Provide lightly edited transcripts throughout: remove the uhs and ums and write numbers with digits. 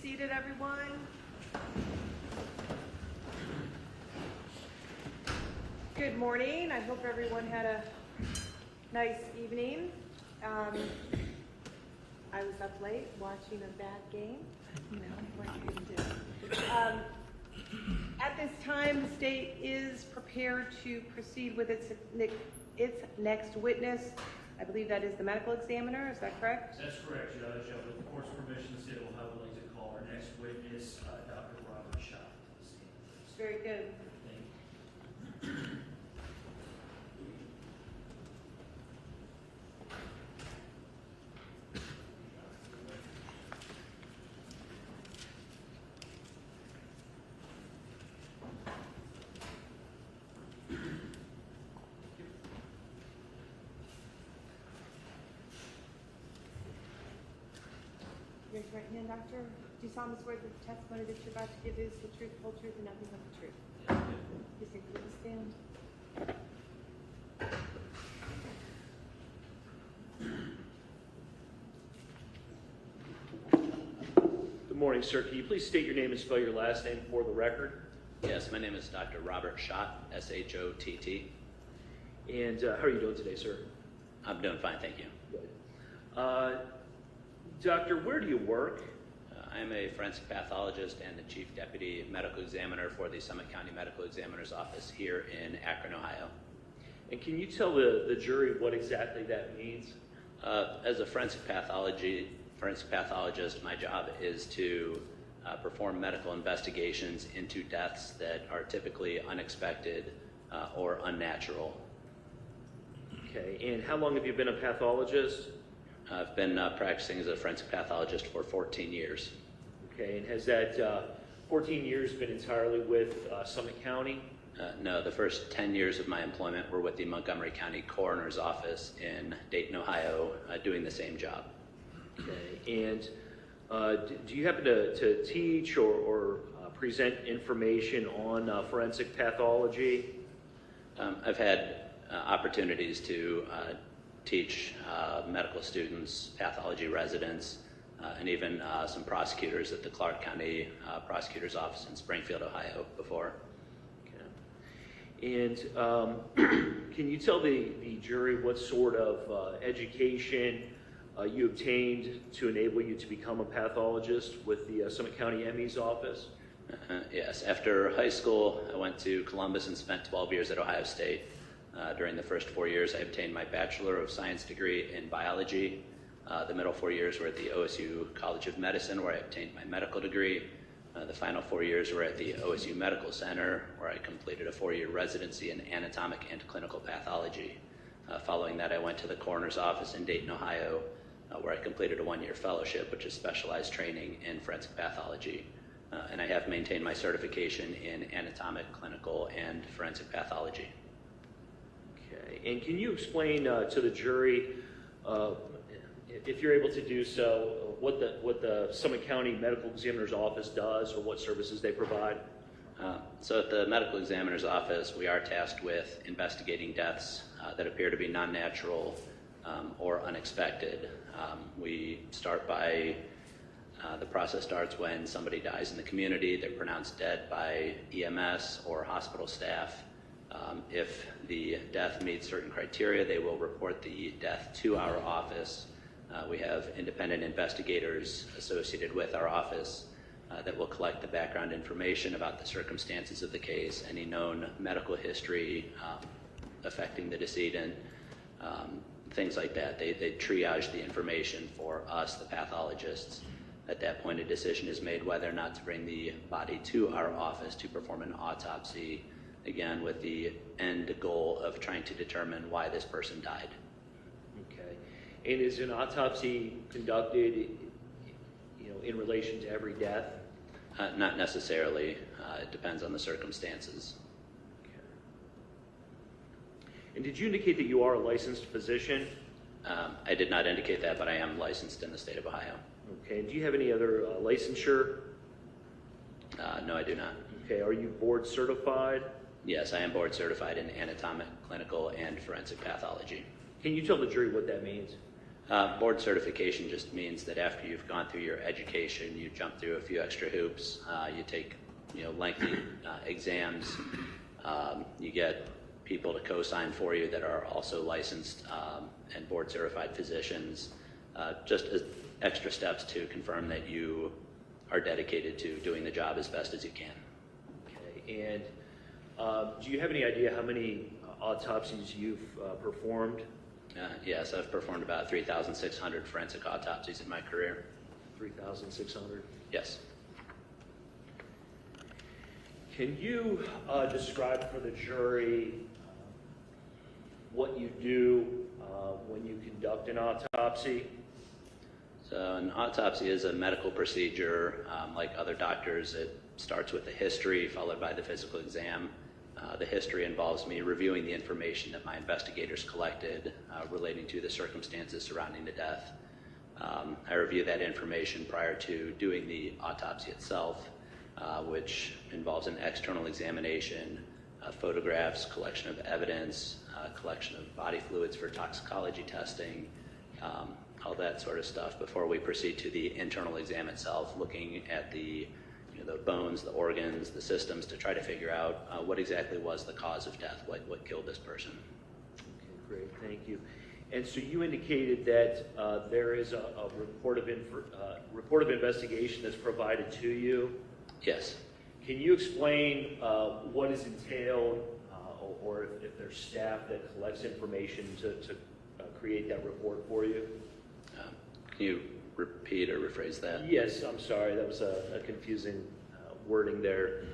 seated, everyone. Good morning. I hope everyone had a nice evening. I was up late watching a bad game. You know, what you can do. At this time, the state is prepared to proceed with its next witness. I believe that is the medical examiner. Is that correct? That's correct, Judge. With the court's permission, the state will have like to call our next witness, Dr. Robert Shadie. Very good. Thank you. Raise your right hand, doctor. Do you solemnly swear that the testimony that you're about to give is the truth, whole truth, and nothing but the truth? Please take the witness stand. Good morning, sir. Can you please state your name and spell your last name for the record? Yes, my name is Dr. Robert Schott, S-H-O-T-T. And how are you doing today, sir? I'm doing fine, thank you. Good. Doctor, where do you work? I'm a forensic pathologist and the Chief Deputy Medical Examiner for the Summit County Medical Examiner's Office here in Akron, Ohio. And can you tell the jury what exactly that means? As a forensic pathologist, my job is to perform medical investigations into deaths that are typically unexpected or unnatural. Okay, and how long have you been a pathologist? I've been practicing as a forensic pathologist for 14 years. Okay, and has that 14 years been entirely with Summit County? No, the first 10 years of my employment were with the Montgomery County Coroner's Office in Dayton, Ohio, doing the same job. Okay, and do you happen to teach or present information on forensic pathology? I've had opportunities to teach medical students, pathology residents, and even some prosecutors at the Clark County Prosecutor's Office in Springfield, Ohio before. Okay. And can you tell the jury what sort of education you obtained to enable you to become a pathologist with the Summit County ME's office? Yes, after high school, I went to Columbus and spent 12 years at Ohio State. During the first 4 years, I obtained my Bachelor of Science degree in biology. The middle 4 years were at the OSU College of Medicine, where I obtained my medical degree. The final 4 years were at the OSU Medical Center, where I completed a 4-year residency in anatomic and clinical pathology. Following that, I went to the coroner's office in Dayton, Ohio, where I completed a 1-year fellowship, which is specialized training in forensic pathology. And I have maintained my certification in anatomic, clinical, and forensic pathology. Okay, and can you explain to the jury, if you're able to do so, what the Summit County Medical Examiner's Office does or what services they provide? So at the Medical Examiner's Office, we are tasked with investigating deaths that appear to be non-natural or unexpected. We start by, the process starts when somebody dies in the community. They're pronounced dead by EMS or hospital staff. If the death meets certain criteria, they will report the death to our office. We have independent investigators associated with our office that will collect the background information about the circumstances of the case, any known medical history affecting the decedent, things like that. They triage the information for us, the pathologists. At that point, a decision is made whether or not to bring the body to our office to perform an autopsy, again, with the end goal of trying to determine why this person died. Okay, and is an autopsy conducted, in relation to every death? Not necessarily. It depends on the circumstances. Okay. And did you indicate that you are a licensed physician? I did not indicate that, but I am licensed in the state of Ohio. Okay, and do you have any other licensure? No, I do not. Okay, are you board certified? Yes, I am board certified in anatomic, clinical, and forensic pathology. Can you tell the jury what that means? Board certification just means that after you've gone through your education, you jump through a few extra hoops, you take lengthy exams, you get people to co-sign for you that are also licensed and board certified physicians, just as extra steps to confirm that you are dedicated to doing the job as best as you can. Okay, and do you have any idea how many autopsies you've performed? Yes, I've performed about 3,600 forensic autopsies in my career. 3,600? Yes. Can you describe for the jury what you do when you conduct an autopsy? So an autopsy is a medical procedure. Like other doctors, it starts with the history followed by the physical exam. The history involves me reviewing the information that my investigators collected relating to the circumstances surrounding the death. I review that information prior to doing the autopsy itself, which involves an external examination, photographs, collection of evidence, collection of body fluids for toxicology testing, all that sort of stuff before we proceed to the internal exam itself, looking at the bones, the organs, the systems to try to figure out what exactly was the cause of death, what killed this person. Okay, great, thank you. And so you indicated that there is a report of investigation that's provided to you. Yes. Can you explain what is entailed, or if there's staff that collects information to create that report for you? Can you repeat or rephrase that? Yes, I'm sorry, that was a confusing wording there.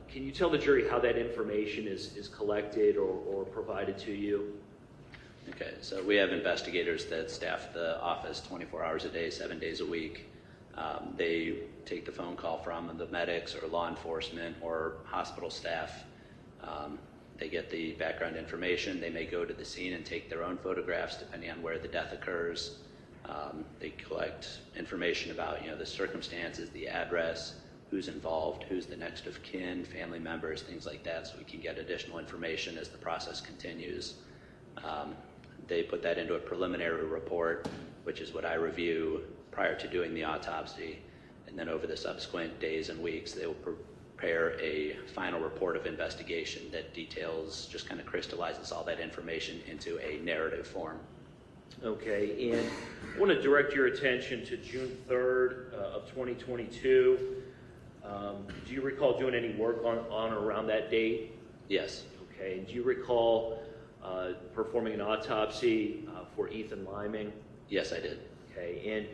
Can you tell the jury how that information is collected or provided to you? Okay, so we have investigators that staff the office 24 hours a day, 7 days a week. They take the phone call from the medics or law enforcement or hospital staff. They get the background information. They may go to the scene and take their own photographs depending on where the death occurs. They collect information about the circumstances, the address, who's involved, who's the next of kin, family members, things like that, so we can get additional information as the process continues. They put that into a preliminary report, which is what I review prior to doing the autopsy, and then over the subsequent days and weeks, they will prepare a final report of investigation that details, just kind of crystallizes all that information into a narrative form. Okay, and I want to direct your attention to June 3rd of 2022. Do you recall doing any work on or around that date? Yes. Okay, and do you recall performing an autopsy for Ethan Liming? Yes, I did. Okay,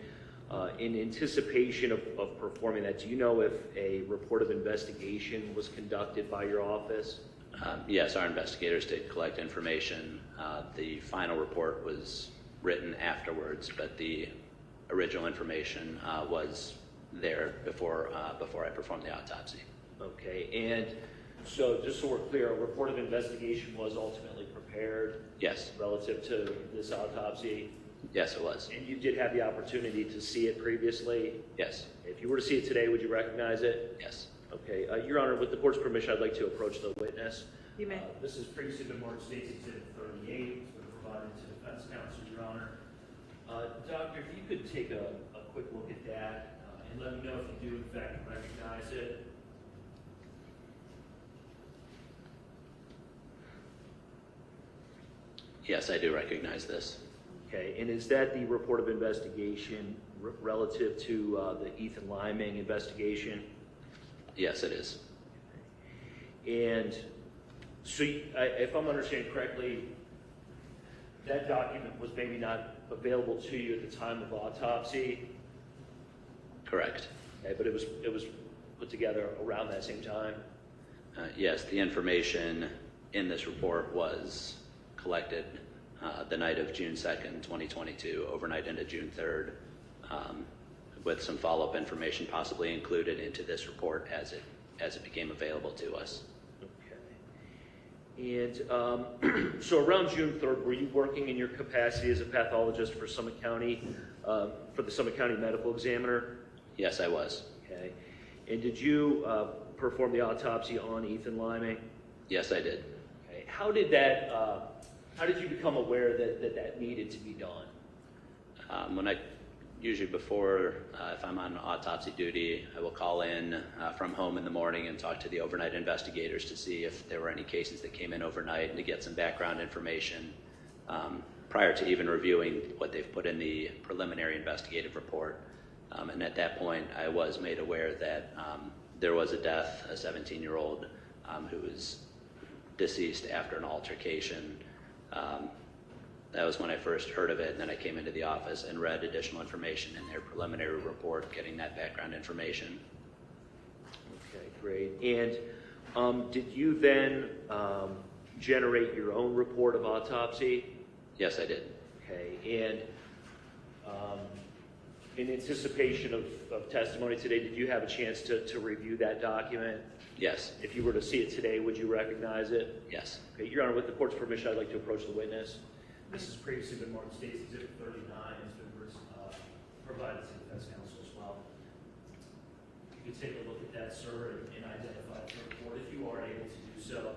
and in anticipation of performing that, do you know if a report of investigation was conducted by your office? Yes, our investigators did collect information. The final report was written afterwards, but the original information was there before I performed the autopsy. Okay, and so just so we're clear, a report of investigation was ultimately prepared? Yes. Relative to this autopsy? Yes, it was. And you did have the opportunity to see it previously? Yes. If you were to see it today, would you recognize it? Yes. Okay, Your Honor, with the court's permission, I'd like to approach the witness. You may. This has previously been marked State's Exhibit 38. It's been provided to defense counsel, Your Honor. Doctor, if you could take a quick look at that and let me know if you do in fact recognize it. Yes, I do recognize this. Okay, and is that the report of investigation relative to the Ethan Liming investigation? Yes, it is. And so, if I'm understanding correctly, that document was maybe not available to you at the time of autopsy? Correct. Okay, but it was put together around that same time? Yes, the information in this report was collected the night of June 2nd, 2022, overnight into June 3rd, with some follow-up information possibly included into this report as it became available to us. Okay. And so around June 3rd, were you working in your capacity as a pathologist for Summit County, for the Summit County Medical Examiner? Yes, I was. Okay. And did you perform the autopsy on Ethan Liming? Yes, I did. Okay. How did you become aware that needed to be done? Usually before, if I'm on autopsy duty, I will call in from home in the morning and talk to the overnight investigators to see if there were any cases that came in overnight and to get some background information prior to even reviewing what they've put in the preliminary investigative report. And at that point, I was made aware that there was a death, a 17-year-old who was deceased after an altercation. That was when I first heard of it, and then I came into the office and read additional information in their preliminary report, getting that background information. Okay, great. And did you then generate your own report of autopsy? Yes, I did. Okay, and in anticipation of testimony today, did you have a chance to review that document? Yes. If you were to see it today, would you recognize it? Yes. Okay, Your Honor, with the court's permission, I'd like to approach the witness. This has previously been marked State's Exhibit 39. It's been provided to defense counsel as well. You can take a look at that, sir, and identify the report if you are able to do so.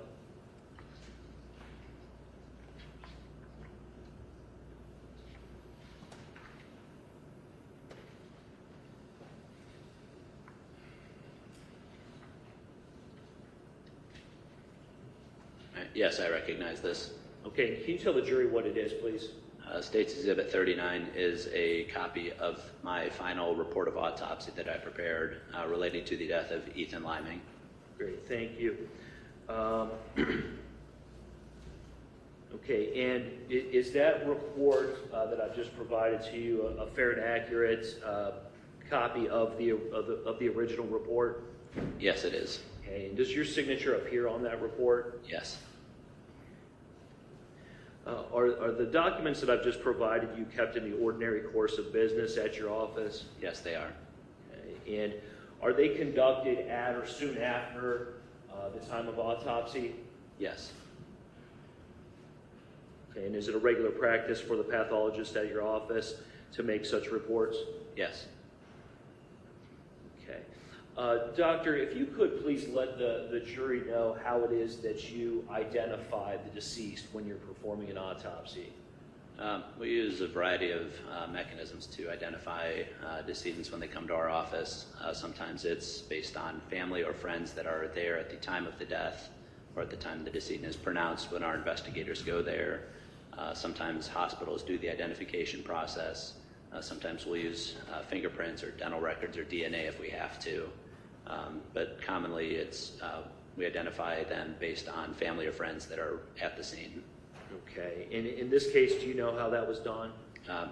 Yes, I recognize this. Okay, can you tell the jury what it is, please? State's Exhibit 39 is a copy of my final report of autopsy that I prepared relating to the death of Ethan Liming. Great, thank you. Okay, and is that report that I've just provided to you a fair and accurate copy of the original report? Yes, it is. Okay, and does your signature appear on that report? Yes. Are the documents that I've just provided you kept in the ordinary course of business at your office? Yes, they are. Okay, and are they conducted at or soon after the time of autopsy? Yes. Okay, and is it a regular practice for the pathologist at your office to make such reports? Yes. Okay. Doctor, if you could please let the jury know how it is that you identify the deceased when you're performing an autopsy. We use a variety of mechanisms to identify decedents when they come to our office. Sometimes it's based on family or friends that are there at the time of the death or at the time the decedent is pronounced when our investigators go there. Sometimes hospitals do the identification process. Sometimes we'll use fingerprints or dental records or DNA if we have to. But commonly it's we identify them based on family or friends that are at the scene. Okay, and in this case, do you know how that was done?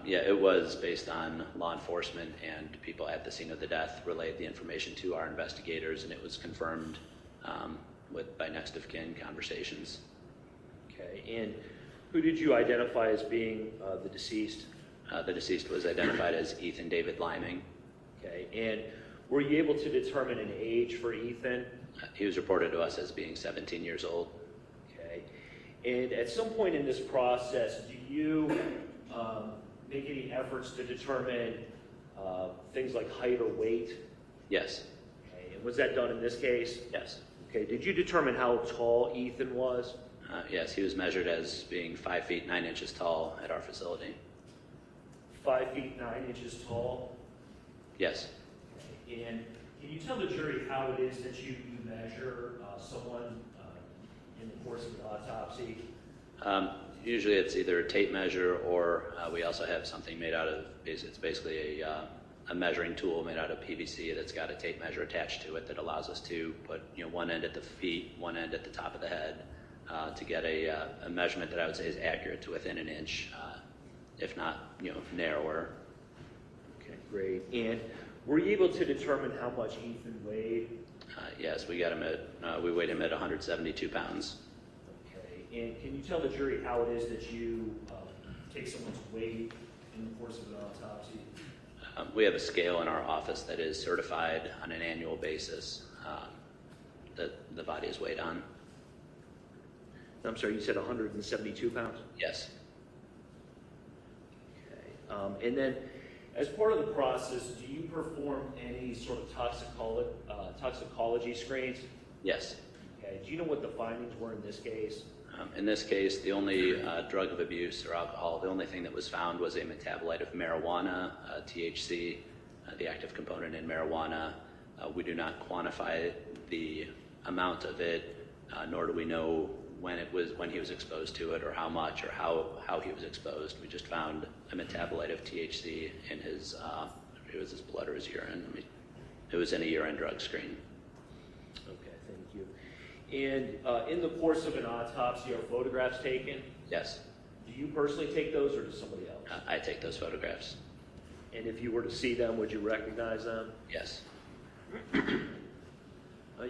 Yeah, it was based on law enforcement and people at the scene of the death relayed the information to our investigators, and it was confirmed by next of kin conversations. Okay, and who did you identify as being the deceased? The deceased was identified as Ethan David Liming. Okay, and were you able to determine an age for Ethan? He was reported to us as being 17 years old. Okay, and at some point in this process, do you make any efforts to determine things like height or weight? Yes. Okay, and was that done in this case? Yes. Okay, did you determine how tall Ethan was? Yes, he was measured as being 5 feet 9 inches tall at our facility. 5 feet 9 inches tall? Yes. Okay, and can you tell the jury how it is that you measure someone in the course of an autopsy? Usually it's either a tape measure or we also have something made out of, it's basically a measuring tool made out of PVC that's got a tape measure attached to it that allows us to put one end at the feet, one end at the top of the head to get a measurement that I would say is accurate to within an inch, if not narrower. Okay, great. And were you able to determine how much Ethan weighed? Yes, we weighed him at 172 pounds. Okay, and can you tell the jury how it is that you take someone's weight in the course of an autopsy? We have a scale in our office that is certified on an annual basis that the body is weighed on. I'm sorry, you said 172 pounds? Yes. Okay, and then as part of the process, do you perform any sort of toxicology screens? Yes. Okay, do you know what the findings were in this case? In this case, the only drug of abuse or alcohol, the only thing that was found was a metabolite of marijuana, THC, the active component in marijuana. We do not quantify the amount of it, nor do we know when he was exposed to it, or how much, or how he was exposed. We just found a metabolite of THC in his it was his blood or his urine. It was in a urine drug screen. Okay, thank you. And in the course of an autopsy, are photographs taken? Yes, Do you personally take those, or does somebody else? I take those photographs. And if you were to see them, would you recognize them? Yes.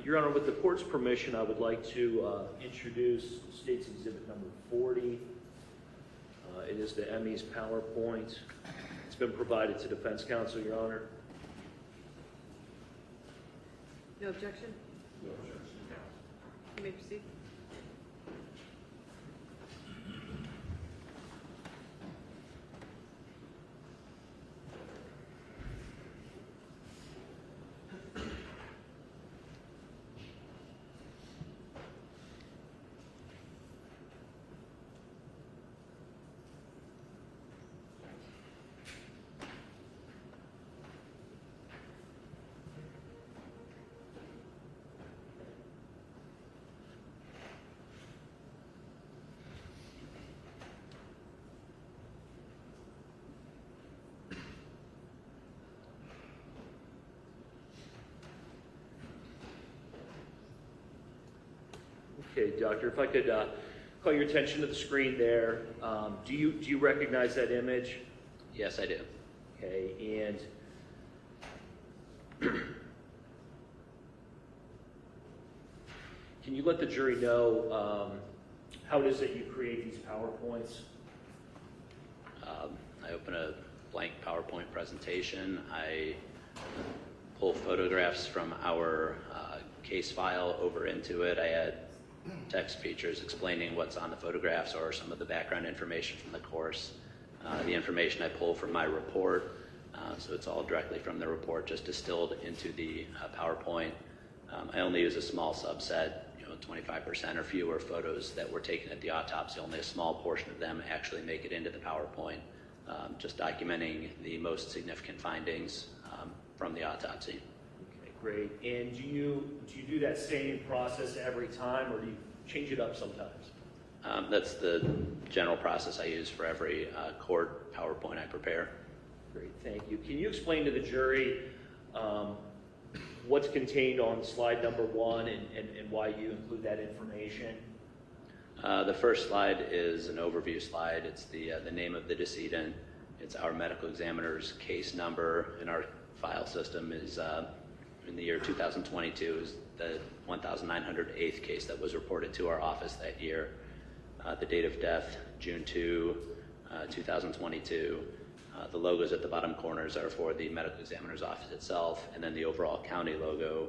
Your Honor, with the court's permission, I would like to introduce State's Exhibit number 40. It is the ME's PowerPoint. It's been provided to defense counsel, Your Honor. No objection? No objection. You may proceed. Okay, Doctor, if I could call your attention to the screen there. Do you recognize that image? Yes, I do. Okay, and can you let the jury know how it is that you create these PowerPoints? I open a blank PowerPoint presentation. I pull photographs from our case file over into it. I add text features explaining what's on the photographs or some of the background information from the course. The information I pull from my report, so it's all directly from the report, just distilled into the PowerPoint. I only use a small subset, 25% or fewer photos that were taken at the autopsy. Only a small portion of them actually make it into the PowerPoint, just documenting the most significant findings from the autopsy. Okay, great. And do you do that same process every time, or do you change it up sometimes? That's the general process I use for every court PowerPoint I prepare. Great, thank you. Can you explain to the jury what's contained on slide number 1 and why you include that information? The first slide is an overview slide. It's the name of the decedent. It's our medical examiner's case number in our file system is in the year 2022 is the 1,908th case that was reported to our office that year. The date of death, June 2, 2022. The logos at the bottom corners are for the medical examiner's office itself, and then the overall county logo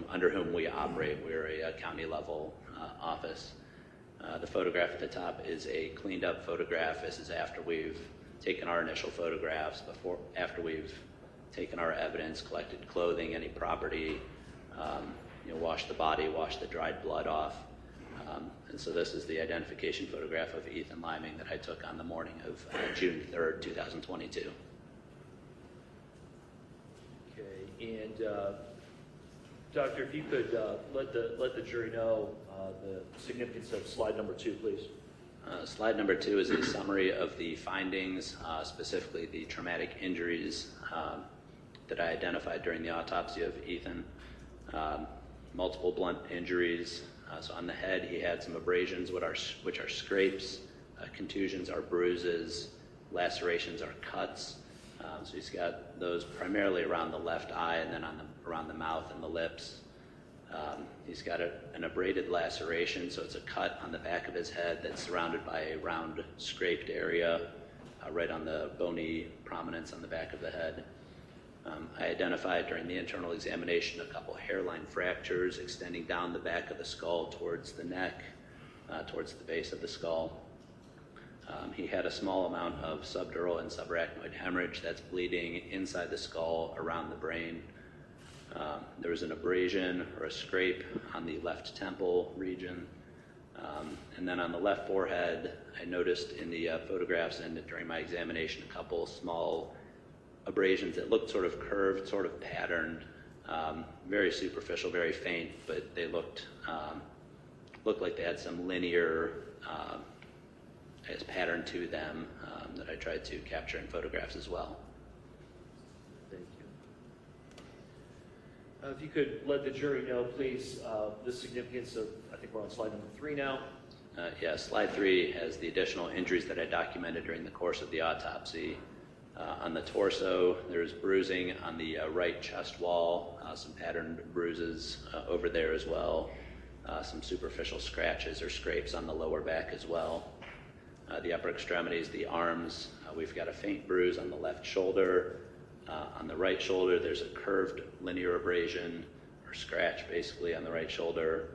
under whom we operate. We're a county level office. The photograph at the top is a cleaned up photograph. This is after we've taken our initial photographs, after we've taken our evidence, collected clothing, any property, washed the body, washed the dried blood off. And so this is the identification photograph of Ethan Liming that I took on the morning of June 3rd, 2022. Okay, and Doctor, if you could let the jury know the significance of slide number 2, please. Slide number 2 is a summary of the findings, specifically the traumatic injuries that I identified during the autopsy of Ethan. Multiple blunt injuries. So on the head, he had some abrasions, which are scrapes. Contusions are bruises. Lacerations are cuts. So he's got those primarily around the left eye and then around the mouth and the lips. He's got an abraded laceration, so it's a cut on the back of his head that's surrounded by a round scraped area right on the bony prominence on the back of the head. I identified during the internal examination a couple hairline fractures extending down the back of the skull towards the neck, towards the base of the skull. He had a small amount of subdural and subarachnoid hemorrhage that's bleeding inside the skull around the brain. There was an abrasion or a scrape on the left temple region. And then on the left forehead, I noticed in the photographs and during my examination a couple small abrasions that looked sort of curved, sort of patterned, very superficial, very faint, but they looked like they had some linear pattern to them that I tried to capture in photographs as well. Thank you. If you could let the jury know, please, the significance of, I think we're on slide number 3 now. Yeah, slide 3 has the additional injuries that I documented during the course of the autopsy. On the torso, there's bruising on the right chest wall, some patterned bruises over there as well, some superficial scratches or scrapes on the lower back as well. The upper extremities, the arms, we've got a faint bruise on the left shoulder. On the right shoulder, there's a curved linear abrasion or scratch basically on the right shoulder.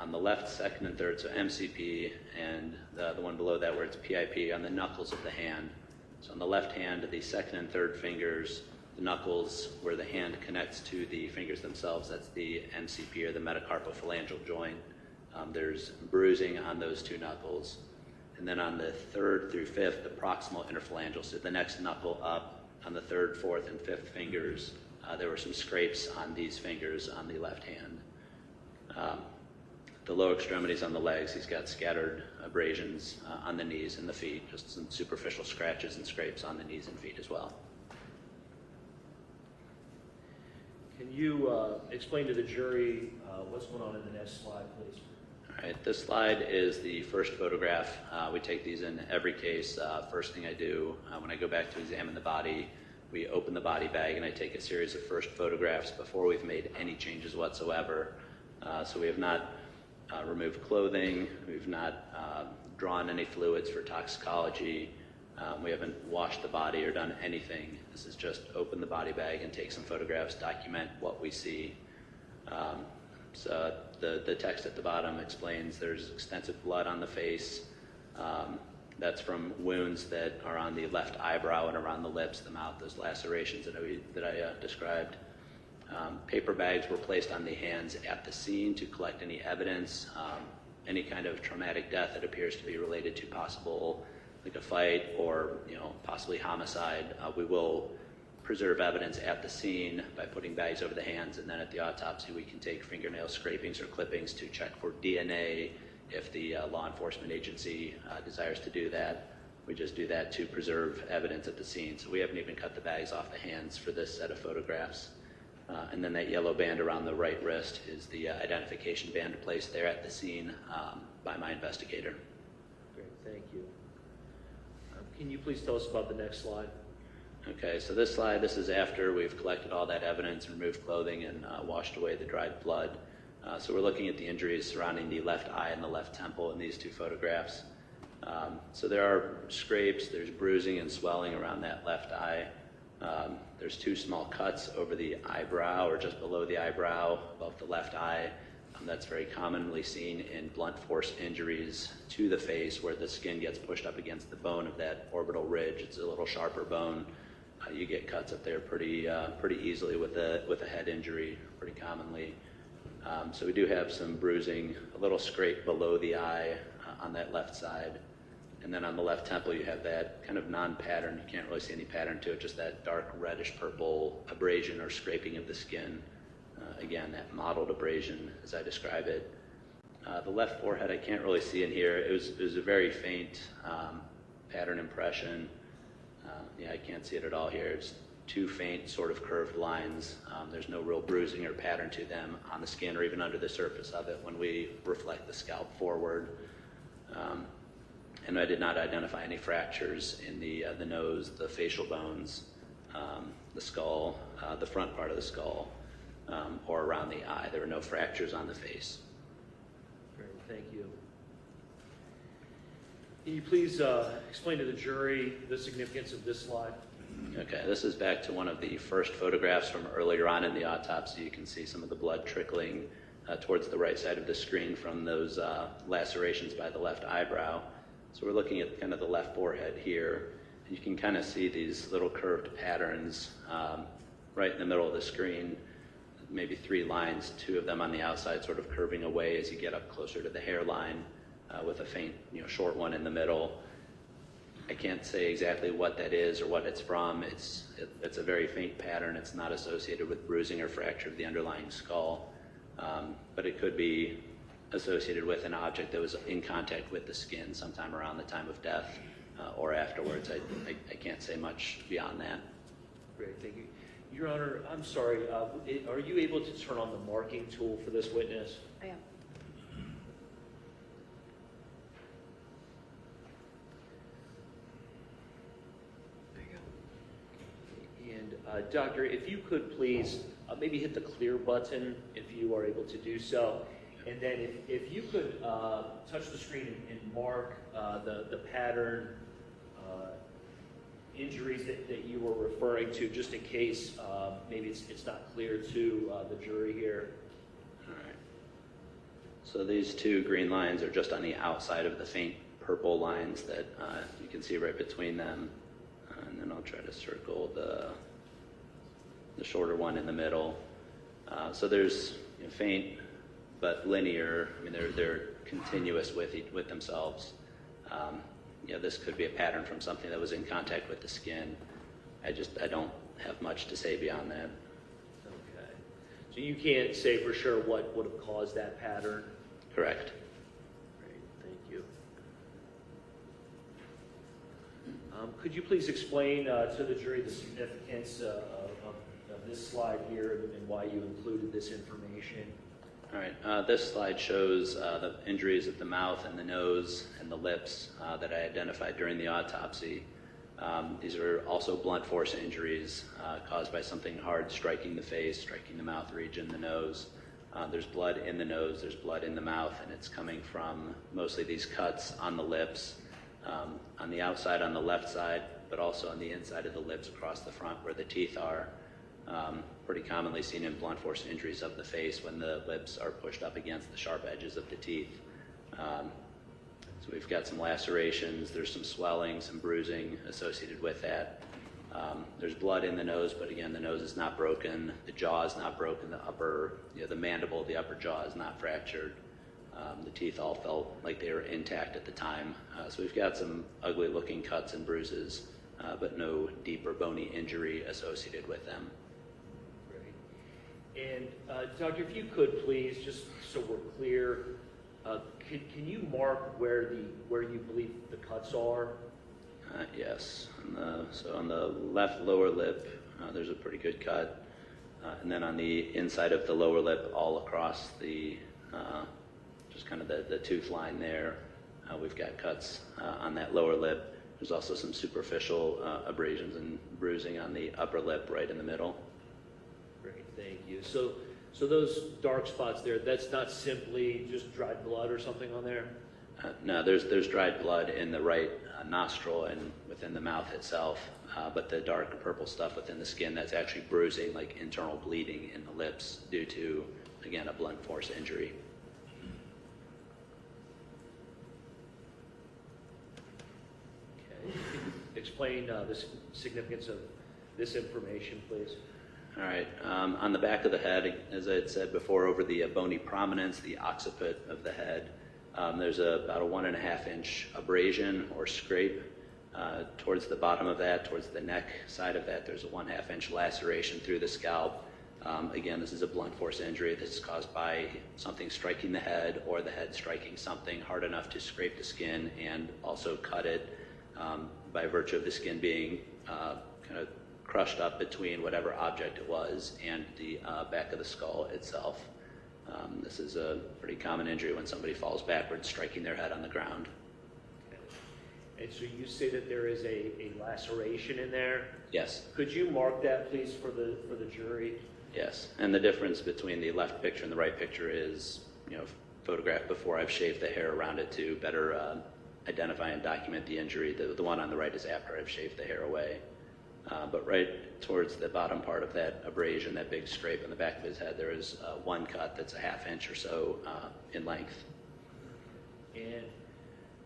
On the left, second and third, so MCP, and the one below that where it's PIP on the knuckles of the hand. So on the left hand, the second and third fingers, the knuckles where the hand connects to the fingers themselves, that's the MCP or the metacarpophalangeal joint. There's bruising on those two knuckles. And then on the third through fifth, the proximal interphalangeal, so the next knuckle up on the third, fourth, and fifth fingers, there were some scrapes on these fingers on the left hand. The lower extremities on the legs, he's got scattered abrasions on the knees and the feet, just some superficial scratches and scrapes on the knees and feet as well. Can you explain to the jury what's going on in the next slide, please? All right, this slide is the first photograph. We take these in every case. First thing I do when I go back to examine the body, we open the body bag and I take a series of first photographs before we've made any changes whatsoever. So we have not removed clothing, we've not drawn any fluids for toxicology, we haven't washed the body or done anything. This is just open the body bag and take some photographs, document what we see. So the text at the bottom explains there's extensive blood on the face. That's from wounds that are on the left eyebrow and around the lips, the mouth, those lacerations that I described. Paper bags were placed on the hands at the scene to collect any evidence, any kind of traumatic death that appears to be related to possible, like a fight or possibly homicide. We will preserve evidence at the scene by putting bags over the hands, and then at the autopsy we can take fingernail scrapings or clippings to check for DNA if the law enforcement agency desires to do that. We just do that to preserve evidence at the scene. So we haven't even cut the bags off the hands for this set of photographs. And then that yellow band around the right wrist is the identification band placed there at the scene by my investigator. Great, thank you. Can you please tell us about the next slide? Okay, so this slide, this is after we've collected all that evidence, removed clothing, and washed away the dried blood. So we're looking at the injuries surrounding the left eye and the left temple in these two photographs. So there are scrapes, there's bruising and swelling around that left eye. There's two small cuts over the eyebrow or just below the eyebrow above the left eye. That's very commonly seen in blunt force injuries to the face where the skin gets pushed up against the bone of that orbital ridge. It's a little sharper bone. You get cuts up there pretty easily with a head injury, pretty commonly. So we do have some bruising, a little scrape below the eye on that left side. And then on the left temple, you have that kind of non-pattern. You can't really see any pattern to it, just that dark reddish purple abrasion or scraping of the skin. Again, that mottled abrasion as I describe it. The left forehead, I can't really see in here. It was a very faint pattern impression. Yeah, I can't see it at all here. It's two faint sort of curved lines. There's no real bruising or pattern to them on the skin or even under the surface of it when we reflect the scalp forward. And I did not identify any fractures in the nose, the facial bones, the skull, the front part of the skull, or around the eye. There were no fractures on the face. Great, thank you. Can you please explain to the jury the significance of this slide? Okay, this is back to one of the first photographs from earlier on in the autopsy. You can see some of the blood trickling towards the right side of the screen from those lacerations by the left eyebrow. So we're looking at kind of the left forehead here. And you can kind of see these little curved patterns right in the middle of the screen. maybe 3 lines, 2 of them on the outside sort of curving away as you get up closer to the hairline, with a faint, short one in the middle. I can't say exactly what that is or what it's from. It's a very faint pattern. It's not associated with bruising or fracture of the underlying skull, but it could be associated with an object that was in contact with the skin sometime around the time of death or afterwards. I can't say much beyond that. Great, thank you. Your Honor, I'm sorry, are you able to turn on the marking tool for this witness? I am. And Doctor, if you could please maybe hit the clear button if you are able to do so. And then if you could touch the screen and mark the pattern injuries that you were referring to, just in case maybe it's not clear to the jury here. All right. So these 2 green lines are just on the outside of the faint purple lines that you can see right between them. And then I'll try to circle the shorter one in the middle. So there's faint but linear. I mean, they're continuous with themselves. This could be a pattern from something that was in contact with the skin. I don't have much to say beyond that. Okay. So you can't say for sure what would have caused that pattern? Correct. Great, thank you. Could you please explain to the jury the significance of this slide here and why you included this information? All right, this slide shows the injuries of the mouth and the nose and the lips that I identified during the autopsy. These are also blunt force injuries caused by something hard striking the face, striking the mouth region, the nose. There's blood in the nose, there's blood in the mouth, and it's coming from mostly these cuts on the lips, on the outside on the left side, but also on the inside of the lips across the front where the teeth are. Pretty commonly seen in blunt force injuries of the face when the lips are pushed up against the sharp edges of the teeth. So we've got some lacerations, there's some swelling, some bruising associated with that. There's blood in the nose, but again, the nose is not broken, the jaw is not broken, the mandible, the upper jaw is not fractured. The teeth all felt like they were intact at the time. So we've got some ugly looking cuts and bruises, but no deep or bony injury associated with them. And Doctor, if you could please, just so we're clear, can you mark where you believe the cuts are? Yes. So on the left lower lip, there's a pretty good cut, and then on the inside of the lower lip, all across the just kind of the tooth line there, we've got cuts on that lower lip. There's also some superficial abrasions and bruising on the upper lip, right in the middle. Great, thank you. So those dark spots there, that's not simply just dried blood or something on there? No, there's dried blood in the right nostril and within the mouth itself, but the dark purple stuff within the skin, that's actually bruising, like internal bleeding in the lips due to, again, a blunt force injury. Okay. Explain the significance of this information, please. All right. On the back of the head, as I had said before, over the bony prominence, the occiput of the head, there's about a 1.5 inch abrasion or scrape. Towards the bottom of that, towards the neck side of that, there's a 1/2 inch laceration through the scalp. Again, this is a blunt force injury that's caused by something striking the head or the head striking something hard enough to scrape the skin and also cut it by virtue of the skin being kind of crushed up between whatever object it was and the back of the skull itself. This is a pretty common injury when somebody falls backwards, striking their head on the ground. Okay. And so you say that there is a laceration in there? Yes. Could you mark that, please, for the jury? Yes, and the difference between the left picture and the right picture is, photographed before I've shaved the hair around it to better identify and document the injury. The one on the right is after I've shaved the hair away. But right towards the bottom part of that abrasion, that big scrape in the back of his head, there is one cut that's a 1/2 inch or so in length. And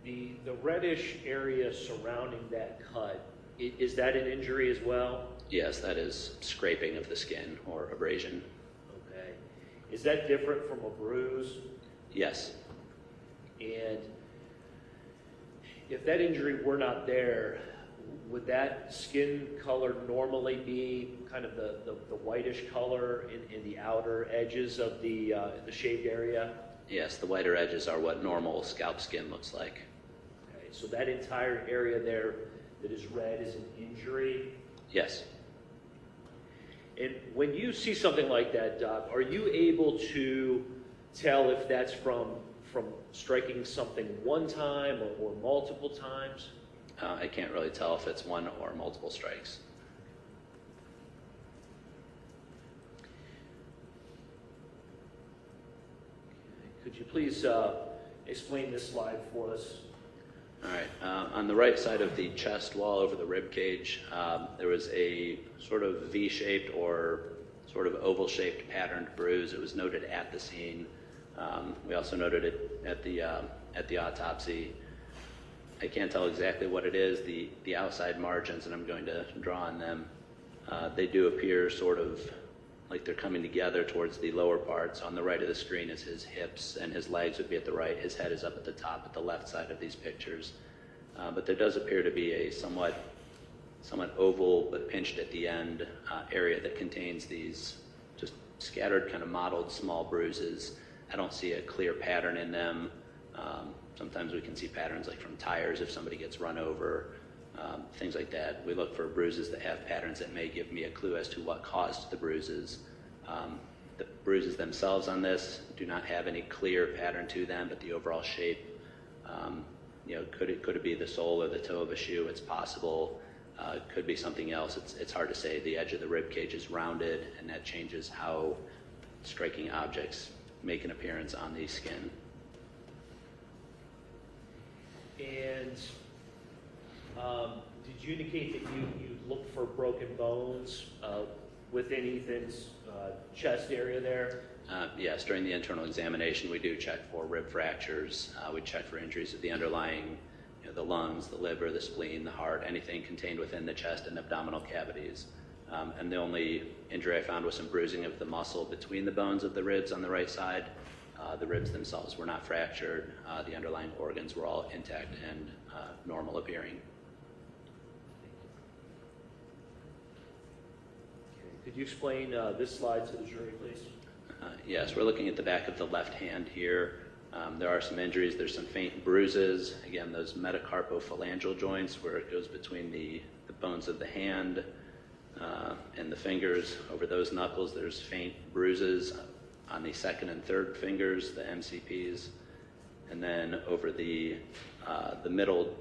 the reddish area surrounding that cut, is that an injury as well? Yes, that is scraping of the skin or abrasion. Okay. Is that different from a bruise? Yes. And if that injury were not there, would that skin color normally be kind of the whitish color in the outer edges of the shaved area? Yes, the whiter edges are what normal scalp skin looks like. Okay, so that entire area there that is red is an injury? Yes. And when you see something like that, Doc, are you able to tell if that's from striking something one time or multiple times? I can't really tell if it's one or multiple strikes. Could you please explain this slide for us? All right. On the right side of the chest wall over the rib cage, there was a sort of V-shaped or sort of oval-shaped patterned bruise. It was noted at the scene. We also noted it at the autopsy. I can't tell exactly what it is. The outside margins, and I'm going to draw on them, they do appear sort of like they're coming together towards the lower parts. On the right of the screen is his hips, and his legs would be at the right. His head is up at the top at the left side of these pictures. But there does appear to be a somewhat oval but pinched at the end area that contains these just scattered kind of mottled small bruises. I don't see a clear pattern in them. Sometimes we can see patterns like from tires if somebody gets run over, things like that. We look for bruises that have patterns that may give me a clue as to what caused the bruises. The bruises themselves on this do not have any clear pattern to them, but the overall shape, could it be the sole or the toe of a shoe? It's possible. It could be something else. It's hard to say. The edge of the rib cage is rounded, and that changes how striking objects make an appearance on the skin. And did you indicate that you looked for broken bones within Ethan's chest area there? Yes, during the internal examination, we do check for rib fractures. We check for injuries of the underlying, the lungs, the liver, the spleen, the heart, anything contained within the chest and abdominal cavities. And the only injury I found was some bruising of the muscle between the bones of the ribs on the right side. The ribs themselves were not fractured. The underlying organs were all intact and normal appearing. Okay. Could you explain this slide to the jury, please? Yes, we're looking at the back of the left hand here. There are some injuries. There's some faint bruises. Again, those metacarpophalangeal joints where it goes between the bones of the hand and the fingers. Over those knuckles, there's faint bruises on the second and third fingers, the MCPs. And then over the middle,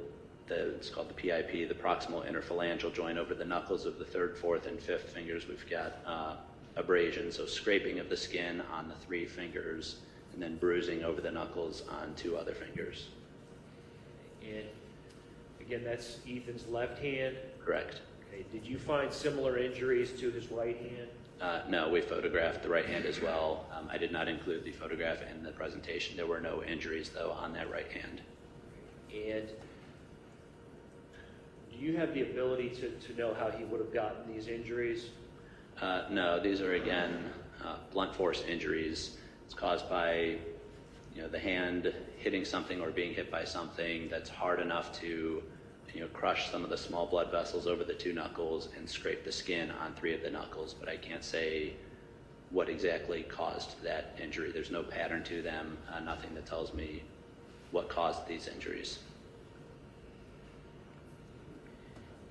it's called the PIP, the proximal interphalangeal joint, over the knuckles of the third, fourth, and fifth fingers, we've got abrasion, so scraping of the skin on the 3 fingers, and then bruising over the knuckles on 2 other fingers. And again, that's Ethan's left hand? Correct. Okay. Did you find similar injuries to his right hand? No, we photographed the right hand as well. I did not include the photograph in the presentation. There were no injuries, though, on that right hand. And do you have the ability to know how he would have gotten these injuries? No, these are, again, blunt force injuries. It's caused by the hand hitting something or being hit by something that's hard enough to crush some of the small blood vessels over the 2 knuckles and scrape the skin on 3 of the knuckles, but I can't say what exactly caused that injury. There's no pattern to them, nothing that tells me what caused these injuries.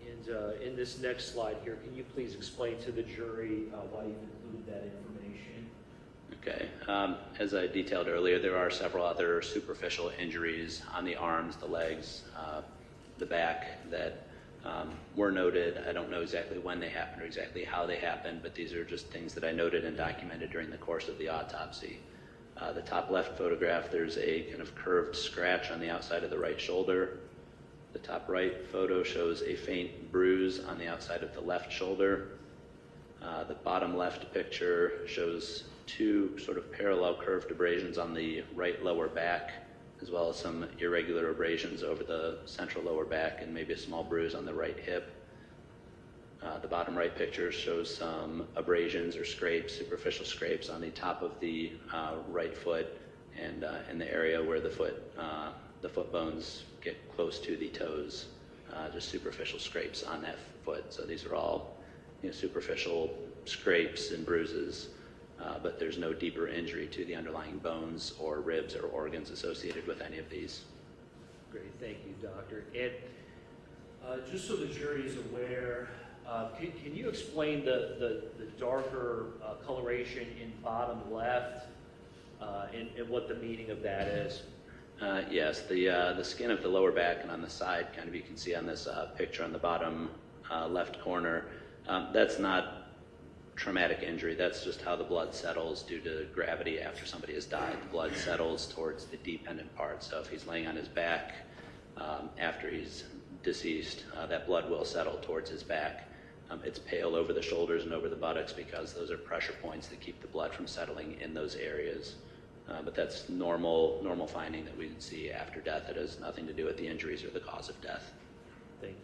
And in this next slide here, can you please explain to the jury why you included that information? Okay. As I detailed earlier, there are several other superficial injuries on the arms, the legs, the back that were noted. I don't know exactly when they happened or exactly how they happened, but these are just things that I noted and documented during the course of the autopsy. The top left photograph, there's a kind of curved scratch on the outside of the right shoulder. The top right photo shows a faint bruise on the outside of the left shoulder. The bottom left picture shows 2 sort of parallel curved abrasions on the right lower back, as well as some irregular abrasions over the central lower back and maybe a small bruise on the right hip. The bottom right picture shows some abrasions or scrapes, superficial scrapes on the top of the right foot and in the area where the foot bones get close to the toes, just superficial scrapes on that foot. So these are all superficial scrapes and bruises, but there's no deeper injury to the underlying bones or ribs or organs associated with any of these. Great, thank you, doctor. And just so the jury is aware, can you explain the darker coloration in bottom left and what the meaning of that is? Yes, the skin of the lower back and on the side, kind of you can see on this picture on the bottom left corner, that's not traumatic injury. That's just how the blood settles due to gravity after somebody has died. The blood settles towards the dependent part. So if he's laying on his back after he's deceased, that blood will settle towards his back. It's pale over the shoulders and over the buttocks because those are pressure points that keep the blood from settling in those areas. But that's normal finding that we would see after death. It has nothing to do with the injuries or the cause of death. Thank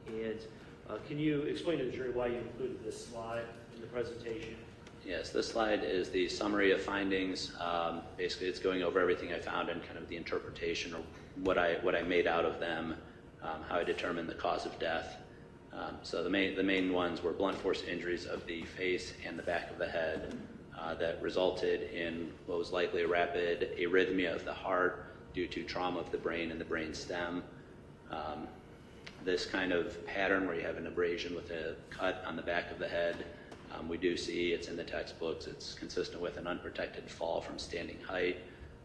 you. And can you explain to the jury why you included this slide in the presentation? Yes, this slide is the summary of findings. Basically, it's going over everything I found and kind of the interpretation or what I made out of them, how I determined the cause of death. So the main ones were blunt force injuries of the face and the back of the head that resulted in what was likely a rapid arrhythmia of the heart due to trauma of the brain and the brain stem. This kind of pattern where you have an abrasion with a cut on the back of the head, we do see, it's in the textbooks, it's consistent with an unprotected fall from standing height.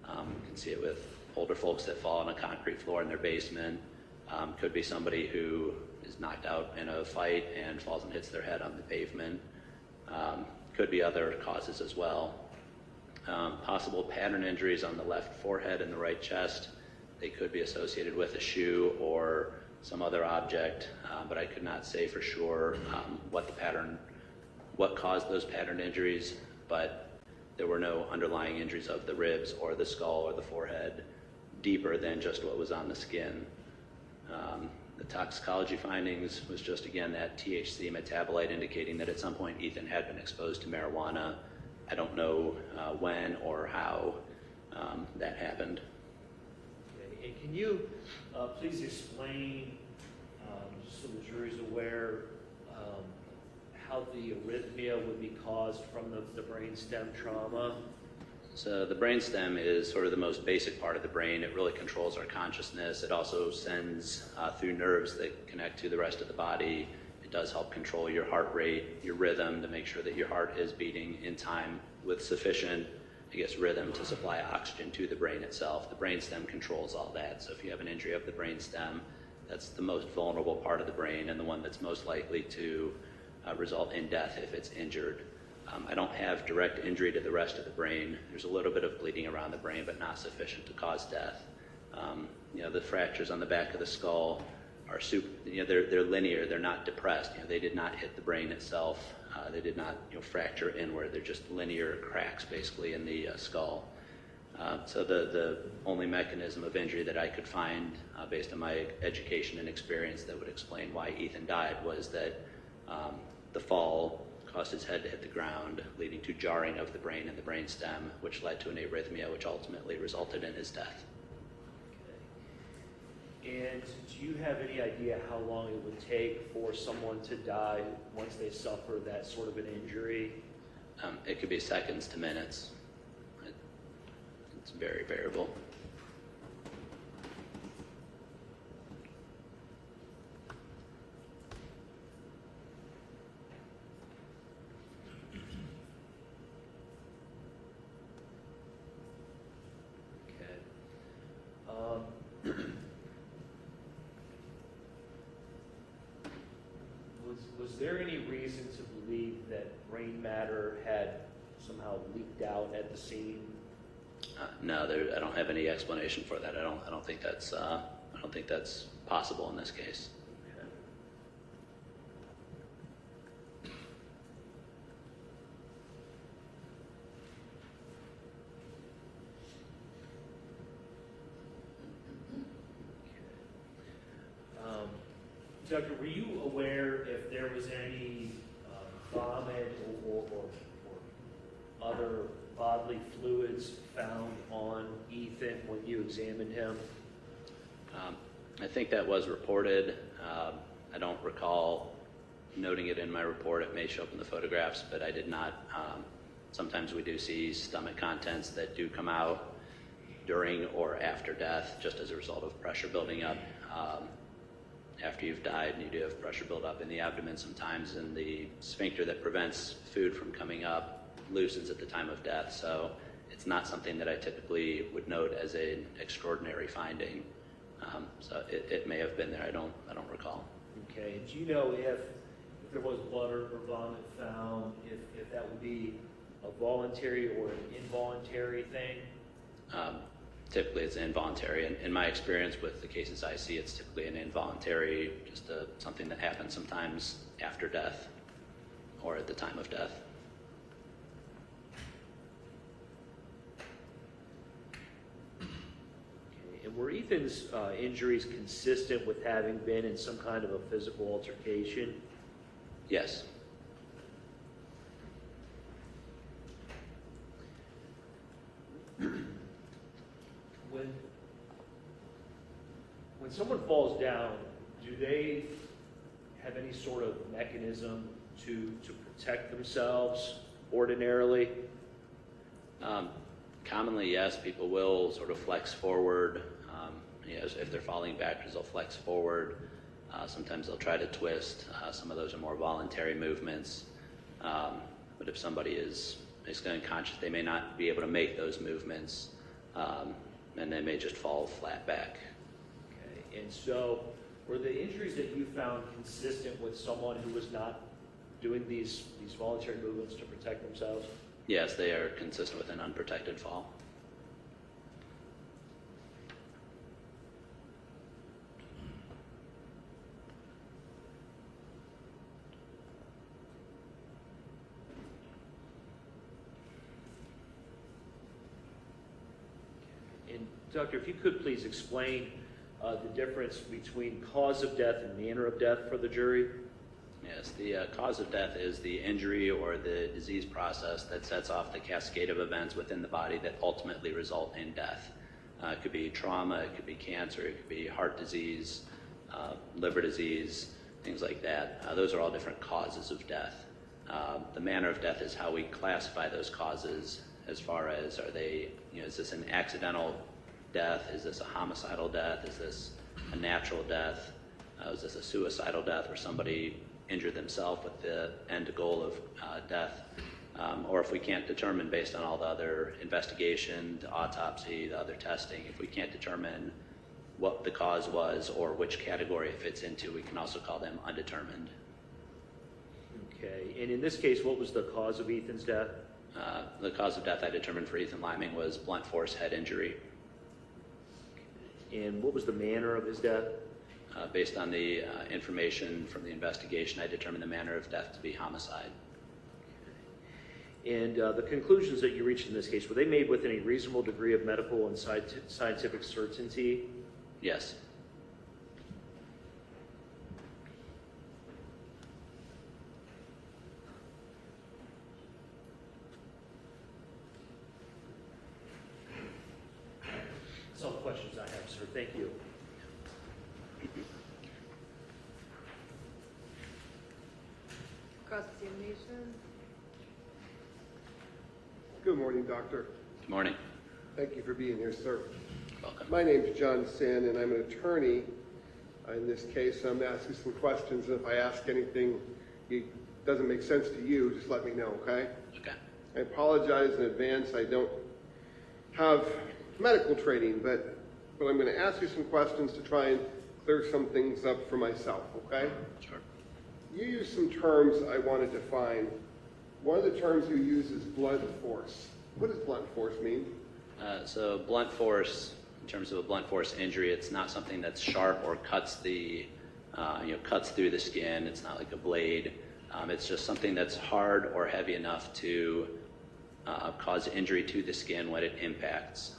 You can see it with older folks that fall on a concrete floor in their basement. Could be somebody who is knocked out in a fight and falls and hits their head on the pavement. Could be other causes as well. Possible pattern injuries on the left forehead and the right chest. They could be associated with a shoe or some other object, but I could not say for sure what caused those pattern injuries, but there were no underlying injuries of the ribs or the skull or the forehead deeper than just what was on the skin. The toxicology findings was just, again, that THC metabolite indicating that at some point Ethan had been exposed to marijuana. I don't know when or how that happened. Okay. And can you please explain, just so the jury's aware, how the arrhythmia would be caused from the brainstem trauma? So the brainstem is sort of the most basic part of the brain. It really controls our consciousness. It also sends through nerves that connect to the rest of the body. It does help control your heart rate, your rhythm, to make sure that your heart is beating in time with sufficient, rhythm to supply oxygen to the brain itself. The brainstem controls all that. So if you have an injury of the brainstem, that's the most vulnerable part of the brain and the one that's most likely to result in death if it's injured. I don't have direct injury to the rest of the brain. There's a little bit of bleeding around the brain, but not sufficient to cause death. The fractures on the back of the skull are they're linear. They're not depressed. They did not hit the brain itself. They did not fracture inward. They're just linear cracks basically in the skull. So the only mechanism of injury that I could find based on my education and experience that would explain why Ethan died was that the fall caused his head to hit the ground, leading to jarring of the brain and the brainstem, which led to an arrhythmia, which ultimately resulted in his death. Okay. And do you have any idea how long it would take for someone to die once they suffer that sort of an injury? It could be seconds to minutes. It's very variable. Was there any reason to believe that brain matter had somehow leaked out at the scene? No, I don't have any explanation for that. I don't think that's possible in this case. Doctor, were you aware if there was any vomit or other bodily fluids found on Ethan when you examined him? I think that was reported. I don't recall noting it in my report. It may show up in the photographs, but I did not. Sometimes we do see stomach contents that do come out during or after death, just as a result of pressure building up. After you've died, and you do have pressure build up in the abdomen sometimes, and the sphincter that prevents food from coming up loosens at the time of death. So it's not something that I typically would note as an extraordinary finding. So it may have been there. I don't recall. Okay. Do you know if there was blood or vomit found, if that would be a voluntary or an involuntary thing? Typically, it's involuntary. In my experience with the cases I see, it's typically an involuntary, just something that happens sometimes after death or at the time of death. Okay. And were Ethan's injuries consistent with having been in some kind of a physical altercation? Yes. When someone falls down, do they have any sort of mechanism to protect themselves ordinarily? Commonly, yes, people will sort of flex forward. If they're falling backwards, they'll flex forward. Sometimes they'll try to twist. Some of those are more voluntary movements. But if somebody is basically unconscious, they may not be able to make those movements, and they may just fall flat back. Okay. And so, were the injuries that you found consistent with someone who was not doing these voluntary movements to protect themselves? Yes, they are consistent with an unprotected fall. And Doctor, if you could please explain the difference between cause of death and manner of death for the jury. Yes, the cause of death is the injury or the disease process that sets off the cascade of events within the body that ultimately result in death. It could be trauma, it could be cancer, it could be heart disease, liver disease, things like that. Those are all different causes of death. The manner of death is how we classify those causes as far as is this an accidental death? Is this a homicidal death? Is this a natural death? Is this a suicidal death where somebody injured themselves with the end goal of death? Or if we can't determine based on all the other investigation, the autopsy, the other testing, if we can't determine what the cause was or which category it fits into, we can also call them undetermined. Okay. And in this case, what was the cause of Ethan's death? The cause of death I determined for Ethan Liming was blunt force head injury. And what was the manner of his death? Based on the information from the investigation, I determined the manner of death to be homicide. And the conclusions that you reached in this case, were they made with any reasonable degree of medical and scientific certainty? Yes. That's all the questions I have, sir. Thank you. Cross-examination. Good morning, Doctor. Good morning. Thank you for being here, sir. Welcome. My name's John Sin, and I'm an attorney. In this case, I'm asking some questions. If I ask anything that doesn't make sense to you, just let me know, okay? Okay. I apologize in advance. I don't have medical training, but I'm going to ask you some questions to try and clear some things up for myself, okay? Sure. You used some terms I wanted to define. One of the terms you use is blunt force. What does blunt force mean? So blunt force, in terms of a blunt force injury, it's not something that's sharp or cuts cuts through the skin. It's not like a blade. It's just something that's hard or heavy enough to cause injury to the skin when it impacts.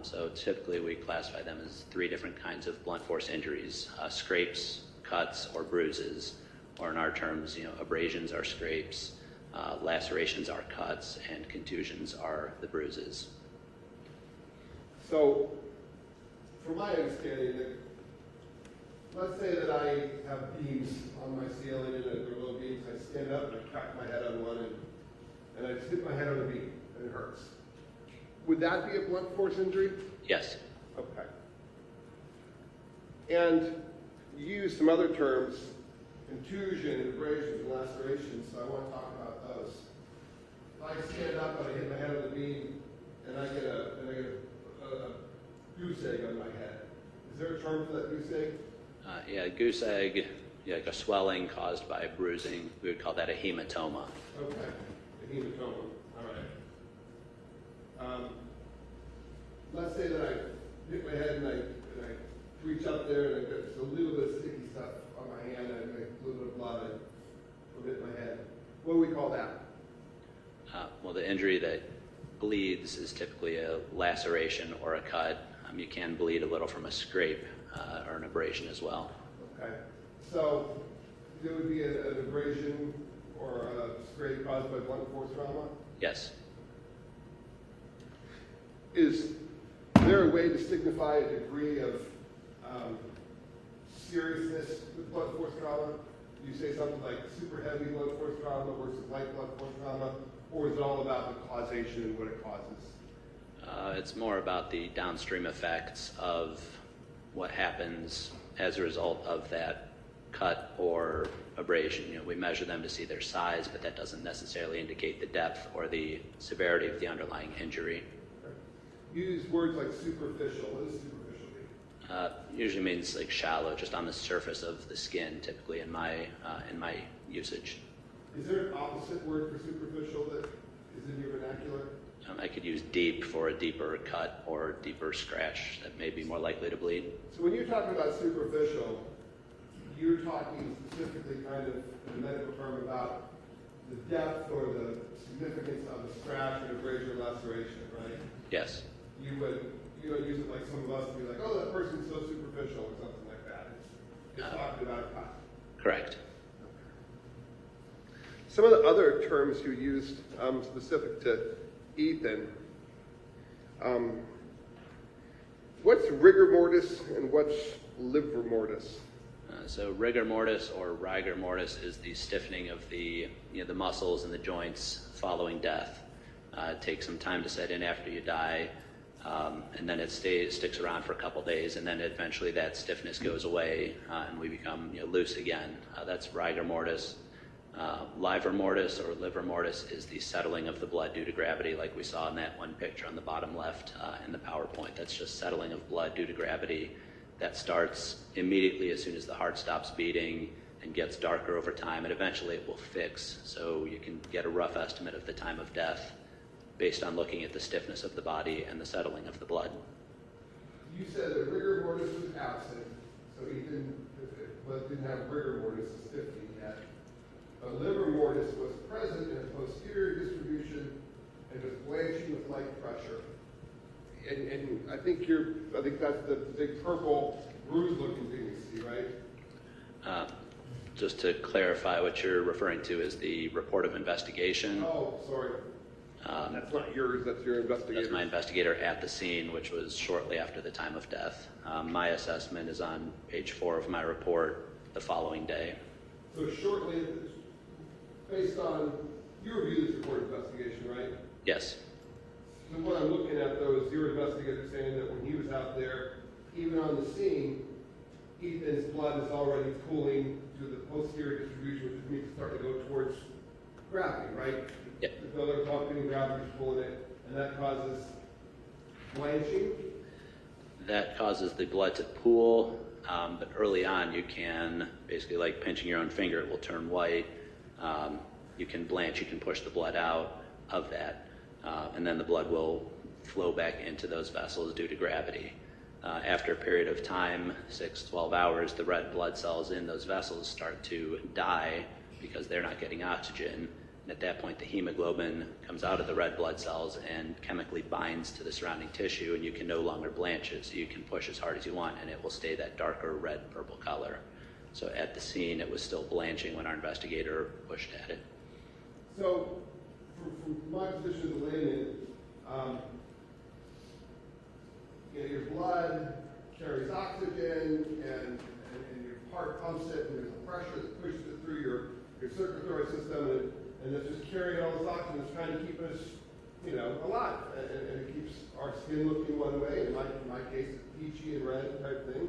So typically we classify them as three different kinds of blunt force injuries: scrapes, cuts or bruises, or in our terms, abrasions are scrapes, lacerations are cuts, and contusions are the bruises. So, from my understanding, let's say that I have beams on my ceiling and they're little beams. I stand up and I crack my head on one and I just hit my head on the beam and it hurts. Would that be a blunt force injury? Yes. Okay. And you use some other terms, contusion, abrasions, and lacerations, so I want to talk about those. If I stand up and I hit my head on the beam and I get a goose egg on my head, is there a term for that goose egg? Goose egg, like a swelling caused by bruising, we would call that a hematoma. Okay, a hematoma, all right. Let's say that I hit my head and I reach up there and I get just a little bit of sticky stuff on my hand and I make a little bit of blood and hit my head. What do we call that? Well, the injury that bleeds is typically a laceration or a cut. You can bleed a little from a scrape or an abrasion as well. Okay, so there would be an abrasion or a scrape caused by blunt force trauma? Yes. Is there a way to signify a degree of seriousness with blunt force trauma? Do you say something like super heavy blunt force trauma versus light blunt force trauma? Or is it all about the causation and what it causes? It's more about the downstream effects of what happens as a result of that cut or abrasion. We measure them to see their size, but that doesn't necessarily indicate the depth or the severity of the underlying injury. You use words like superficial. What does superficial mean? Usually means like shallow, just on the surface of the skin, typically in my usage. Is there an opposite word for superficial that is in your vernacular? I could use deep for a deeper cut or deeper scratch that may be more likely to bleed. So when you're talking about superficial, you're talking specifically kind of in a medical term about the depth or the significance of a scratch or abrasion or laceration, right? Yes. You would use it like some of us would be like, oh, that person's so superficial or something like that. It's talking about a cut. Correct. Some of the other terms you used specific to Ethan, what's rigor mortis and what's livor mortis? So rigor mortis or rigor mortis is the stiffening of the muscles and the joints following death. It takes some time to set in after you die, and then it sticks around for a couple days, and then eventually that stiffness goes away, and we become loose again. That's rigor mortis. Livor mortis or livor mortis is the settling of the blood due to gravity, like we saw in that one picture on the bottom left in the PowerPoint. That's just settling of blood due to gravity. That starts immediately as soon as the heart stops beating and gets darker over time, and eventually it will fix. So you can get a rough estimate of the time of death based on looking at the stiffness of the body and the settling of the blood. You said that rigor mortis was absent, so Ethan didn't have rigor mortis stiffening yet. But livor mortis was present in a posterior distribution and was blanching with light pressure. And I think that's the big purple bruise-looking thing you see, right? Just to clarify, what you're referring to is the report of investigation. Oh, sorry. That's not yours, that's your investigator. That's my investigator at the scene, which was shortly after the time of death. My assessment is on page 4 of my report the following day. So shortly, based on, you reviewed this report of investigation, right? Yes. So what I'm looking at, though, is your investigator saying that when he was out there, even on the scene, Ethan's blood is already pooling to the posterior distribution, which means it's starting to go towards gravity, right? Yep. The other pumping, gravity's pulling it, and that causes blanching. That causes the blood to pool, but early on you can, basically like pinching your own finger, it will turn white. You can blanch, you can push the blood out of that, and then the blood will flow back into those vessels due to gravity. After a period of time, 6-12 hours, the red blood cells in those vessels start to die because they're not getting oxygen. And at that point, the hemoglobin comes out of the red blood cells and chemically binds to the surrounding tissue, and you can no longer blanch it. So you can push as hard as you want, and it will stay that darker red-purple color. So at the scene, it was still blanching when our investigator pushed at it. So, from my position as a layman, your blood carries oxygen, and your heart pumps it, and there's a pressure that pushes it through your circulatory system, and it's just carrying all this oxygen. It's trying to keep us, alive, and it keeps our skin looking one way. In my case, it's peachy and red type thing.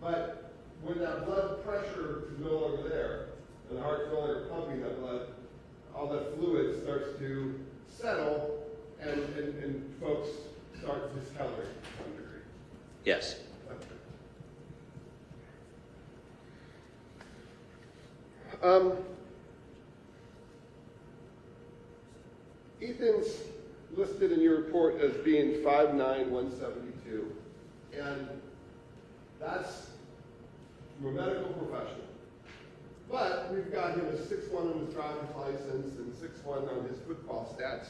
But when that blood pressure is no longer there, and the heart's no longer pumping that blood, all that fluid starts to settle, and folks start discoloring to some degree. Yes. Ethan's listed in your report as being 5'9", 172, and that's from a medical professional. But we've got him as 6'1" on his driver's license and 6'1" on his football stats.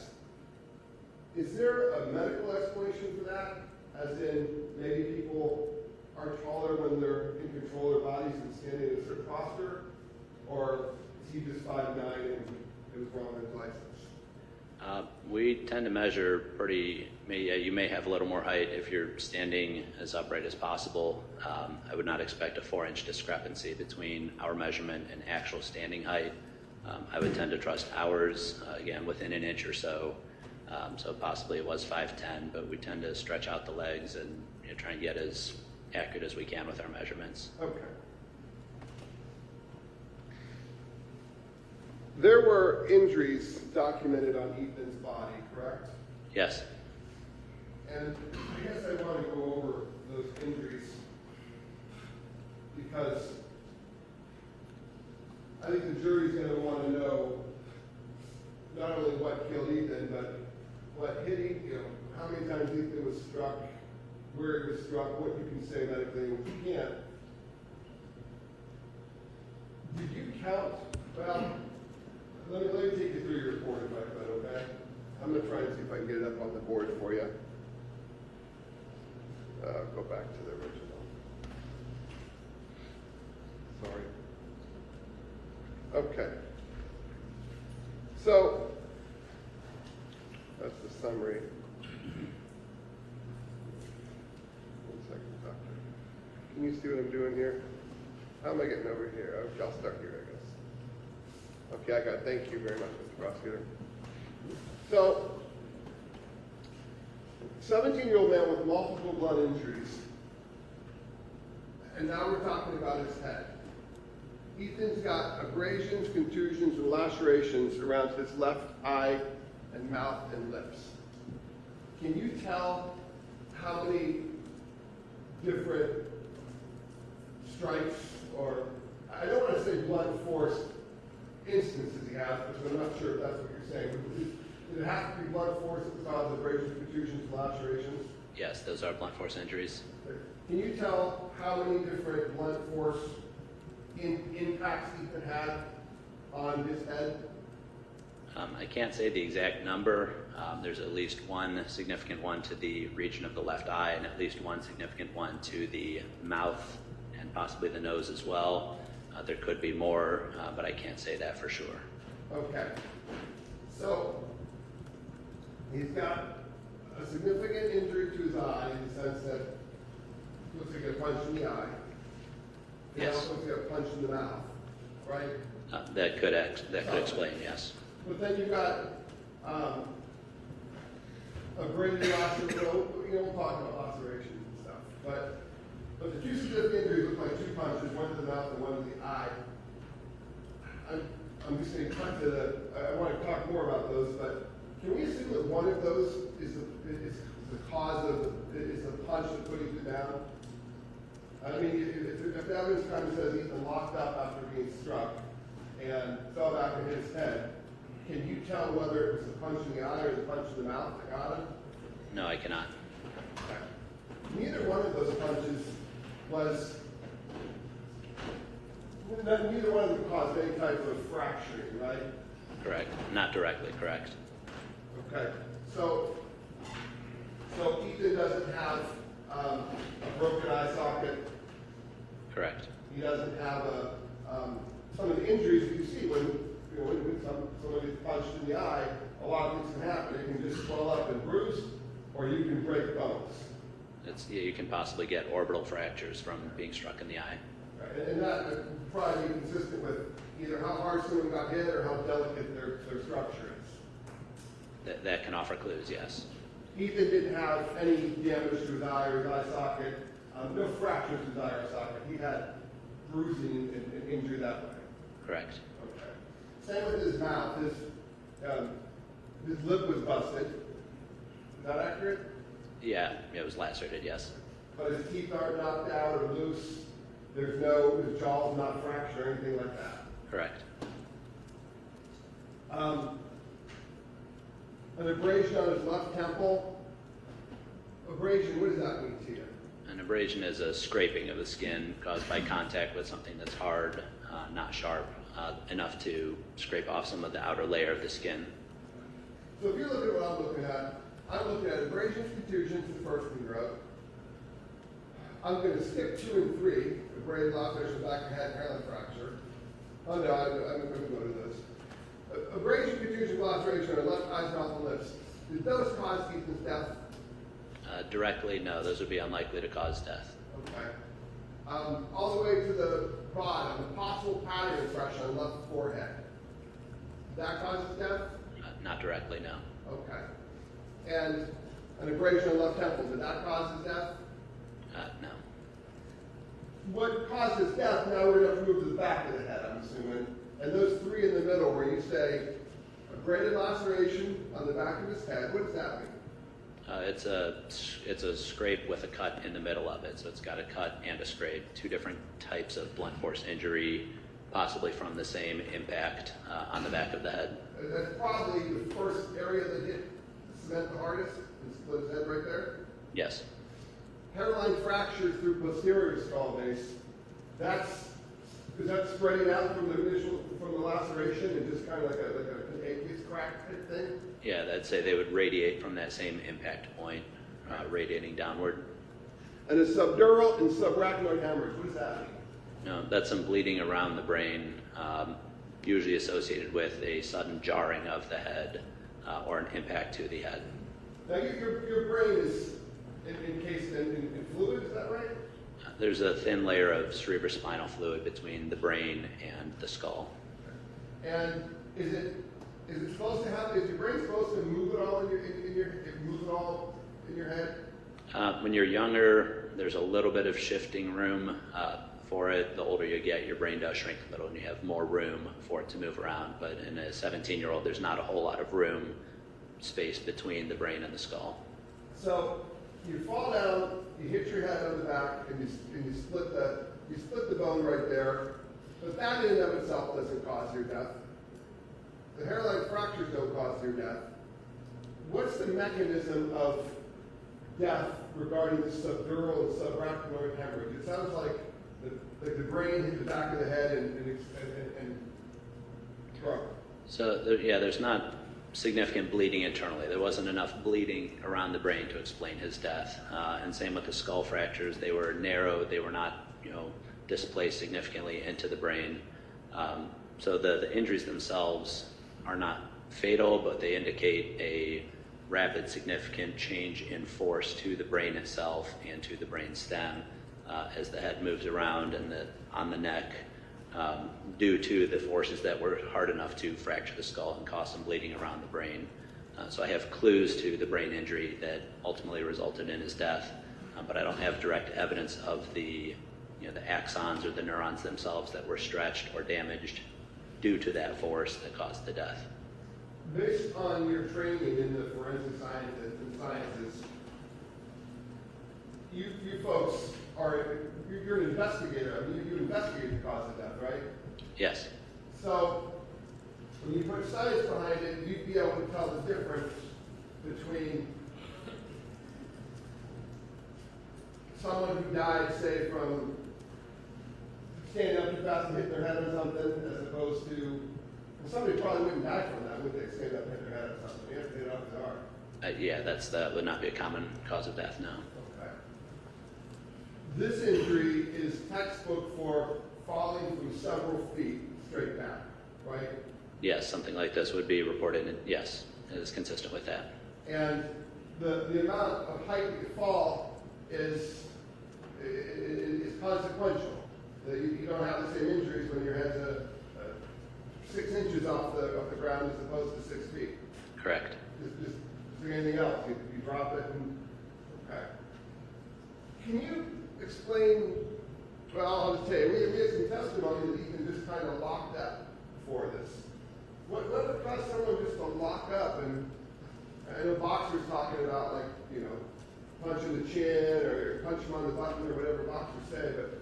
Is there a medical explanation for that? As in, maybe people are taller when they're in control of their bodies and standing in a certain posture? Or is he just 5'9" and it was wrong on his license? We tend to measure you may have a little more height if you're standing as upright as possible. I would not expect a 4-inch discrepancy between our measurement and actual standing height. I would tend to trust ours, again, within an inch or so. So possibly it was 5'10", but we tend to stretch out the legs and try and get as accurate as we can with our measurements. Okay. There were injuries documented on Ethan's body, correct? Yes. And I guess I want to go over those injuries because I think the jury's going to want to know not only what killed Ethan, but what hit Ethan, how many times Ethan was struck, where he was struck, what you can say medically and what you can't. Did you count? Well, let me take you through your report if I could, okay? I'm going to try and see if I can get it up on the board for you. Go back to the original. Sorry. Okay. So, that's the summary. 1 second, doctor. Can you see what I'm doing here? How am I getting over here? Okay, I'll start here, I guess. Okay, I got it. Thank you very much, Mr. Prosecutor. So, 17-year-old man with multiple blood injuries. And now we're talking about his head. Ethan's got abrasions, contusions, and lacerations around his left eye and mouth and lips. Can you tell how many different strikes, or I don't want to say blunt force instances he has, because I'm not sure if that's what you're saying. Did it have to be blunt force that caused abrasions, contusions, and lacerations? Yes, those are blunt force injuries. Can you tell how many different blunt force impacts Ethan had on his head? I can't say the exact number. There's at least one significant one to the region of the left eye and at least one significant one to the mouth and possibly the nose as well. There could be more, but I can't say that for sure. Okay. So, he's got a significant injury to his eye in the sense that he looks like a punch in the eye. He Yes. also looks like a punch in the mouth, right? That could explain, yes. But then you've got abrasion, laceration. We'll talk about lacerations and stuff. But the two significant injuries look like two punches, one to the mouth and one to the eye. I'm just going to cut to I want to talk more about those, but can we assume that one of those is the cause of, is the punch that put Ethan down? I mean, if the evidence kind of says Ethan locked up after being struck and fell back and hit his head, can you tell whether it was the punch in the eye or the punch in the mouth that got him? No, I cannot. Neither one of those punches neither one of them caused any type of fracturing, right? Correct. Not directly, correct. Okay. So Ethan doesn't have a broken eye socket. Correct. He doesn't have some of the injuries that you see when somebody is punched in the eye. A lot of things can happen. It can just swell up and bruise, or you can break bones. You can possibly get orbital fractures from being struck in the eye. Right. And that would probably be consistent with either how hard someone got hit or how delicate their structure is. That can offer clues, yes. Ethan didn't have any damage to his eye or his eye socket, no fractures to his eye or socket. He had bruising and injury that way. Correct. Okay. Same with his mouth. His lip was busted. Is that accurate? Yeah, it was lacerated, yes. But his teeth aren't knocked out or loose. His jaw's not fractured or anything like that. Correct. An abrasion on his left temple. Abrasion, what does that mean to you? An abrasion is a scraping of the skin caused by contact with something that's hard, not sharp, enough to scrape off some of the outer layer of the skin. So if you look at what I'm looking at abrasions, contusions, the first thing you wrote. I'm going to skip 2 and 3, abraded laceration, back of head, hairline fracture. Oh no, I'm going to go to those. Abrasion, contusion, laceration on left eyes, mouth, and lips. Did those cause Ethan's death? Directly, no, those would be unlikely to cause death. Okay. All the way to the bottom, a possible pattern impression on left forehead. Did that cause his death? Not directly, no. Okay. And an abrasion on left temple, did that cause his death? No. What caused his death, now we're going to move to the back of the head, I'm assuming. And those 3 in the middle where you say abraded laceration on the back of his head, what does that mean? It's a scrape with a cut in the middle of it, so it's got a cut and a scrape, 2 different types of blunt force injury, possibly from the same impact on the back of the head. That's probably the first area that hit cement the hardest and split his head right there. Yes. Hairline fractures through posterior skull base. Is that spreading out from the laceration and just kind of like an aqueous crack type thing? Yeah, I'd say they would radiate from that same impact point, radiating downward. And a subdural and subarachnoid hemorrhage, what does that mean? No, that's some bleeding around the brain, usually associated with a sudden jarring of the head or an impact to the head. Now your brain is encased in fluid, is that right? There's a thin layer of cerebrospinal fluid between the brain and the skull. And is it supposed to have? Is your brain supposed to move it all in your head? When you're younger, there's a little bit of shifting room for it. The older you get, your brain does shrink a little, and you have more room for it to move around. But in a 17-year-old, there's not a whole lot of space between the brain and the skull. So you fall down, you hit your head on the back, and you split the bone right there. But that in and of itself doesn't cause your death. The hairline fractures don't cause your death. What's the mechanism of death regarding the subdural and subarachnoid hemorrhage? It sounds like the brain hit the back of the head and broke. So there's not significant bleeding internally. There wasn't enough bleeding around the brain to explain his death. And same with the skull fractures. They were narrow. They were not, displaced significantly into the brain. So the injuries themselves are not fatal, but they indicate a rapid, significant change in force to the brain itself and to the brain stem as the head moves around and on the neck due to the forces that were hard enough to fracture the skull and cause some bleeding around the brain. So I have clues to the brain injury that ultimately resulted in his death, but I don't have direct evidence of the axons or the neurons themselves that were stretched or damaged due to that force that caused the death. Based on your training in the forensic sciences, you folks you're an investigator. I mean, you investigate the cause of death, right? Yes. So when you put science behind it, you'd be able to tell the difference between someone who died, say, from standing up too fast and hitting their head on something, as opposed to somebody probably wouldn't die from that, would they? Stand up and hit their head on something. They have to get off the arm. That would not be a common cause of death, no. Okay. this injury is textbook for falling from several feet straight down, right? Yes, something like this would be reported, and yes, it is consistent with that. And the amount of height you fall is consequential. You don't have the same injuries when your head's 6 inches off the ground as opposed to 6 feet. Correct. Just anything else, you drop it and, okay. Can you explain, well, I'll just tell you, we had some testimony that Ethan just kind of locked up for this. What would cause someone just to lock up? And I know boxers talking about, like, you know, punch in the chin or punch him on the button or whatever boxers say, but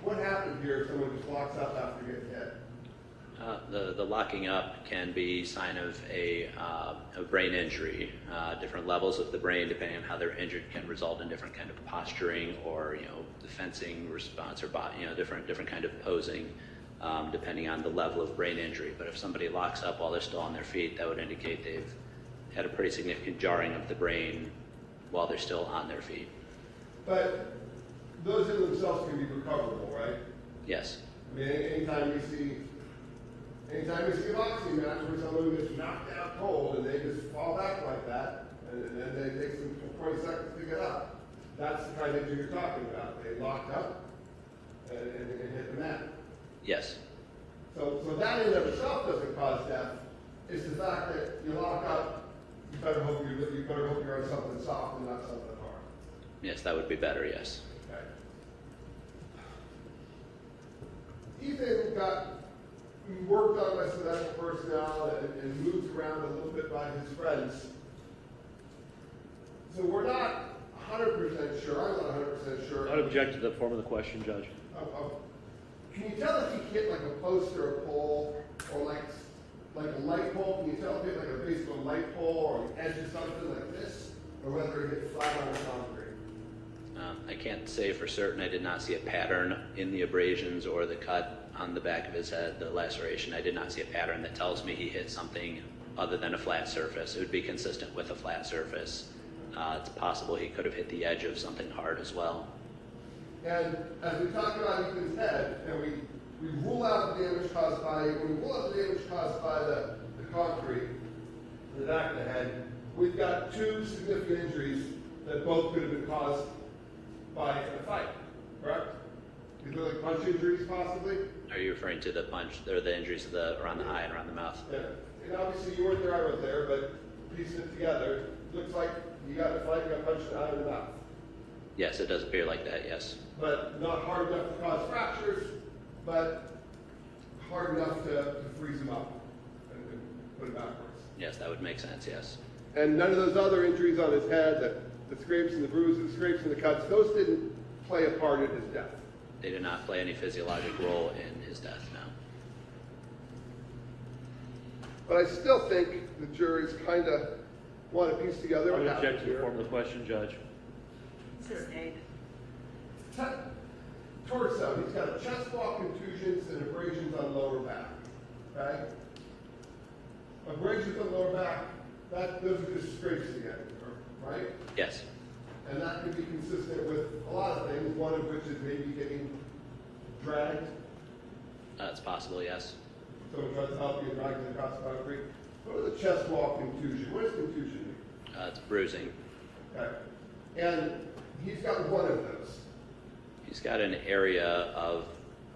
what happened here if someone just locks up after getting hit? The locking up can be sign of a brain injury. Different levels of the brain, depending on how they're injured, can result in different kind of posturing or, you know, defensing response or different kind of posing, depending on the level of brain injury. But if somebody locks up while they're still on their feet, that would indicate they've had a pretty significant jarring of the brain while they're still on their feet. But those in themselves can be recoverable, right? Yes. I mean, anytime we see a boxing match where someone gets knocked out cold and they just fall back like that, and then they take some 20 seconds to get up, that's the kind of injury you're talking about. They locked up and hit the mat. Yes. So that in and of itself doesn't cause death. It's the fact that you lock up. You better hope you're on something soft and not something hard. Yes, that would be better. Yes. Okay. Ethan got worked on by some medical personnel and moved around a little bit by his friends. So we're not 100% sure. I'm not 100% sure. I'd object to the form of the question, Judge. Can you tell if he hit like a post or a pole or like a light pole? Can you tell if he hit like a baseball light pole or the edge of something like this, or whether he hit flat on the concrete? I can't say for certain. I did not see a pattern in the abrasions or the cut on the back of his head, the laceration. I did not see a pattern that tells me he hit something other than a flat surface. It would be consistent with a flat surface. It's possible he could have hit the edge of something hard as well. And as we talk about Ethan's head, and we rule out the damage caused by, the concrete in the back of the head, we've got two significant injuries that both could have been caused by a fight, correct? These are like punch injuries, possibly? Are you referring to the punch or the injuries around the eye and around the mouth? Yeah. And obviously you weren't there, I was there, but piecing it together, looks like you got in a fight, you got punched out of the mouth. Yes, it does appear like that, yes. But not hard enough to cause fractures, but hard enough to freeze him up and put him backwards. Yes, that would make sense, yes. And none of those other injuries on his head, the scrapes and the bruises, scrapes and the cuts, those didn't play a part in his death. They did not play any physiologic role in his death, no. But I still think the jury's kind of want to piece together I would what object happened to the here. form of the question, Judge. Sustained. Torso, he's got chest wall contusions and abrasions on lower back, okay? Abrasions on lower back, those are just scrapes again, right? Yes. And that can be consistent with a lot of things, one of which is maybe getting dragged. It's possible, yes. Someone tries to help you and drags you across the concrete. What is a chest wall contusion? What does contusion mean? It's bruising. Okay. And he's got one of those. He's got an area of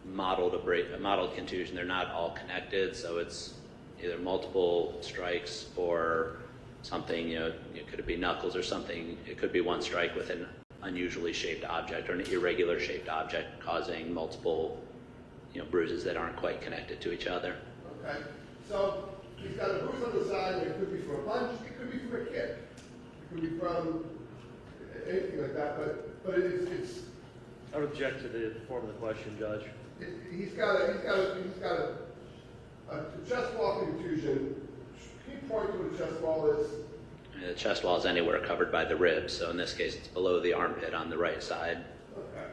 modeled contusion. They're not all connected, so it's either multiple strikes or something, it could be knuckles or something. It could be one strike with an unusually shaped object or an irregular shaped object causing multiple, bruises that aren't quite connected to each other. Okay. So he's got a bruise on the side, and it could be from a punch, it could be from a kick, it could be from anything like that, but it's I would object to the form of the question, Judge. he's got a chest wall contusion. Can you point to what a chest wall is? The chest wall is anywhere covered by the ribs, so in this case it's below the armpit on the right side. Okay.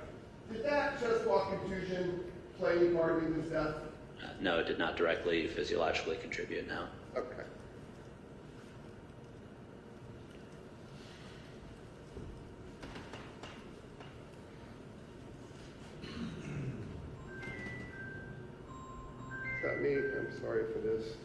Did that chest wall contusion play any part in his death? No, it did not directly physiologically contribute, no. Okay. got me. I'm sorry if it is.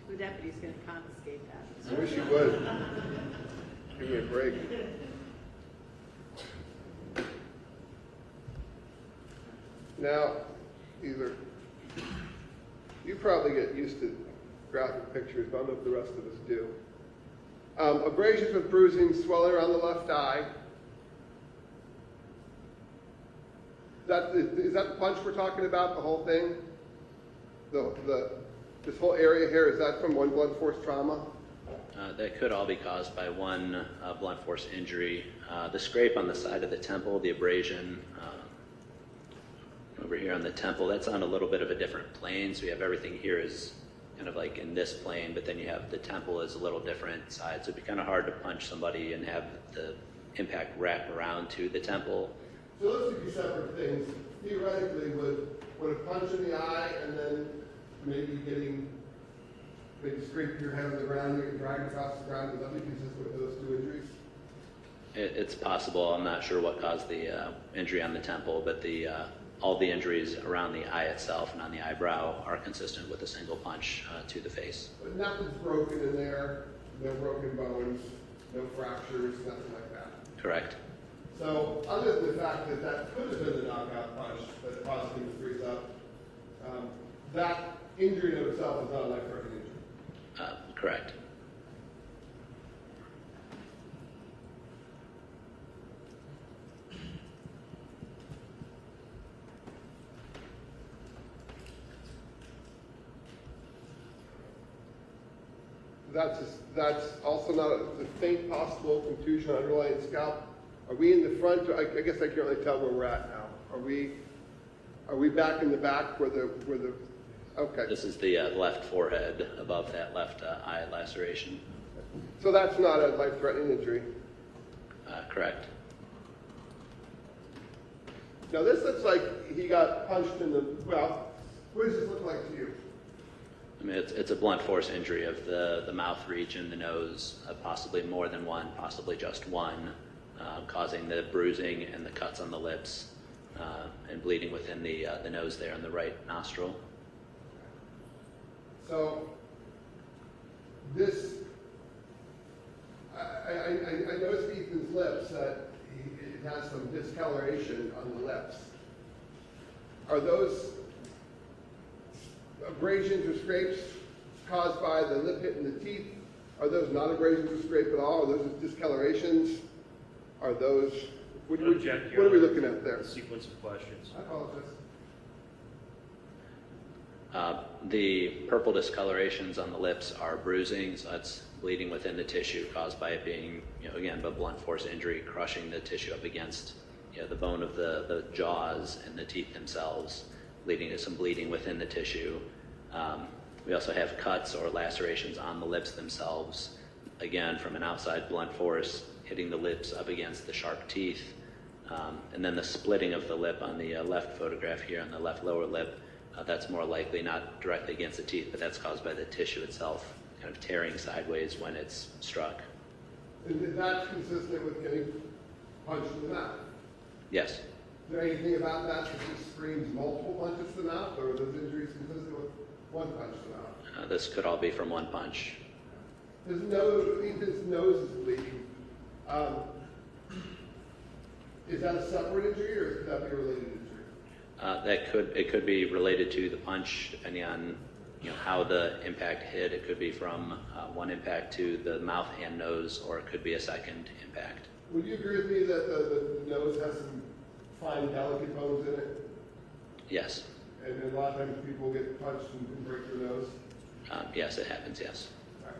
The deputy's going to confiscate that. I wish you would. Give me a break. Now, either you probably get used to graphic pictures, but I don't know if the rest of us do. Abrasions with bruising, swelling around the left eye. Is that the punch we're talking about, the whole thing? This whole area here, is that from one blunt force trauma? That could all be caused by one blunt force injury. The scrape on the side of the temple, the abrasion over here on the temple, that's on a little bit of a different plane. So you have everything here is kind of like in this plane, but then you have the temple is a little different side. So it'd be kind of hard to punch somebody and have the impact wrap around to the temple. So those would be separate things. Theoretically, would a punch in the eye and then maybe scraping your head on the ground, getting dragged across the ground, would that be consistent with those two injuries? It's possible. I'm not sure what caused the injury on the temple, but all the injuries around the eye itself and on the eyebrow are consistent with a single punch to the face. But nothing's broken in there, no broken bones, no fractures, nothing like that. Correct. So other than the fact that that could have been the knockout punch that caused him to freeze up, that injury in itself is not a life-threatening injury. Correct. That's also not a faint possible contusion underlying scalp. Are we in the front? I guess I can't really tell where we're at now. Are we back in the back where the okay. This is the left forehead above that left eye laceration. So that's not a life-threatening injury. Correct. Now this looks like he got punched in the, well, what does this look like to you? I mean, it's a blunt force injury of the mouth region, the nose, possibly more than one, possibly just one, causing the bruising and the cuts on the lips and bleeding within the nose there in the right nostril. So this, I noticed Ethan's lips that it has some discoloration on the lips. Are those abrasions or scrapes caused by the lip hitting the teeth? Are those not abrasions or scrape at all? Are those discolorations? Are those, what are we looking at there? The sequence of questions. I apologize. The purple discolorations on the lips are bruising, so that's bleeding within the tissue caused by it being, again, a blunt force injury, crushing the tissue up against the bone of the jaws and the teeth themselves, leading to some bleeding within the tissue. We also have cuts or lacerations on the lips themselves, again, from an outside blunt force hitting the lips up against the sharp teeth. And then the splitting of the lip on the left photograph here on the left lower lip, that's more likely not directly against the teeth, but that's caused by the tissue itself kind of tearing sideways when it's struck. And that's consistent with getting punched in the mouth? Yes. Is there anything about that just screams multiple punches to the mouth, or are those injuries consistent with one punch to the mouth? This could all be from one punch. His nose is bleeding. Is that a separate injury, or could that be a related injury? It could be related to the punch, depending on how the impact hit. It could be from one impact to the mouth and nose, or it could be a second impact. Would you agree with me that the nose has some fine, delicate bones in it? Yes. And a lot of times people get punched and break their nose? Yes, it happens, yes. Right.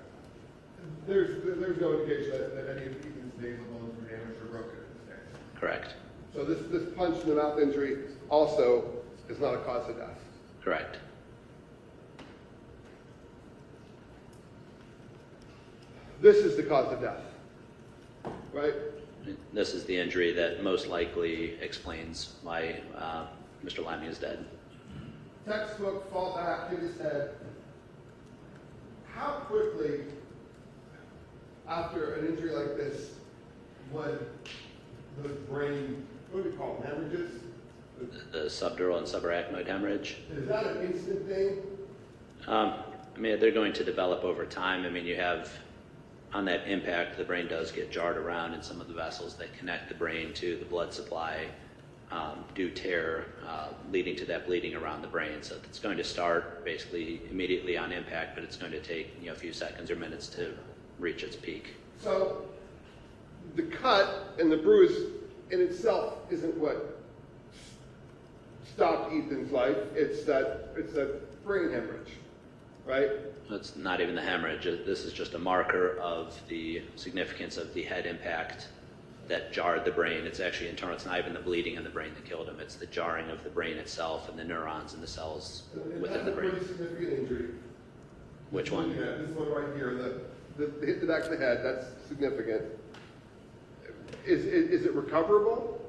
There's no indication that any of Ethan's nasal bones were damaged or broken in this case. Correct. So this punch in the mouth injury also is not a cause of death. Correct. This is the cause of death, right? This is the injury that most likely explains why Mr. Lammy is dead. Textbook, fall back, hit his head. How quickly, after an injury like this, when the brain, what do we call them, hemorrhages? The subdural and subarachnoid hemorrhage. Is that an instant thing? I mean, they're going to develop over time. I mean, you have, on that impact, the brain does get jarred around, and some of the vessels that connect the brain to the blood supply do tear, leading to that bleeding around the brain. So it's going to start basically immediately on impact, but it's going to take a few seconds or minutes to reach its peak. So the cut and the bruise in itself isn't what stopped Ethan's life. It's that brain hemorrhage, right? It's not even the hemorrhage. This is just a marker of the significance of the head impact that jarred the brain. It's actually internal. It's not even the bleeding in the brain that killed him. It's the jarring of the brain itself and the neurons and the cells And within that's the brain. a pretty significant injury. Which one? Yeah, this one right here, the hit to the back of the head, that's significant. Is it recoverable?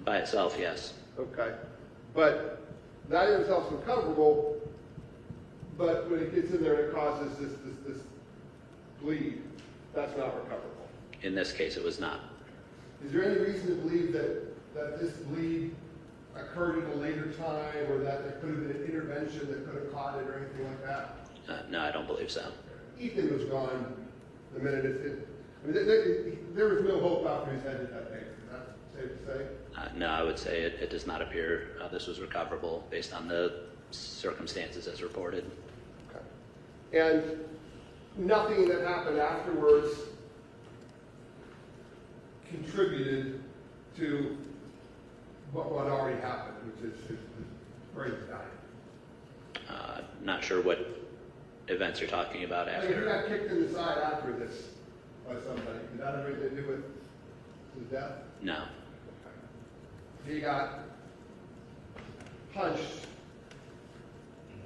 By itself, yes. Okay. But that in itself is recoverable, but when it gets in there and it causes this bleed, that's not recoverable. In this case, it was not. Is there any reason to believe that this bleed occurred at a later time, or that there could have been an intervention that could have caught it or anything like that? No, I don't believe so. Ethan was gone the minute there was no hope after his head hit that thing. Is that safe to say? No, I would say it does not appear this was recoverable based on the circumstances as reported. Okay. And nothing that happened afterwards contributed to what already happened, which is his brain dying. Not sure what events you're talking about I mean, he after. got kicked in the side after this by somebody. Did that have anything to do with his death? No. He got punched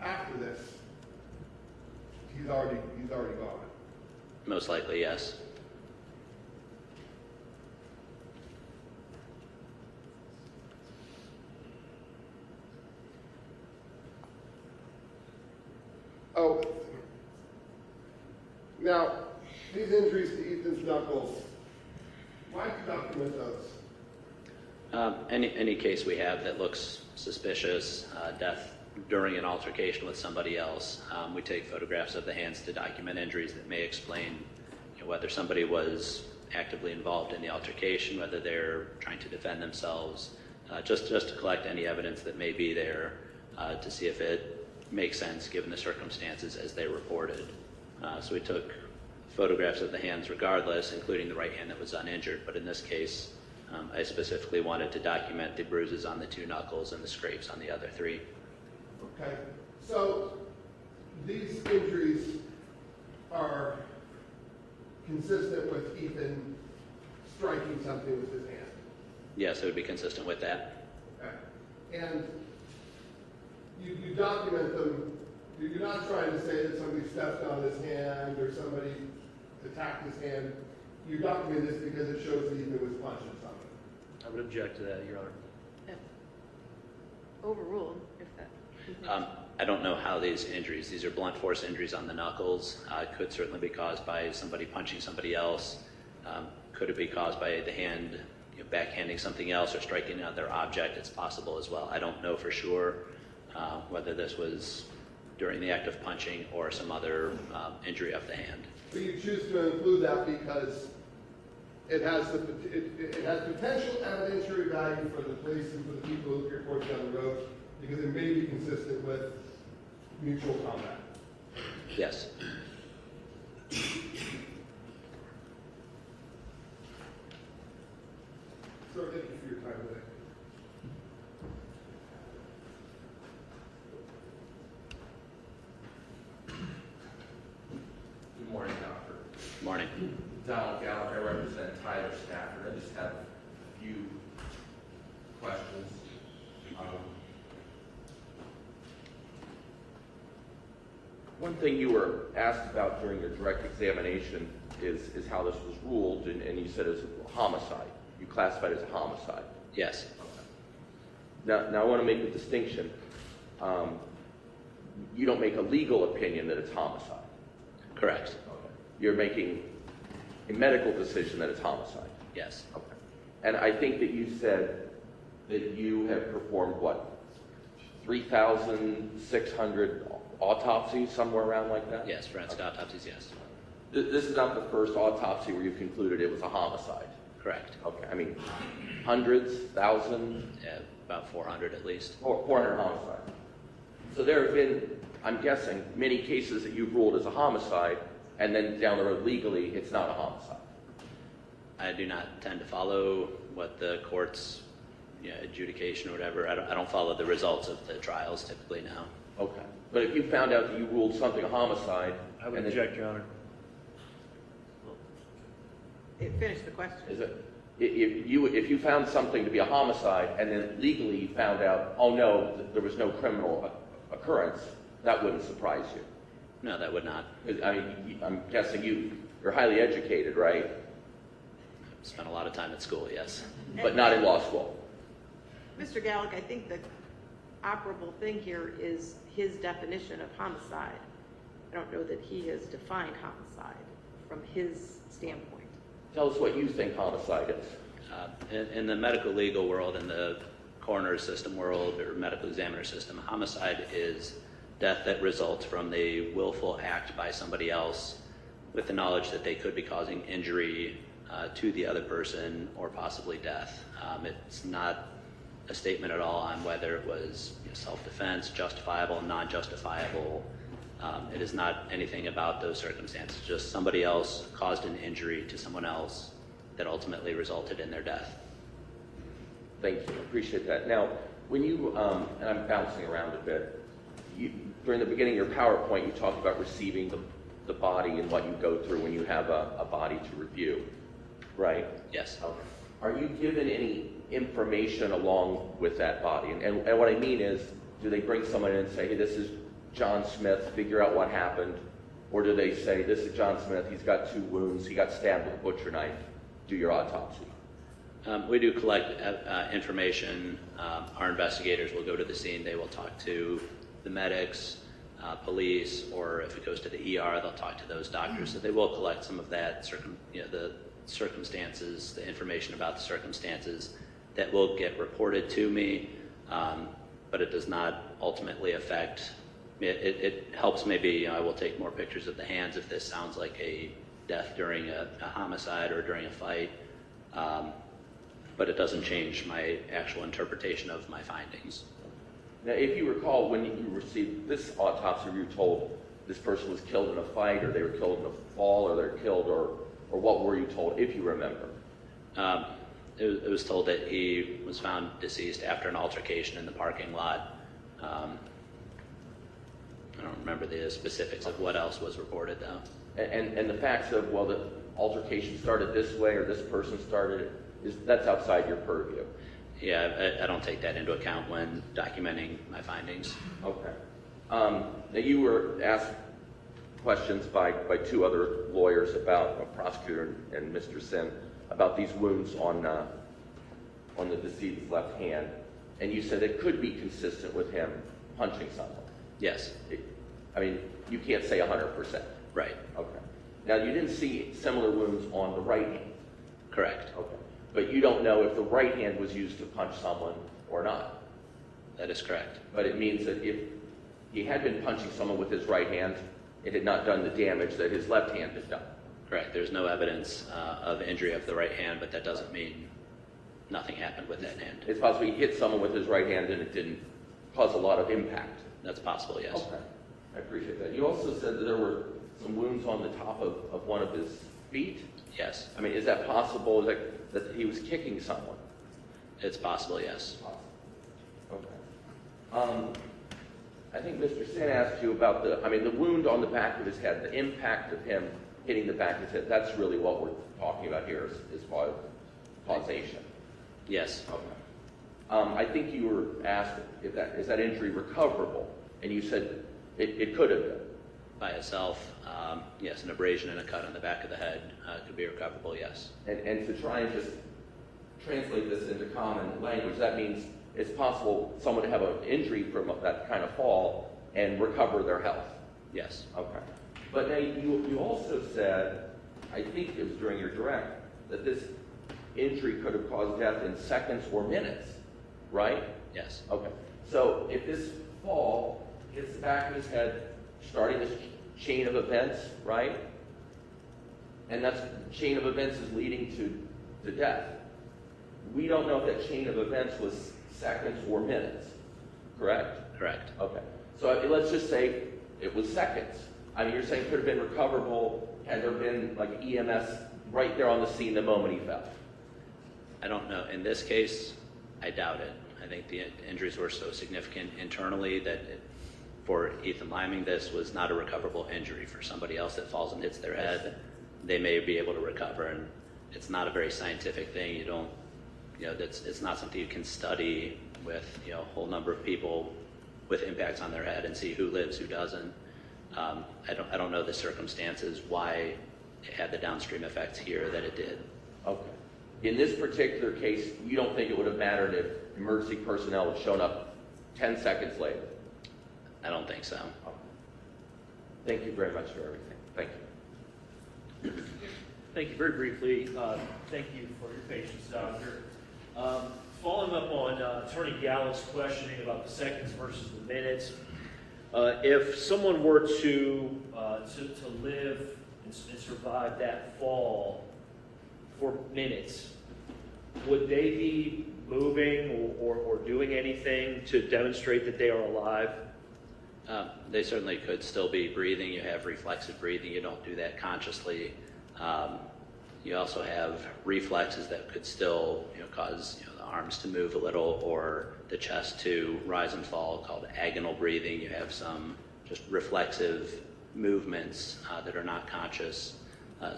after this. He's already gone. Most likely, yes. Oh, now, these injuries to Ethan's knuckles, why do you document those? Any case we have that looks suspicious, death during an altercation with somebody else, we take photographs of the hands to document injuries that may explain whether somebody was actively involved in the altercation, whether they're trying to defend themselves, just to collect any evidence that may be there to see if it makes sense given the circumstances as they reported. So we took photographs of the hands regardless, including the right hand that was uninjured, but in this case, I specifically wanted to document the bruises on the 2 knuckles and the scrapes on the other 3. Okay, so these injuries are consistent with Ethan striking something with his hand. Yes, it would be consistent with that. Okay, and you document them. You're not trying to say that somebody stepped on his hand or somebody attacked his hand. You document this because it shows that Ethan was punching something. I would object to that, Your Honor. Overruled, if that. I don't know how these injuries, these are blunt force injuries on the knuckles, could certainly be caused by somebody punching somebody else. Could it be caused by the hand backhanding something else or striking another object? It's possible as well. I don't know for sure whether this was during the act of punching or some other injury of the hand. But you choose to include that because it has potential evidentiary value for the police and for the people who report down the road because it may be consistent with mutual combat. Yes. So thank you for your time today. Good morning, Doctor. Morning. Donald Gallagher, I represent Tyler Stafford. I just have a few questions. One thing you were asked about during your direct examination is how this was ruled, and you said it was a homicide. You classified it as a homicide. Yes. Now I want to make a distinction. You don't make a legal opinion that it's homicide. Correct. You're making a medical decision that it's homicide. Yes. Okay. And I think that you said that you have performed, what, 3,600 autopsies, somewhere around like that? Yes, forensic autopsies, yes. This is not the first autopsy where you concluded it was a homicide? Correct. Okay, I mean, hundreds, thousands? Yeah, about 400 at least. 400 homicides. So there have been, I'm guessing, many cases that you've ruled as a homicide, and then down the road legally, it's not a homicide. I do not tend to follow what the court's adjudication or whatever. I don't follow the results of the trials typically now. Okay. But if you found out that you ruled something a homicide... I would and then- object, Your Honor. Finish the question. Is it, if you found something to be a homicide, and then legally you found out, oh no, there was no criminal occurrence, that wouldn't surprise you? No, that would not. I'm guessing you're highly educated, right? Spent a lot of time at school, yes. But not in law school. Mr. Gallick, I think the operable thing here is his definition of homicide. I don't know that he has defined homicide from his standpoint. Tell us what you think homicide is. In the medical legal world, in the coroner system world or medical examiner system, homicide is death that results from the willful act by somebody else with the knowledge that they could be causing injury to the other person or possibly death. It's not a statement at all on whether it was self-defense, justifiable, non-justifiable. It is not anything about those circumstances, just somebody else caused an injury to someone else that ultimately resulted in their death. Thank you, appreciate that. Now, when you, and I'm bouncing around a bit, during the beginning of your PowerPoint, you talked about receiving the body and what you go through when you have a body to review, right? Yes. Are you given any information along with that body? And what I mean is, do they bring someone in and say, hey, this is John Smith, figure out what happened? Or do they say, this is John Smith, he's got 2 wounds, he got stabbed with a butcher knife, do your autopsy? We do collect information. Our investigators will go to the scene. They will talk to the medics, police, or if it goes to the ER, they'll talk to those doctors. So they will collect some of that, the circumstances, the information about the circumstances that will get reported to me, but it does not ultimately affect. It helps maybe, I will take more pictures of the hands if this sounds like a death during a homicide or during a fight, but it doesn't change my actual interpretation of my findings. Now, if you recall, when you received this autopsy, you were told this person was killed in a fight, or they were killed in a fall, or they're killed, or what were you told, if you remember? It was told that he was found deceased after an altercation in the parking lot. I don't remember the specifics of what else was reported, though. And the facts of, well, the altercation started this way, or this person started it, that's outside your purview? Yeah, I don't take that into account when documenting my findings. Okay. Now, you were asked questions by 2 other lawyers about, a prosecutor and Mr. Sin, about these wounds on the decedent's left hand, and you said it could be consistent with him punching someone. Yes. I mean, you can't say 100%. Right. Okay. Now, you didn't see similar wounds on the right hand. Correct. Okay. But you don't know if the right hand was used to punch someone or not. That is correct. But it means that if he had been punching someone with his right hand, it had not done the damage that his left hand had done. Correct. There's no evidence of injury of the right hand, but that doesn't mean nothing happened with that hand. It's possible he hit someone with his right hand and it didn't cause a lot of impact. That's possible, yes. Okay. I appreciate that. You also said that there were some wounds on the top of one of his feet. Yes. I mean, is that possible that he was kicking someone? It's possible, yes. Okay. I think Mr. Sin asked you about the wound on the back of his head, the impact of him hitting the back of his head. That's really what we're talking about here as far as causation. Yes. Okay. I think you were asked if is that injury recoverable, and you said it could have been. By itself, yes, an abrasion and a cut on the back of the head could be recoverable, yes. And to try and just translate this into common language, that means it's possible someone to have an injury from that kind of fall and recover their health. Yes. Okay. But now you also said, I think it was during your direct, that this injury could have caused death in seconds or minutes, right? Yes. Okay. So if this fall hits the back of his head, starting this chain of events, right? And that chain of events is leading to death. We don't know if that chain of events was seconds or minutes, correct? Correct. Okay. So let's just say it was seconds. I mean, you're saying it could have been recoverable had there been like EMS right there on the scene the moment he fell. I don't know. In this case, I doubt it. I think the injuries were so significant internally that for Ethan Liming, this was not a recoverable injury. For somebody else that falls and hits their head, they may be able to recover. And it's not a very scientific thing. You don't, it's not something you can study with, a whole number of people with impacts on their head and see who lives, who doesn't. I don't know the circumstances why it had the downstream effects here that it did. Okay. In this particular case, you don't think it would have mattered if emergency personnel had shown up 10 seconds later? I don't think so. Okay. Thank you very much for everything. Thank you. Thank you. Very briefly, thank you for your patience, Doctor. Following up on Attorney Gallup's questioning about the seconds versus the minutes, if someone were to live and survive that fall for minutes, would they be moving or doing anything to demonstrate that they are alive? They certainly could still be breathing. You have reflexive breathing. You don't do that consciously. You also have reflexes that could still cause the arms to move a little or the chest to rise and fall, called agonal breathing. You have some just reflexive movements that are not conscious.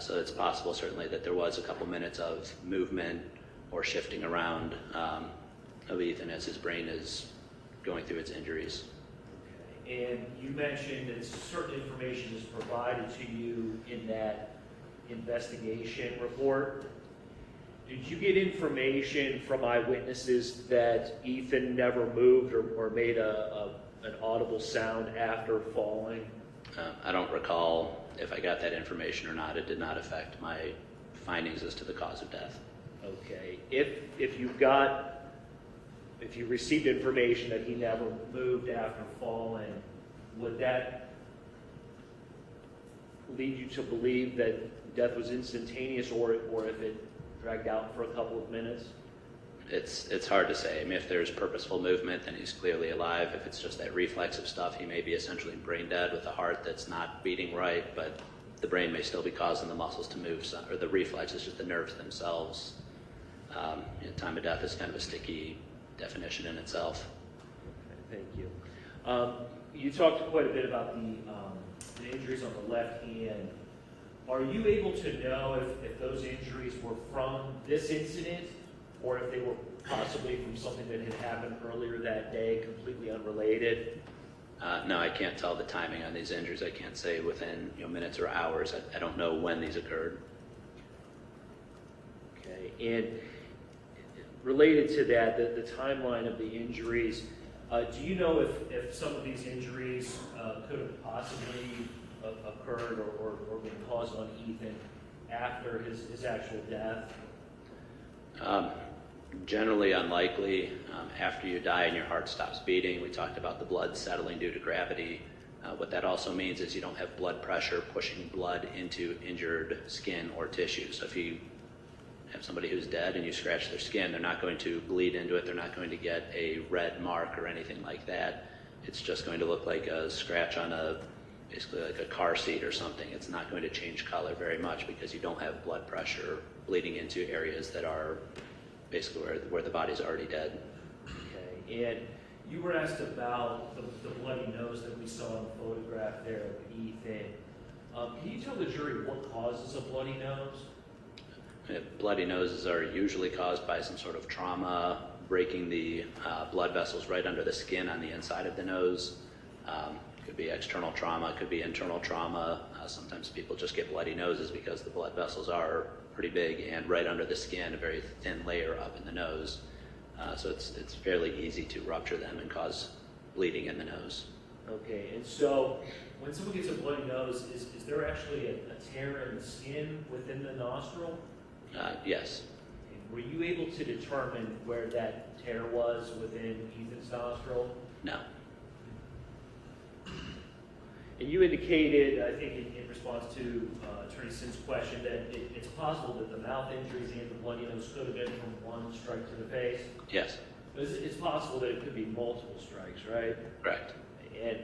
So it's possible certainly that there was a couple minutes of movement or shifting around of Ethan as his brain is going through its injuries. Okay. And you mentioned that certain information is provided to you in that investigation report. Did you get information from eyewitnesses that Ethan never moved or made an audible sound after falling? I don't recall if I got that information or not. It did not affect my findings as to the cause of death. Okay. If you received information that he never moved after falling, would that lead you to believe that death was instantaneous, or if it dragged out for a couple of minutes? It's hard to say. I mean, if there's purposeful movement, then he's clearly alive. If it's just that reflexive stuff, he may be essentially brain dead with a heart that's not beating right, but the brain may still be causing the muscles to move, or the reflexes, just the nerves themselves. Time of death is kind of a sticky definition in itself. Okay, thank you. You talked quite a bit about the injuries on the left hand. Are you able to know if those injuries were from this incident, or if they were possibly from something that had happened earlier that day, completely unrelated? No, I can't tell the timing on these injuries. I can't say within minutes or hours. I don't know when these occurred. Okay, and related to that, the timeline of the injuries, do you know if some of these injuries could have possibly occurred or been caused on Ethan after his actual death? Generally unlikely. After you die and your heart stops beating, we talked about the blood settling due to gravity. What that also means is you don't have blood pressure pushing blood into injured skin or tissue. So if you have somebody who's dead and you scratch their skin, they're not going to bleed into it. They're not going to get a red mark or anything like that. It's just going to look like a scratch on basically like a car seat or something. It's not going to change color very much because you don't have blood pressure bleeding into areas that are basically where the body's already dead. Okay, and you were asked about the bloody nose that we saw in the photograph there of Ethan. Can you tell the jury what causes a bloody nose? Bloody noses are usually caused by some sort of trauma, breaking the blood vessels right under the skin on the inside of the nose. Could be external trauma, could be internal trauma. Sometimes people just get bloody noses because the blood vessels are pretty big and right under the skin, a very thin layer up in the nose. So it's fairly easy to rupture them and cause bleeding in the nose. Okay, and so when someone gets a bloody nose, is there actually a tear in the skin within the nostril? Yes. And were you able to determine where that tear was within Ethan's nostril? No. And you indicated, I think in response to Attorney Sin's question, that it's possible that the mouth injuries and the bloody nose could have been from one strike to the face. Yes. It's possible that it could be multiple strikes, right? Correct. And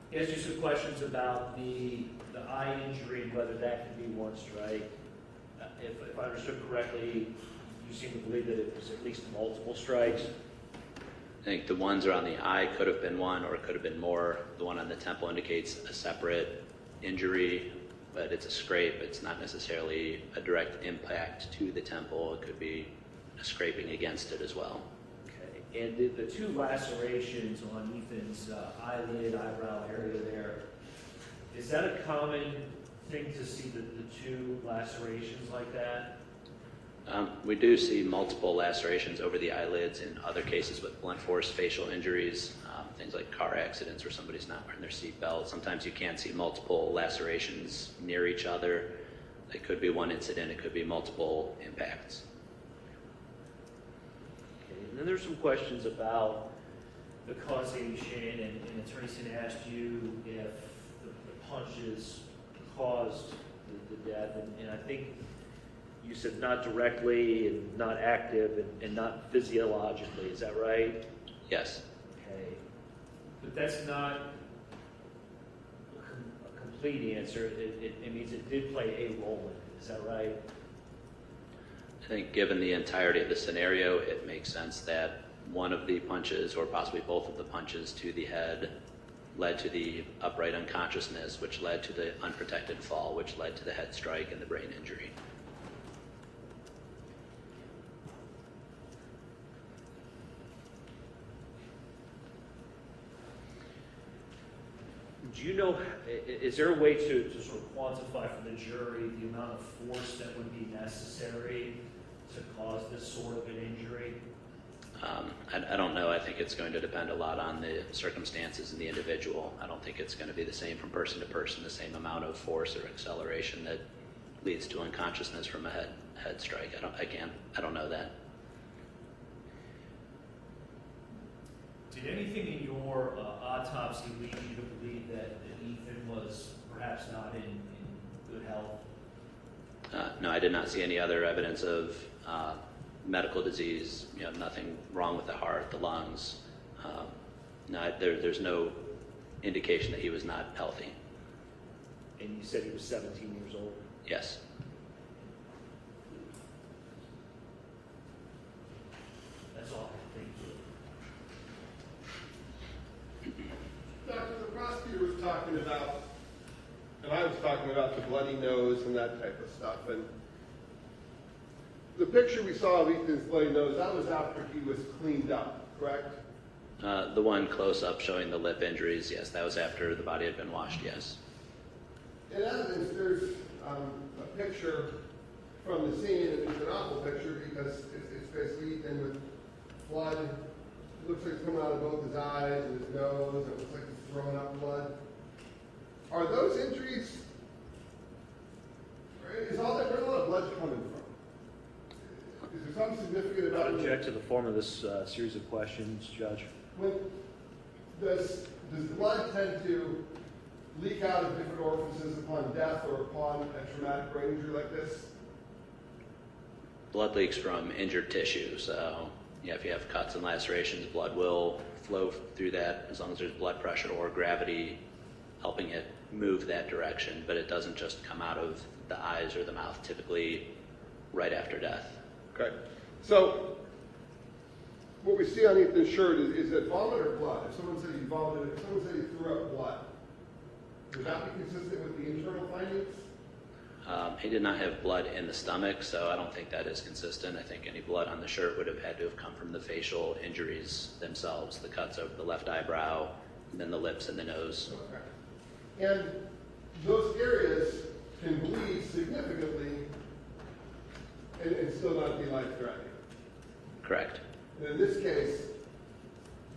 he asked you some questions about the eye injury and whether that could be one strike. If I understood correctly, you seem to believe that it was at least multiple strikes. I think the ones around the eye could have been one, or it could have been more. The one on the temple indicates a separate injury, but it's a scrape. It's not necessarily a direct impact to the temple. It could be a scraping against it as well. Okay. And the two lacerations on Ethan's eyelid, eyebrow area there, is that a common thing to see the two lacerations like that? We do see multiple lacerations over the eyelids in other cases with blunt force facial injuries, things like car accidents where somebody's not wearing their seatbelt. Sometimes you can see multiple lacerations near each other. It could be one incident, it could be multiple impacts. Okay. And then there's some questions about the causation, and Attorney Sin asked you if the punches caused the death, and I think you said not directly and not active and not physiologically. Is that right? Yes. Okay. But that's not a complete answer. It means it did play a role in it. Is that right? I think given the entirety of the scenario, it makes sense that one of the punches, or possibly both of the punches to the head, led to the upright unconsciousness, which led to the unprotected fall, which led to the head strike and the brain injury. Do you know, is there a way to sort of quantify for the jury the amount of force that would be necessary to cause this sort of an injury? I don't know. I think it's going to depend a lot on the circumstances and the individual. I don't think it's going to be the same from person to person, the same amount of force or acceleration that leads to unconsciousness from a head strike. I don't know that. Did anything in your autopsy lead you to believe that Ethan was perhaps not in good health? No, I did not see any other evidence of medical disease. Nothing wrong with the heart, the lungs. No, there's no indication that he was not healthy. And you said he was 17 years old? Yes. That's all. Thank you. Doctor, the prosecutor was talking about, and I was talking about the bloody nose and that type of stuff, and the picture we saw of Ethan's bloody nose, that was after he was cleaned up, correct? The one close-up showing the lip injuries, yes, that was after the body had been washed, yes. In evidence, there's a picture from the scene, and it's an awful picture because it's basically Ethan with blood. It looks like it's coming out of both his eyes and his nose, and it looks like he's throwing up blood. Are those injuries, is all that, where's all that blood coming from? Is there something significant I about object to the form of this series of questions, Judge. Does blood tend to leak out of different orifices upon death or upon a traumatic brain injury like this? Blood leaks from injured tissue, so if you have cuts and lacerations, blood will flow through that as long as there's blood pressure or gravity helping it move that direction, but it doesn't just come out of the eyes or the mouth, typically right after death. Okay. So, what we see on Ethan's shirt is it vomit or blood? If someone said he vomited, if someone said he threw up blood, would that be consistent with the internal findings? He did not have blood in the stomach, so I don't think that is consistent. I think any blood on the shirt would have had to have come from the facial injuries themselves, the cuts over the left eyebrow, and then the lips and the nose. Okay. And those areas can bleed significantly and still not be life-threatening. Correct. And in this case,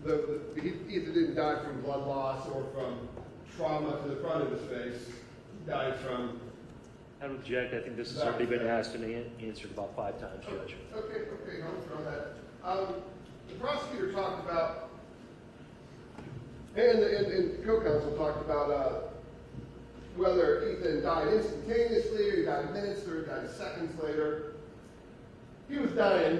Ethan didn't die from blood loss or from trauma to the front of his face. He died from I would object. I think this has already been asked and answered about 5 times, Judge. Okay, I'll throw that. The prosecutor talked about, and co-counsel talked about whether Ethan died instantaneously, or he died minutes, or he died seconds later. He was dying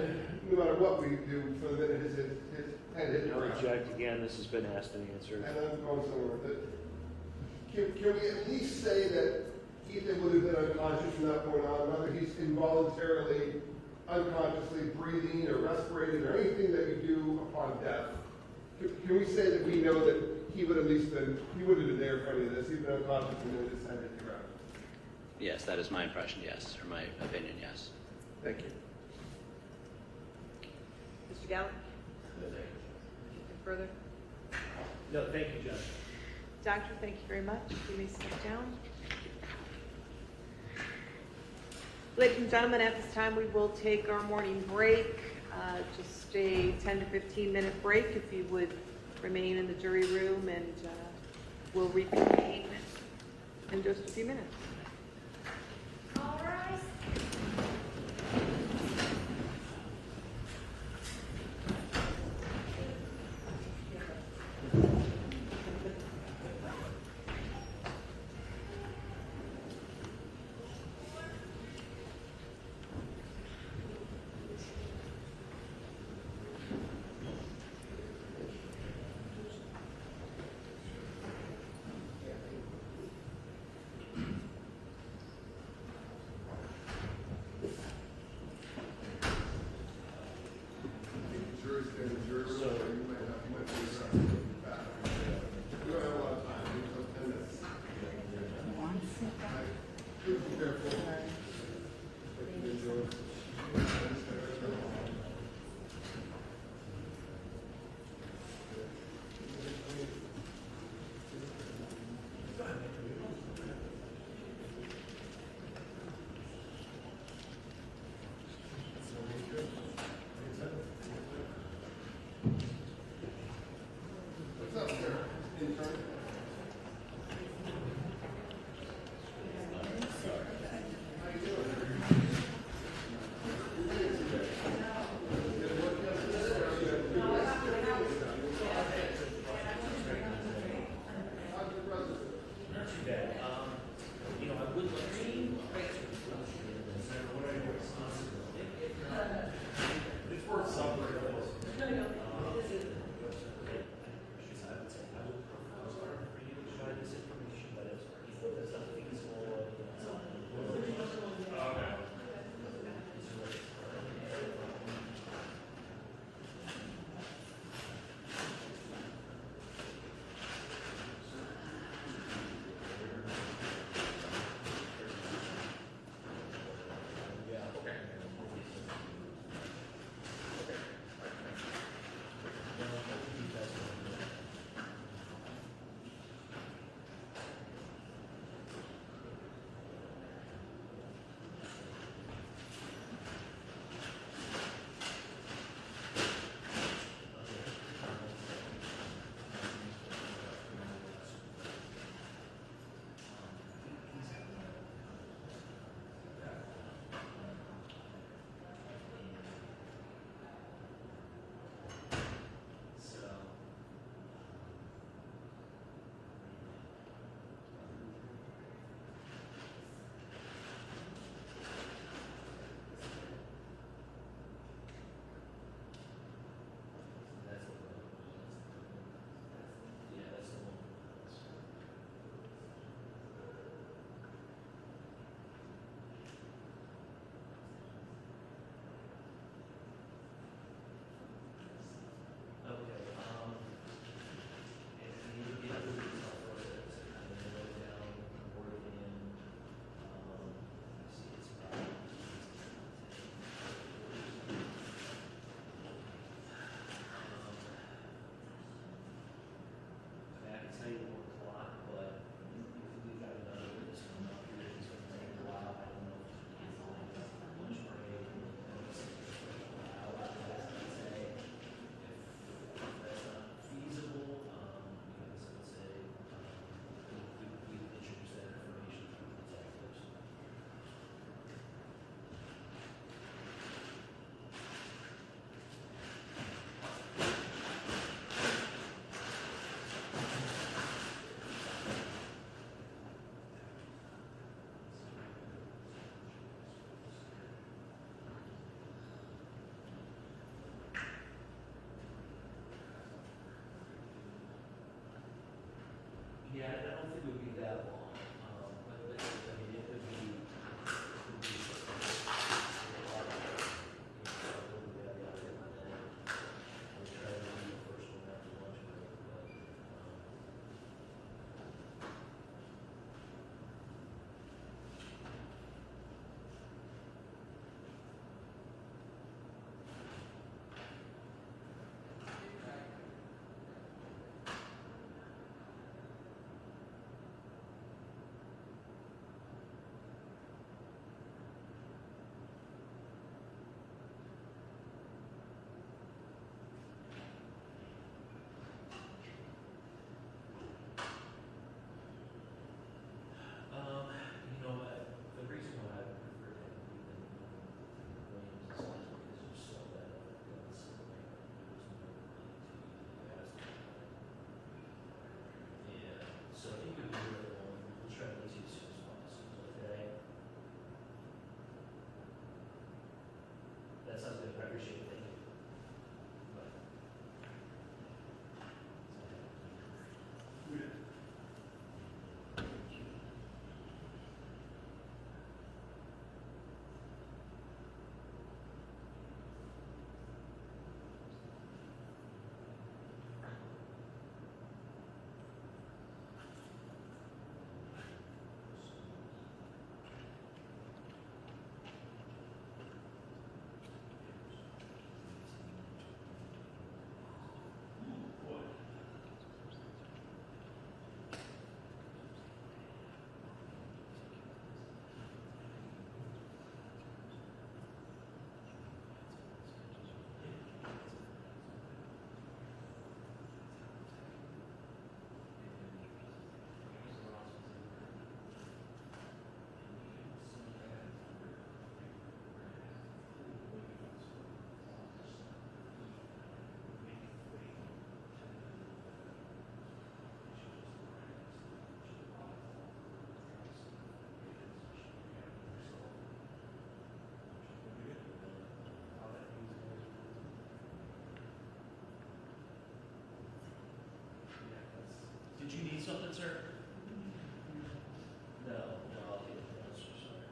no matter what we do for the minute his head hit the I would ground. object again. This has been asked and answered. And I'm going somewhere with it. Can we at least say that Ethan would have been unconscious from that point on, whether he's involuntarily, unconsciously breathing or respirating or anything that you do upon death? Can we say that we know that he would have been there for any of this, even unconscious and then his head hit the ground? Yes, that is my impression, yes, or my opinion, yes. Thank you. Mr. Gallo? Anything further? No, thank you, Judge. Doctor, thank you very much. You may step down. Ladies and gentlemen, at this time, we will take our morning break, just a 10 to 15-minute break, if you would remain in the jury room, and we'll reconvene in just a few minutes. All rise. Jury's been in the jury room, so you might have to go back. We don't have a lot of time, we have 10 minutes. Please be careful. something, sir? No, I'll take the answer, sorry.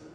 Thank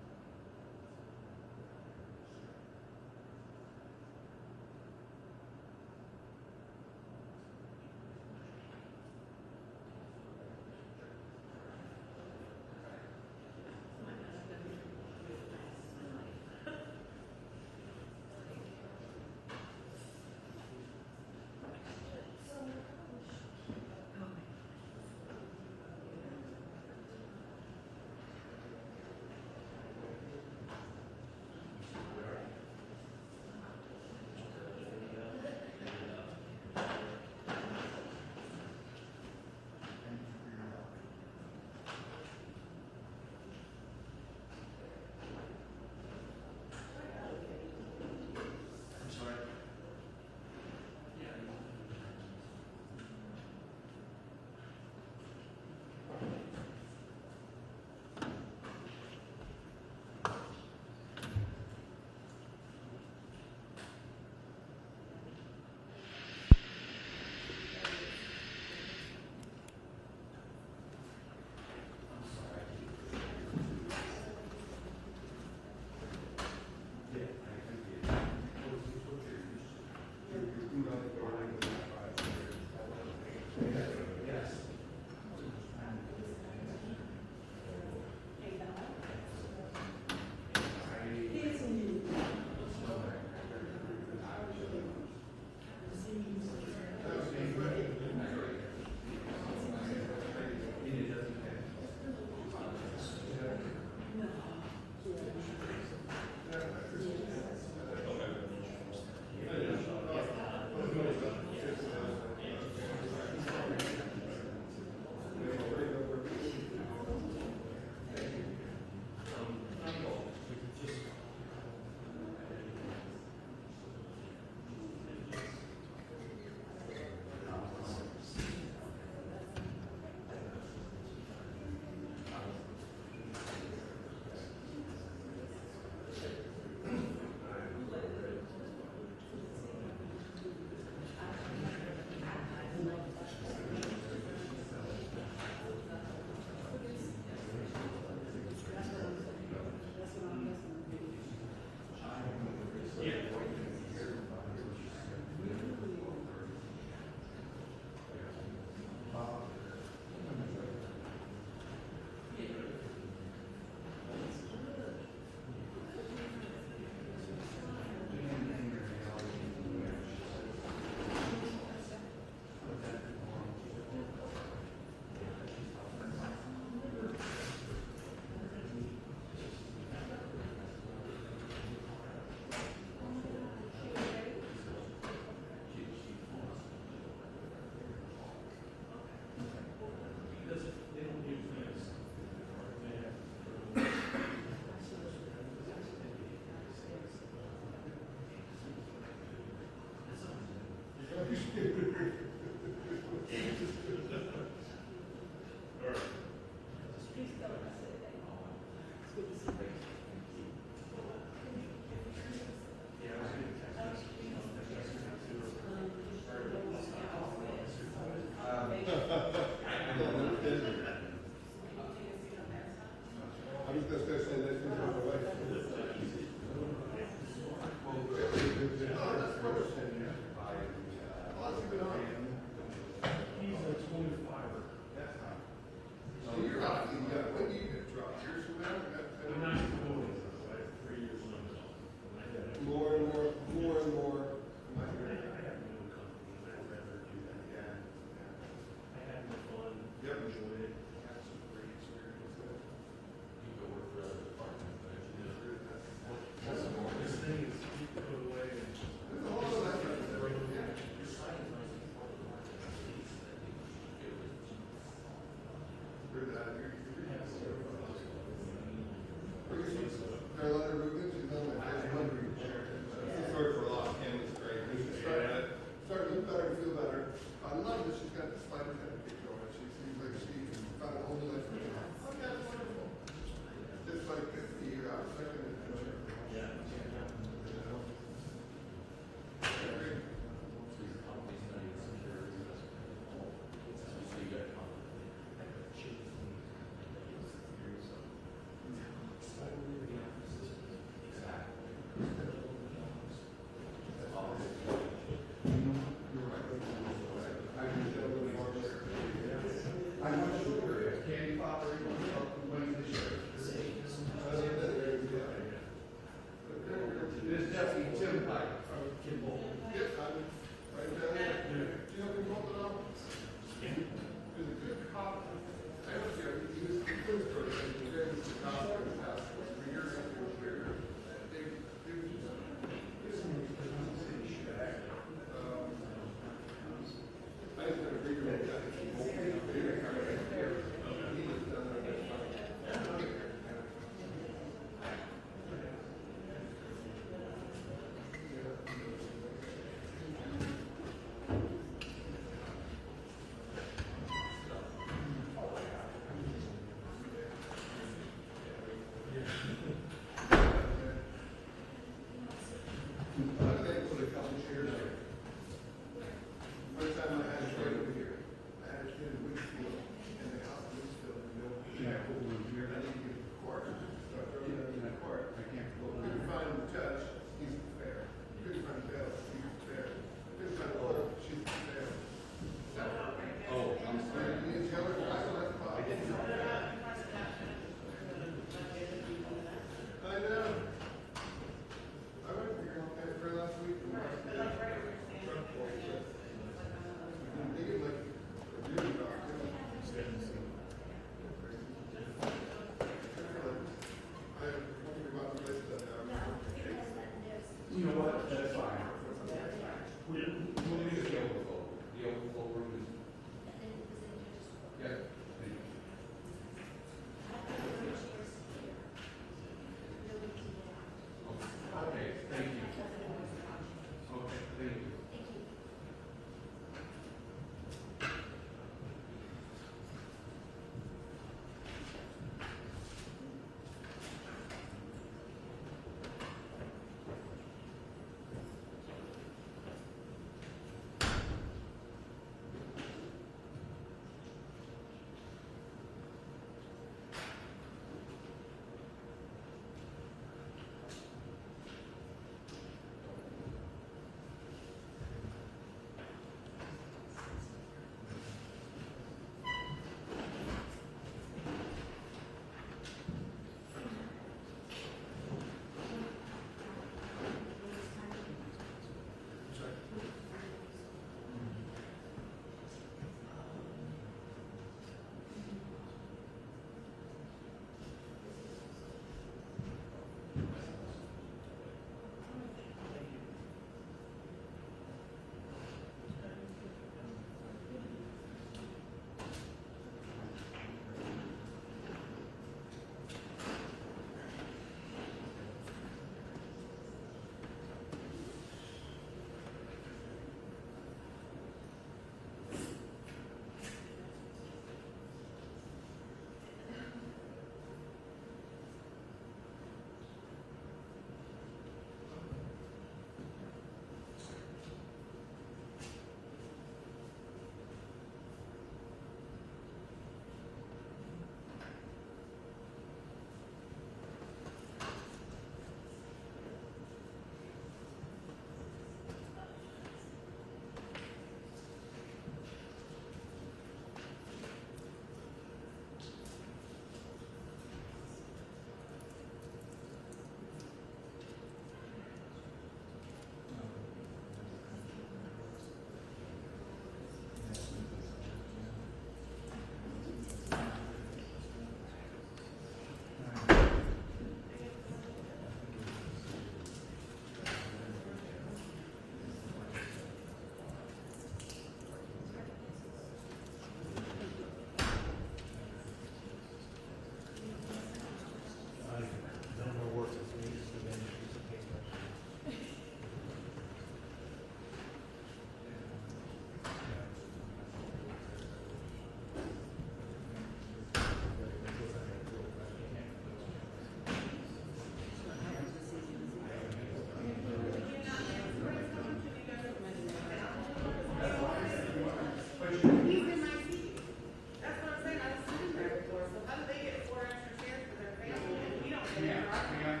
Ma'am,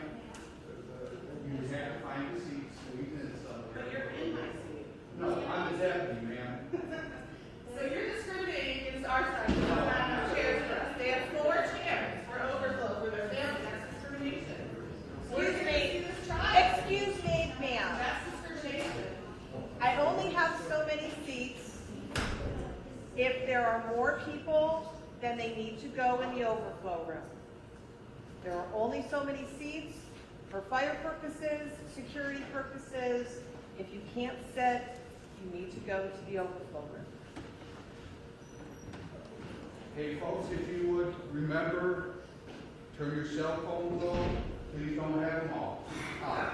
you have to find the seats, so Ethan is But you're in my seat. No, I'm his deputy, ma'am. So you're discriminating against our side, because we don't have no chairs for us. They have 4 chairs for overflow for their family, that's discrimination. We're Excuse here to see me. this child. Excuse me, ma'am. That's discrimination. I only have so many seats. If there are more people, then they need to go in the overflow room. There are only so many seats for fire purposes, security purposes. If you can't sit, you need to go to the overflow room. Hey, folks, if you would remember, turn your cell phones off. Please don't have them off. All right.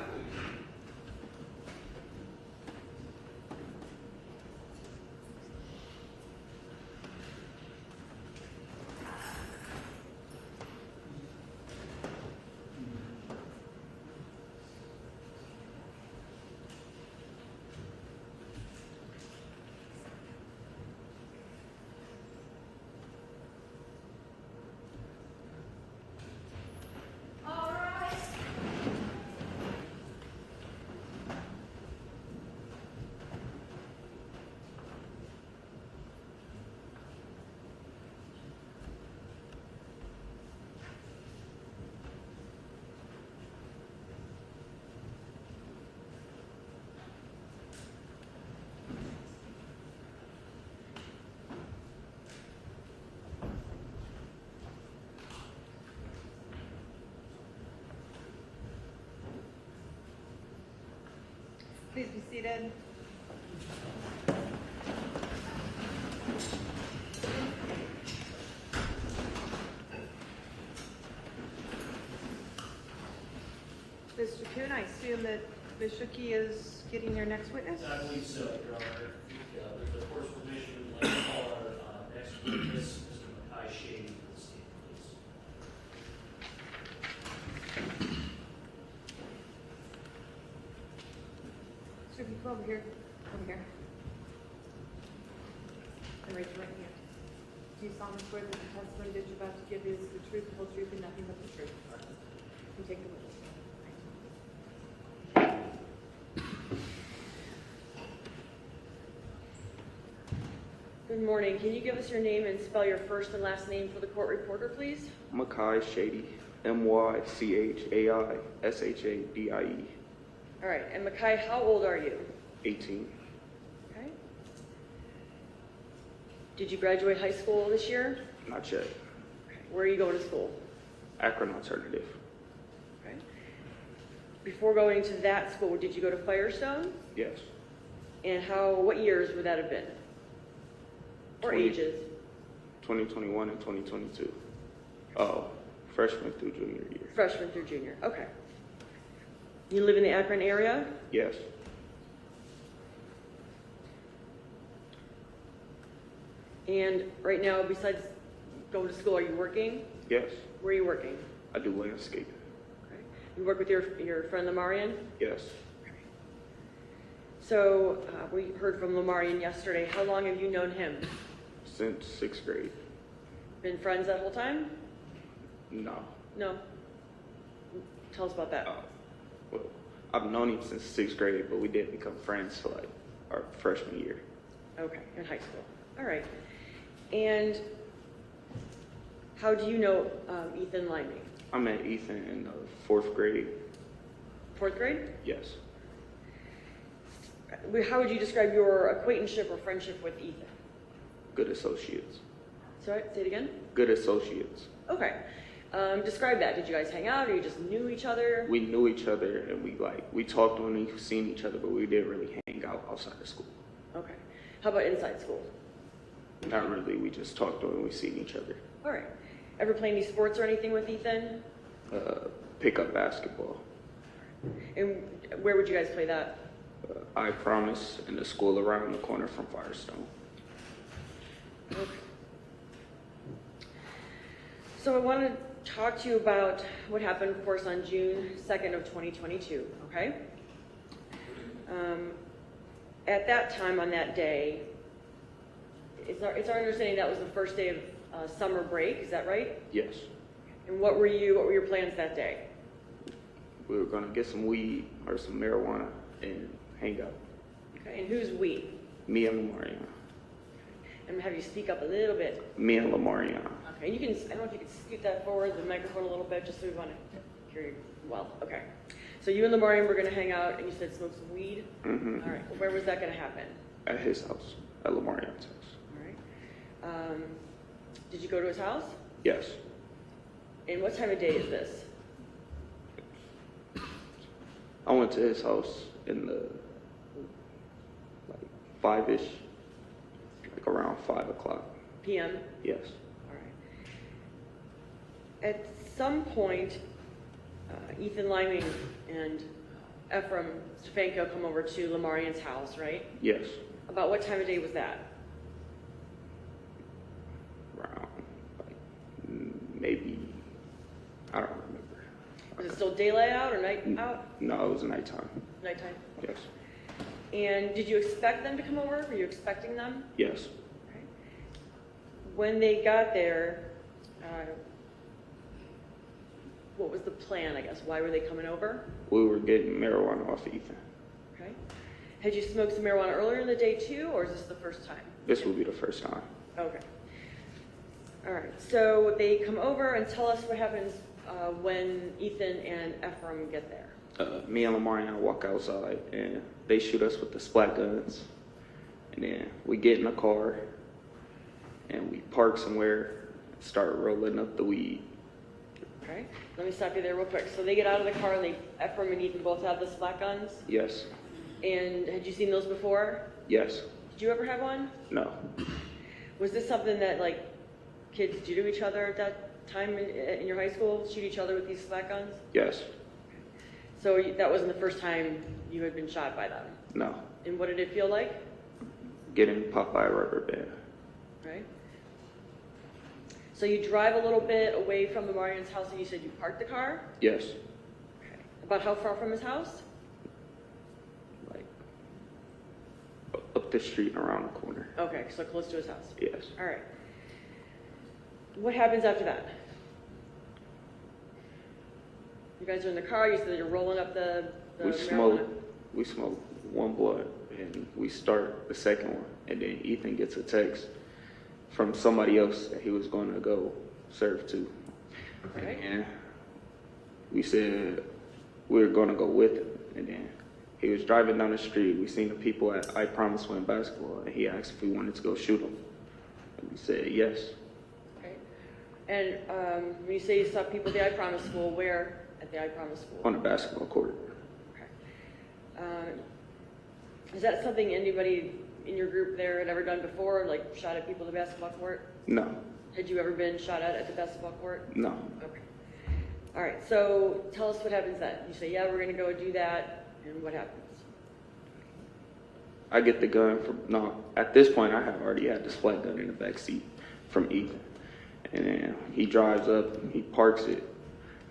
Please be seated. Mr. Kuhn, I assume that Ms. Shuki is getting your next witness? I believe so, Your Honor. With the court's permission, we'd like to call our next witness, Mr. Makai Shadie, to the stand, please. Shuki, come over here. Over here. And raise your right hand. Do you solemnly swear that the testimony that you're about to give is the truth, the whole truth, and nothing but the truth? You take the witness. Good morning. Can you give us your name and spell your first and last name for the court reporter, please? Makai Shadie, MYCHAISHADIE, All right. And Makai, how old are you? 18. Okay. Did you graduate high school this year? Not yet. Okay. Where are you going to school? Akron Alternative. Okay. Before going to that school, did you go to Firestone? Yes. And what years would that have been? Or 20 ages? 2021 and 2022. Oh, freshman through junior year. Freshman through junior. Okay. You live in the Akron area? Yes. And right now, besides going to school, are you working? Yes. Where are you working? I do landscaping. Okay. You work with your friend Lamarian? Yes. So we heard from Lamarian yesterday. How long have you known him? Since 6th grade. Been friends that whole time? No. No. Tell us about that. Well, I've known him since 6th grade, but we didn't become friends till like our freshman year. Okay, in high school. All right. And how do you know Ethan Limey? I met Ethan in the 4th grade. 4th grade? Yes. How would you describe your acquaintanceship or friendship with Ethan? Good associates. Sorry, say it again? Good associates. Okay. Describe that. Did you guys hang out or you just knew each other? We knew each other and we talked when we seen each other, but we didn't really hang out outside of school. Okay. How about inside school? Not really. We just talked when we seen each other. All right. Ever play any sports or anything with Ethan? Pick up basketball. And where would you guys play that? I Promise in the school around the corner from Firestone. Okay. So I want to talk to you about what happened, of course, on June 2nd of 2022, okay? At that time, on that day, it's our understanding that was the first day of summer break, is that right? Yes. And what were your plans that day? we were gonna get some weed or some marijuana and hang out. Okay, and who's we? Me and Lamarion. And have you speak up a little bit? Me and Lamarion. Okay, you can, I don't know if you could scoot that forward, the microphone a little bit, just so we want to hear you well. Okay. So you and Lamarion were going to hang out, and you said smoke some weed? Mm-hmm. All right. Well, where was that going to happen? At his house, at Lamarion's house. All right. Did you go to his house? Yes. And what time of day is this? I went to his house in the, like, 5-ish, like around 5 o'clock. PM? Yes. All right. At some point, Ethan Liming and Ephraim Stefanko come over to Lamarion's house, right? Yes. About what time of day was that? Around, like, maybe, I don't remember. Was it still daylight out or night out? No, it was nighttime. Nighttime? Yes. And did you expect them to come over? Were you expecting them? Yes. Okay. When they got there, what was the plan, I guess? Why were they coming over? We were getting marijuana off Ethan. Okay. Had you smoked some marijuana earlier in the day too, or is this the first time? This will be the first time. Okay. All right. So they come over and tell us what happens when Ethan and Ephraim get there. Me and Lamarion walk outside, and they shoot us with the splat guns. And then we get in the car, and we park somewhere, start rolling up the weed. Okay. Let me stop you there real quick. So they get out of the car, and Ephraim and Ethan both have the splat guns. Yes. And had you seen those before? Yes. Did you ever have one? No. Was this something that like kids do to each other at that time in your high school? Shoot each other with these splat guns? Yes. So that wasn't the first time you had been shot by them? No. And what did it feel like? Getting popped by a rubber band. Right. So you drive a little bit away from the Marion's house, and you said you parked the car? Yes. Okay. About how far from his house? Like, up the street and around the corner. Okay, so close to his house. Yes. All right. What happens after that? You guys are in the car, you said that you're rolling up the We marijuana. smoke one blunt, and we start the second one. And then Ethan gets a text from somebody else that he was going to go serve to. Okay. And we said we were going to go with him. And then he was driving down the street. We seen the people at I Promise Win Basketball, and he asked if we wanted to go shoot him. And we said yes. Okay. And when you say you saw people at the I Promise School, where at the I Promise School? On the basketball court. Okay. Is that something anybody in your group there had ever done before, like shot at people at the basketball court? No. Had you ever been shot at the basketball court? No. Okay. All right, so tell us what happens then. You say, yeah, we're going to go do that, and what happens? I get the gun from, no, at this point I have already had the splat gun in the back seat from Ethan. And then he drives up, he parks it,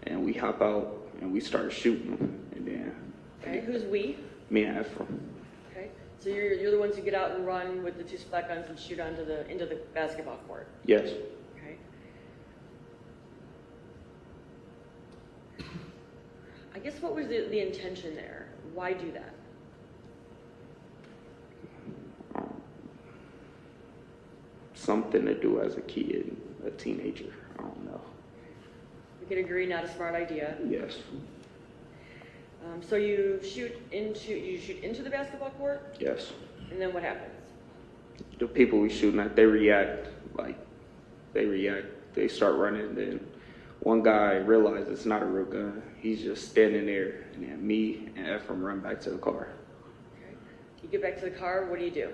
and we hop out and we start shooting him. And then Okay, who's we? me and Ephraim. Okay, so you're the ones who get out and run with the two splat guns and shoot into the basketball court. Yes. Okay. I guess what was the intention there? Why do that? Something to do as a kid, a teenager. I don't know. We can agree, not a smart idea. Yes. So you shoot into the basketball court, Yes. and then what happens? The people we shooting at, they react. They start running. Then one guy realizes it's not a real gun. He's just standing there, and then me and Ephraim run back to the car. Okay. You get back to the car, what do you do?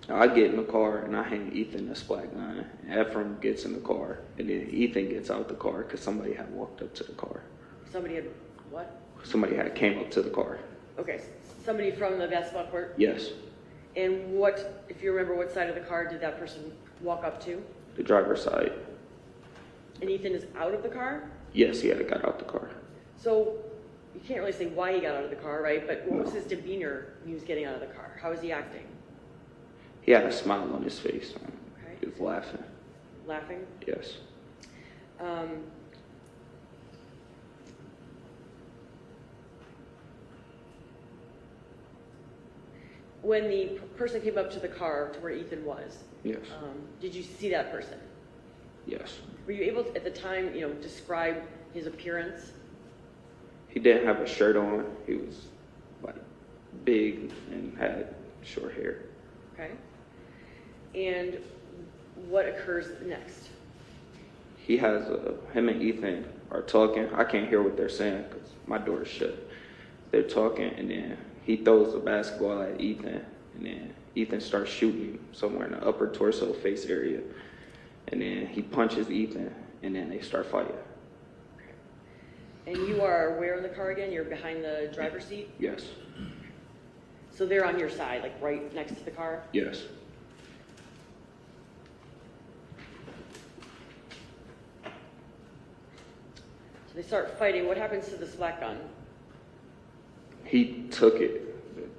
I get in the car and I hand Ethan the splat gun. Ephraim gets in the car, and then Ethan gets out the car because somebody had walked up to the car. Somebody had what? Somebody had came up to the car. Okay, somebody from the basketball court. Yes. And what, if you remember, what side of the car did that person walk up to? The driver's side. And Ethan is out of the car? Yes, he had got out the car. So you can't really say why he got out of the car, right? But what was his demeanor when he was getting out of the car? How was he acting? He had a smile on his face. Okay. He was laughing. Laughing? Yes. when the person came up to the car to where Ethan was, Yes. did you see that person? Yes. Were you able to, at the time, describe his appearance? He didn't have a shirt on. He was like big and had short hair. Okay. And what occurs next? He has him and Ethan are talking. I can't hear what they're saying because my door is shut. They're talking, and then he throws the basketball at Ethan, and then Ethan starts shooting somewhere in the upper torso face area, and then he punches Ethan, and then they start fighting. And you are where in the car again? You're behind the driver's seat? Yes. So they're on your side, like right next to the car? Yes. So they start fighting. What happens to the SPLAT gun? He took it.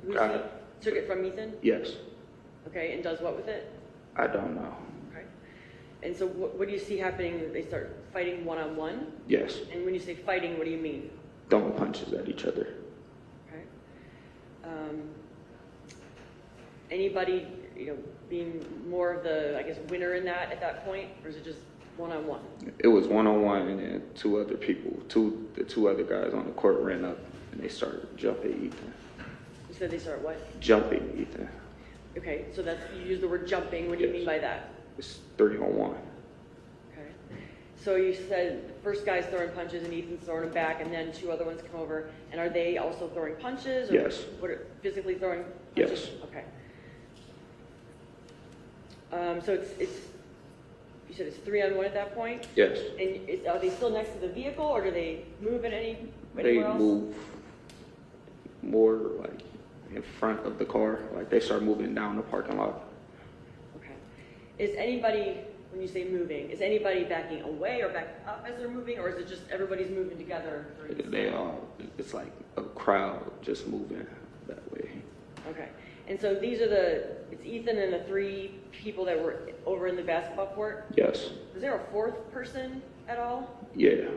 Who took it from Ethan? Yes. Okay, and does what with it? I don't know. Okay. And so what do you see happening? They start fighting one-on-one? Yes. And when you say fighting, what do you mean? Throwing punches at each other. Okay. Anybody, being more of the, I guess, winner in that at that point, or is it just one-on-one? It was one-on-one, and then two other people, the two other guys on the court ran up, and they started jumping Ethan. You said they start what? Jumping Ethan. Okay, so you use the word jumping. What do you Yes. mean by that? It's 3-on-1. Okay. So you said the first guy's throwing punches and Ethan's throwing them back, and then two other ones come over. And are they also throwing punches? Or Yes. Physically throwing Yes. punches? Okay. So it's you said it's 3-on-1 at that point? Yes. And are they still next to the vehicle, or do they move in They anywhere else? move more like in front of the car. Like they start moving down the parking lot. Okay. Is anybody, when you say moving, is anybody backing away or back up as they're moving, or is it just everybody's moving together? during this They time? all, it's like a crowd just moving that way. Okay. And so these are it's Ethan and the three people that were over in the basketball court? Yes. Was there a fourth person at all? Yeah.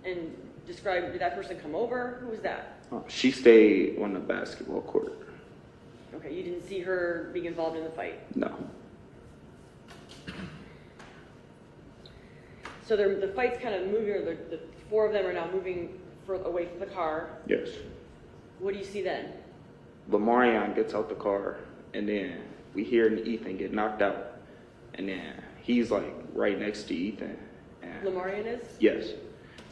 And did that person come over? Who was that? She stayed on the basketball court. Okay, you didn't see her being involved in the fight? No. So the fight's kind of moving, or the four of them are now moving away from the car. Yes. What do you see then? Lamarion gets out the car, and then we hear Ethan get knocked out, and then he's like right next to Ethan. And Lamarion is? yes.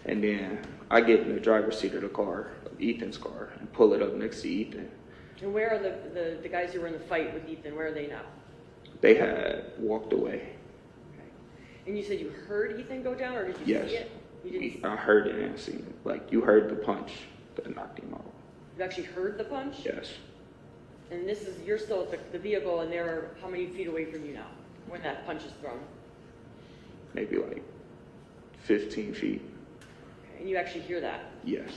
And then I get in the driver's seat of the car, of Ethan's car, and pull it up next to Ethan. And where are the guys who were in the fight with Ethan? Where are they now? They had walked away. Okay. And you said you heard Ethan go down, or did you Yes. see it? You didn't. I heard it and seen it. Like you heard the punch that knocked him out. You actually heard the punch? Yes. And you're still at the vehicle, and they're how many feet away from you now when that punch is thrown? Maybe like 15 feet. Okay. And you actually hear that? Yes.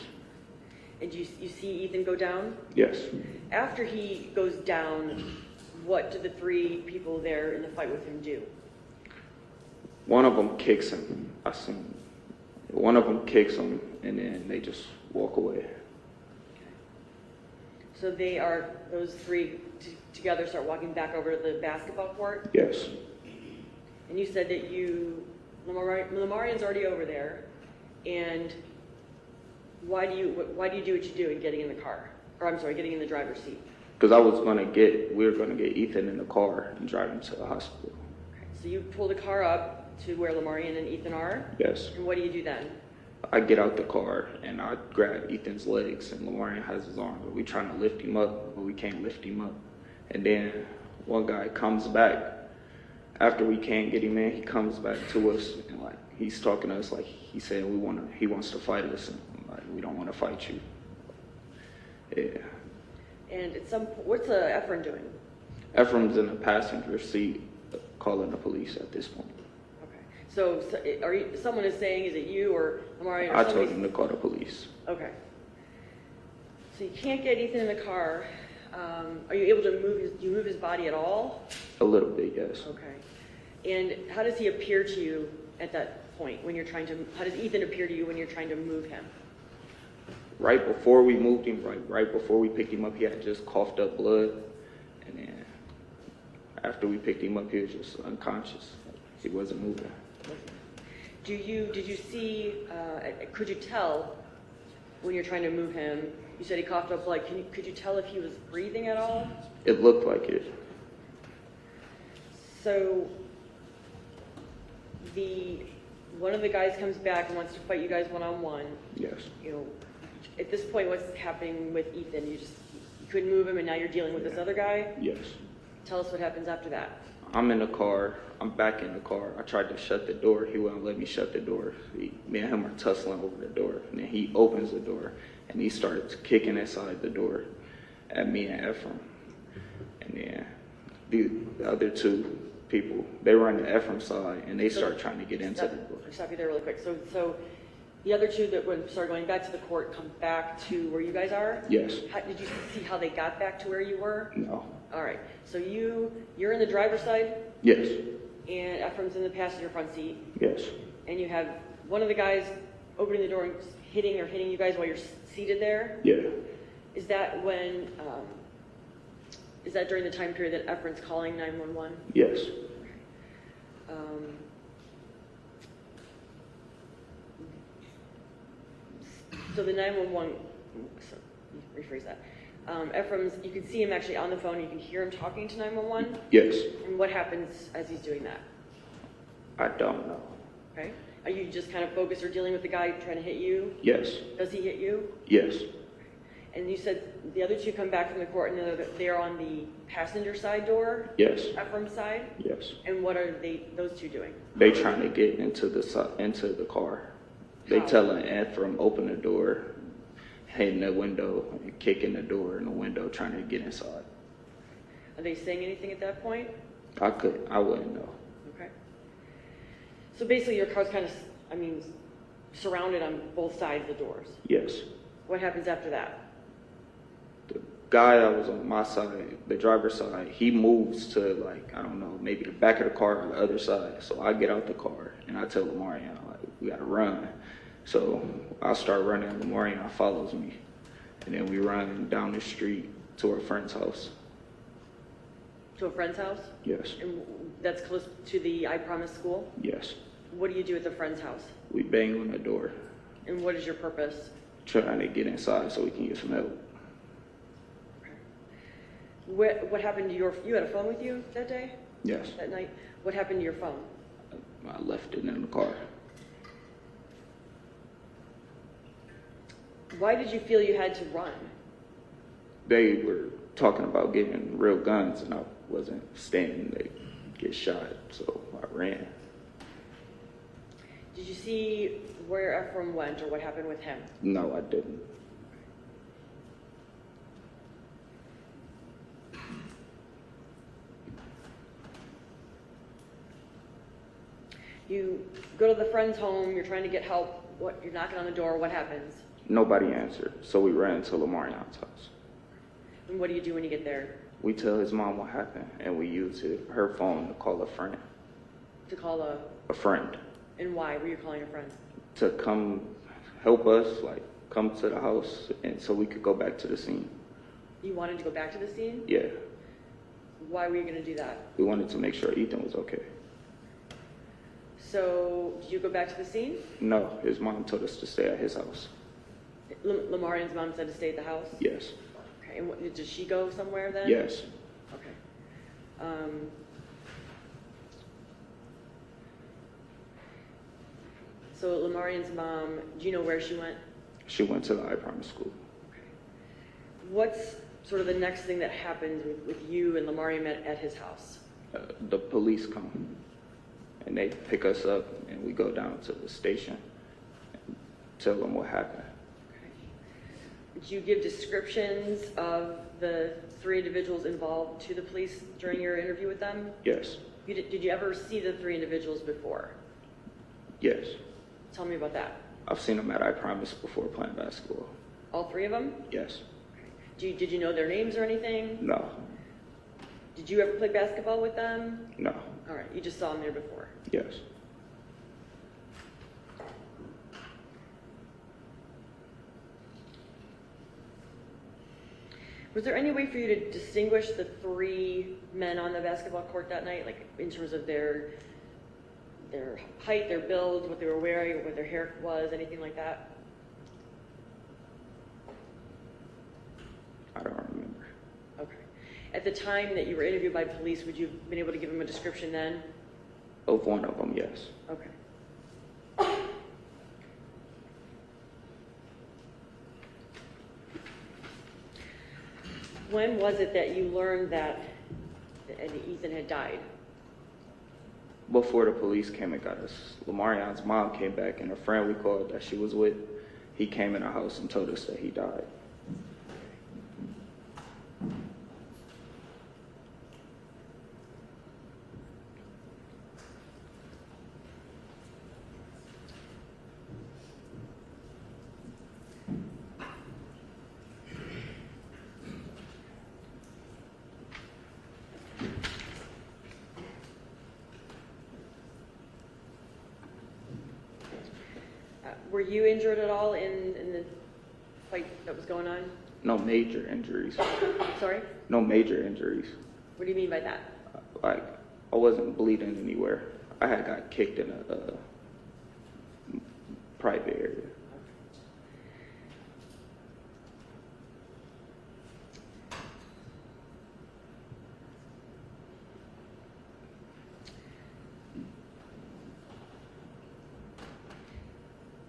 And you see Ethan go down? Yes. After he goes down, what do the three people there in the fight with him do? One of them kicks him. I seen. One of them kicks him, and then they just walk away. So those three together start walking back over to the basketball court? Yes. And you said that Lamarion's already over there, and why do you do what you do in getting in the car? Or I'm sorry, getting in the driver's seat? Because we were gonna get Ethan in the car and drive him to the hospital. Okay. So you pull the car up to where Lamarion and Ethan are? Yes. And what do you do then? I get out the car and I grab Ethan's legs, and Lamarion has his arm, but we trying to lift him up, but we can't lift him up. And then one guy comes back after we can't get him in. He comes back to us and like he's talking to us like he said he wants to fight us, and like we don't want to fight you. Yeah. And what's Efren doing? Ephraim's in the passenger seat calling the police at this point. Okay. So someone is saying, is it you or Lamarion? Or I told him to call the police. Okay. So you can't get Ethan in the car. Are you able to move his body at all? A little bit, yes. Okay. And how does he appear to you at that point how does Ethan appear to you when you're trying to move him? Right before we moved him, right before we picked him up, he had just coughed up blood. After we picked him up, he was just unconscious. He wasn't moving. Did you see, could you tell when you're trying to move him, you said he coughed up blood, could you tell if he was breathing at all? It looked like it. So, one of the guys comes back and wants to fight you guys one-on-one. Yes. You know, at this point, what's happening with Ethan? You couldn't move him and now you're dealing with this other guy? Yes. Tell us what happens after that. I'm in the car. I'm back in the car. I tried to shut the door. He wouldn't let me shut the door. Me and him are tussling over the door. And then he opens the door, and he starts kicking inside the door at me and Ephraim. And then the other two people, they run to Ephraim's side, and they start trying to get into the door. Stop you there really quick. So the other two that started going back to the court come back to where you guys are? Yes. Did you see how they got back to where you were? No. All right. So you're in the driver's side, Yes. and Ephraim's in the passenger front seat, Yes. and you have one of the guys opening the door and hitting you guys while you're seated there. Yeah. Is that during the time period that Ephraim's calling 911? Yes. So the 911, rephrase that. Ephraim's, you can see him actually on the phone, you can hear him talking to 911. Yes. And what happens as he's doing that? I don't know. Okay. Are you just kind of focused or dealing with the guy trying to hit you? Yes. Does he hit you? Yes. And you said the other two come back from the court and they're on the passenger side door? Yes. Ephraim's side? Yes. And what are those two doing? They trying to get into the car. They How? telling Ephraim open the door, hitting the window, and kicking the door in the window, trying to get inside. Are they saying anything at that point? I wouldn't know. Okay. So basically your car's kind of, surrounded on both sides of the doors. Yes. What happens after that? The guy that was on my side, the driver's side, he moves to maybe the back of the car or the other side. So I get out the car and I tell Lamarion, we gotta run. So I start running, Lamarion follows me. And then we run down the street to our friend's house. To a friend's house? Yes. And that's close to the I Promise school? Yes. What do you do at the friend's house? We bang on the door, And what is your purpose? trying to get inside so we can get some help. What happened to you had a phone with you that day? Yes. That night? What happened to your phone? I left it in the car. Why did you feel you had to run? They were talking about getting real guns, and I wasn't standing to get shot, so I ran. Did you see where Ephraim went or what happened with him? No, I didn't. You go to the friend's home, you're trying to get help, you're knocking on the door, what happens? Nobody answered, so we ran to Lamarion's house. And what do you do when you get there? We tell his mom what happened, and we use her phone to call a friend. To call A friend. and why were you calling a friend? To come help us, come to the house, and so we could go back to the scene. You wanted to go back to the scene? Yeah, Why were you going to do that? we wanted to make sure Ethan was okay. So, did you go back to the scene? No, his mom told us to stay at his house. Lamarion's mom said to stay at the house? Yes. Okay, and does she go somewhere then? Yes. Okay. So Lamarion's mom, do you know where she went? She went to the I Promise school. What's sort of the next thing that happened with you and Lamarion at his house? The police come, and they pick us up, and we go down to the station and tell them what happened. Did you give descriptions of the three individuals involved to the police during your interview with them? Yes. Did you ever see the three individuals before? Yes. Tell me about that. I've seen them at I Promise before playing basketball. All three of them? Yes. Did you know their names or anything? No. Did you ever play basketball with them? No. All right, you just saw them there before. Yes. Was there any way for you to distinguish the 3 men on the basketball court that night, like in terms of their height, their build, what they were wearing, what their hair was, anything like that? I don't remember. Okay. At the time that you were interviewed by police, would you have been able to give them a description then? Of one of them, yes. Okay. When was it that you learned that Ethan had died? Before the police came and got us, Lamarion's mom came back, and a friend we called that she was with, he came in our house and told us that he died. Were you injured at all in the fight that was going on? No major injuries. Sorry? No major injuries. What do you mean by that? Like, I wasn't bleeding anywhere. I had got kicked in a private area.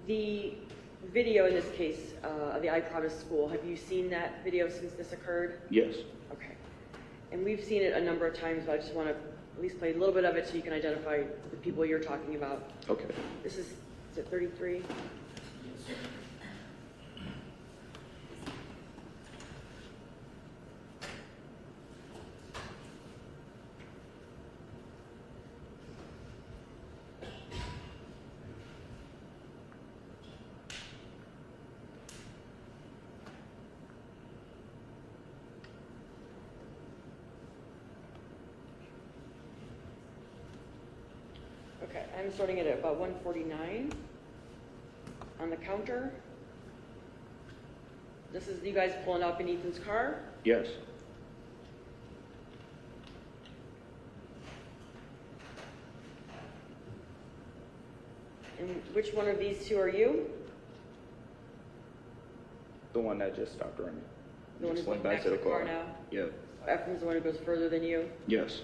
The video in this case of the I Promise School, have you seen that video since this occurred? Yes. Okay. And we've seen it a number of times, but I just want to at least play a little bit of it so you can identify the people you're talking about. Okay. This is it 33? Okay, I'm starting it at about 149 on the counter. This is you guys pulling up in Ethan's car. Yes. And which one of these two are you? The one that just stopped running. The one Just who's went going back to the car. now? Yep. Ephraim's the one who goes further than you? Yes.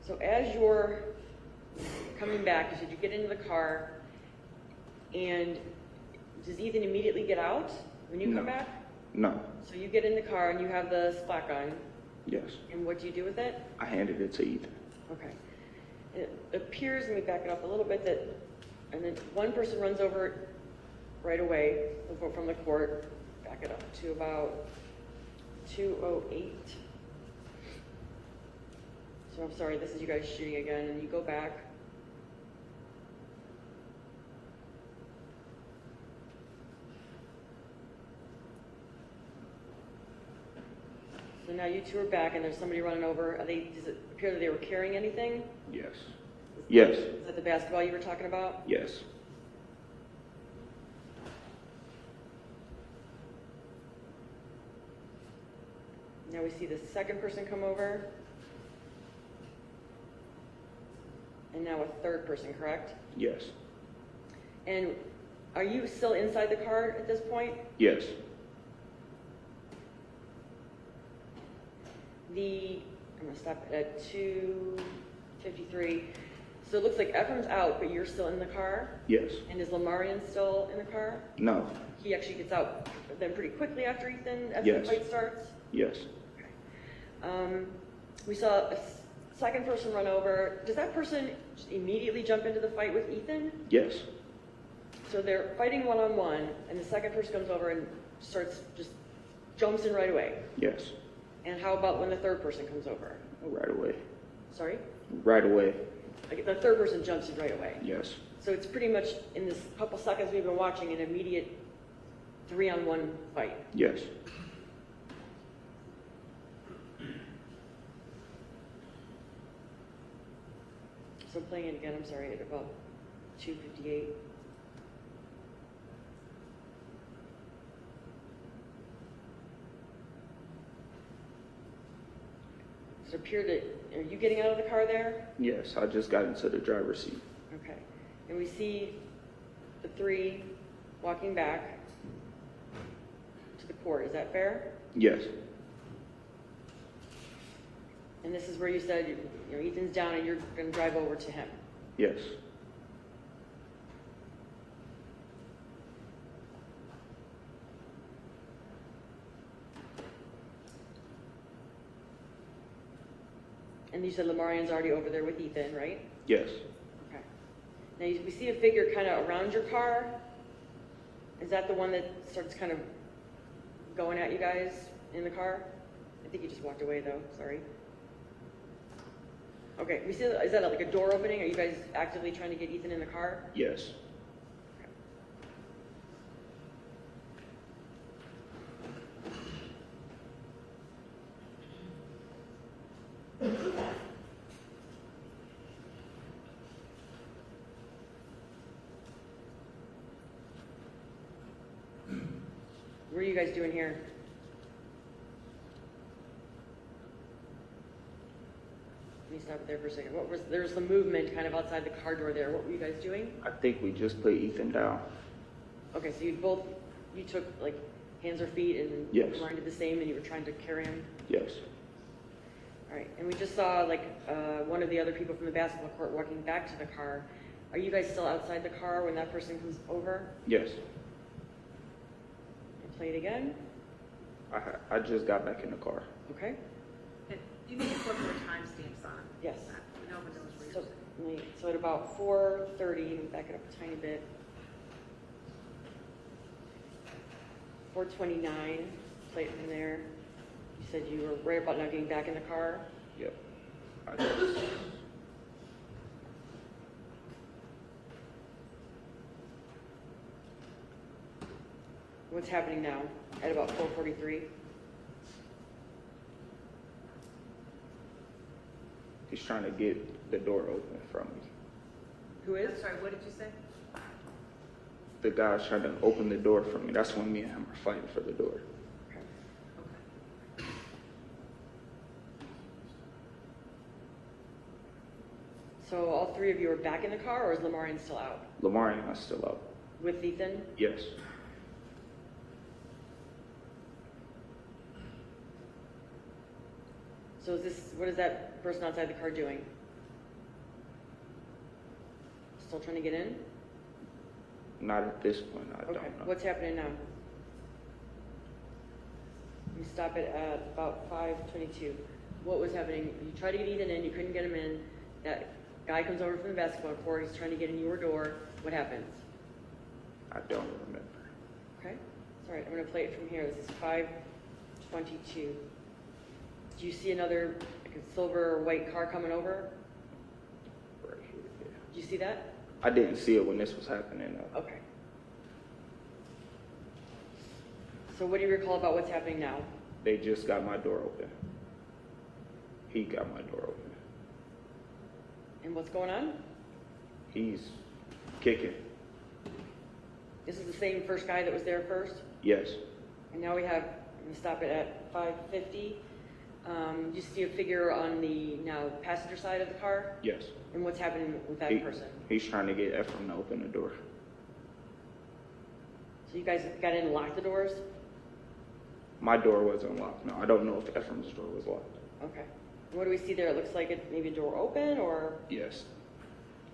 So as you're coming back, you said you get into the car, and does Ethan immediately get out when you come No. back? No. So you get in the car and you have the splat gun, Yes. and what do you do with it? I handed it to Ethan. Okay. It appears, let me back it up a little bit, that, and then one person runs over it right away from the court, back it up to about 2:08. So I'm sorry, this is you guys shooting again, and you go back. So now you two are back, and there's somebody running over. Does it appear that they were carrying anything? Yes. Yes. Is that the basketball you were talking about? Yes. Now we see the second person come over. And now a third person, correct? Yes. And are you still inside the car at this point? Yes. I'm gonna stop at 2:53. So it looks like Ephraim's out, but you're still in the car? Yes. And is Lamarian still in the car? No. He actually gets out then pretty quickly after Ethan, after Yes. the fight starts? Yes. We saw a second person run over. Does that person just immediately jump into the fight with Ethan? Yes. So they're fighting one-on-one, and the second person comes over and jumps in right away. Yes. And how about when the third person comes over? Right away. Sorry? Right away. Like the third person jumps in right away. Yes. So it's pretty much, in this couple seconds we've been watching, an immediate 3-on-1 fight. Yes. So playing it again, I'm sorry, at about 2:58. So it appeared that, are you getting out of the car there? Yes, I just got into the driver's seat. Okay. And we see the three walking back to the court. Is that fair? Yes, And this is where you said, you know, Ethan's down and you're going to drive over to him. yes. And you said Lamarian's already over there with Ethan, right? Yes. Okay. Now we see a figure kind of around your car. Is that the one that starts kind of going at you guys in the car? I think you just walked away though, sorry. Okay, we see, is that like a door opening? Are you guys actively trying to get Ethan in the car? Yes. What are you guys doing here? Let me stop it there for a second. There's some movement kind of outside the car door there. What were you guys doing? I think we just put Ethan down. Okay, so you took like hands or feet and Yes. Lamarian did the same and you were trying to carry him? Yes. All right, and we just saw like one of the other people from the basketball court walking back to the car. Are you guys still outside the car when that person comes over? Yes. Play it again. I just got back in the car. Okay. And you need to put more timestamps on Yes. that. No one knows where So, you're so at about 4:30, let me back it up a tiny bit. 4:29, play it from there. You said you were right about now getting back in the car. Yep. I just, What's happening now at about 4:43? he's trying to get the door open from me. Who is? I'm sorry, what did you say? The guy's trying to open the door for me. That's when me and him are fighting for the door. Okay. Okay. So all three of you are back in the car, or is Lamarian still out? Lamarian is still out. With Ethan? Yes. So what is that person outside the car doing? Still trying to get in? Not at this point. I Okay, don't know. what's happening now? We stop it at about 5:22. What was happening? You tried to get Ethan in, you couldn't get him in. That guy comes over from the basketball court, he's trying to get in your door. What happens? I don't remember. Okay, it's all right, I'm gonna play it from here. This is 5:22. Do you see another like a silver or white car coming over? Right here. Yeah. Do you see that? I didn't see it when this was happening. Okay. So what do you recall about what's happening now? They just got my door open. He got my door open. And what's going on? He's kicking. This is the same first guy that was there first? Yes. And now we have, I'm gonna stop it at 5:50. You see a figure on the now passenger side of the car? Yes. And what's happening with that person? He's trying to get Ephraim to open the door. So you guys got in and locked the doors? My door wasn't locked. No, I don't know if Ephraim's door was locked. Okay. And what do we see there? It looks like it maybe a door open or, Yes.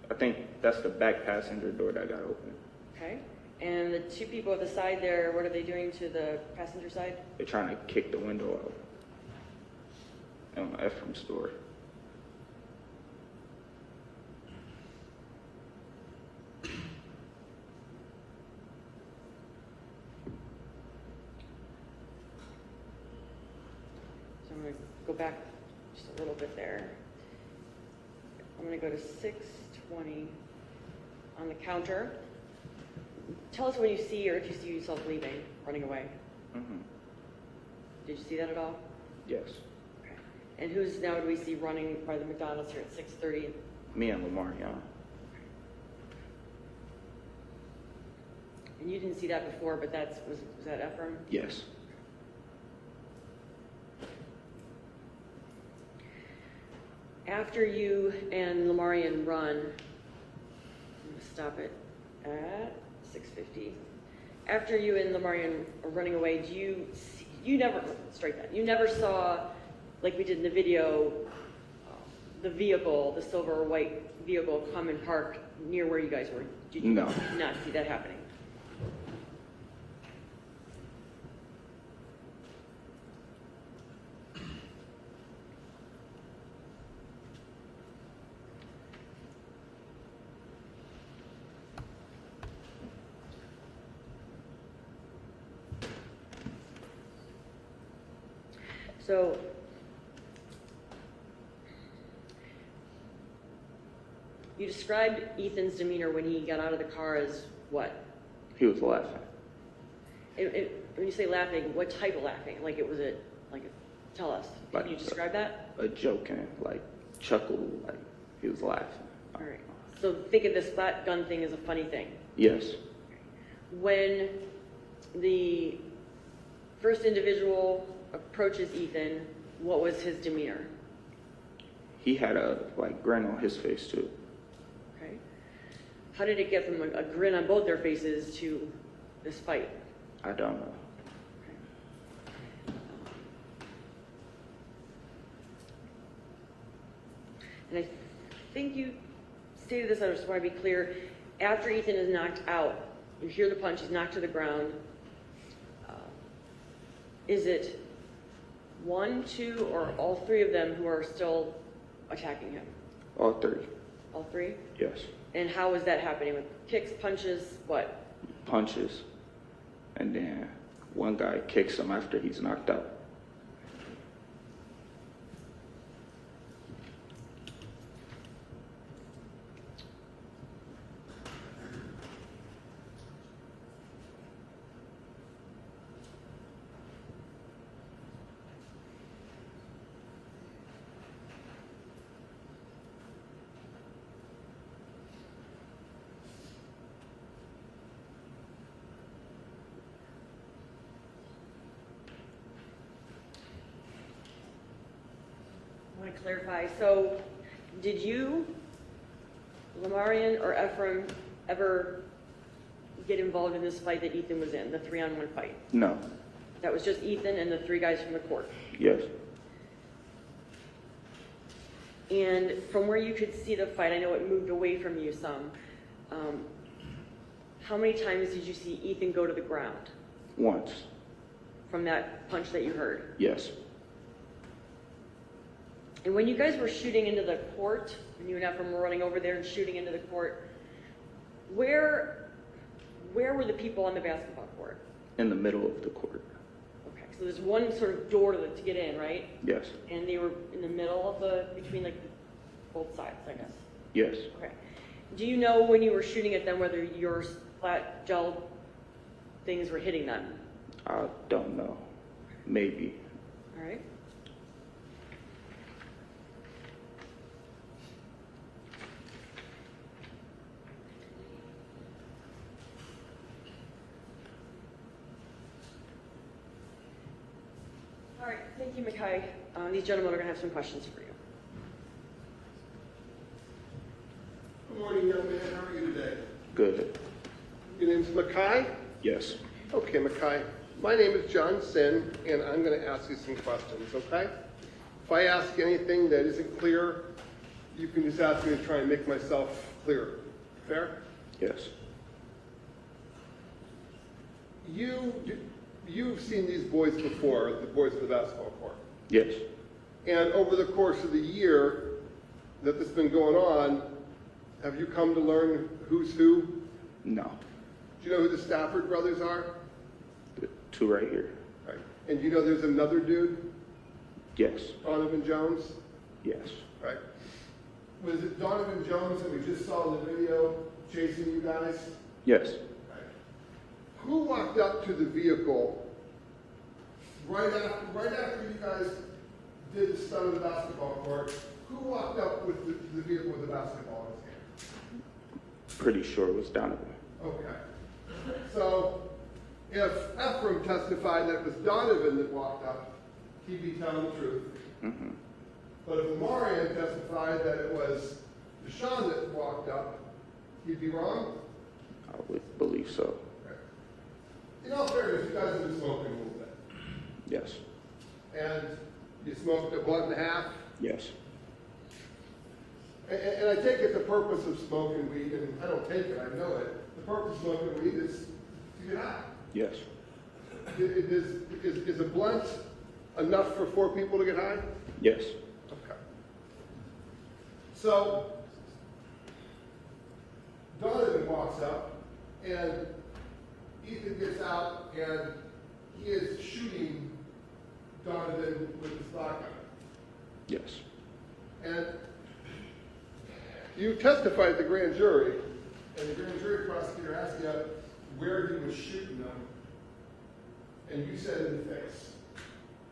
I think that's the back passenger door that got open. okay. And the two people at the side there, what are they doing to the passenger side? They're trying to kick the window out on Ephraim's door. So I'm gonna go back just a little bit there. I'm gonna go to 6:20 on the counter. Tell us when you see or if you see yourself leaving, running away. Mm-hmm. Did you see that at all? Yes. Okay. And who's now do we see running by the McDonald's here at 6:30? Me and Lamar, yeah. And you didn't see that before, but was that Ephraim? Yes. After you and Lamarian run, I'm gonna stop it at 6:50. After you and Lamarian are running away, you never, straight that, you never saw, like we did in the video, the vehicle, the silver or white vehicle come and park near where you guys were? Did you No. not see that happening? So, you described Ethan's demeanor when he got out of the car as what? He was laughing. When you say laughing, what type of laughing? Tell us. Can you describe that? A joking, like chuckle, like he was laughing. All right. So think of this flat gun thing as a funny thing. Yes. When the first individual approaches Ethan, what was his demeanor? He had a grin on his face too. Okay. How did it get from a grin on both their faces to this fight? I don't know. And I think you stated this, I just want to be clear. After Ethan is knocked out, you hear the punch, he's knocked to the ground. Is it one, two, or all three of them who are still attacking him? All three. All three? Yes. And how is that happening? With kicks, punches, what? Punches. And then one guy kicks him after he's knocked out. I want to clarify. So, did you, Lamarian or Ephraim, ever get involved in this fight that Ethan was in, the 3-on-1 fight? No. That was just Ethan and the three guys from the court. Yes. And from where you could see the fight, I know it moved away from you some. How many times did you see Ethan go to the ground Once. from that punch that you heard? Yes. And when you guys were shooting into the court, when you and Ephraim were running over there and shooting into the court, where were the people on the basketball court? In the middle of the court. Okay, so there's one sort of door to get in, right? Yes. And they were in the middle of between both sides, I guess. Yes. Okay. Do you know when you were shooting at them whether your flat gel things were hitting them? I don't know. Maybe. All right. All right, thank you, Makai. These gentlemen are going to have some questions for you. Good morning, young man. How are you today? Good. Your name's Makai? Yes. Okay, Makai. My name is John Sin, and I'm going to ask you some questions, okay? If I ask anything that isn't clear, you can just ask me to try and make myself clearer. Fair? Yes. You've seen these boys before, the boys of the basketball court. Yes. And over the course of the year that this has been going on, have you come to learn who's who? No. Do you know who the Stafford brothers are? The two right here. Right. And you know there's another dude, Yes. Donovan Jones? Yes. Right. Was it Donovan Jones that we just saw in the video chasing you guys? Yes. Right. Who walked up to the vehicle right after you guys did the stunt on the basketball court? who walked up with the vehicle with the basketball in his hand? Pretty sure it was Donovan. Okay. So if Ephraim testified that it was Donovan that walked up, he'd be telling the truth. Mm-hmm. But if Amarian testified that it was Deshawn that walked up, he'd be wrong? I would believe so. Okay. In all fairness, you guys have been smoking a little bit. Yes. And you smoked a blunt and a half. Yes. And I take it the purpose of smoking weed, and I don't take it, I know it. The purpose of smoking weed is to get high. Yes. Is a blunt enough for 4 people to get high? Yes. Okay. So, Donovan walks up, and Ethan gets out, and he is shooting Donovan with his shotgun. Yes. And you testified at the grand jury, and the grand jury prosecutor asked you where he was shooting them, and you said in the face.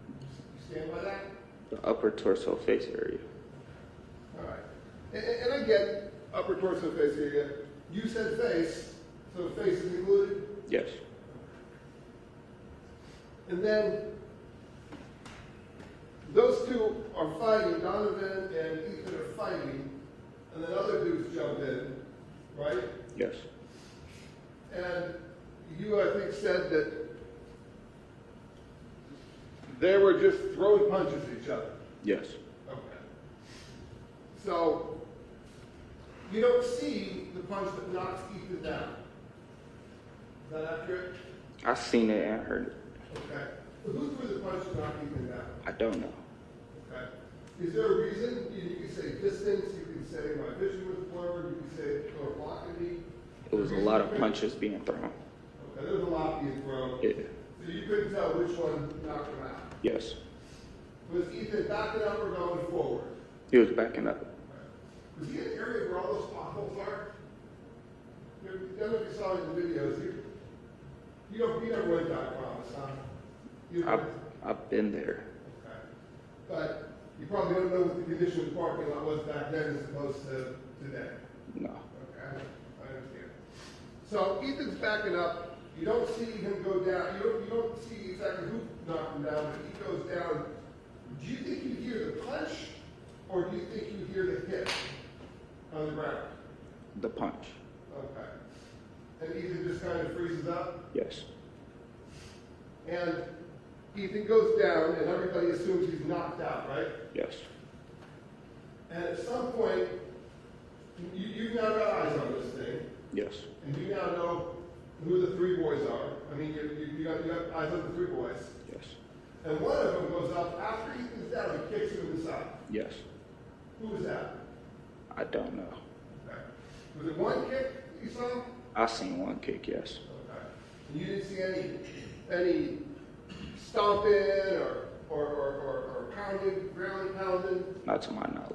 You stand by that? The upper torso face area. All right. And I get upper torso face area. You said face, so face is included? Yes. And then those two are fighting, Donovan and Ethan are fighting, and then other dudes jump in, right? Yes. And you, I think, said that they were just throwing punches at each other. Yes. Okay. So, you don't see the punch that knocks Ethan down. Is that accurate? I seen it and heard it. Okay. Who threw the punch that knocked Ethan down? I don't know. Okay. Is there a reason? You can say distance, you can say my vision was blurred, you can say or blocking me. It was a lot of punches being thrown. Okay, there was a lot being thrown. Yeah. So you couldn't tell which one knocked him out. Yes. Was Ethan backing up or going forward? He was backing up. Was he in the area where all those potholes are? I don't know if you saw it in the videos. You never went that, I promise, huh? I've been there. Okay. But you probably don't know what the condition of the parking lot was back then as opposed to today. No. Okay, I understand. So Ethan's backing up. You don't see him go down. You don't see exactly who knocked him down, but he goes down. Do you think you hear the punch, or do you think you hear the hit on the ground? The punch. Okay. And Ethan just kind of freezes up? Yes. And Ethan goes down, and everybody assumes he's knocked out, right? Yes. And at some point, you've now got eyes on this thing, Yes. and you now know who the 3 boys are. I mean, you got eyes on the 3 boys. Yes. And one of them goes up after Ethan's down and kicks him in the side. Yes. Who was that? I don't know. Okay. Was it one kick that you saw? I seen one kick, yes. Okay. And you didn't see any stomping or pounding, ground pounding? Not to my knowledge.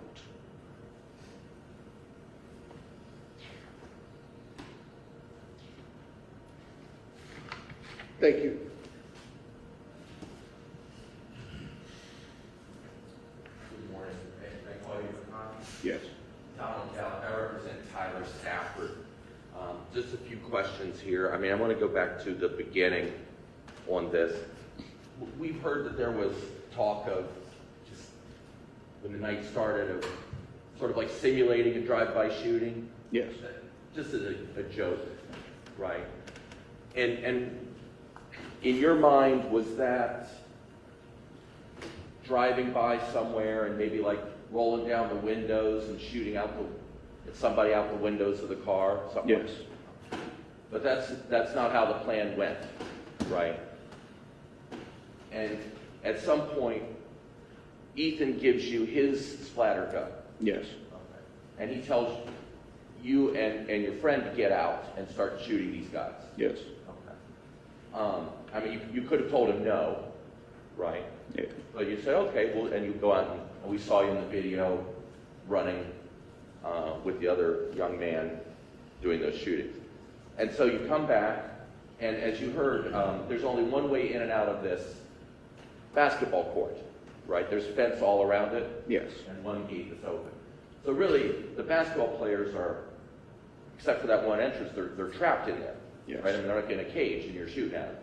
Thank you. Good morning. Can I call you Tom? Yes. Tom Cal, I represent Tyler Stafford. Just a few questions here. I mean, I want to go back to the beginning on this. We've heard that there was talk of just when the night started of sort of like simulating a drive-by shooting. Yes. Just as a joke, right? And in your mind, was that driving by somewhere and maybe like rolling down the windows and shooting out at somebody out the windows of the car? Something Yes. But that's not how the plan went, right? And at some point, Ethan gives you his splatter gun. Yes. Okay. And he tells you and your friend to get out and start shooting these guys. Yes. Okay. I mean, you could have told him no, right? Yeah. But you said, okay, well, and you go out and we saw you in the video running with the other young man doing those shootings. And so you come back, and as you heard, there's only one way in and out of this basketball court. right? There's fence all around it. Yes. And one gate that's open. So really, the basketball players are, except for that one entrance, they're trapped in there. Yes. Right? I mean, they're like in a cage and you're shooting at them.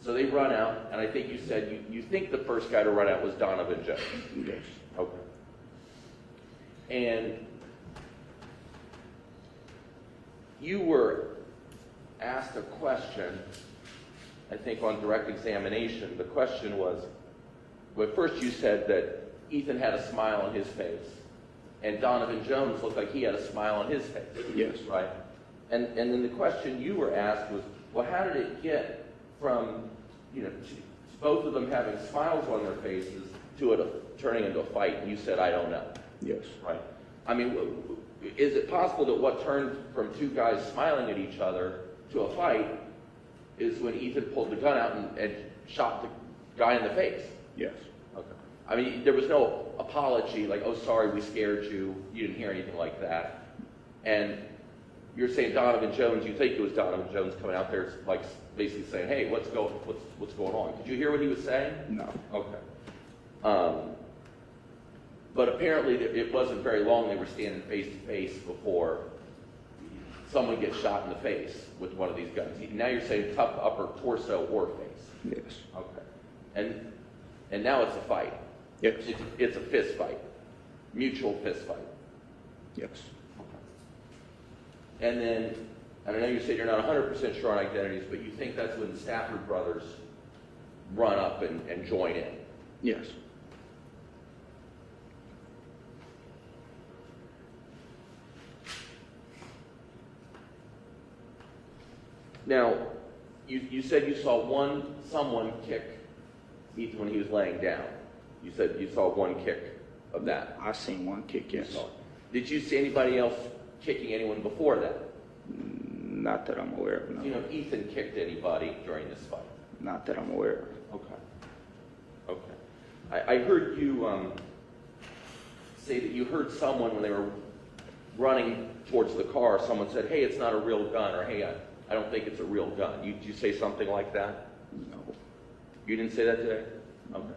So they run out, and I think you said you think the first guy to run out was Donovan Jones. Yes. Okay. And you were asked a question, I think on direct examination. The question was, well, first you said that Ethan had a smile on his face, and Donovan Jones looked like he had a smile on his face. Yes. Right? And then the question you were asked was, well, how did it get from, both of them having smiles on their faces to it turning into a fight? And you said, I don't know. Yes. Right. I mean, is it possible that what turned from two guys smiling at each other to a fight is when Ethan pulled the gun out and shot the guy in the face? Yes. Okay. I mean, there was no apology like, oh, sorry, we scared you. You didn't hear anything like that. And you're saying Donovan Jones, you think it was Donovan Jones coming out there like basically saying, hey, what's going on? Did you hear what he was saying? No. Okay. But apparently it wasn't very long they were standing face to face before someone gets shot in the face with one of these guns. Now you're saying tough upper torso or face. Yes. Okay. And now it's a fight. Yes. It's a fist fight. Mutual fist fight. Yes. And then, and I know you said you're not 100% sure on identities, but you think that's when the Stafford brothers run up and join in. Yes. Now, you said you saw someone kick Ethan when he was laying down. You said you saw one kick of that. I seen one kick, yes. Did you see anybody else kicking anyone before that? Not that I'm aware of, no. Do you know if Ethan kicked anybody during this fight? Not that I'm aware of. Okay. I heard you say that you heard someone when they were running towards the car, someone said, hey, it's not a real gun, or hey, I don't think it's a real gun. Did you say something like that? No. You didn't say that today? Okay.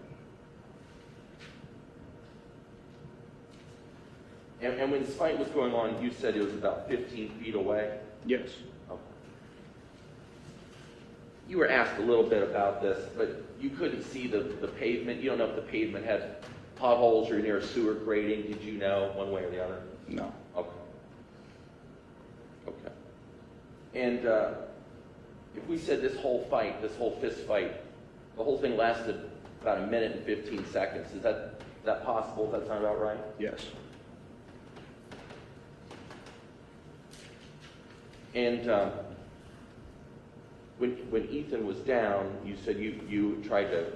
And when this fight was going on, you said it was about 15 feet away? Yes. Okay. You were asked a little bit about this, but you couldn't see the pavement. You don't know if the pavement had potholes or near a sewer grating. Did you know one way or the other? No. Okay. Okay. And if we said this whole fight, this whole fist fight, the whole thing lasted about a minute and 15 seconds, is that possible? Does that sound about right? Yes. And when Ethan was down, you said you tried to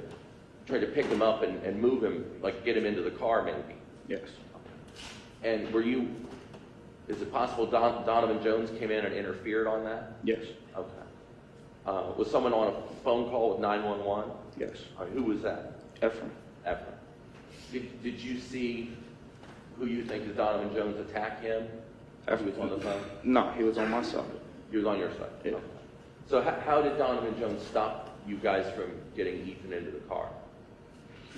pick him up and move him, like get him into the car maybe. Yes. And is it possible Donovan Jones came in and interfered on that? Yes. Okay. Was someone on a phone call with 911? Yes. Who was that? Ephraim. Did you see who you think is Donovan Jones attack him? He was on the phone? No, he was on my side. He was on your side? Yeah. Okay. So how did Donovan Jones stop you guys from getting Ethan into the car?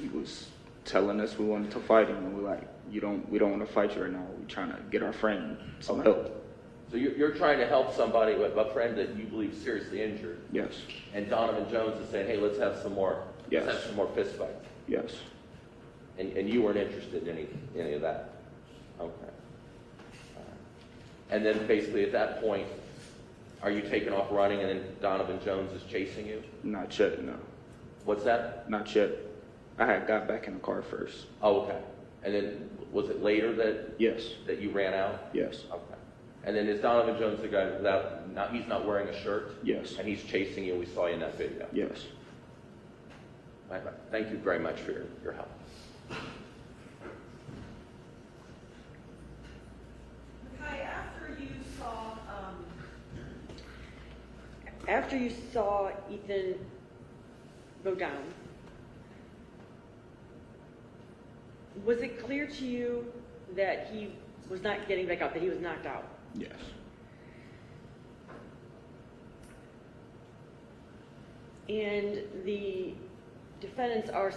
He was telling us we wanted to fight him, and we're like, we don't want to fight you right now. We're trying to get our friend some help. So you're trying to help somebody, a friend that you believe seriously injured. Yes. And Donovan Jones is saying, hey, let's have some more. Yes. Let's have some more fist fights. Yes. And you weren't interested in any of that. Okay. And then basically at that point, are you taking off running and then Donovan Jones is chasing you? Not yet, no. What's that? Not yet. I had got back in the car first. Oh, okay. And then was it later that Yes. that you ran out? Yes. Okay. And then is Donovan Jones the guy he's not wearing a shirt? Yes. And he's chasing you, we saw you in that video. Yes. Right. Thank you very much for your help. Makai, After you saw Ethan go down, was it clear to you that he was not getting back up, that he was knocked out? Yes. And defendants are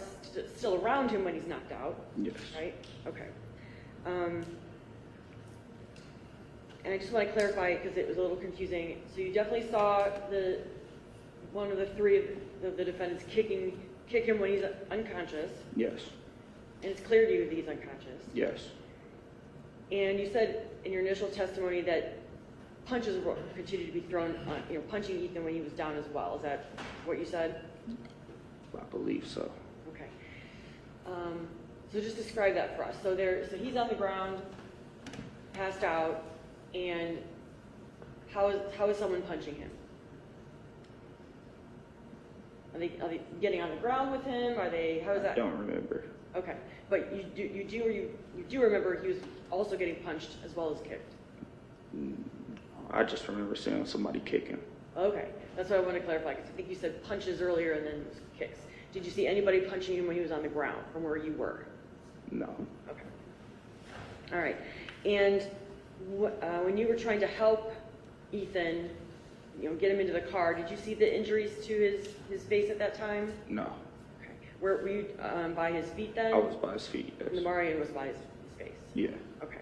still around him when he's knocked out, Yes. right? Okay. And I just want to clarify, because it was a little confusing. So you definitely saw one of the three of the defendants kick him when he's unconscious, Yes. and it's clear to you that he's unconscious. Yes. And you said in your initial testimony that punches were continued to be thrown on, punching Ethan when he was down as well. Is that what you said? I believe so. Okay. So just describe that for us. So he's on the ground, passed out, and how is someone punching him? Are they getting on the ground with him? How is that? I don't remember. Okay, but you do remember he was also getting punched as well as kicked. I just remember seeing somebody kick him. Okay, that's what I want to clarify, because I think you said punches earlier and then kicks. Did you see anybody punching him when he was on the ground from where you were? No. Okay. All right. And when you were trying to help Ethan, get him into the car, did you see the injuries to his face at that time? No. Okay. Were you by his feet then? I was by his feet. Yes. And the Marion was by his face? Yeah. Okay.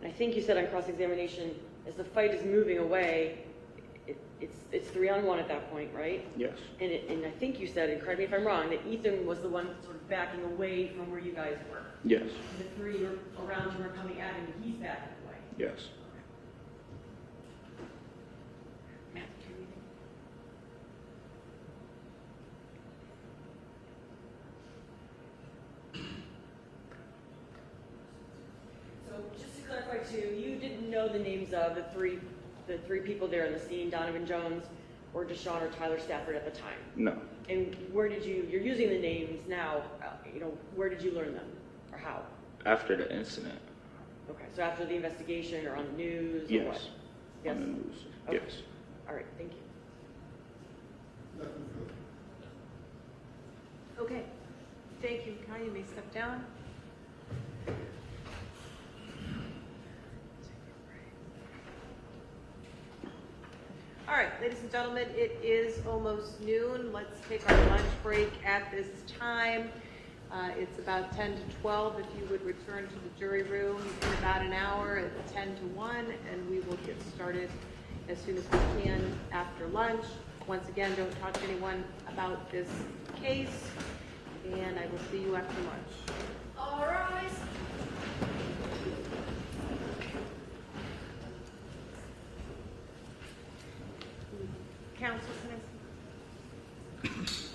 And I think you said on cross-examination, as the fight is moving away, it's 3-on-1 at that point, right? Yes. And I think you said, and correct me if I'm wrong, that Ethan was the one sort of backing away from where you guys were. Yes. The three around him are coming at him, and he's backing away. Yes. Matt, do you have anything? So just to clarify too, you didn't know the names of the three people there in the scene, Donovan Jones or Deshawn or Tyler Stafford at the time. No. And you're using the names now, where did you learn them or how? After the incident. Okay, so after the investigation or on the news or Yes. what? Yes. On the news. Okay. Yes. All right, thank you. Nothing further. Okay, thank you, Makai, you may step down. All right, ladies and gentlemen, it is almost noon. Let's take our lunch break at this time. It's about 10 to 12. If you would return to the jury room in about an hour at 10 to 1, and we will get started as soon as we can after lunch. Once again, don't talk to anyone about this case, and I will see you after lunch. All rise. Counsel, can I see?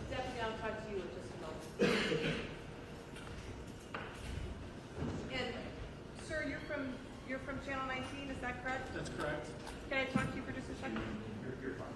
Deputy, I'll talk to you in just a moment. And, sir, you're from Channel 19, is that correct? That's correct. Can I talk to you for just a second? You're fine.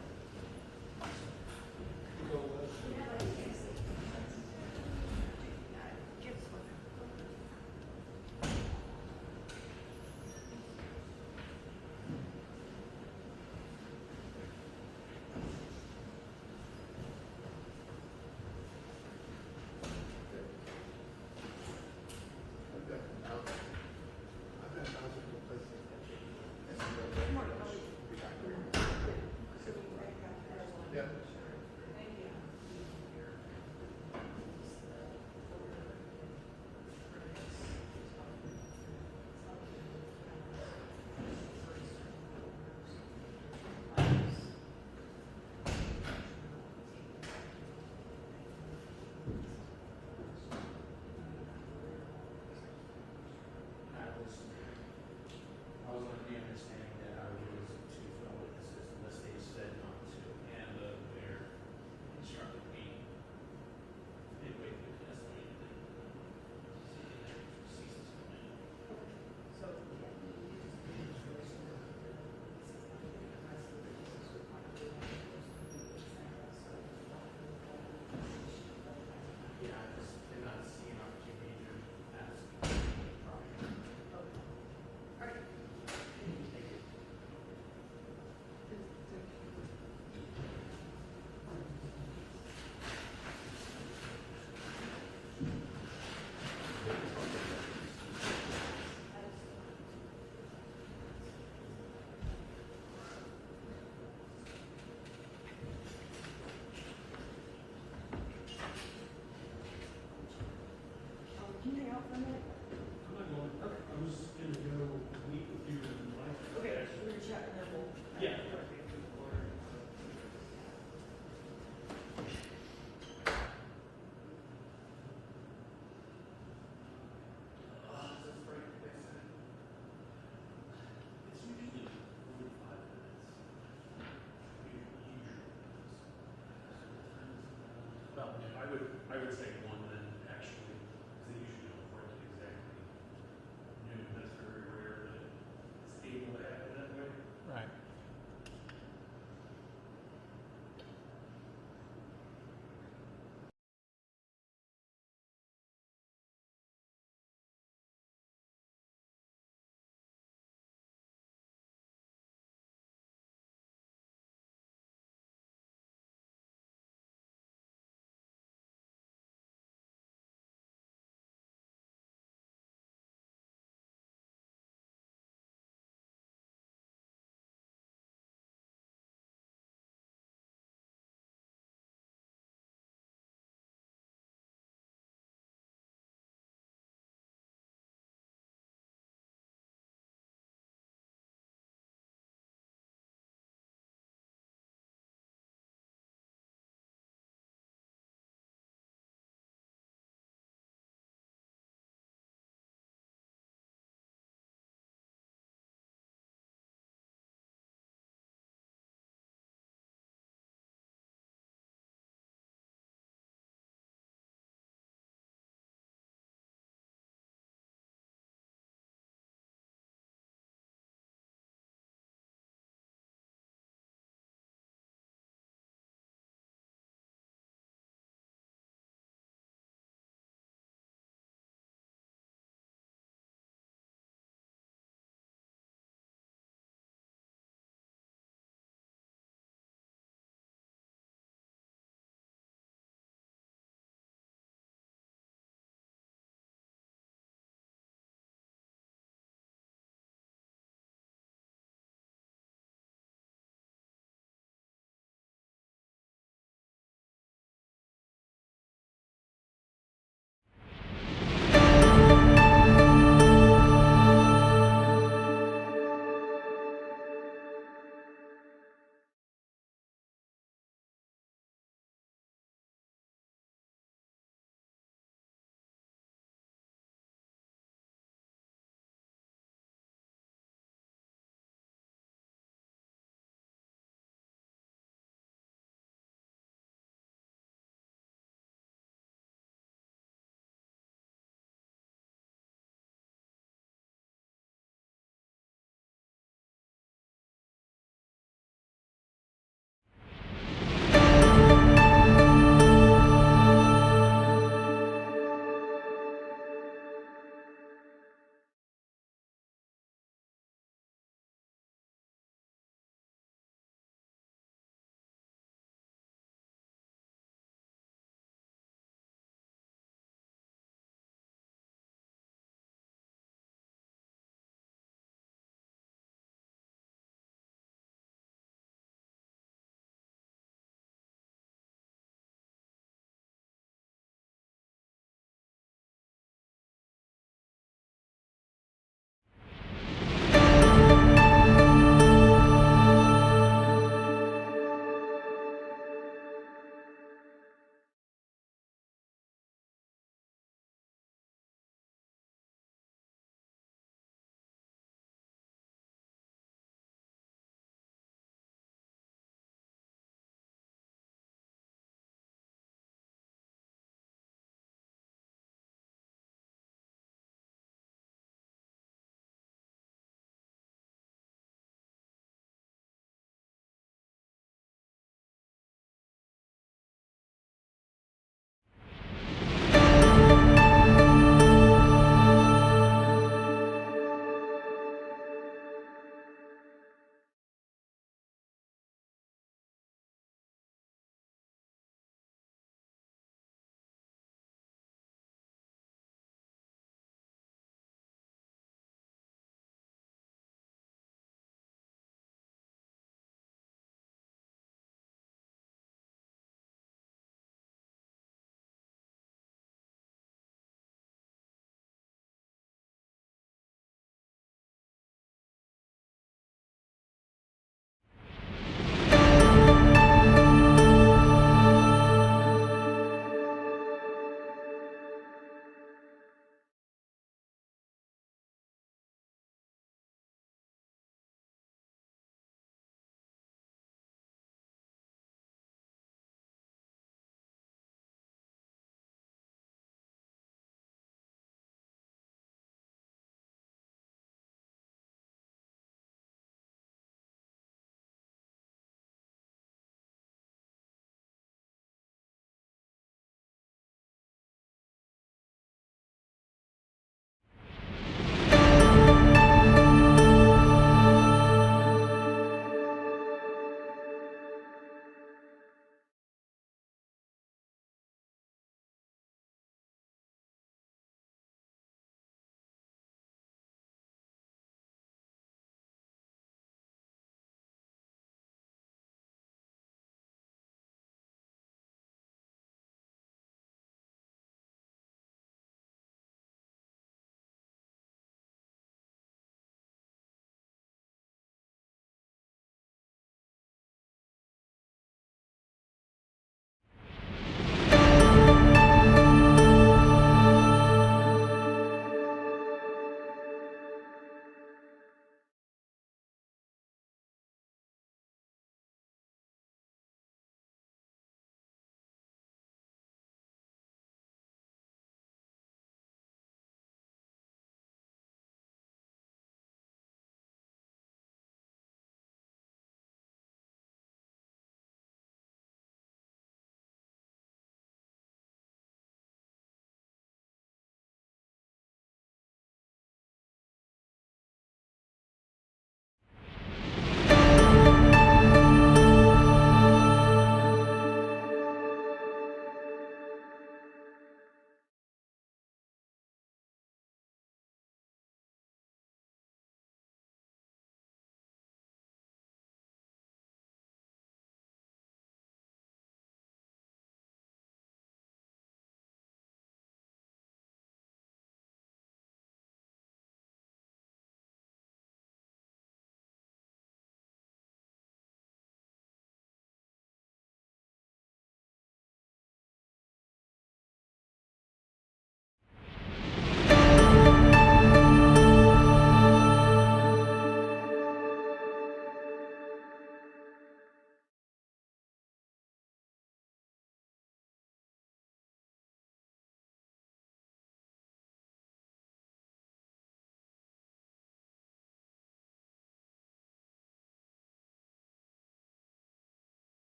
for a minute? I'm not going, I was gonna go meet with you in like. Okay, we're gonna chat and then we'll. Yeah. It's usually 45 minutes. Well, I would say one then, actually, because they usually don't work exactly.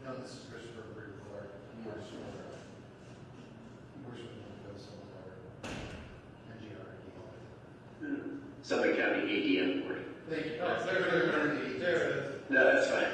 No, this is Christopher Clark. I'm not sure. He works with those NGR. Southern County ADM Board. Thank you. Oh, there it is. No, that's fine.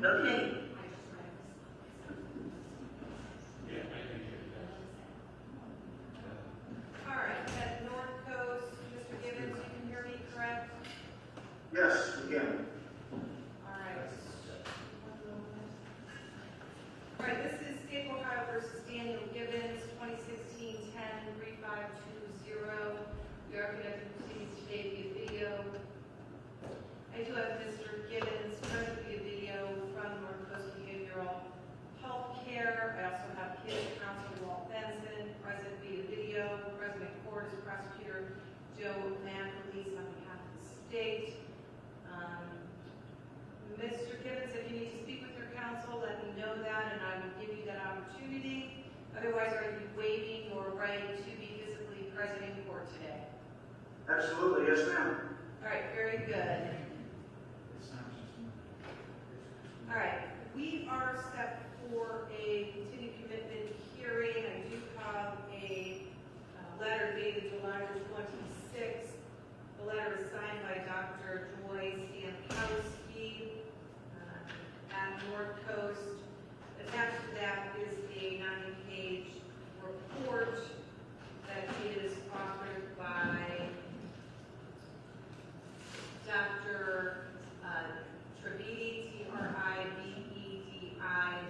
Okay. All right, at North Coast, Mr. Gibbons, you can hear me, correct? Yes, we can. All right. All right, this is State of Ohio versus Daniel Gibbons, 2016-10-3520. We are conducting proceedings today via video. I do have Mr. Gibbons present via video from North Coast Behavioral Health Care. I also have his counsel, Walt Benson, present via video. President Court is Prosecutor Joe Manfredi's on behalf of the state. Mr. Gibbons, if you need to speak with your counsel, let me know that, and I will give you that opportunity. Otherwise, are you waiving your right to be physically present in court today? Absolutely, yes, ma'am. All right, very good. All right, we are set for a continued commitment hearing. I do have a letter dated July 26th. The letter is signed by Dr. Joy Stankowski at North Coast. Attached to that is a 90-page report that is authored by Dr. Tribedi, Tribedi,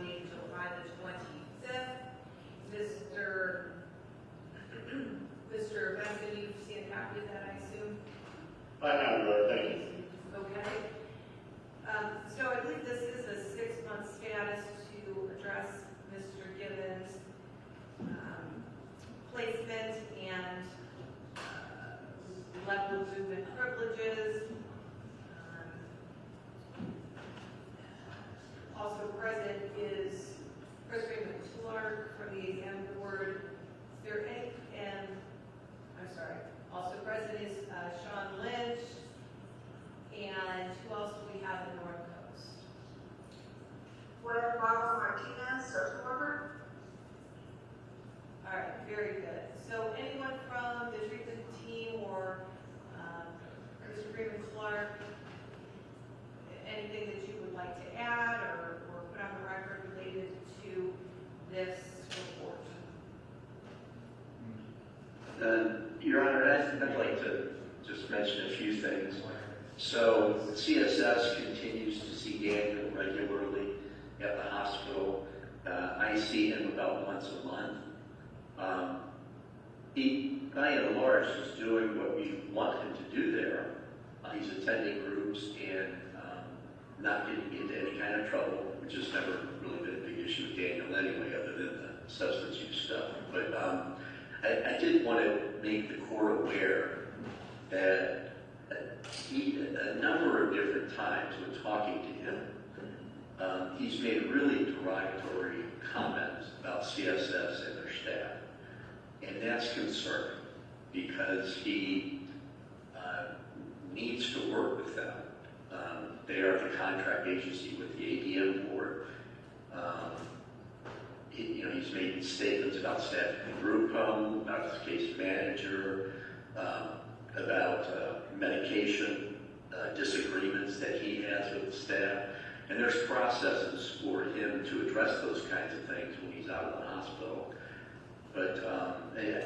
dated July the 25th. Mr. Benson, you've seen a copy of that, I assume? I have, Lord, thank you. Okay. So I believe this is a 6-month status to address Mr. Gibbons' placement and level of movement privileges. Also present is President Clark from the exam board. Is there any, and I'm sorry, also present is Sean Lynch, and who else do we have in North Coast? Martinez, social worker. All right, very good. So anyone from the treatment team or Mr. Freeman Clark, anything that you would like to add or put on the record related to this report? Your Honor, I'd like to just mention a few things. So CSS continues to see Daniel regularly at the hospital. I see him about once a month. He, by and large, is doing what we want him to do there. He's attending groups and not getting into any kind of trouble, which has never really been a big issue with Daniel anyway, other than the substance use stuff. But I did want to make the court aware that a number of different times when talking to him, he's made really derogatory comments about CSS and their staff. And that's concerning because he needs to work with them. They are the contract agency with the ADM board. He's made statements about staff in the group home, about his case manager, about medication disagreements that he has with the staff. And there's processes for him to address those kinds of things when he's out of the hospital. But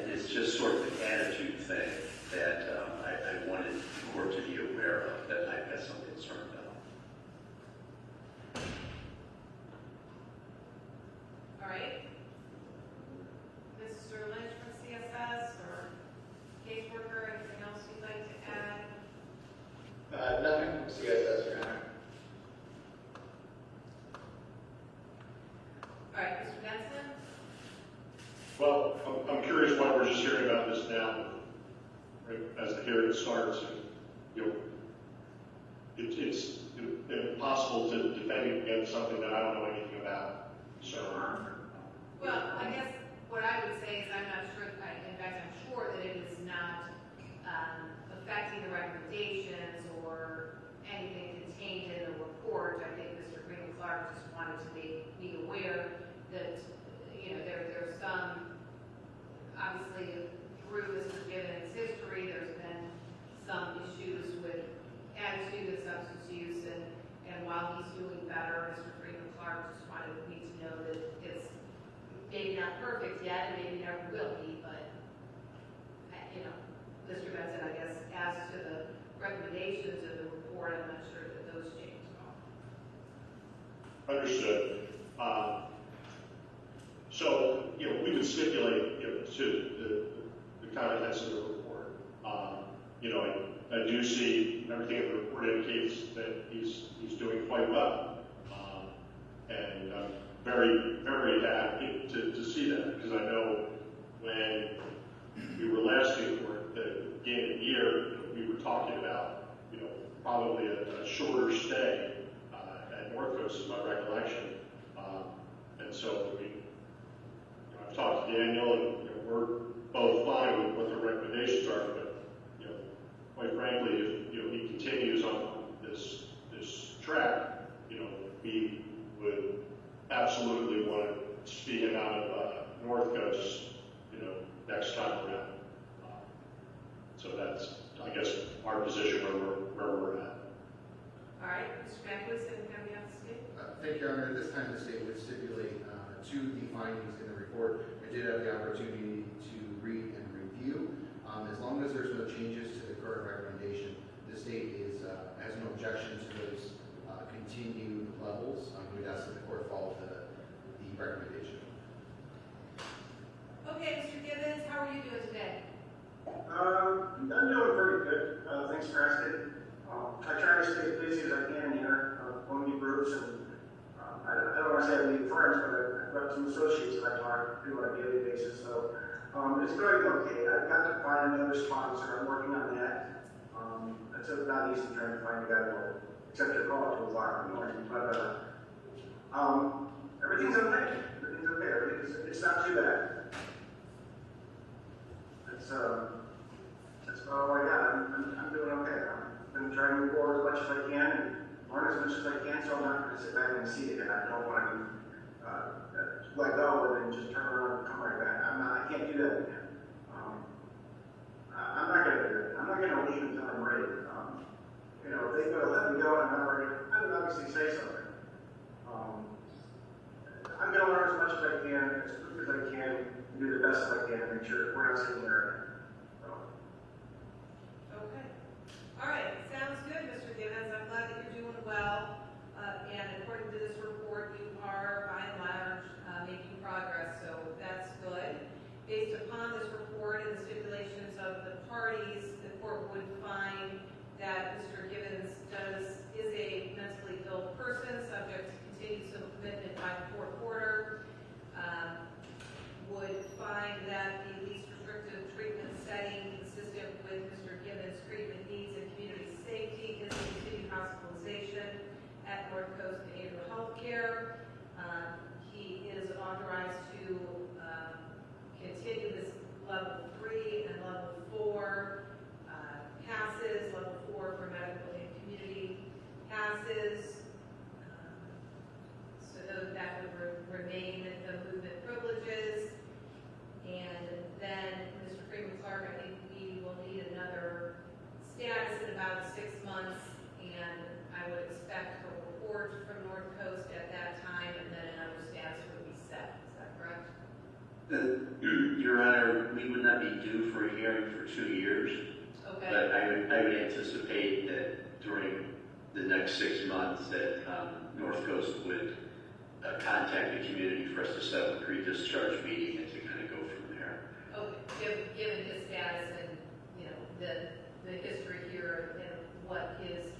it's just sort of an attitude thing that I wanted the court to be aware of, that I've got some concern about. All right. Mr. Lynch from CSS or caseworker, anything else you'd like to add? Nothing from CSS, Your Honor. All right, Mr. Benson? Well, I'm curious why we're just hearing about this now, right, as the hearing starts. And, you know, it's impossible to defend against something that I don't know anything about. So, Well, I guess what I would say is I'm not sure, in fact, I'm sure that it is not affecting the recommendations or anything contained in the report. I think Mr. Green and Clark just wanted to make me aware that, you know, there's some, obviously, through Mr. Gibbons' history, there's been some issues with attitude and substance use, and while he's doing better, Mr. Green and Clark just wanted me to know that it's maybe not perfect yet, and maybe never will be, but, you know, Mr. Benson, I guess, as to the recommendations of the report, I'm not sure that those changed at all. understood. So, you know, we would stipulate, you know, to the contents of the report. You know, I do see everything in the report indicates that he's doing quite well. And I'm very, very happy to see that, because I know when we were last in court, the beginning of the year, we were talking about, you know, probably a shorter stay at North Coast, is my recollection. And so I've talked to Daniel, and you know, we're both fine with what the recommendations are, but you know, quite frankly, if you know he continues on this track, you know, we would absolutely want to see him out of North Coast, you know, next time around. So that's, I guess, our position where we're at. All right, Mr. Beckwith, anything on behalf of the state? Thank you, Your Honor. At this time, the state would stipulate to the findings in the report. I did have the opportunity to read and review. As long as there's no changes to the current recommendation, the state has no objection to those continued levels. We'd ask that the court follow the recommendation. Okay, Mr. Gibbons, how are you doing today? I'm doing pretty good. Thanks for asking. I try to stay as busy as I can here, going to groups, and I don't want to say I need friends, but I've got some associates that I talk to on a daily basis, so it's going okay. I've got to find another sponsor. I'm working on that. It's not easy trying to find a guy who will accept your call at 2 o'clock in the morning, but everything's okay. Everything's okay. It's not too bad. That's about all I got. I'm doing okay. I've been trying to move forward as much as I can and learn as much as I can, so I'm not going to sit back and see it. And I don't want to let go and then just turn around and come right back. I can't do that again. I'm not going to do it. I'm not going to leave until I'm ready. You know, if they go let me go and I'm not ready, I would obviously say something. I'm going to learn as much as I can, as quick as I can, and do the best I can to make sure we're not sitting there. Okay. All right, sounds good, Mr. Gibbons. I'm glad that you're doing well. And according to this report, you are, by and large, making progress, so that's good. Based upon this report and the stipulations of the parties, the court would find that Mr. Gibbons is a mentally ill person subject to continued civil commitment by the court order. Would find that the least restrictive treatment setting consistent with Mr. Gibbons' treatment needs and community safety is continued hospitalization at North Coast in due for a hearing for 2 years. Okay. But I would anticipate that during the next 6 months that North Coast would contact the community for us to set up a pre-discharge meeting and to kind of go from there. Okay, given his status and, you know, the history here and what his,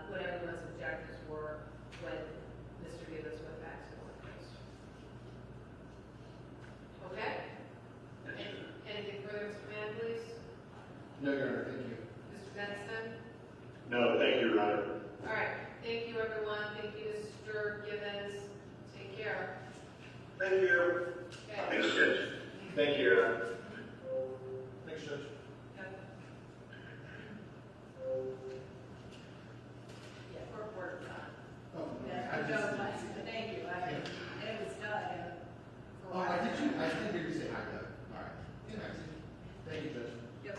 what everyone's objectives were when Mr. Davis went back to North Coast. Okay? Anything further, Mr. Mann, please? No, Your Honor, thank you. Mr. Benson? No, thank you, Your Honor. All right, thank you, everyone. Thank you, Mr. Gibbons. Take care. Thank you. Okay. Thanks, Judge. Thank you, Your Honor. Thanks, Judge. Yeah, we're done. Oh, Yeah, I I just- don't like it. Thank you. It was done. Oh, I did hear you say hi, Doug. All right. Yeah, I see. Thank you, Judge. Yep.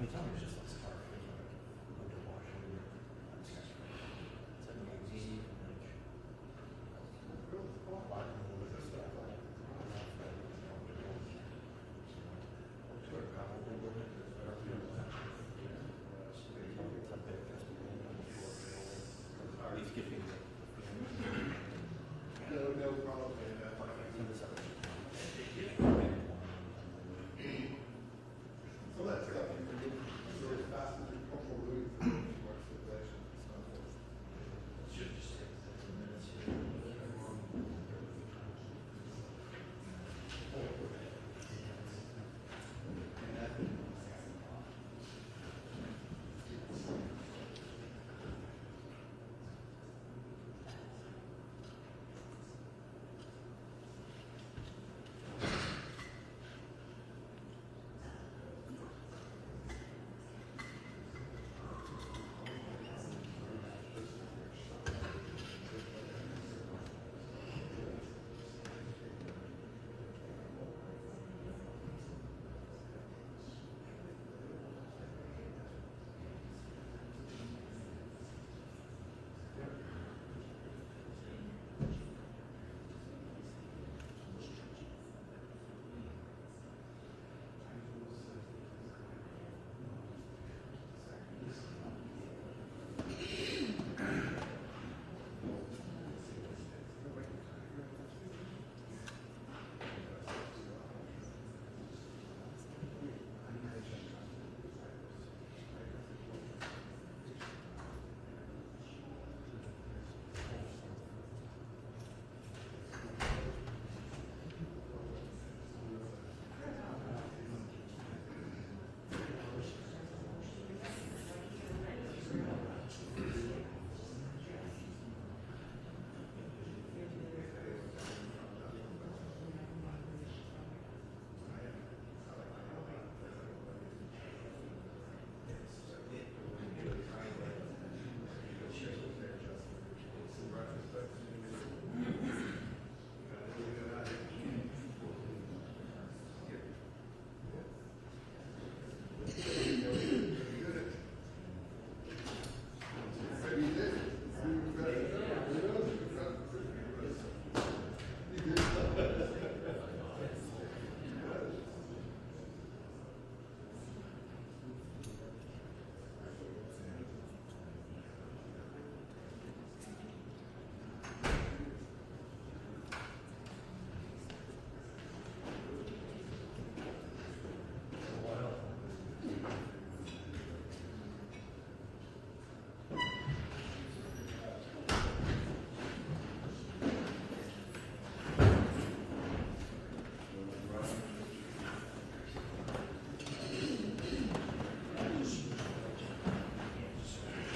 No problem. So that's stuff you can do as fast as you're comfortable doing for more stipulation. Should just take 10 minutes here.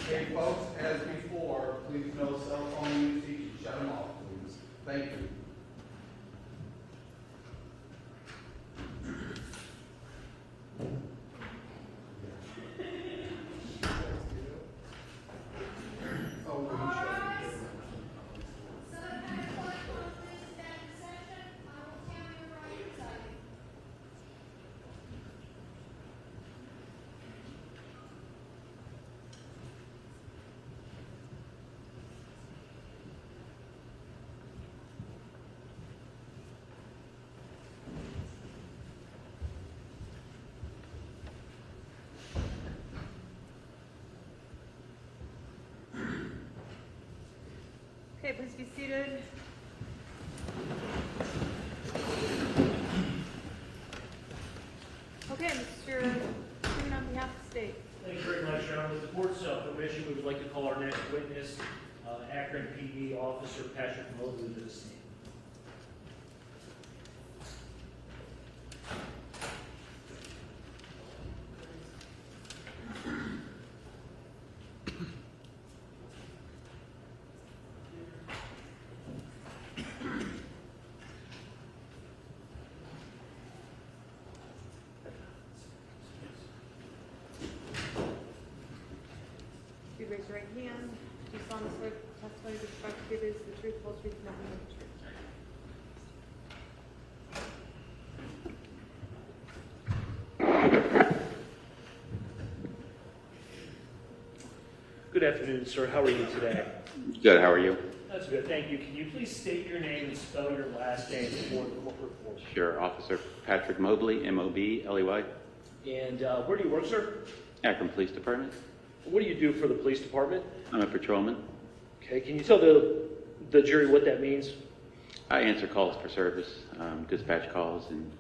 Okay, folks, as before, please no cell phone usage, shut them off, please. Thank you. Okay, please be seated. Okay, Mr. Chairman, on behalf of the state. Thank you very much, Your Honor. With the board's permission, we would like to call our next witness, Akron PD Officer Patrick Mosley, to the stand. Please raise your right hand. Do you solemnly swear the testimony to give is the truth, whole truth, and nothing but the truth? afternoon, sir. How are you today? Good, how are you? That's good, thank you. Can you please state your name and spell your last name before the court report? Sure, Officer Patrick Mobley, M-O-B-L-E-Y, And where do you work, sir? Akron Police Department. What do you do for the police department? I'm a patrolman. Okay, can you tell the jury what that means? I answer calls for service, dispatch calls, and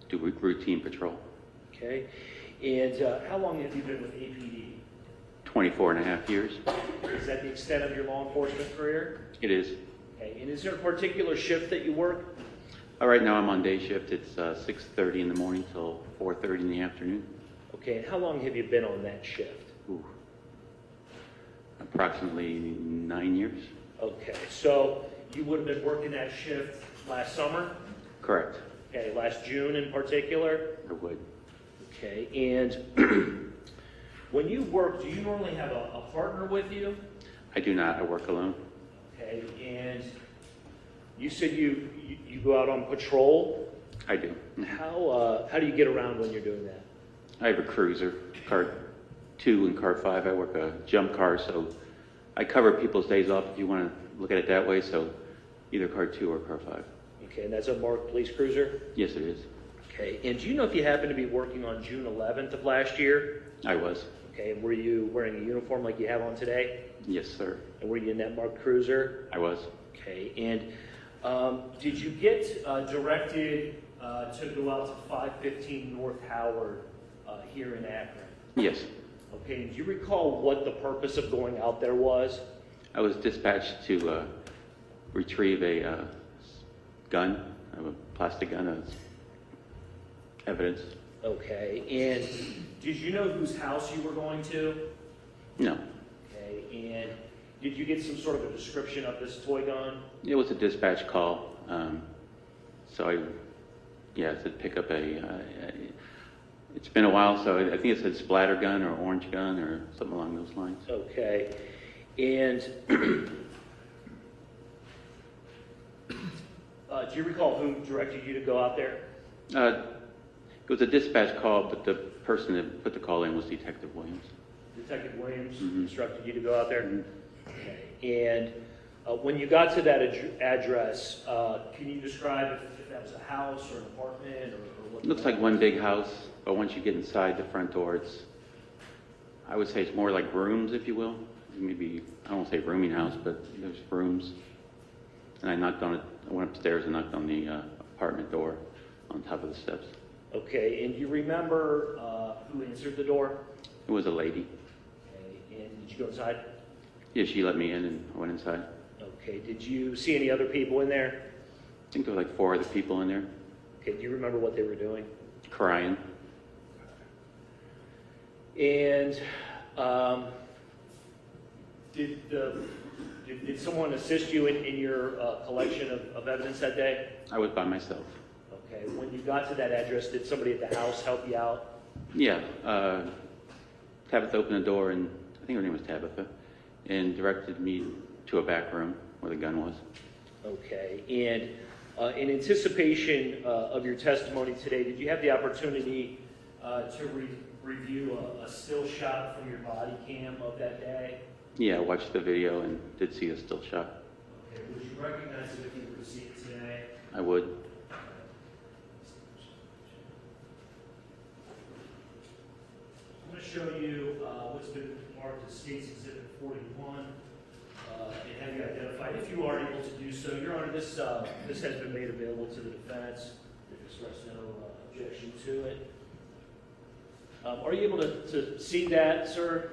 do routine patrol. Okay, and how long have you been with APD? 24 and a half years. Is that the extent of your law enforcement career? It is. Okay, and is there a particular shift that you work? Right now I'm on day shift. It's 6:30 in the morning till 4:30 in the afternoon. Okay, and how long have you been on that shift? Ooh. Approximately 9 years. Okay, so you would have been working that shift last summer? Correct. Okay, last June in particular? I would. Okay, and when you work, do you normally have a partner with you? I do not. I work alone. Okay, and you said you go out on patrol? I do. How do you get around when you're doing that? I have a cruiser, car 2 and car 5. I work a jump car, so I cover people's days off if you want to look at it that way, so either car 2 or car 5. Okay, and that's a marked police cruiser? Yes, it is. Okay, and do you know if you happen to be working on June 11th of last year? I was. Okay, and were you wearing a uniform like you have on today? Yes, sir. And were you in that marked cruiser? I was. Okay, and did you get directed to go out to 515 North Howard here in Akron? Yes. Okay, do you recall what the purpose of going out there was? I was dispatched to retrieve a gun, a plastic gun, as evidence. Okay, and did you know whose house you were going to? No. Okay, and did you get some sort of a description of this toy gun? It was a dispatch call, so I said pick up it's been a while, so I think it said splatter gun or orange gun or something along those lines. Okay, and do you recall who directed you to go out there? It was a dispatch call, but the person that put the call in was Detective Williams. Detective Williams Mm-hmm. instructed you to go out there? Okay, and when you got to that address, can you describe if that was a house or an apartment or what? It looks like one big house, but once you get inside the front door, I would say it's more like rooms, if you will. Maybe, I won't say rooming house, but there's rooms. And I went upstairs and knocked on the apartment door on top of the steps. Okay, and do you remember who answered the door? It was a lady. Okay, and did you go inside? Yeah, she let me in and I went inside. Okay, did you see any other people in there? I think there were like 4 other people in there. Okay, do you remember what they were doing? Crying. And did someone assist you in your collection of evidence that day? I was by myself. Okay, when you got to that address, did somebody at the house help you out? Yeah, Tabitha opened the door, and I think her name was Tabitha, and directed me to a back room where the gun was. Okay, and in anticipation of your testimony today, did you have the opportunity to review a still shot from your body cam of that day? Yeah, I watched the video and did see a still shot. Okay, would you recognize it if you were to see it today? I would. I'm going to show you what's been marked as State's Exhibit 41 and have you identified. If you are able to do so, Your Honor, this has been made available to the defense. They express no objection to it. Are you able to see that, sir?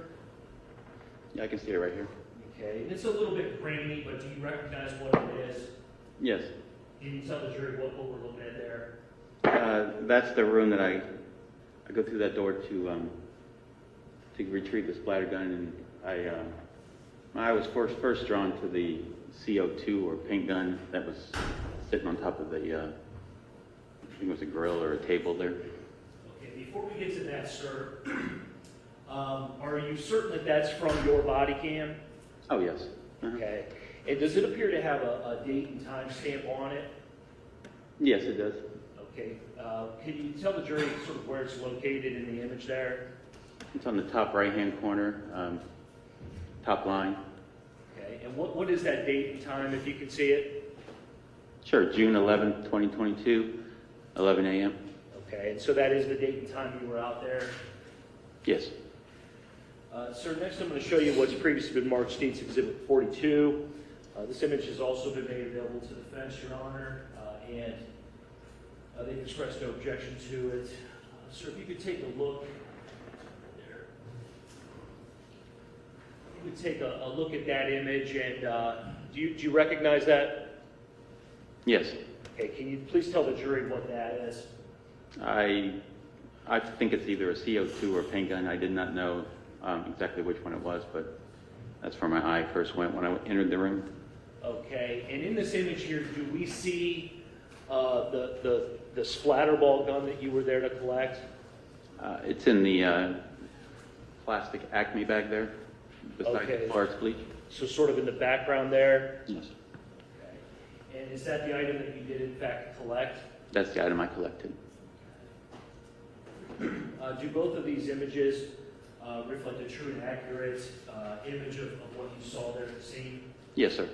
Yeah, I can see it right here. Okay, and it's a little bit grainy, but do you recognize what it is? Yes. Can you tell the jury what we're looking at there? That's the room that I go through that door to retrieve the splatter gun, and I was first drawn to the CO2 or paint gun that was sitting on top of the, I think it was a grill or a table there. Okay, before we get to that, sir, are you certain that that's from your body cam? Oh, yes. Okay. And does it appear to have a date and time stamp on it? Yes, it does. Okay. Can you tell the jury sort of where it's located in the image there? It's on the top right-hand corner. top line. Okay, and what is that date and time, if you can see it? Sure, June 11, 2022, 11 a.m. Okay, and so that is the date and time you were out there? Yes. Sir, next I'm going to show you what's previously been marked State's Exhibit 42. This image has also been made available to the defense, Your Honor, and they've expressed no objection to it. Sir, if you could take a look there. You could take a look at that image, and do you recognize that? Yes. Okay, can you please tell the jury what that is? I think it's either a CO2 or a paint gun. I did not know exactly which one it was, but that's where my eye first went when I entered the room. Okay, and in this image here, do we see the SplatRBall gun that you were there to collect? It's in the plastic Acme bag there, beside Okay. the Florence bleach. So sort of in the background there? Yes. Okay. And is that the item that you did in fact collect? That's the item I collected. Do both of these images reflect a true and accurate image of what you saw there at the scene? Yes, sir.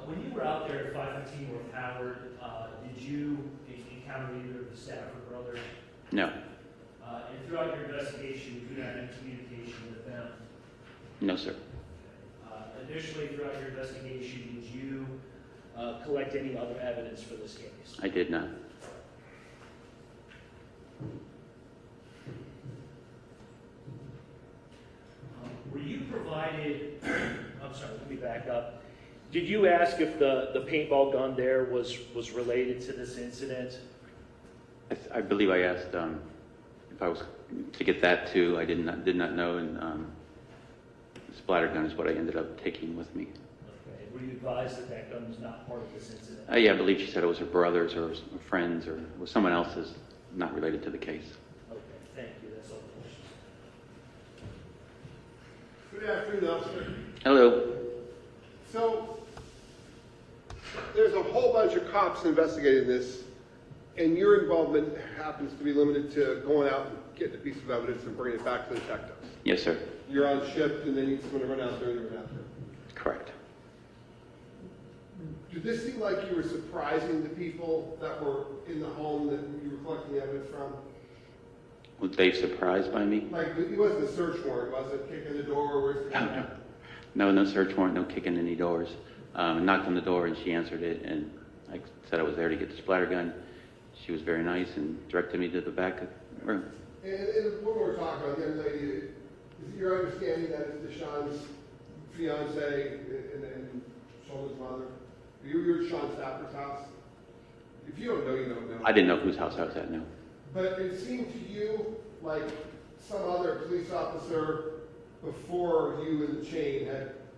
When you were out there at 515 North Howard, did you encounter either of the Stafford brothers? No. And throughout your investigation, did you have any communication with them? No, sir. Additionally, throughout your investigation, did you collect any other evidence for this case? I did not. Were you provided, I'm sorry, let me back up. Did you ask if the paintball gun there was related to this incident? I believe I asked if I was to get that too. I did not know, and the splatter gun is what I ended up taking with me. Okay. Were you advised that that gun was not part of this incident? Yeah, I believe she said it was her brother's or friends or was someone else's, not related to the case. Okay, thank you. That's all the questions. Good afternoon, officer. Hello. So, there's a whole bunch of cops investigating this, and your involvement happens to be limited to going out and getting a piece of evidence and bringing it back to the detectives. Yes, sir. You're on shift, and they need someone to run out there and run out there. Correct. Did this seem like you were surprising the people that were in the home that you were collecting the evidence from? Was Dave surprised by me? Like, it wasn't a search warrant, was it? Kicking the door, where's the guy? No search warrant, no kicking any doors. Knocked on the door and she answered it, and I said I was there to get the splatter gun. She was very nice and directed me to the back of the room. And when we're talking about the young lady, is it your understanding that it's Deshawn's fiance and Sheldon's mother? You were at Deshawn Stafford's house? If you don't know, you don't know. I didn't know whose house I was at, no. But it seemed to you like some other police officer before you in the chain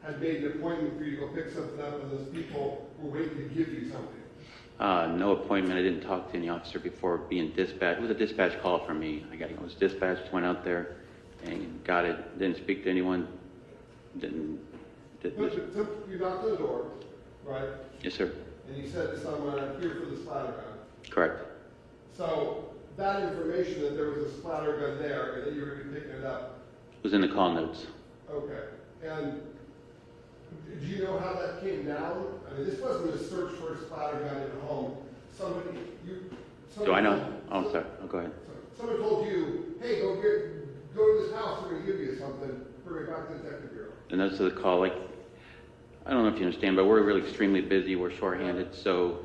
had made an appointment for you to go pick something up, and those people were waiting to give you something. No appointment. I didn't talk to any officer before being dispatched. It was a dispatch call for me. I was dispatched, went out there, and got it. Didn't speak to anyone. But you knocked on the door, right? Yes, sir. And you said to someone, I'm here for the splatter gun. Correct. So that information that there was a splatter gun there and that you were going to be picking it up. It was in the call notes. Okay. And do you know how that came down? I mean, this wasn't a search for a splatter gun in a home. Do I know? Oh, sorry. Oh, go ahead. Someone told you, hey, go to this house, we're going to give you something, bring it back to the detective bureau. The notes of the call, like, I don't know if you understand, but we're really extremely busy. We're shorthanded, so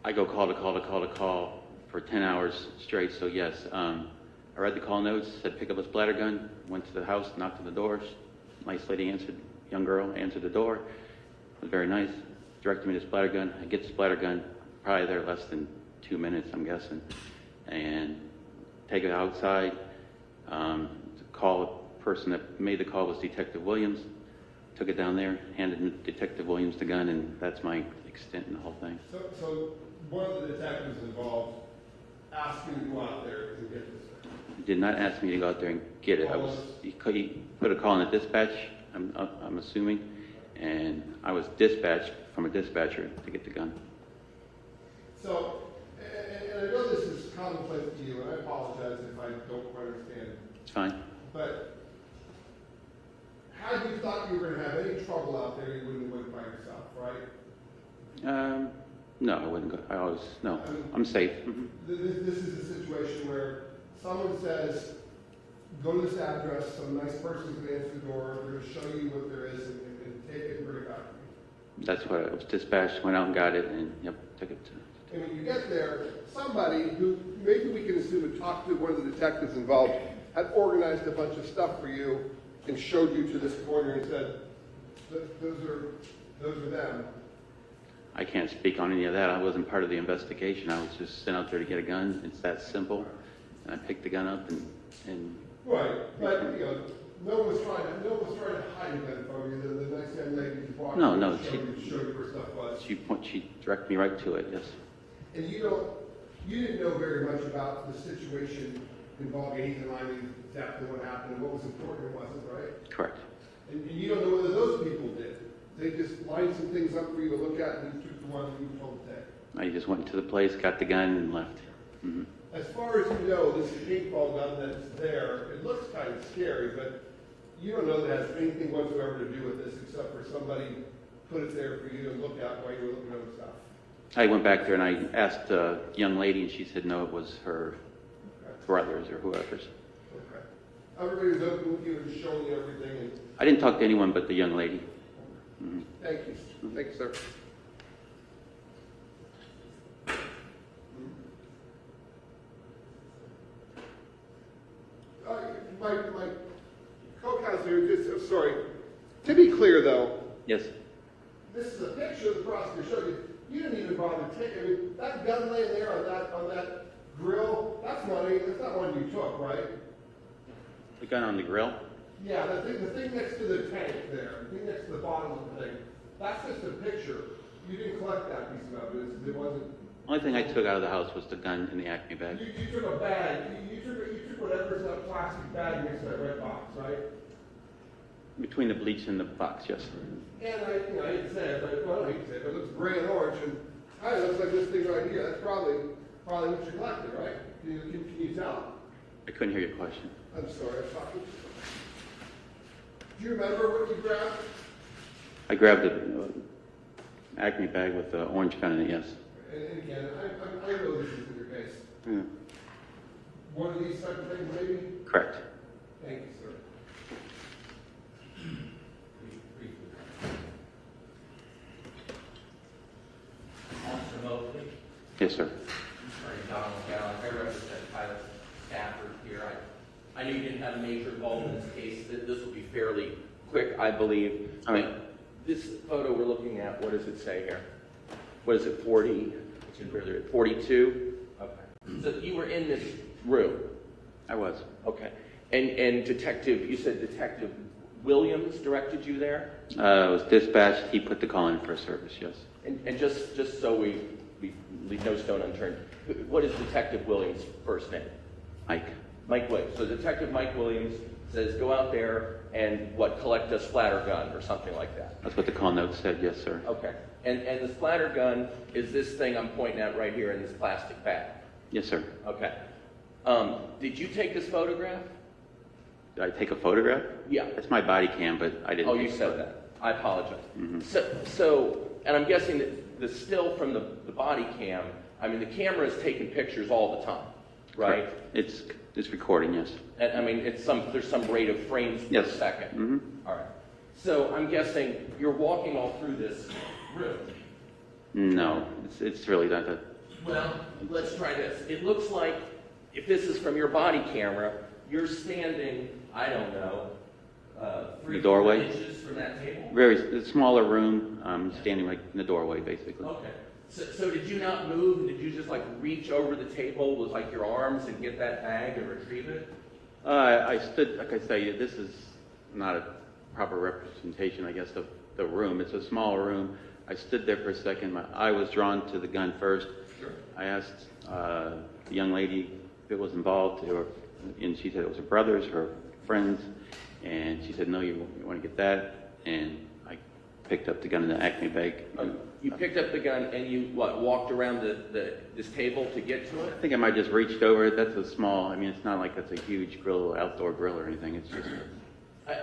I go call to call to call to call for 10 hours straight. So yes, I read the call notes, said pick up a splatter gun, went to the house, knocked on the door. Nice lady answered, young girl answered the door. Was very nice. Directed me to the splatter gun. I get the splatter gun, probably there less than 2 minutes, I'm guessing, and take it outside. Call a person that made the call was Detective Williams. Took it down there, handed Detective Williams the gun, and that's my extent in the whole thing. So one of the detectives involved asked you to go out there and get this thing? He did not ask me to go out there and get it. He put a call in the dispatch, I'm assuming, and I was dispatched from a dispatcher to get the gun. So, and I know this is commonplace to you, and I apologize if I don't quite understand. It's fine. trouble out there, you wouldn't go by yourself, right? No, I wouldn't go. No, I'm safe. This is a situation where someone says, go to this address, some nice person's going to answer the door, they're going to show you what there is, and take it and bring it back. That's what I was dispatched, went out and got it, and took it to. And when you get there, somebody who, maybe we can assume had talked to one of the detectives involved, had organized a bunch of stuff for you and showed you to this corner and said, those are them. I can't speak on any of that. I wasn't part of the investigation. I was just sent out there to get a gun. It's that simple. And I picked the gun up and Right, but no one was trying to hide a gun from you. The nice young lady just walked No, in no, and showed you where stuff was. she directed me right to it. Yes. And you didn't know very much about the situation involving Ethan Lyman, exactly what happened and what was important and wasn't, right? Correct. And you don't know whether those people did. They just lined some things up for you to look at and you took the one that you were told to take. I just went to the place, got the gun, and left. As far as you know, this paintball gun that's there, it looks kind of scary, but you don't know that it has anything whatsoever to do with this except for somebody put it there for you to look at while you were looking at other stuff. I went back there and I asked a young lady, and she said no, it was her brothers or whoever's. Okay. Everybody was open with you and showing you everything. And I didn't talk to anyone but the young lady. thank you. Thank you, sir. My co-counselor, sorry. To be clear, though. Yes. This is a picture the prosecutor showed you. You didn't even bother taking. I mean, that gun laying there on that grill. That's not one you took, right? The gun on the grill? Yeah, the thing next to the tank there, the thing next to the bottom of the thing. That's just a picture. You didn't collect that piece of evidence. It wasn't. Only thing I took out of the house was the gun in the Acme bag. You took a bag. You took whatever's in that plastic bag next to that red box, right? Between the bleach and the box, yes. And I hate to say it, but well, I hate to say it, but it looks gray and orange, and it looks like this thing right here. That's probably what you collected, right? Can you tell? I couldn't hear your question. I'm sorry, I'm talking. Do you remember what you grabbed? I grabbed an Acme bag with the orange gun in it, yes. And again, I know this isn't your case. Yeah. One of these type of things, maybe? Correct. Thank you, sir. Officer Mosley. Yes, sir. Attorney Donald Gallagher. I represent Tyler Stafford here. I knew you didn't have a major involvement in this case. This will be fairly quick, I believe. All right. This photo we're looking at, what does it say here? What is it, 40? 42? Okay. So you were in this room? I was. Okay. And Detective, you said Detective Williams directed you there? I was dispatched. He put the call in for service, yes. And just so we leave no stone unturned, what is Detective Williams' first name? Mike. Mike Williams. So Detective Mike Williams says, go out there and collect a splatter gun or something like that. That's what the call note said, yes, sir. Okay. And the splatter gun is this thing I'm pointing at right here in this plastic bag? Yes, sir. Okay. Did you take this photograph? Did I take a photograph? Yeah. It's my body cam, but I didn't. Oh, you said that. I apologize. So, and I'm guessing that the still from the body cam, I mean, the camera is taking pictures all the time, right? Correct. It's recording, yes. And I mean, there's some rate of frames per second. All right. So I'm guessing you're walking all through this room. No, it's really not that. Well, let's try this. It looks like if this is from your body camera, you're standing, I don't know, 3 doorway? inches from that table? Very smaller room. I'm standing right in the doorway, basically. Okay. So did you not move? Did you just reach over the table with your arms and get that bag and retrieve it? I stood, like I say, this is not a proper representation, I guess, of the room. It's a small room. I stood there for a second. My eye was drawn to the gun first. Sure. I asked the young lady if it was involved, and she said it was her brothers, her friends, and she said, no, you want to get that? And I picked up the gun in the Acme bag. You picked up the gun and you, walked around this table to get to it? I think I might have just reached over it. That's a small, I mean, it's not like that's a huge grill, outdoor grill or anything. It's just...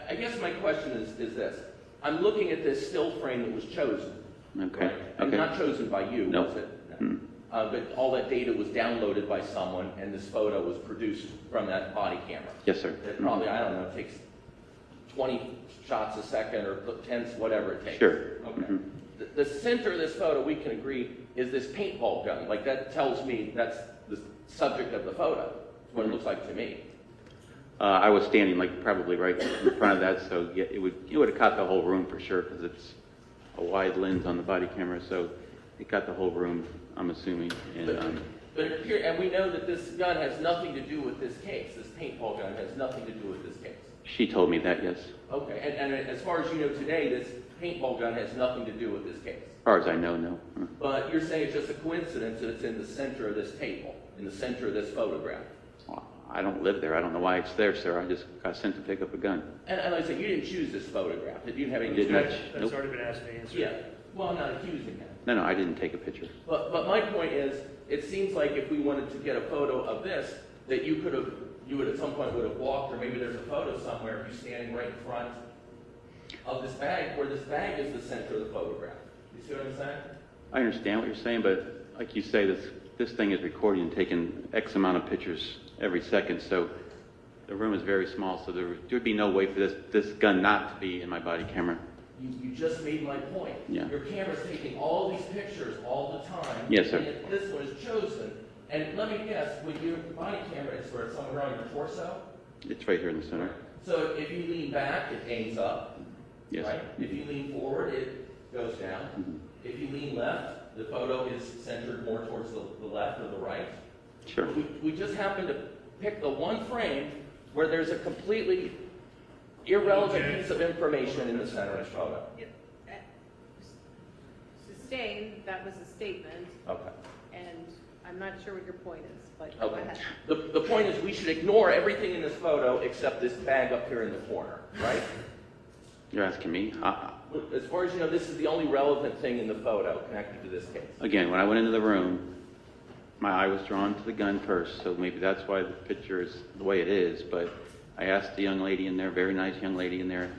I guess my question is this. I'm looking at this still frame that was chosen. Okay. Right? And Okay. not chosen by you, No. was it? Mm. But all that data was downloaded by someone, and this photo was produced from that body camera. Yes, sir. It probably, I don't know, takes 20 shots a second or 10, whatever it takes. Sure. Okay. Mhm. The center of this photo, we can agree, is this paintball gun. Like, that tells me that's the subject of the photo. That's what it looks like to me. I was standing like probably right in front of that, so yeah, it would have caught the whole room for sure because it's a wide lens on the body camera, so it got the whole room, I'm assuming. And But it appears, and we know that this gun has nothing to do with this case. This paintball gun has nothing to do with this case. she told me that, yes. Okay, and as far as you know today, this paintball gun has nothing to do with this case. As far as I know, no. But you're saying it's just a coincidence that it's in the center of this table, in the center of this photograph. Well, I don't live there. I don't know why it's there, sir. I just got sent to pick up a gun. And like I said, you didn't choose this photograph. You didn't have any. Did not. That's Nope. already been asked and answered. Yeah. Well, I'm not accusing him. No, I didn't take a picture. But my point is, it seems like if we wanted to get a photo of this, that you would at some point would have walked, or maybe there's a photo somewhere of you standing right in front of this bag, where this bag is the center of the photograph. You see what I'm saying? I understand what you're saying, but like you say, this thing is recording and taking X amount of pictures every second, so the room is very small, so there would be no way for this gun not to be in my body camera. You just made my point. Yeah. Your camera's taking all these pictures all the time. Yes, sir. And this one is chosen. And let me guess, when your body camera is where it's somewhere around your torso? It's right here in the center. So if you lean back, it aims up. Yes. Right? If you lean forward, it goes down. Mhm. If you lean left, the photo is centered more towards the left or the right. Sure. We just happen to pick the one frame where there's a completely irrelevant piece of information in the center of the photo. Sustained, that was a statement, Okay. and I'm not sure what your point is, but go Okay. ahead. The point is we should ignore everything in this photo except this bag up here in the corner, right? You're asking me? As far as you know, this is the only relevant thing in the photo connected to this case. Again, when I went into the room, my eye was drawn to the gun first, so maybe that's why the picture is the way it is, but I asked the young lady in there, very nice young lady in there,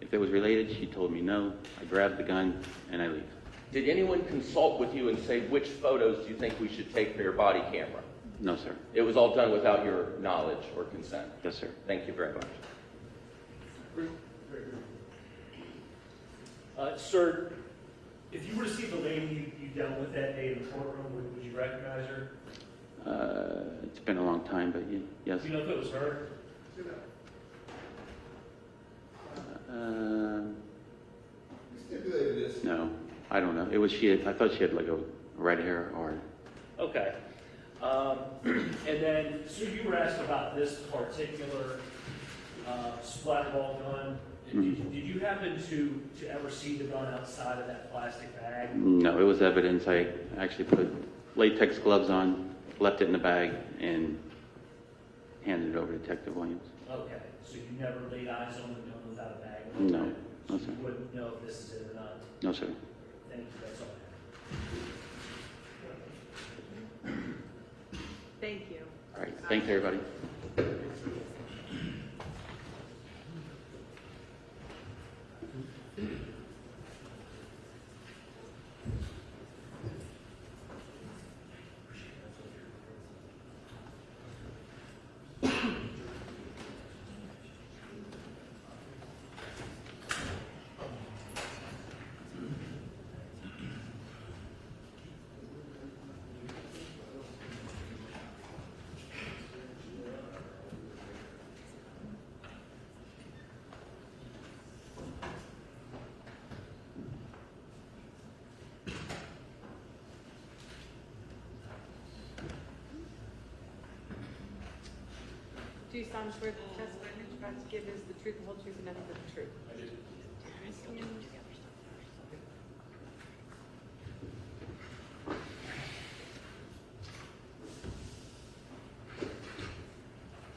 if it was related. She told me no. I grabbed the gun and I leave. Did anyone consult with you and say which photos do you think we should take for your body camera? No, sir. It was all done without your knowledge or consent? Yes, sir. Thank you very much. Sir, if you were to see the lady you dealt with that day in the courtroom, would you recognize her? It's been a long time, but yes. Do you know if it was her? Stipulated this. No, I don't know. It was she. I thought she had like a red hair or. Okay. And then, so you were asked about this particular SplatRBall gun. Did you happen to ever see the gun outside of that plastic bag? No, it was evidence. I actually put latex gloves on, left it in the bag, and handed it over to Detective Williams. Okay, so you never laid eyes on the gun without a bag? No, Okay. no, So sir. you wouldn't know if this is it or not? No, sir. Thank you, that's all I have. Thank you. All right. Thanks, everybody. Do you solemnly swear that the testimony that you're about to give is the truth, the whole truth, and nothing but the truth? I do.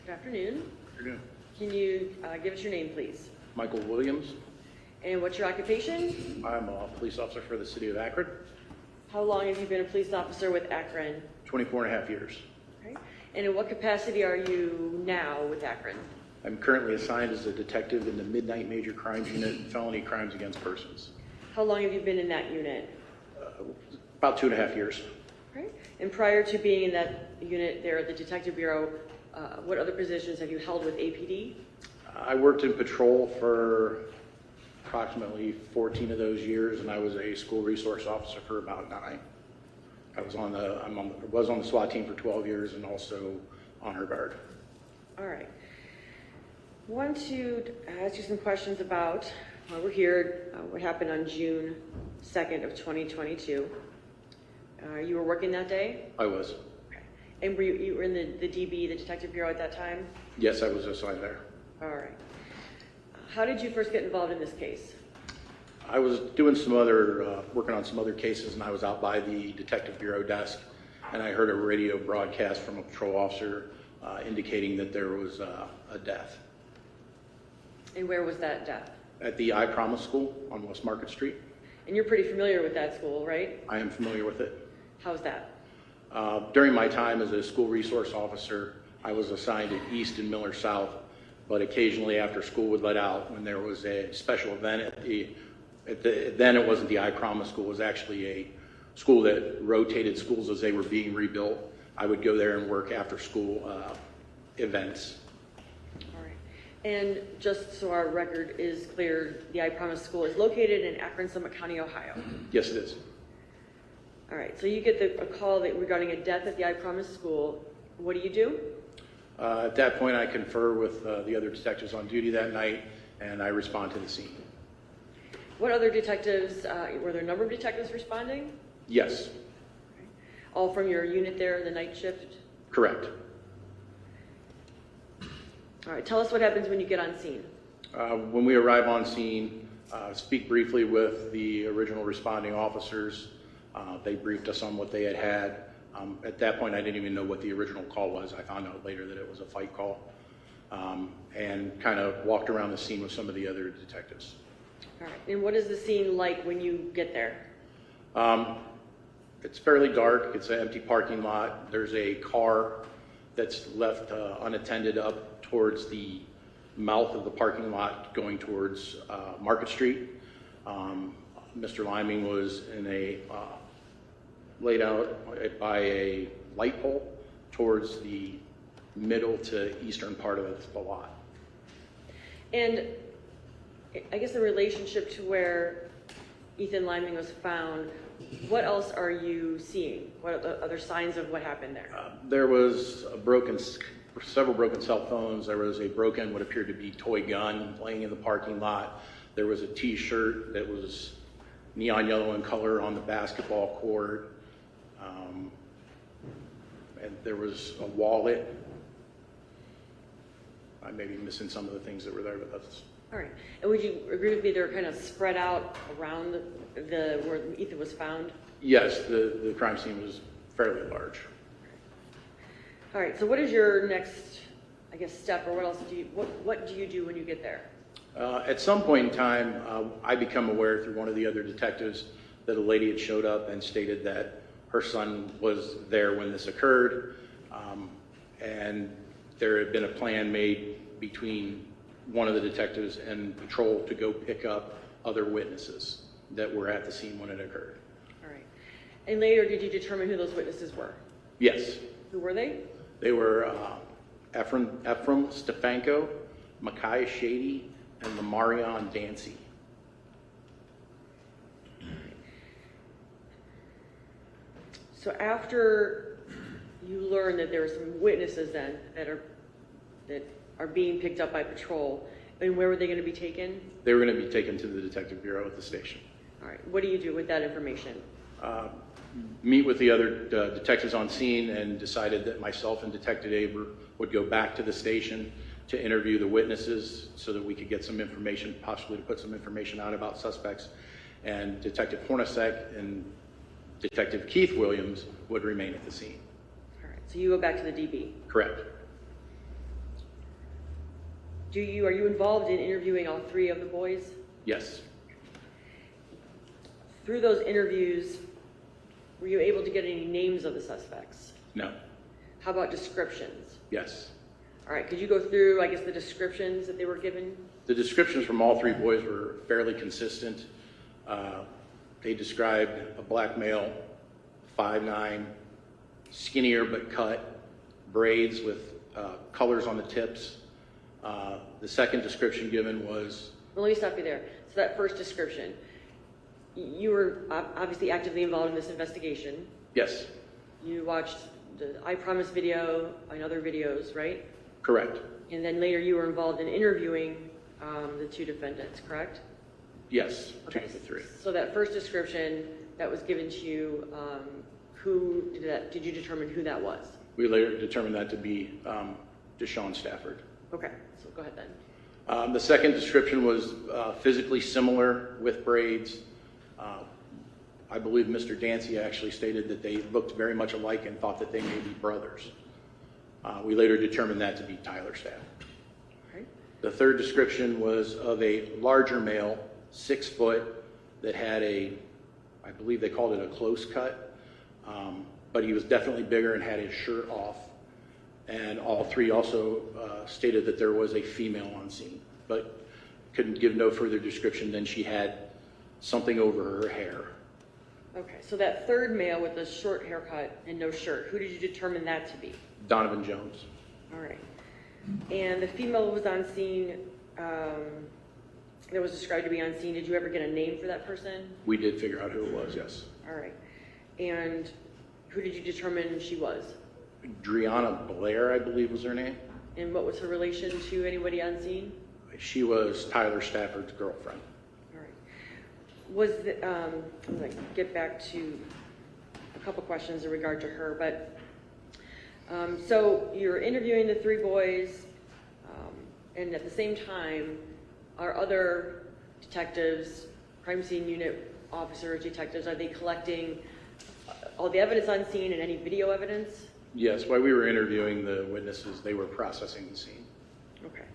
Good afternoon. Afternoon. Can you give us your name, please? Michael Williams. And what's your occupation? I'm a police officer for the city of Akron, How long have you been a police officer with Akron? 24 and a half years. Okay. And in what capacity are you now with Akron? I'm currently assigned as a detective in the Midnight Major Crimes Unit and Felony Crimes Against Persons. How long have you been in that unit? About 2.5 years. Right. And prior to being in that unit there at the Detective Bureau, what other positions have you held with APD? I worked in patrol for approximately 14 of those years, and I was a school resource officer for about 9. I was on the SWAT team for 12 years and also honor guard. All right. I want to ask you some questions about, we're here, what happened on June 2nd of 2022. You were working that day? I was. Okay. And you were in the DB, the Detective Bureau at that time? Yes, I was assigned there. All right. How did you first get involved in this case? I was doing working on some other cases, and I was out by the Detective Bureau desk, and I heard a radio broadcast from a patrol officer indicating that there was a death. And where was that death? At the I Promise School on West Market Street. And you're pretty familiar with that school, right? I am familiar with it. How's that? During my time as a school resource officer, I was assigned at East and Miller South, but occasionally after school would let out, when there was a special event then it wasn't the I Promise School, it was actually a school that rotated schools as they were being rebuilt. I would go there and work after school events. All right. And just so our record is clear, the I Promise School is located in Akron, Summit County, Ohio. Yes, it is. All right. So you get a call regarding a death at the I Promise School. What do you do? At that point, I confer with the other detectives on duty that night, and I respond to the scene. What other detectives, were there a number of detectives responding? Yes. Okay. All from your unit there, the night shift? Correct. All right, tell us what happens when you get on scene. When we arrive on scene, speak briefly with the original responding officers. They briefed us on what they had. At that point, I didn't even know what the original call was. I found out later that it was a fight call, and kind of walked around the scene with some of the other detectives. All right, and what is the scene like when you get there? It's fairly dark. It's an empty parking lot. There's a car that's left unattended up towards the mouth of the parking lot going towards Market Street. Mr. Liming was in laid out by a light pole towards the middle to eastern part of the lot. And I guess in relationship to where Ethan Liming was found, what else are you seeing? What are the other signs of what happened there? There was several broken cell phones. There was a broken, what appeared to be toy gun laying in the parking lot. There was a T-shirt that was neon yellow in color on the basketball court. And there was a wallet. I may be missing some of the things that were there, but that's... All right. And would you agree with me they're kind of spread out around where Ethan was found? Yes, the crime scene was fairly large. All right. So what is your next, I guess, step, or what else do you, what do you do when you get there? At some point in time, I become aware through one of the other detectives that a lady had showed up and stated that her son was there when this occurred, and there had been a plan made between one of the detectives and patrol to go pick up other witnesses that were at the scene when it occurred. All right. And later, did you determine who those witnesses were? Yes. Who were they? They were Ephraim Stefanko, Makai Shadie, and Lamarion Dancy. So after you learn that there were some witnesses then that are being picked up by patrol, and where were they going to be taken? They were going to be taken to the Detective Bureau at the station. All right. What do you do with that information? Meet with the other detectives on scene and decided that myself and Detective Aber would go back to the station to interview the witnesses so that we could get some information, possibly to put some information out about suspects. And Detective Hornacek and Detective Keith Williams would remain at the scene. All right. So you go back to the DB. Correct. Are you involved in interviewing all three of the boys? Yes. Through those interviews, were you able to get any names of the suspects? No. How about descriptions? Yes. All right, could you go through, I guess, the descriptions that they were given? The descriptions from all 3 boys were fairly consistent. They described a black male, 5'9", skinnier but cut, braids with colors on the tips. The second description given was... Well, let me stop you there. So that first description, you were obviously actively involved in this investigation. Yes. You watched the I Promise video and other videos, right? Correct. And then later you were involved in interviewing the 2 defendants, correct? Yes, Okay. 2 of the 3. So that first description that was given to you, who did that? Did you determine who that was? We later determined that to be Deshawn Stafford. Okay, so go ahead then. The second description was physically similar with braids. I believe Mr. Dancy actually stated that they looked very much alike and thought that they may be brothers. We later determined that to be Tyler Stafford. Okay. The third description was of a larger male, 6 foot, that had I believe they called it a close cut, but he was definitely bigger and had his shirt off. And all 3 also stated that there was a female on scene, but couldn't give no further description than she had something over her hair. Okay, so that third male with the short haircut and no shirt, who did you determine that to be? Donovan Jones. All right. And the female who was on scene, that was described to be on scene, did you ever get a name for that person? We did figure out who it was, yes. All right. And who did you determine she was? Driana Blair, I believe was her name. And what was her relation to anybody on scene? She was Tyler Stafford's girlfriend. All right. Was the, I'm going to get back to a couple questions in regard to her, but so you're interviewing the 3 boys, and at the same time, are other detectives, crime scene unit officers, detectives, are they collecting all the evidence on scene and any video evidence? Yes, while we were interviewing the witnesses, they were processing the scene. Okay.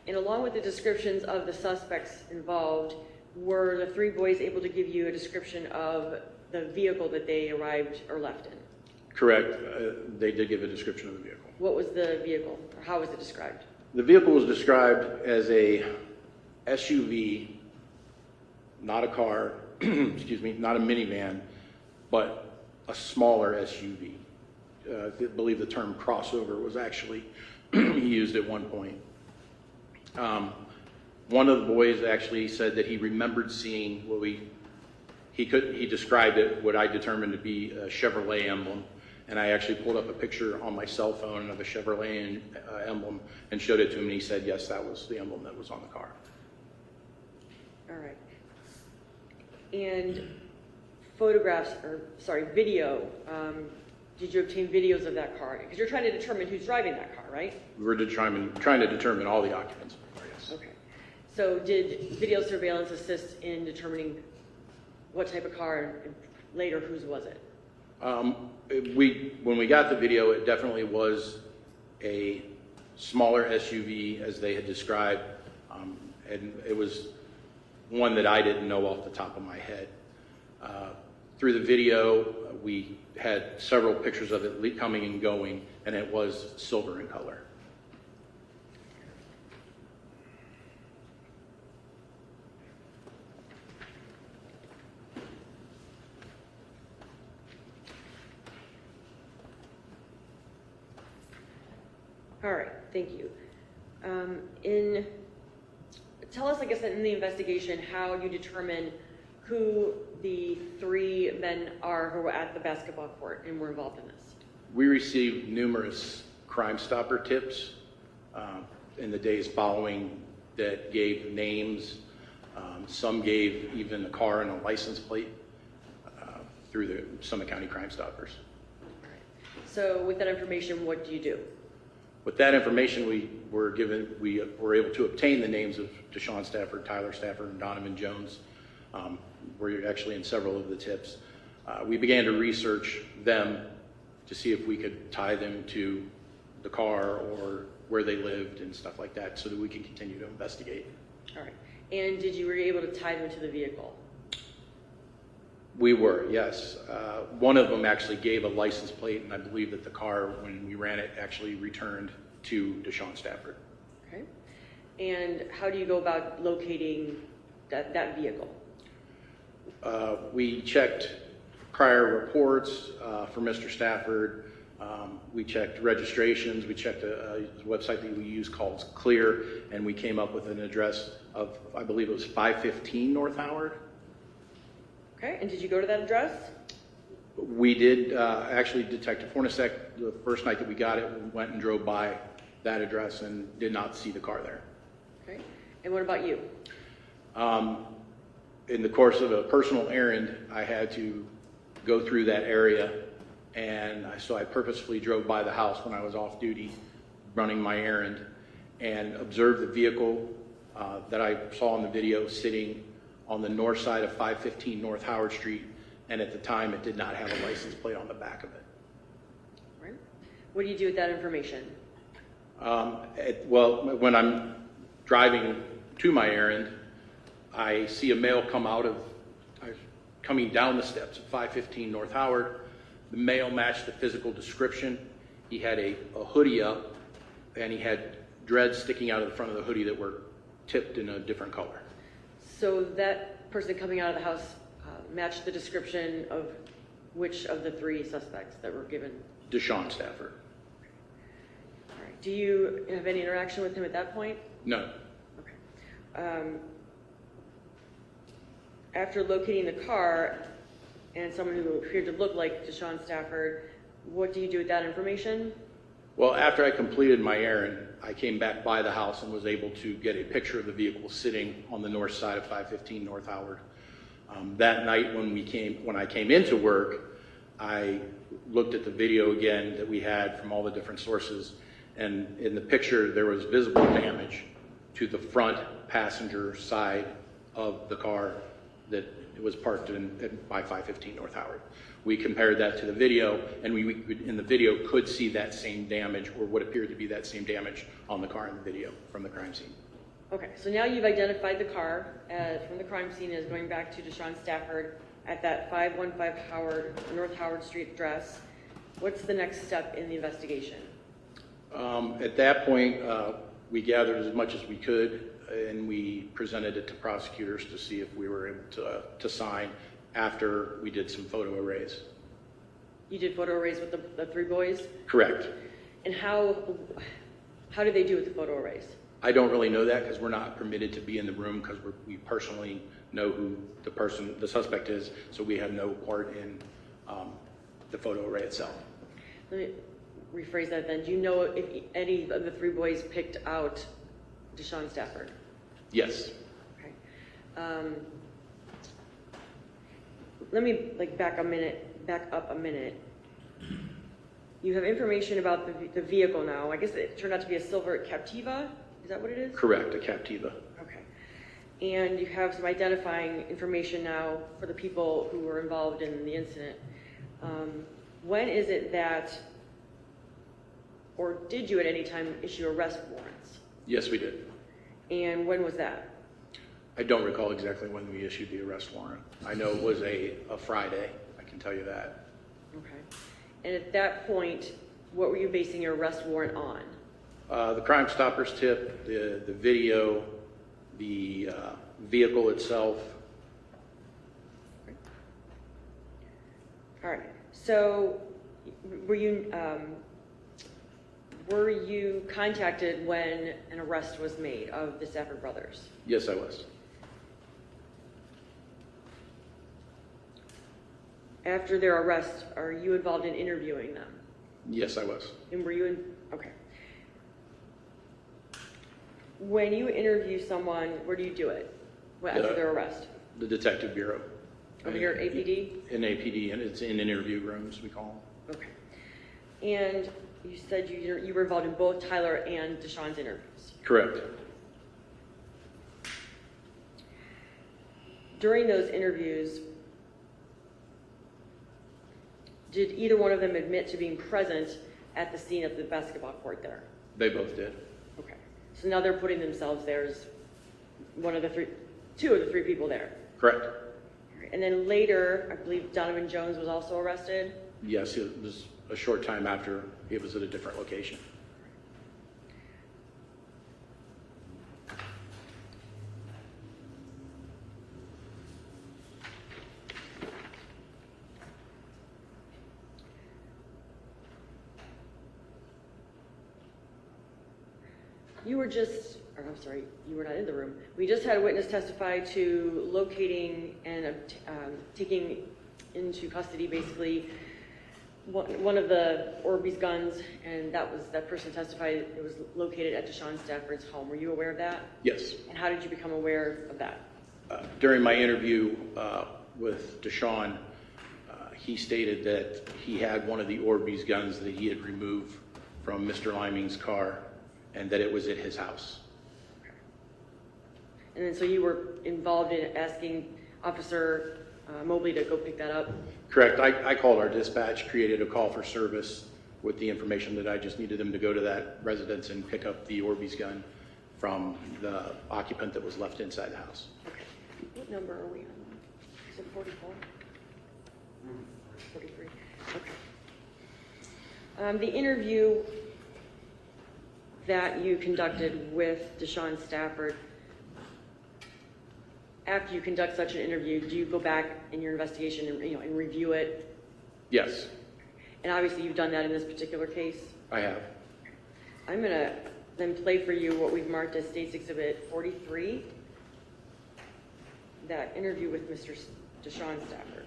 And along with the descriptions of the suspects involved, were the 3 boys able to give you a description of the vehicle that they arrived or left in? Correct. They did give a description of the vehicle. What was the vehicle, or how was it described? The vehicle was described as a SUV, not a car, excuse me, not a minivan, but a smaller SUV. I believe the term crossover was actually used at one point. One of the boys actually said that he remembered seeing what he described it, what I determined to be a Chevrolet emblem. And I actually pulled up a picture on my cell phone of a Chevrolet emblem and showed it to him, and he said, yes, that was the emblem that was on the car. All right. And photographs, or sorry, video, did you obtain videos of that car? Because you're trying to determine who's driving that car, right? We're trying to determine all the occupants of the car, yes. Okay. So did video surveillance assist in determining what type of car and later whose was it? When we got the video, it definitely was a smaller SUV as they had described, and it was one that I didn't know off the top of my head. Through the video, we had several pictures of it coming and going, and it was silver in color. All right, thank you. Tell us, I guess, in the investigation, how you determine who the 3 men are who were at the basketball court and were involved in this. We received numerous Crime Stopper tips in the days following that gave names. Some gave even a car and a license plate through the Summit County Crime Stoppers. All right. So with that information, what do you do? With that information, we were able to obtain the names of Deshawn Stafford, Tyler Stafford, and Donovan Jones. We're actually in several of the tips. We began to research them to see if we could tie them to the car or where they lived and stuff like that so that we could continue to investigate. All right. And were you able to tie them to the vehicle? We were, yes. One of them actually gave a license plate, and I believe that the car, when we ran it, actually returned to Deshawn Stafford. Okay. And how do you go about locating that vehicle? We checked prior reports for Mr. Stafford. We checked registrations. We checked a website that we use called Clear, and we came up with an address of, I believe it was 515 North Howard. Okay, and did you go to that address? We did, actually, Detective Hornacek, the first night that we got it, went and drove by that address and did not see the car there. Okay, and what about you? In the course of a personal errand, I had to go through that area, and so I purposefully drove by the house when I was off duty, running my errand, and observed the vehicle that I saw in the video sitting on the north side of 515 North Howard Street, and at the time it did not have a license plate on the back of it. Right. What do you do with that information? Well, when I'm driving to my errand, I see a male coming down the steps of 515 North Howard. The male matched the physical description. He had a hoodie up, and he had dreads sticking out of the front of the hoodie that were tipped in a different color. So that person coming out of the house matched the description of which of the three suspects that were given? Deshawn Stafford. All right. Do you have any interaction with him at that point? No. Okay. After locating the car and someone who appeared to look like Deshawn Stafford, what do you do with that information? Well, after I completed my errand, I came back by the house and was able to get a picture of the vehicle sitting on the north side of 515 North Howard. That night when I came into work, I looked at the video again that we had from all the different sources, and in the picture there was visible damage to the front passenger side of the car that was parked by 515 North Howard. We compared that to the video, and we in the video could see that same damage, or what appeared to be that same damage on the car in the video from the crime scene. Okay, so now you've identified the car from the crime scene as going back to Deshawn Stafford at that 515 North Howard Street address. What's the next step in the investigation? At that point, we gathered as much as we could, and we presented it to prosecutors to see if we were able to sign after we did some photo arrays. You did photo arrays with the three boys? Correct. And how did they do with the photo arrays? I don't really know that because we're not permitted to be in the room because we personally know who the suspect is, so we have no part in the photo array itself. Let me rephrase that then. Do you know if any of the three boys picked out Deshawn Stafford? Yes. Okay. Let me back up a minute. You have information about the vehicle now. I guess it turned out to be a silver Captiva. Is that what it is? Correct, a Captiva. Okay. And you have some identifying information now for the people who were involved in the incident. When is it that, or did you at any time issue arrest warrants? Yes, we did. And when was that? I don't recall exactly when we issued the arrest warrant. I know it was a Friday, I can tell you that. Okay. And at that point, what were you basing your arrest warrant on? The Crime Stoppers tip, the video, the vehicle itself. All right. So, were you contacted when an arrest was made of the Stafford brothers? Yes, I was. After their arrest, are you involved in interviewing them? Yes, I was. And were you in? Okay. When you interview someone, where do you do it? After their arrest? The Detective Bureau. Over here at APD? In APD, and it's in interview rooms, we call them. Okay. And you said you were involved in both Tyler and Deshawn's interviews? Correct. During those interviews, did either one of them admit to being present at the scene of the basketball court there? They both did. Okay. So now they're putting themselves there as two of the three people there. Correct. And then later, I believe Donovan Jones was also arrested? Yes, it was a short time after. It was at a different location. you were just, or I'm sorry, you were not in the room. We just had a witness testify to locating and taking into custody basically one of the Orbeez guns, and that person testified it was located at Deshawn Stafford's home. Were you aware of that? Yes. And how did you become aware of that? During my interview with Deshawn, he stated that he had one of the Orbeez guns that he had removed from Mr. Liming's car and that it was at his house. And then so you were involved in asking Officer Mobley to go pick that up? Correct. I called our dispatch, created a call for service with the information that I just needed them to go to that residence and pick up the Orbeez gun from the occupant that was left inside the house. Okay. What number are we on? Is it 44? 43. Okay. The interview that you conducted with Deshawn Stafford, after you conduct such an interview, do you go back in your investigation and review it? Yes, And obviously you've done that in this particular case. I have. I'm going to then play for you what we've marked as State's Exhibit 43, that interview with Mr. Deshawn Stafford.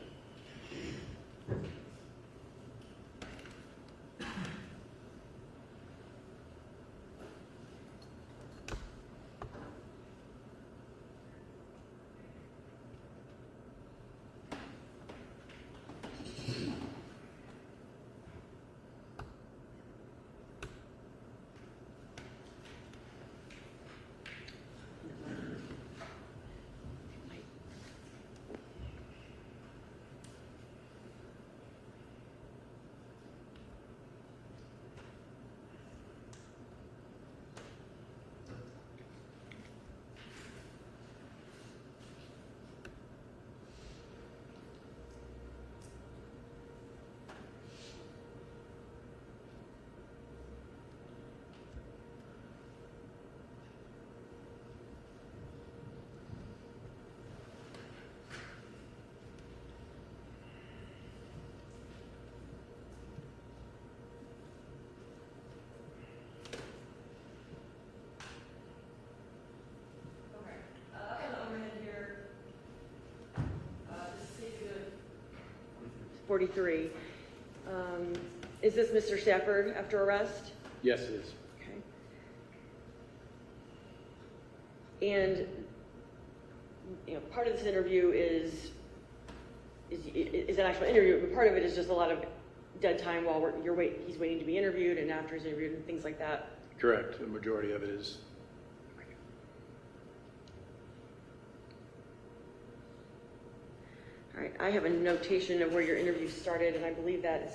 Up on the overhead here, this is State's Exhibit 43. Is this Mr. Stafford after arrest? Yes, it is. Okay. And part of this interview is an actual interview, but part of it is just a lot of dead time while he's waiting to be interviewed and after he's interviewed and things like that. Correct. The majority of it is. All right, I have a notation of where your interview started, and I believe that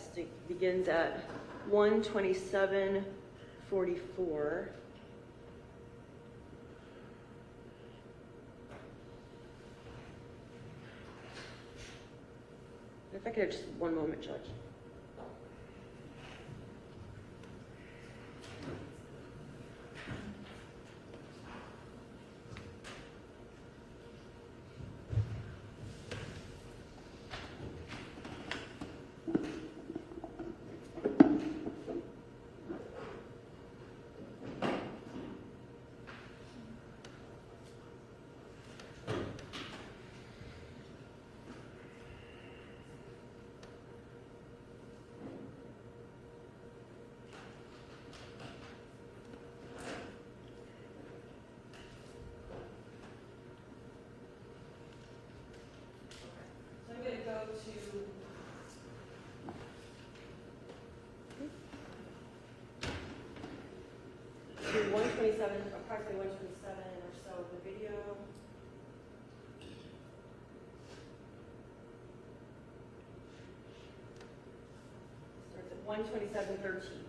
begins at 1:27:44. If I could have just one moment, Judge. I'm going to go to 127, approximately 127 or so of the video. Starts at 1:27:13.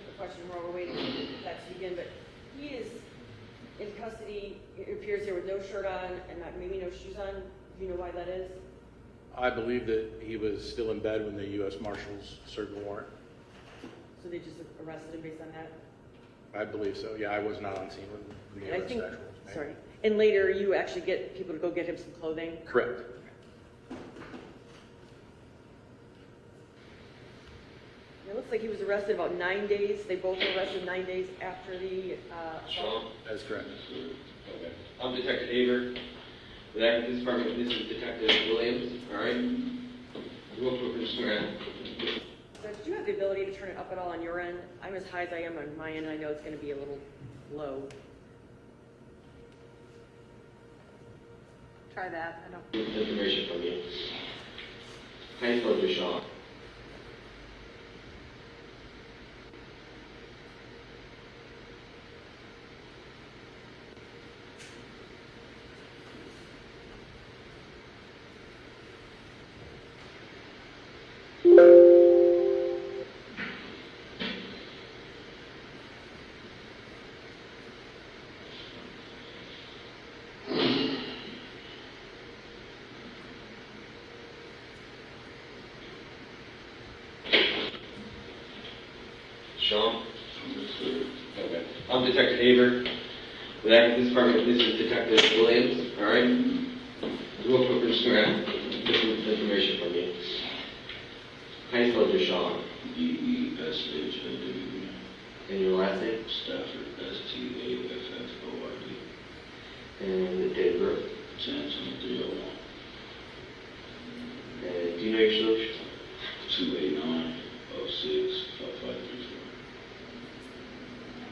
the question while we're waiting for that to begin, but he is in custody, it appears here with no shirt on and maybe no shoes on. Do you know why that is? I believe that he was still in bed when the U.S. Marshals served the warrant. So they just arrested him based on that? I believe so. Yeah, I was not on scene when the And I arrest think, actually was made. sorry, and later you actually get people to go get him some clothing? Correct. It looks like he was arrested about 9 days. They both were arrested 9 days after the assault. That's correct. Okay. I'm Detective Haber. With Akron Police Department, this is Detective Williams. All right. Real quick, just around. So did you have the ability to turn it up at all on your end? I'm as high as I am on my end, and I know it's going to be a little low. Try that. I don't. Information from you. How do you spell Deshawn? Sean? Okay. I'm Detective Haber. With Akron Police Department, this is Detective Williams. All right. Real quick, we're just going to get some information from you. How do you spell Deshawn? D-E-S-H-A-W. And your last name? Stafford. S-T-A-F-F-O-R-D. And the date of birth? 10/23/01. And do you know your social? 289-06-5534.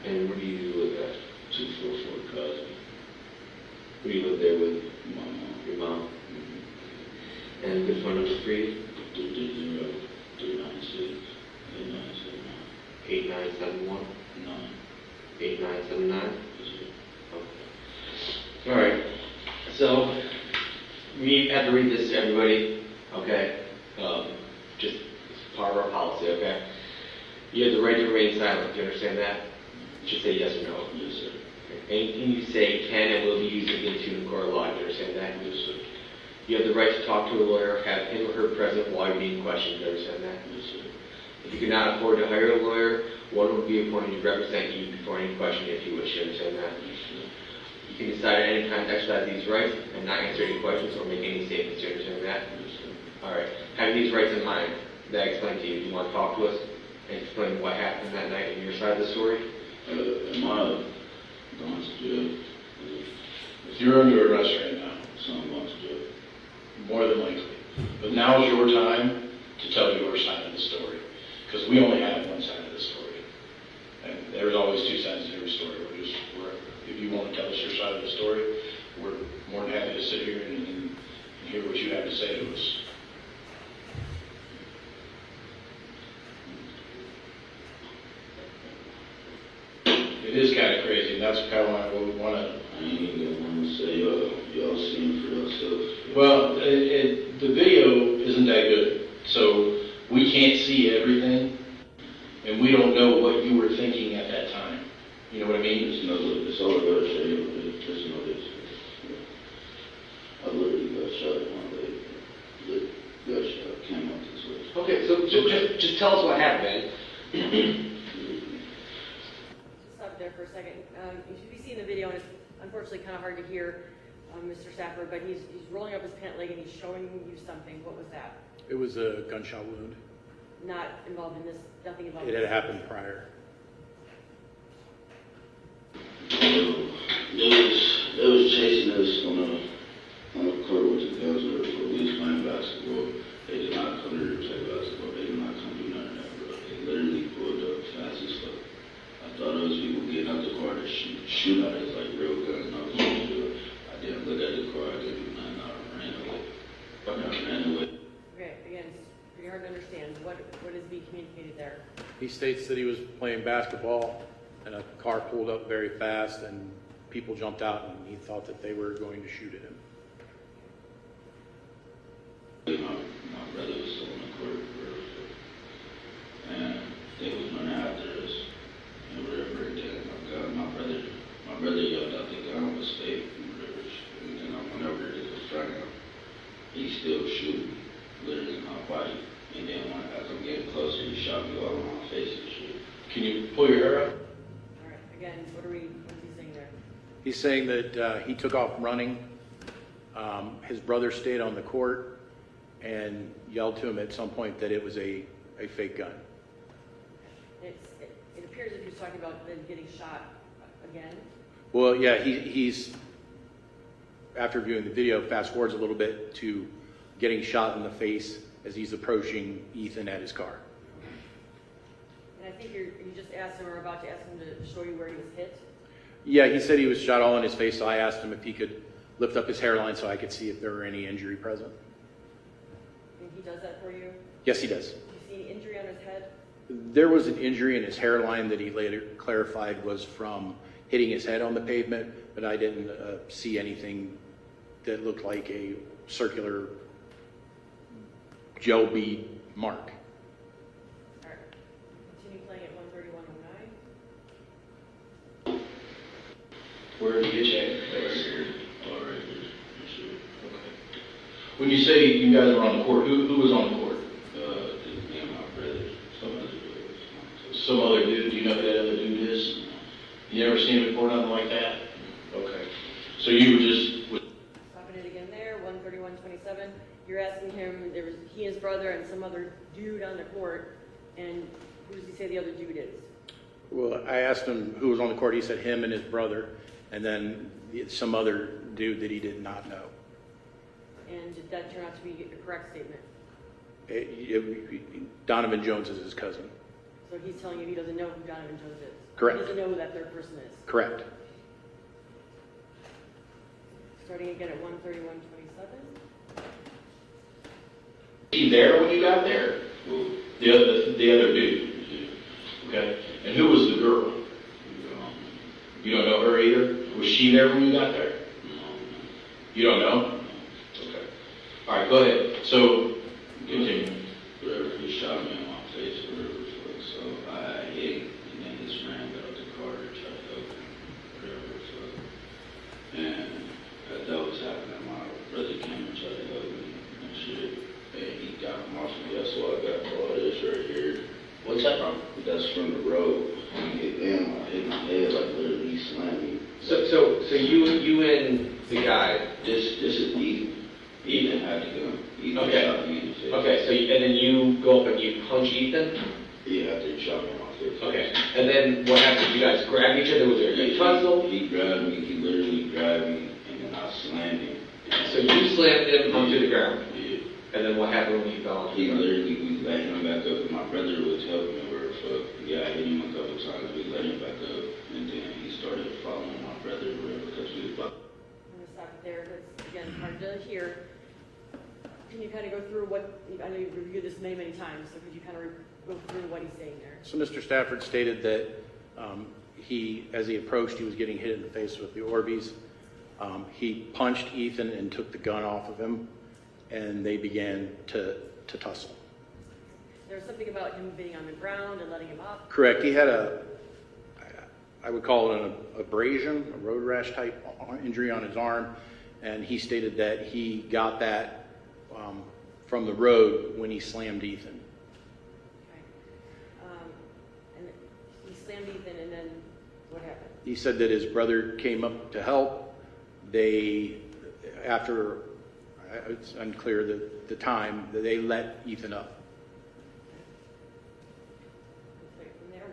And where do you live at? 244 Cosby. Who do you live there with? My mom. Your mom? Mm-hmm. And good phone number for you? 330-396-8979. 8979? Okay. All right. So, we have to read this to everybody, okay? Just it's part of our policy, okay? You have the right to remain silent. Do you understand that? Just say yes or no. Yes, sir. Anything you say can and will be used against you in court of law. Do you understand that? Yes, sir. You have the right to talk to a lawyer, have him or her present while you're being questioned. Do you understand that? Yes, sir. If you cannot afford to hire a lawyer, one will be appointed to represent you before any question if you wish. Do you understand that? Yes, sir. You can decide at any time to exercise these rights and not answer any questions or make any statements. Do you understand that? Yes, sir. All right. Having these rights in mind, that I explained to you, do you want to talk to us and explain what happened that night in your side of the story? Am I going to jail? If you're under arrest right now, so I'm going to jail. More than likely. But now is your time to tell your side of the story. Because we only have one side of the story. And there's always two sides to every story. If you want to tell us your side of the story, we're more than happy to sit here and hear what you have to say to us. It is kind of crazy, and that's kind of why we want to. I ain't even want to say y'all seen for yourselves. Well, the video isn't that good, so we can't see everything, and we don't know what you were thinking at that time. You know what I mean? It's all about to show you. Just know this. I literally got shot in my leg. The gunshot came out this way. Okay, so just tell us what happened, man. Stop there for a second. You should be seeing the video, and it's unfortunately kind of hard to hear Mr. Stafford, but he's rolling up his pant leg and he's showing you something. What was that? It was a gunshot wound. Not involved in this, nothing involved It in had this. happened prior. They was chasing us on the court with the guns or we was playing basketball. They did not come here to play basketball. They did not come do none of that, bro. They literally pulled up fast as fuck. I thought it was people getting out the car to shoot at us like real guns. I was going to do it. I didn't look at the car. I didn't do nothing. I ran away. Okay, again, it's pretty hard to understand. What is being communicated there? He states that he was playing basketball and a car pulled up very fast and people jumped out and he thought that they were going to shoot at him. My brother was still in the court, and they was running after us. shot me all in my face and shit. Can you pull your hair up? All right, again, what is he saying there? He's saying that he took off running. His brother stayed on the court and yelled to him at some point that it was a fake gun. It appears that he was talking about then getting shot again. Well, yeah, he's, after viewing the video, fast forwards a little bit to getting shot in the face as he's approaching Ethan at his car. And I think you just asked him, or about to ask him to show you where he was hit. Yeah, he said he was shot all in his face, so I asked him if he could lift up his hairline so I could see if there were any injury present. And he does that for you? Yes, he does. Do you see any injury on his head? There was an injury in his hairline that he later clarified was from hitting his head on the pavement, but I didn't see anything that looked like a circular gel bead mark. All right. Continue playing at 131.09. Where did he get you? Right here. All right here. Sure. Okay. When you say you guys were on the court, who was on the court? Just me and my brother. Some other dude. Do you know who that other dude is? You never seen him before, nothing like that? Okay. So you were just... Stopping it again there, 131.27. You're asking him, there was he and his brother and some other dude on the court, and who does he say the other dude is? Well, I asked him who was on the court. He said him and his brother, and then some other dude that he did not know. And did that turn out to be the correct statement? Donovan Jones is his cousin. So he's telling you he doesn't know who Donovan Jones is? Correct. He doesn't know who that third person is? Correct. Starting again at 131.27. Was he there when you got there? The other dude. Okay. And who was the girl? You don't know her either? Was she there when you got there? You don't know? Okay. All right, go ahead. So, continue. Whatever, he shot me in my face, whatever the fuck. So I hit him, and then this man got out the car and tried to help him, whatever the fuck. And as that was happening, my brother came and tried to help me and shit. And he got him off me. That's why I got all this right here. What's that from? That's from the road. He hit my head, like literally he slammed me. So you and the guy. This is Ethan. Ethan had the gun. Ethan Okay. shot me in the face. Okay, so and then you go up and you punch Ethan? Yeah, after he shot me in my face. Okay. And then what happened? You guys grabbed each other? Was there a tussle? He grabbed me, he literally grabbed me, and then I slammed him. So you slammed him onto the ground? Yeah. And then what happened when he fell? He literally, we let him back up, and my brother was helping me where the fuck. Yeah, I hit him a couple times, we let him back up, and then he started following my brother wherever, because we was about. I'm going to stop it there. It's, again, hard to hear. Can you kind of go through what, I know you've reviewed this many, many times, so could you kind of go through what he's saying there? So Mr. Stafford stated that as he approached, he was getting hit in the face with the Orbeez. He punched Ethan and took the gun off of him, and they began to tussle. There was something about him being on the ground and letting him up. Correct. He had I would call it an abrasion, a road rash type injury on his arm, and he stated that he got that from the road when he slammed Ethan. Okay. And he slammed Ethan, and then what happened? He said that his brother came up to help. After, it's unclear the time, that they let Ethan up. From there,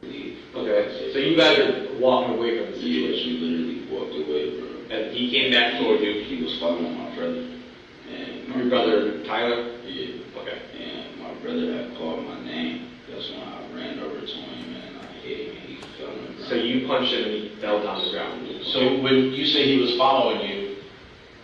132.37. Okay, so you guys are walking away from the situation. Yeah, she literally walked away, bro. And he came back toward you? He was following my brother. And Your brother, Tyler? Yeah. Okay. And my brother had called my name. That's when I ran over to him and I hit him and he fell on the ground. So you punched him and he fell down the ground. So when you say he was following you,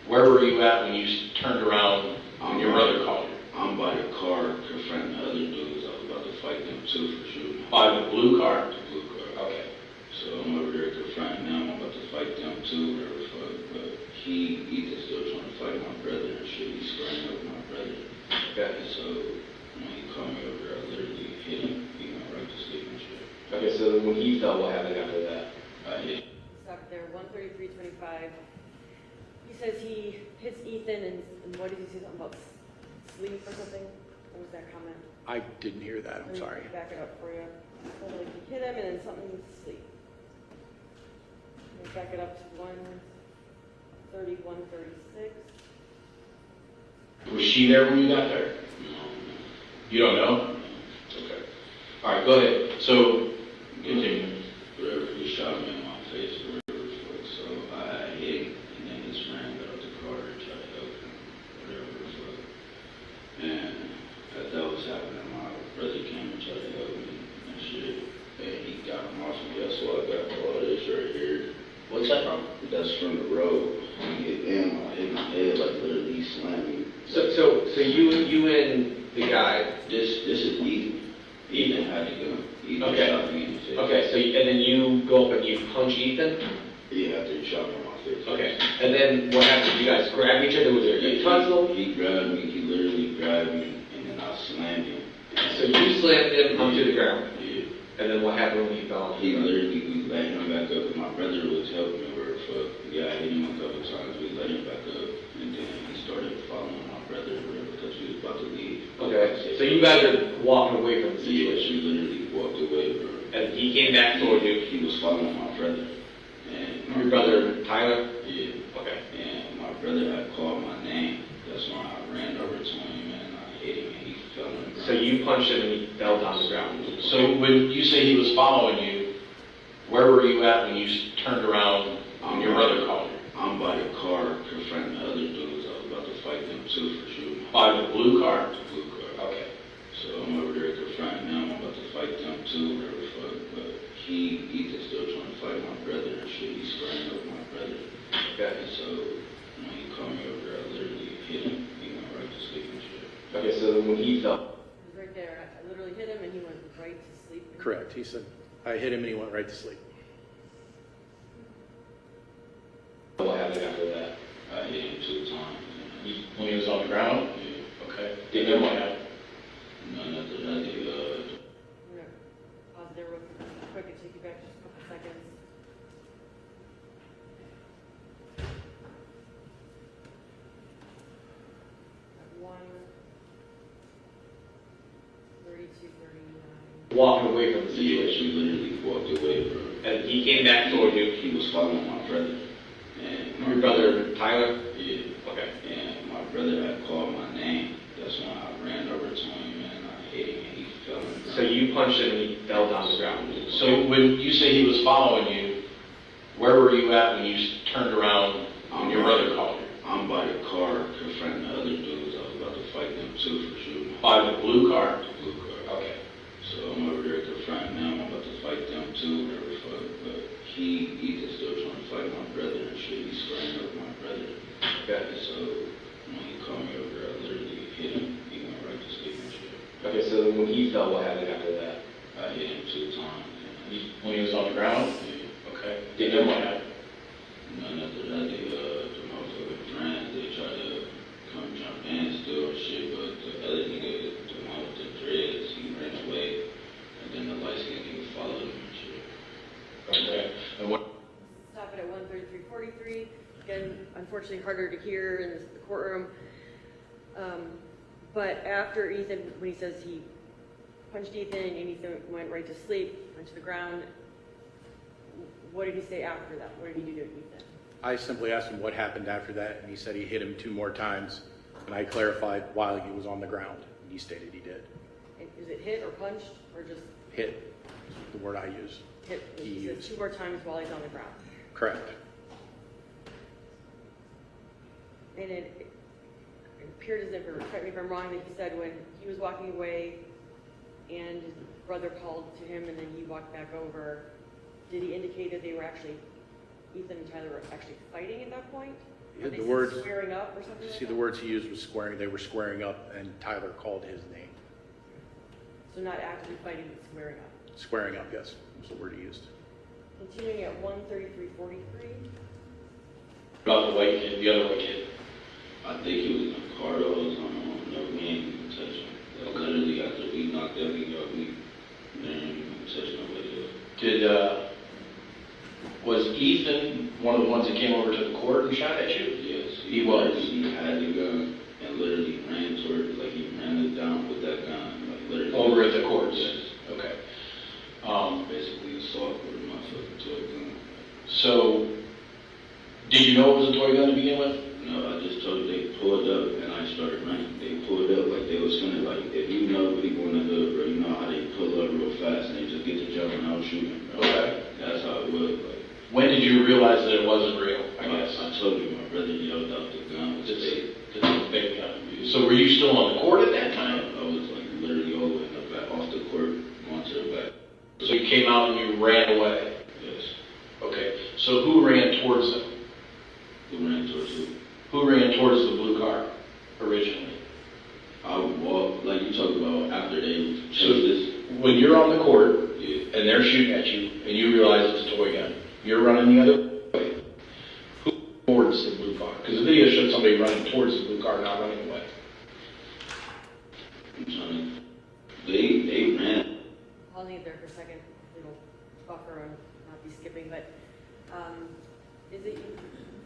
where were you at when you turned around when your brother called you? I'm by the car confronting the other dudes. I was about to fight them too for shooting. By the blue car? The blue car. Okay. So I'm over there confronting them. I'm about to fight them too, whatever the fuck. But Ethan's still trying to fight my brother and shit. He's squaring up with my brother. Okay. And so when he called me over there, I literally hit him. He went right to sleep and shit. Okay, so then when he fell, what happened after that? I hit him. Stop there, 133.25. He says he hits Ethan, and what did he say, something about sleep or something? What was that comment? I didn't hear that, I'm Let me sorry. Back it up for you. So like you hit him and then something sleep. Let me back it up to 1:30, 1:36. Was she there when you got there? You don't know? Okay. All right, go ahead. So, continue. Whatever, he shot me in my face or whatever, so I hit him, and then his friend got out the car and tried to help him, whatever the fuck. And as that was happening, my brother came and tried to help me and shit, and he got him off me. That's why I got all this right here. What's that from? That's from the road. He hit him, I hit my head, like literally he slammed me. So you and the guy. This is Ethan. Ethan had the gun. Ethan Okay. shot me in the face. Okay, so and then you go up and you punch Ethan? Yeah, after he shot me in my face. Okay. And then what happened? You guys grab each other? Was there a tussle? He grabbed me, he literally grabbed me, and then I slammed him. So you slammed him onto the ground? Yeah. And then what happened when he fell? He literally, we let him back up, and my brother was helping me where the fuck. Yeah, I hit him a couple times, we let him back up, and then he started following my brother because we was about to leave. Okay, so you guys are walking away from the Yeah, situation? she literally walked away, bro. And he came back toward you? He was following my brother. And Your brother, Tyler? Yeah. Okay. And my brother had called my name. That's when I ran over to him and I hit him and he fell on the ground. So you punched him and he fell down the ground? So when you say he was following you, where were you at when you turned around and your brother called you? I'm by the car confronting the other dudes. I was about to fight them too for shooting. By the blue car? The blue car. Okay. So I'm over there confronting them. I'm about to fight them too, whatever the fuck. But Ethan's still trying to fight my brother and shit. He's squaring up my brother. Okay. And so when he called me over there, I literally hit him. He went right to sleep and shit. Okay, so when he fell? He was right there. I literally hit him and he went right to sleep. Correct, he said, I hit him and he went right to sleep. What happened after that? I hit him 2 times. When he was on the ground? Yeah. Okay. Then what happened? None after that, I'm gonna pause there real quick and take you back just a couple seconds. At 1:32:39. Walking away from the Yeah, situation? she literally walked away, bro. And he came back toward you? He was following my brother. And Your brother, Tyler? Yeah. Okay. And my brother had called my name. That's when I ran over to him and I hit him and he fell on the ground. So you punched him and he fell down the ground? So when you say he was following you, where were you at when you turned around and your brother called you? I'm by the car confronting the other dudes. I was about to fight them too for shooting. By the blue car? The blue car. Okay. So I'm over there confronting them. I'm about to fight them too, whatever the fuck. But Ethan's still trying to fight my brother and shit. He's squaring up my brother. Okay. And so when he called me over there, I literally hit him. He went right to sleep and shit. Okay, so when he fell, what happened after that? I hit him 2 times. When he was on the ground? Yeah. Okay. Then what happened? None after that, the motherfucking friends, they tried to come jump in still and shit, but the other nigga, the one with the dreads, he ran away, and then the light skin nigga followed him and shit. Okay. And what? Stop it at 1:33:43. Again, unfortunately harder to hear in the courtroom. But after Ethan, when he says he punched Ethan and Ethan went right to sleep, went to the ground, what did he say after that? What did he do to Ethan? I simply asked him what happened after that, and he said he hit him 2 more times, and I clarified while he was on the ground, and he stated he did. Is it hit or punched or just Hit, the word I used. hit? He said 2 more times while he's on the ground. Correct. And it appeared as if, or correct me if I'm wrong, that he said when he was walking away and his brother called to him and then he walked back over, did he indicate that they were actually, Ethan and Tyler were actually fighting at that point? Yeah, Or they the said words, squaring up or something like see, the that? words he used was squaring, they were squaring up, and Tyler called his name. So not actively fighting, but squaring up. Squaring up, yes, was the word he used. Continuing at 1:33:43. About the white kid, the other white kid? I think he was in the car though, no, we ain't even touch him. Like, literally after we knocked that nigga out, we didn't even touch nobody else. Was Ethan one of the ones that came over to the court and shot at you? Yes. He was? He had the gun and literally ran toward, like shooting, bro. Okay. That's how it was. Like, When did you realize that it wasn't real, I guess? I told you, my brother yelled out the gun was fake. It's a fake gun. So were you still on the court at that time? I was like literally over in the back, off the court, going to the back. So you came out and you ran away? Yes. Okay. So who ran towards them? Who ran towards who? Who ran towards the blue car originally? I walked, like you talked about, after they chased So this. when you're on the court Yeah. and they're shooting at you and you realize it's a toy gun, you're running the other way. Who towards the blue car? Because the video showed somebody running towards the blue car, not running away. I'm trying to, they ran. I'll leave there for a second, little buffer and not be skipping, but, is it,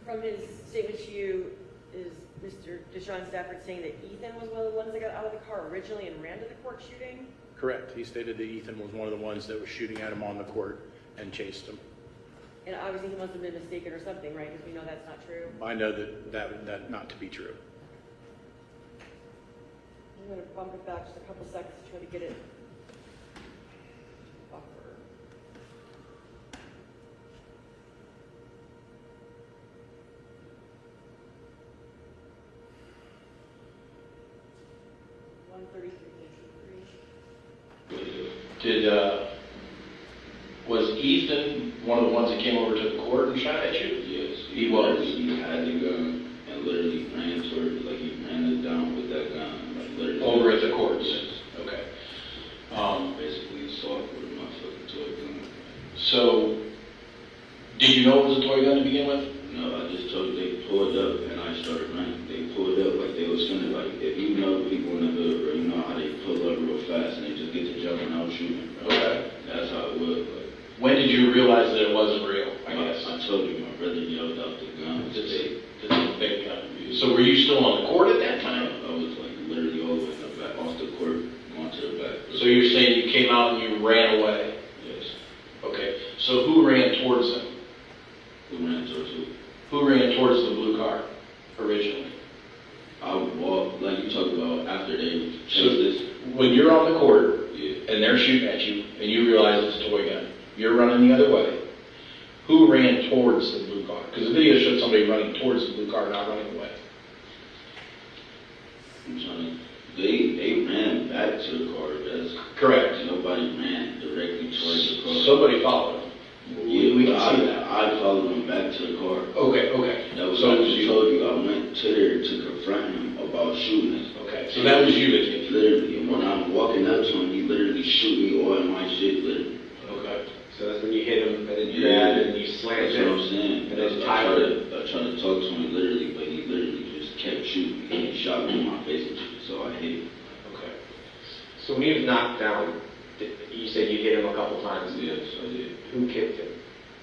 from his statement to you, is Mr. Deshawn Stafford saying that Ethan was one of the ones that got out of the car originally and ran to the court shooting? Correct. He stated that Ethan was one of the ones that was shooting at him on the court and chased him. And obviously he must have been mistaken or something, right? Because we know that's not true. I know that not to be true. I'm gonna bump it back just a couple seconds to try to get it. Buffer. Was Ethan one of the ones that came over to the court and shot at you? Yes. He was. He had the gun and literally ran towards, like he ran it down with that gun. Like literally. Over at the court? Yes. Okay. Basically assault with a motherfucking toy gun. So, did you know it was a toy gun to begin with? No, I just told you they pulled up and I started running. They pulled up like they was gonna, like, if you know people in the hood, bro, you know how they pull up real fast and they just get to jumping out shooting, bro. Okay. That's how it was. Like, when did you realize that it wasn't real, I guess? I told you, my brother yelled out the gun was fake. It's a fake gun. So were you still on the court at that time? I was like literally over in the back, off the court, going to the back. So you're saying you came out and you ran away? Yes. Okay. So who ran towards them? Who ran towards who? Who ran towards the blue car originally? I walked, like you talked about, after they chased this. When you're on the court Yeah. and they're shooting at you and you realize it's a toy gun, you're running the other way. Who ran towards the blue car? Because the video showed somebody running towards the blue car, not running away. I'm trying to, they ran back to the car. That's correct. Nobody ran directly towards the car. Somebody followed him. Yeah, we can see that. I followed him back to the car. Okay, okay. That was So I just told you. I went to there to confront him about shooting us. Okay, so that was you that did. Literally, and when I'm walking up to him, he literally shoot me all in my shit, literally. Okay. So that's when you hit him and then you grabbed and you slammed That's him. what I'm saying. And then Tyler. I tried to talk to him literally, but he literally just kept shooting me. He shot me in my face and shit, so I hit him. Okay. So when he was knocked down, you said you hit him a couple times. Yes, I did. Who kicked him?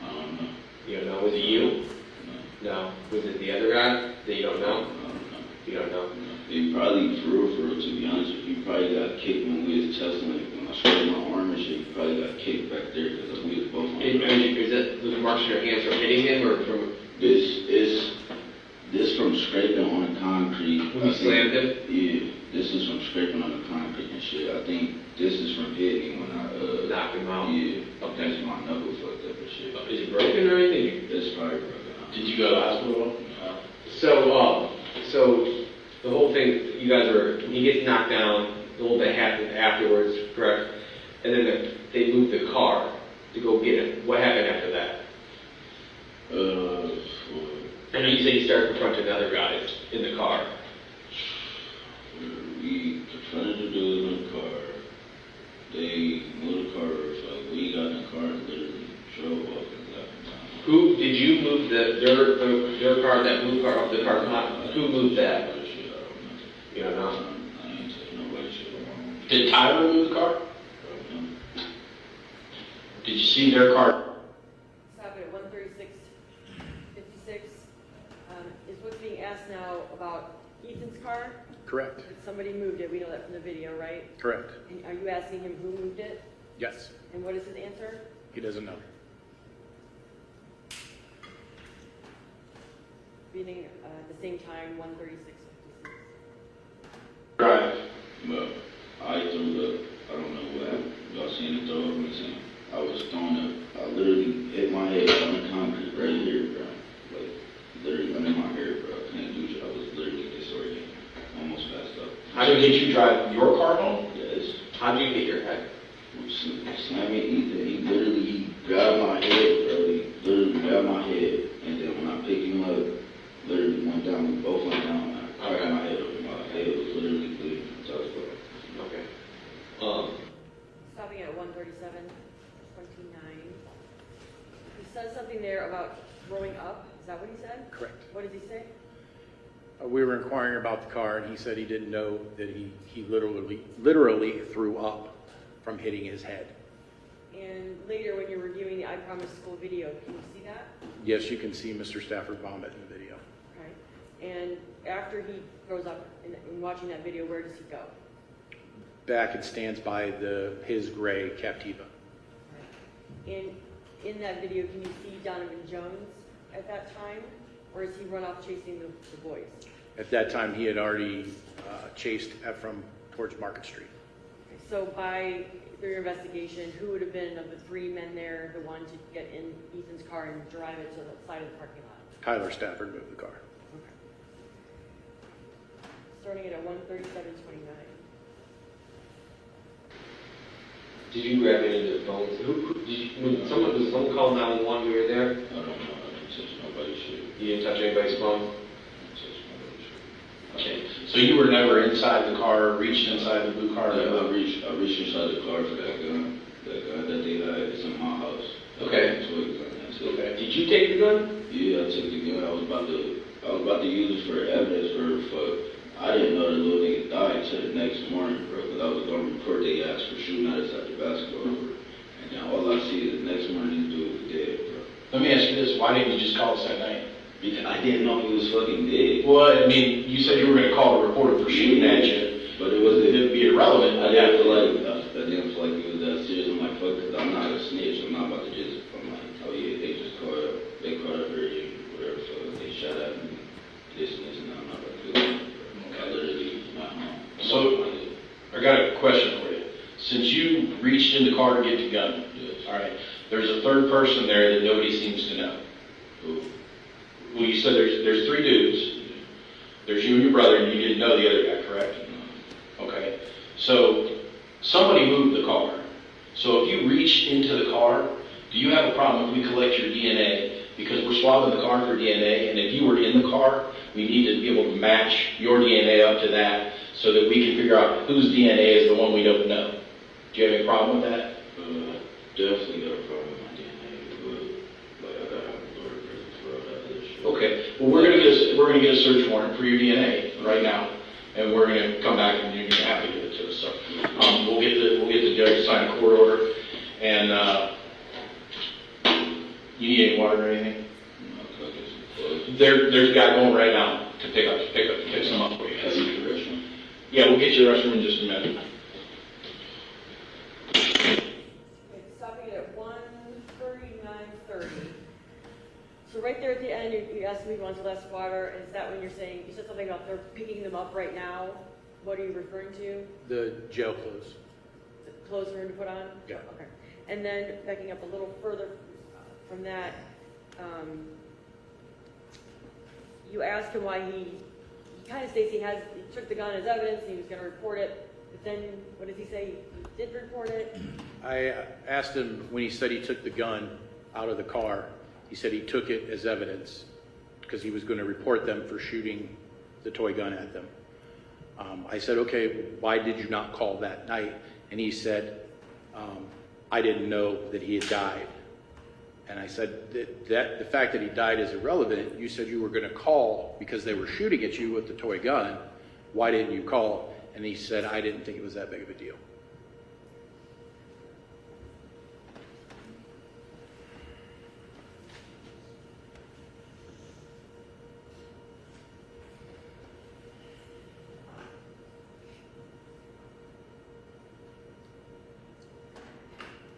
I don't know. You don't know? Was it you? No. No. Was it the other guy that you don't know? I don't know. You don't know? He probably, for real, to be honest with you, he probably got kicked when we was testing, like, when I sprayed my arm and shit, he probably got kicked back there because we was both on the ground. Is that the marks on your hands from hitting him or from? This from scraping on the concrete. When you slammed him? Yeah, this is from scraping on the concrete and shit. I think this is from hitting when I, knocked him out? Yeah, Okay. that's my knuckle fucked up and shit. Is he broken or anything? That's probably broken out. Did you go to the hospital? So, so the whole thing, you guys were, he gets knocked down, the whole thing happened afterwards, correct? And then they moved the car to go get him. What happened after that? And you said you started confronting other guys in the car. We confronted the dude in the car. They moved the car, like we got in the car and literally drove off and left. Who, did you move their car, that blue car off the parking lot? Who moved that? You don't know? I ain't taking nobody shit. Did Tyler move the car? Did you see their car? Stop it at 136:56. Is what's being asked now about Ethan's car? Correct. That somebody moved it, we know that from the video, right? Correct. And are you asking him who moved it? Yes. And what is his answer? He doesn't know. Beginning at the same time, 136:56. Right. But I threw up. I don't know what happened. Y'all seen it throw up in the sand. I I was thrown up. I literally hit my head on the concrete right here, bro. Like, literally under my hair, bro. I couldn't do shit. I was literally disoriented. Almost passed up. How did you drive your car home? Yes. How did you hit your head? Slamming Ethan. He literally grabbed my head, bro. He literally grabbed my head. And then when I picked him up, literally went down. We both went down. I got my head up. My head was literally bleeding. So I was like, Okay. Stopping at 137, 29. He says something there about throwing up. Is that what he said? Correct. What did he say? We were inquiring about the car, and he said he didn't know that he literally threw up from hitting his head. And later, when you're reviewing the I Promise School video, can you see that? Yes, you can see Mr. Stafford vomit in the video. Right. And after he throws up, in watching that video, where does he go? Back and stands by his gray Captiva. And in that video, can you see Donovan Jones at that time? Or is he run off chasing the boys? At that time, he had already chased Ephraim towards Market Street. Okay, so through your investigation, who would have been of the three men there, the one to get in Ethan's car and drive it to the side of the parking lot? Tyler Stafford moved the car. Okay. Starting it at 137.29. Did you grab any of the phones? When someone called 911, you were there? I don't know. I didn't touch nobody's shit. You didn't touch anybody's phone? I didn't touch nobody's shit. Okay. So you were never inside the car, reached inside the blue car? Yeah, I reached inside the car for that gun. That gun that they had, it's in my house. Okay. Okay. Did you take the gun? Yeah, I took the gun. I was about to use it for evidence for I didn't know the little nigga died until the next morning, bro, because I was going to report they asked for shooting at us after basketball. And then all I see is the next morning this dude was dead, bro. Let me ask you this, why didn't you just call us that night? Because I didn't know he was fucking dead. Well, I mean, you said you were going to call the reporter for shooting at you, but it would be irrelevant. I didn't feel like it was that serious. I'm like, fuck, because I'm not a snitch. I'm not about to just, I'm like, oh yeah, they caught up here, whatever, so they shot at me, this and I'm not about to do that. I literally, so, I got a question for you. Since you reached in the car to get the gun, all right, there's a third person there that nobody seems to know. Who? Well, you said there's three dudes. There's you and your brother, and you didn't know the other guy, correct? No. Okay. So, somebody moved the car. So if you reach into the car, do you have a problem if we collect your DNA? Because we're swabbing the car for DNA, and if you were in the car, we need to be able to match your DNA up to that so that we can figure out whose DNA is the one we don't know. Do you have any problem with that? Definitely got a problem with my DNA, but I gotta have a lawyer for all that other shit. Okay, well we're gonna get a search warrant for your DNA right now, and we're gonna come back and you're gonna have to give it to us. So we'll get the judge to sign a court order, and you need any water or anything? There's a guy going right now to pick some up for you. Yeah, we'll get you the restroom in just a minute. Okay, stopping it at 139.30. So right there at the end, you asked me if you wanted less water, and is that when you're saying, you said something about they're picking them up right now? What are you referring to? The jail clothes. The clothes for him to put on? Yeah. Okay. And then backing up a little further from that, you asked him why he kind of states he took the gun as evidence and he was going to report it, but then what did he say? He did report it? I asked him when he said he took the gun out of the car, he said he took it as evidence because he was going to report them for shooting the toy gun at them. I said, okay, why did you not call that night? And he said, I didn't know that he had died. And I said, that the fact that he died is irrelevant. You said you were going to call because they were shooting at you with the toy gun. Why didn't you call? And he said, I didn't think it was that big of a deal.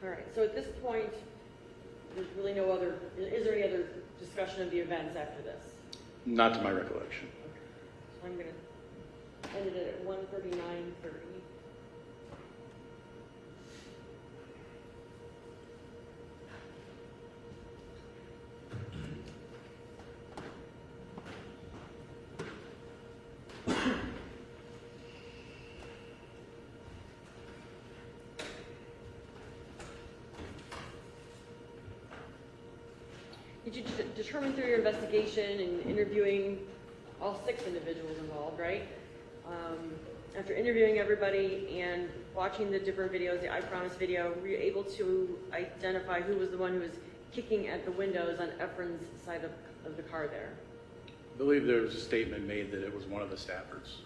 All right, so at this point, there's really no other, is there any other discussion of the events after this? Not to my recollection. Okay. So I'm going to end it at 139.30. Did you determine through your investigation and interviewing all 6 individuals involved, right? After interviewing everybody and watching the different videos, the I Promise video, were you able to identify who was the one who was kicking at the windows on Efren's side of the car there? I believe there was a statement made that it was one of the Staffords.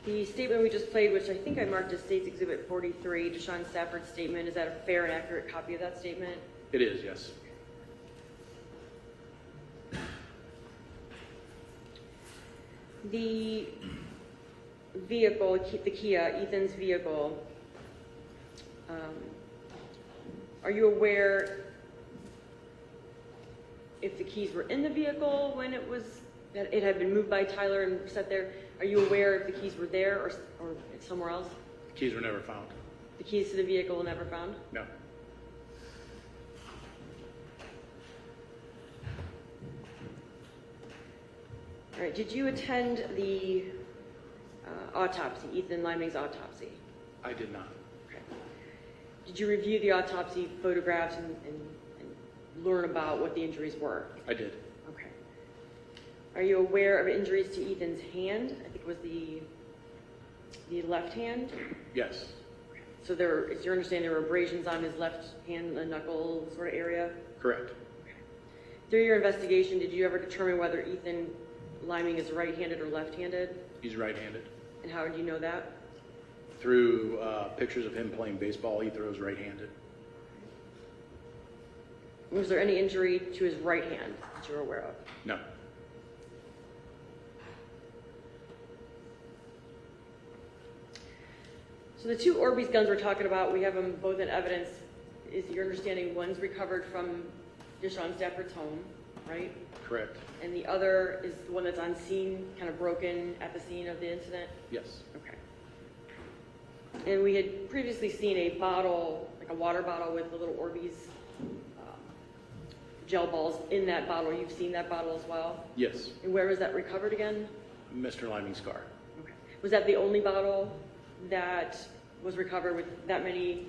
The statement we just played, which I think I marked as State's Exhibit 43, Deshawn Stafford's statement, is that a fair and accurate copy of that statement? It is, yes. The vehicle, the Kia, Ethan's vehicle, are you aware if the keys were in the vehicle when that it had been moved by Tyler and set there? Are you aware if the keys were there or somewhere else? The keys were never found. The keys to the vehicle were never found? No. All right, did you attend the autopsy, Ethan Liming's autopsy? I did not. Okay. Did you review the autopsy photographs and learn about what the injuries were? I did. Okay. Are you aware of injuries to Ethan's hand? I think it was the left hand? Yes. So it's your understanding there were abrasions on his left hand, the knuckle sort of area? Correct. Through your investigation, did you ever determine whether Ethan Liming is right-handed or left-handed? He's right-handed. And how did you know that? Through pictures of him playing baseball, he throws right-handed. Was there any injury to his right hand that you were aware of? No. So the 2 Orbeez guns we're talking about, we have them both in evidence. Is your understanding one's recovered from Deshawn Stafford's home, right? Correct. And the other is the one that's on scene, kind of broken at the scene of the incident? Yes. Okay. And we had previously seen a bottle, like a water bottle with the little Orbeez gel balls in that bottle. You've seen that bottle as well? Yes. And where was that recovered again? Mr. Liming's car. Okay. Was that the only bottle that was recovered with that many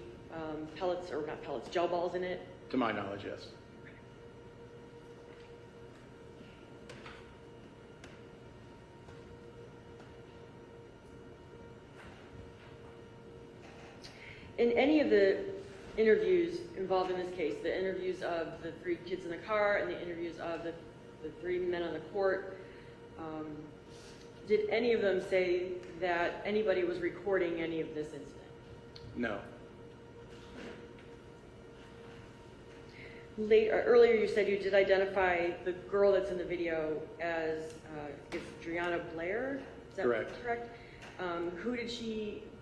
pellets, or not pellets, gel balls in it? To my knowledge, yes. In any of the interviews involved in this case, the interviews of the 3 kids in the car and the interviews of the 3 men on the court, did any of them say that anybody was recording any of this incident? No. Earlier you said you did identify the girl that's in the video as, is Driana Blair? Is that correct?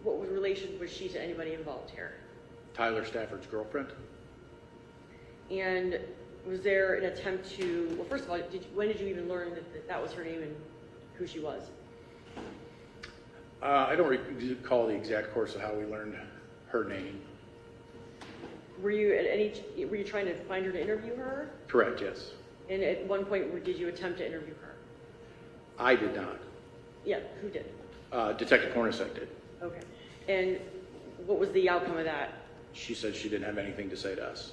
What relation was she to anybody involved here? Tyler Stafford's girlfriend. And was there an attempt to, well, first of all, when did you even learn that was her name and who she was? I don't recall the exact course of how we learned her name. Were you trying to find her to interview her? Correct, yes. And at one point, did you attempt to interview her? I did not. Yeah, who did? Detective Hornacek did. Okay. And what was the outcome of that? She said she didn't have anything to say to us.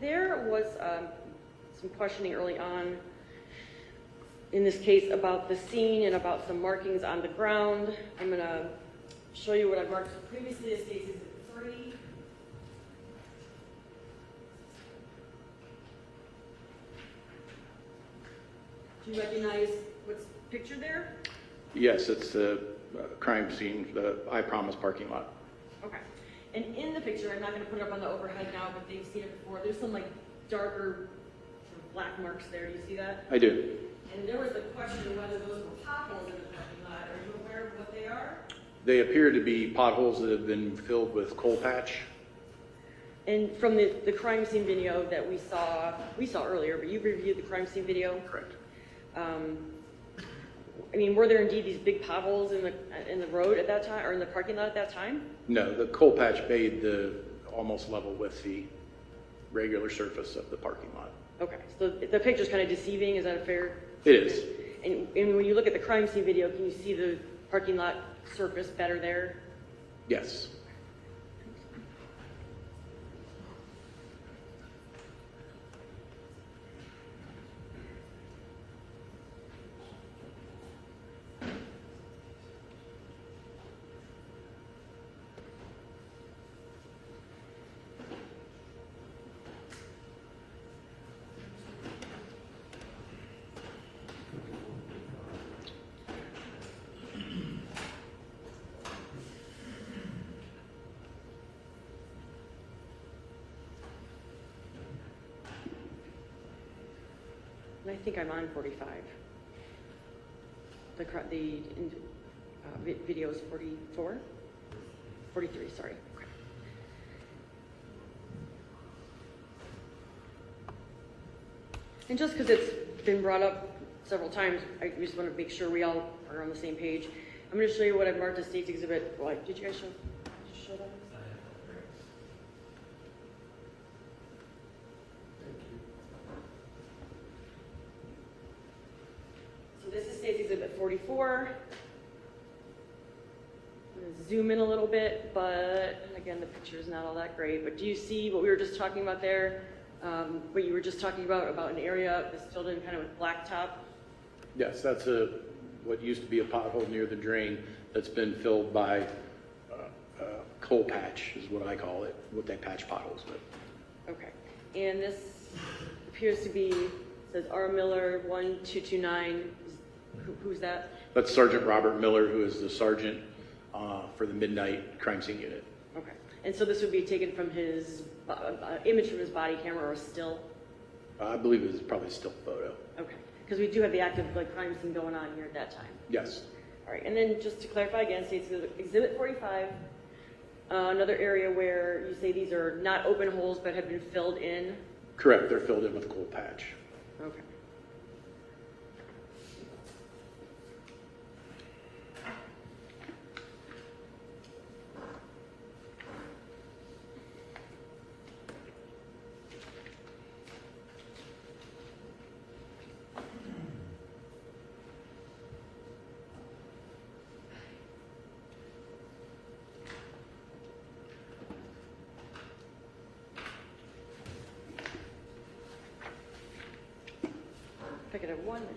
There was some questioning early on in this case about the scene and about some markings on the ground. I'm going to show you what I marked previously. This case is 3. Do you recognize what's pictured there? Yes, it's the crime scene, the I Promise parking lot. Okay. And in the picture, I'm not going to put it up on the overhead now, but they've seen it before. There's some like darker sort of black marks there. Do you see that? I do. And there was the question whether those were potholes in the parking lot. Are you aware of what they are? They appear to be potholes that have been filled with coal patch. And from the crime scene video that we saw earlier, but you reviewed the crime scene video? Correct. I mean, were there indeed these big potholes in the road at that time, or in the parking lot at that time? No, the coal patch made the almost level with the regular surface of the parking lot. Okay, so the picture's kind of deceiving, is that a fair? It is. And when you look at the crime scene video, can you see the parking lot surface better there? Yes. And I think I'm on 45. Video is 44? 43, sorry. Okay. And just because it's been brought up several times, I just want to make sure we all are on the same page. I'm going to show you what I've marked as State's Exhibit. Well, did you guys show that? So this is State's Exhibit 44. I'm going to zoom in a little bit, but again, the picture is not all that great. But do you see what we were just talking about there? What you were just talking about an area that's filled in kind of with blacktop? Yes, that's what used to be a pothole near the drain that's been filled by coal patch, is what I call it, what they patch potholes with. Okay. And this appears to be, says R. Miller 1229. Who's that? That's Sergeant Robert Miller, who is the sergeant for the Midnight Crime Scene Unit. Okay. And so this would be taken from his image from his body camera or still? I believe it was probably a still photo. Okay. Because we do have the active crime scene going on here at that time. Yes. All right. And then just to clarify again, State's Exhibit 45, another area where you say these are not open holes but have been filled in? Correct. They're filled in with coal patch. Okay. If I could have 1 minute.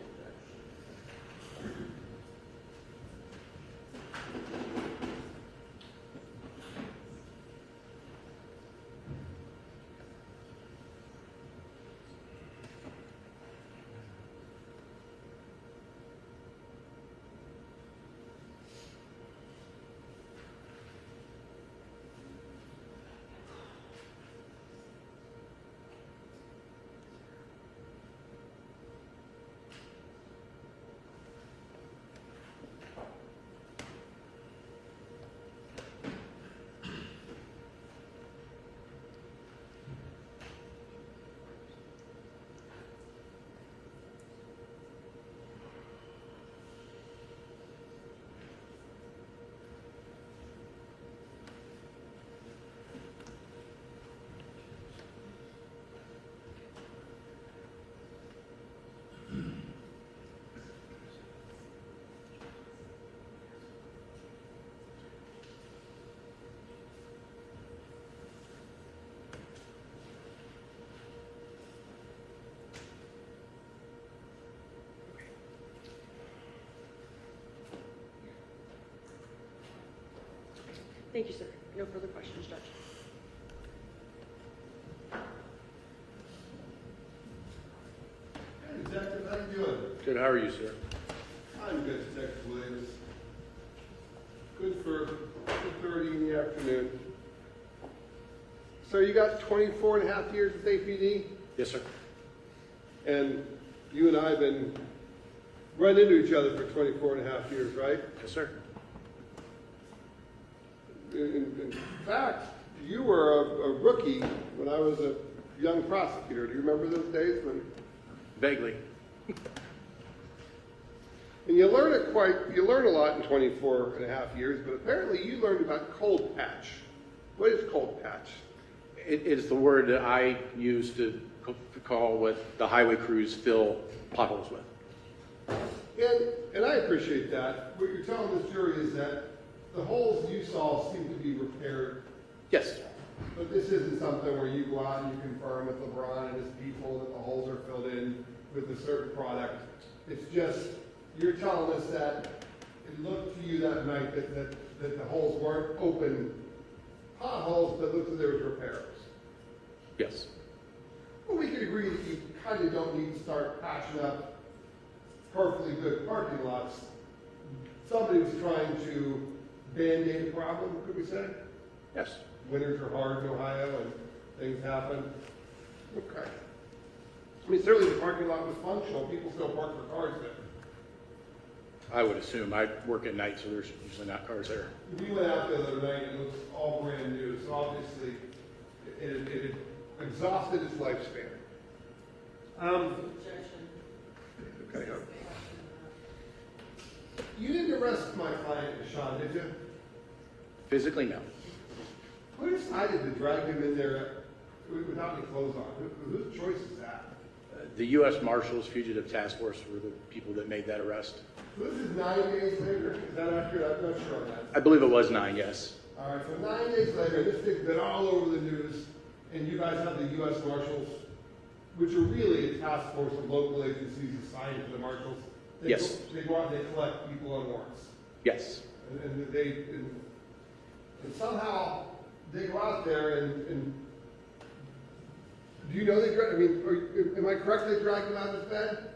Thank you, sir. No further questions, Judge. Hey, Detective, how you doing? Good. How are you, sir? I'm good, Detective Williams. Good for 2:30 in the afternoon. So you got 24 and a half years with APD? Yes, sir. And you and I have been running into each other for 24 and a half years, right? Yes, sir. In fact, you were a rookie when I was a young prosecutor. Do you remember those days when? Vaguely. And you learn a lot in 24 and a half years, but apparently you learned about cold patch. What is cold patch? It is the word that I use to call what the highway crews fill potholes with. And I appreciate that. What you're telling this jury is that the holes you saw seem to be repaired. Yes. But this isn't something where you go out and you confirm with LeBron and his people that the holes are filled in with a certain product. It's just, you're telling us that it looked to you that night that the holes weren't open potholes, but looked like there was repairs. Yes. Well, we could agree that you kind of don't need to start patching up perfectly good parking lots. Somebody was trying to band-aid a problem, could we say? Yes. Winters are hard in Ohio and things happen. Okay. I mean, certainly the parking lot was functional. People still park their cars there. I would assume. I work at night, so there's usually not cars there. We went out there the other night and it looks all brand new. So obviously it had exhausted its lifespan. Okay. You didn't arrest my client, Deshawn, did you? Physically, no. Who decided to drag him in there without any clothes on? Whose choice is that? The U.S. Marshals Fugitive Task Force were the people that made that arrest. So this is 9 days later. Is that accurate? I'm not sure on that. I believe it was 9, yes. All right, so 9 days later, this thing's been all over the news, and you guys have the U.S. Marshals, which are really a task force of local agencies assigned to the marshals. Yes. They go out and they collect people on warrants. Yes. And somehow they go out there and do you know they drag? I mean, am I correct? They dragged him out of his bed?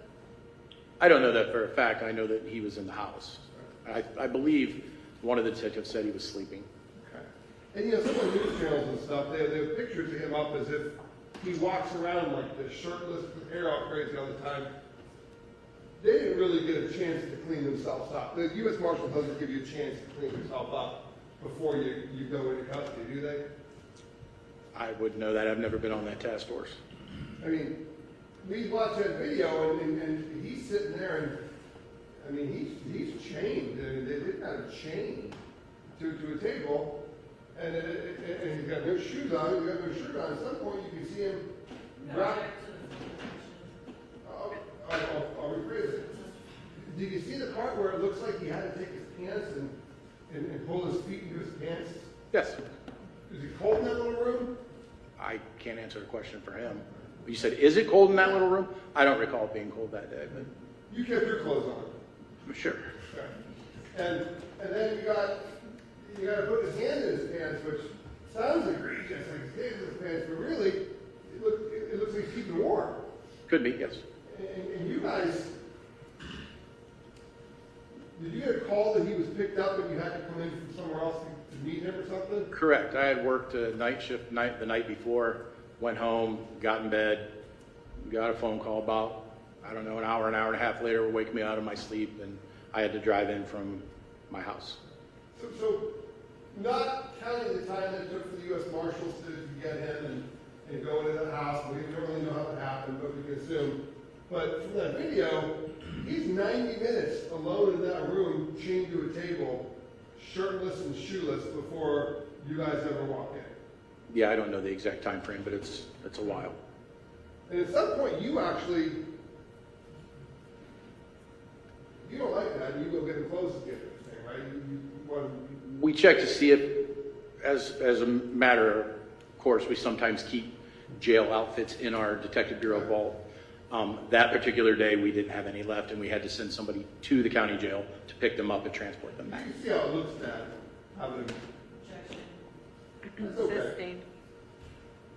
I don't know that for a fact. I know that he was in the house. I believe one of the detectives said he was sleeping. Okay. And you know, some of the news channels and stuff, they have pictures of him up as if he walks around like this, shirtless, with hair all crazy all the time. They didn't really get a chance to clean themselves up. The U.S. Marshal doesn't give you a chance to clean yourself up before you go into custody, do they? I wouldn't know that. I've never been on that task force. I mean, we watch that video and he's sitting there and, I mean, he's chained. I mean, they didn't have a chain to a table and he's got no shoes on. He's got no shirt on. At some point you can see him wrap. I'll rephrase it. Did you see the part where it looks like he had to take his pants and pull his feet into his pants? Yes. Is it cold in that little room? I can't answer the question for him. You said, is it cold in that little room? I don't recall it being cold that day, but. You kept your clothes on. Sure. Okay. And then you got to put his hand in his pants, which sounds egregious, like his hand in his pants, but really, it looks like he's keeping warm. Could be, yes. And you guys, did you get a call that he was picked up and you had to come in from somewhere else to meet him or something? Correct. I had worked a night shift the night before, went home, got in bed, got a phone call about, I don't know, an hour and a half later, waking me out of my sleep, and I had to drive in from my house. So not counting the time that it took for the U.S. Marshals to get him and go into the house, we don't really know how it happened, but we can assume. But from that video, he's 90 minutes alone in that room, chained to a table, shirtless and shoeless before you guys ever walk in. Yeah, I don't know the exact time frame, but it's a while. And at some point, you don't like that, and you go get him clothes again, right? We check to see if, as a matter of course, we sometimes keep jail outfits in our Detective Bureau vault. That particular day, we didn't have any left, and we had to send somebody to the county jail to pick them up and transport them back. You can see how it looks bad. That's okay.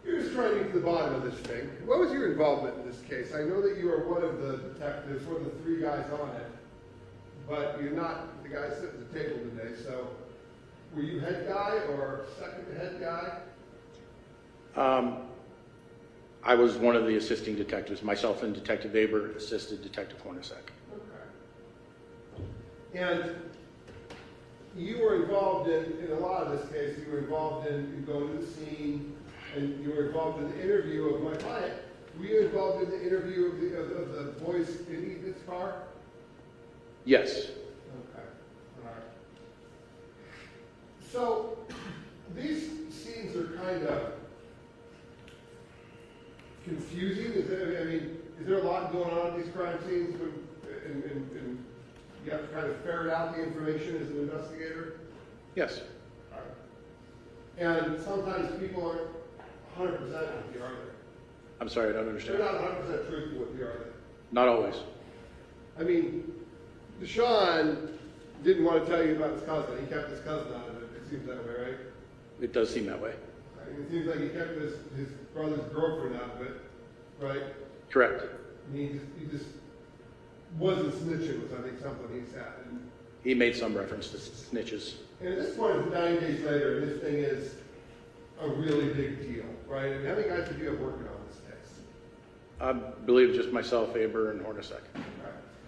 You're just trying to get to the bottom of this thing. What was your involvement in this case? I know that you are one of the detectives, one of the 3 guys on it, but you're not the guy sitting at the table today. So, were you head guy or second to head guy? I was one of the assisting detectives. Myself and Detective Aber assisted Detective Hornacek. Okay. And you were involved in a lot of this case. You were involved in going to the scene, and you were involved in the interview of my client. Were you involved in the interview of the boys in Ethan's car? Yes. Okay. All right. So these scenes are kind of confusing? Is there, I mean, is there a lot going on at these crime scenes and you have to kind of ferret out the information as an investigator? Yes. All right. And sometimes people aren't 100% with you, are they? I'm sorry, I don't understand. They're not 100% truthful with you, are they? Not always. I mean, Deshawn didn't want to tell you about his cousin. He kept his cousin out of it. It seems that way, right? It does seem that way. I mean, it seems like he kept his brother's girlfriend out of it, right? Correct. I mean, he just wasn't snitching, was I think something he said. And, He made some reference to snitches. and at this point, it's 9 days later, and this thing is a really big deal, right? I mean, how many guys did you have working on this case? I believe just myself, Aber, and Hornacek.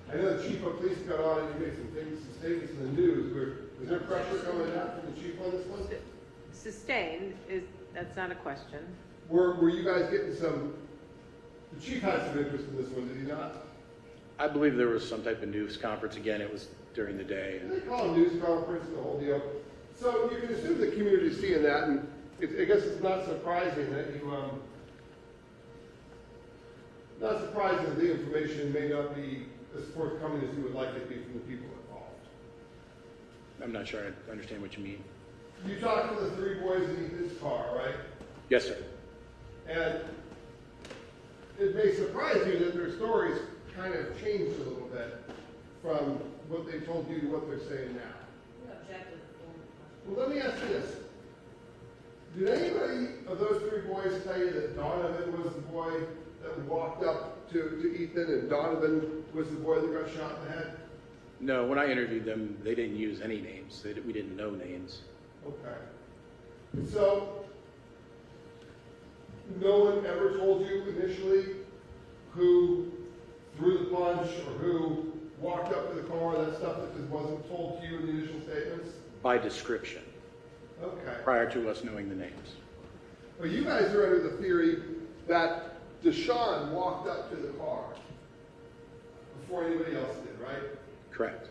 I know the chief of police got on and he made some statements in the news. Was there pressure coming out from the chief on this one? Sustained, that's not a question. Were you guys getting some, the chief had some interest in this one, did he not? I believe there was some type of news conference. Again, it was during the day. They call a news conference, the whole deal. So you can assume the community's seeing that, and I guess it's not surprising that not surprising that the information may not be as forthcoming as you would like it to be from the people involved. I'm not sure I understand what you mean. You talked to the 3 boys in Ethan's car, right? Yes, sir. And it may surprise you that their stories kind of changed a little bit from what they told you to what they're saying now. Well, let me ask you this. Did anybody of those 3 boys tell you that Donovan was the boy that walked up to Ethan and Donovan was the boy that got shot in the head? No, when I interviewed them, they didn't use any names. We didn't know names. Okay. So, no one ever told you initially who threw the punch or who walked up to the car, that stuff that just wasn't told to you in the initial statements? By description. Okay. Prior to us knowing the names. Well, you guys are under the theory that Deshawn walked up to the car before anybody else did, right? Correct.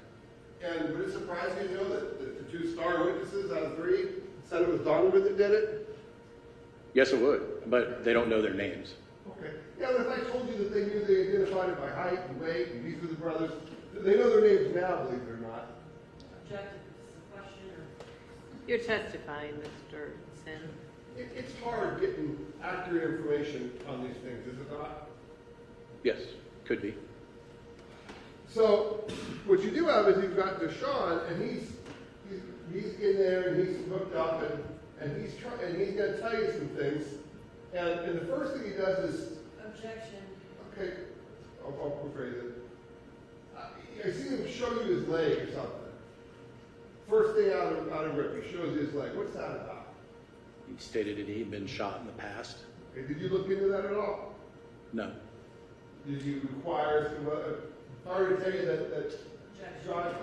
And would it surprise you to know that the 2 star witnesses out of 3 said it was Donovan that did it? Yes, it would, but they don't know their names. Okay. Yeah, but if I told you that they knew they identified it by height and weight, and these were the brothers, they know their names now, believe it or not. Objective, this is a question or? You're testifying, Mr. Sin. It's hard getting accurate information on these things, is it not? Yes, could be. So, what you do have is you've got Deshawn, and he's in there, and he's hooked up, and he's going to tell you some things. And the first thing he does is, Objection. okay, I'll rephrase it. I see him show you his leg or something. First thing out of Rip, he shows you his leg. What's that about? He stated that he'd been shot in the past. Okay, did you look into that at all? No. Did you require some, if I were to tell you that John,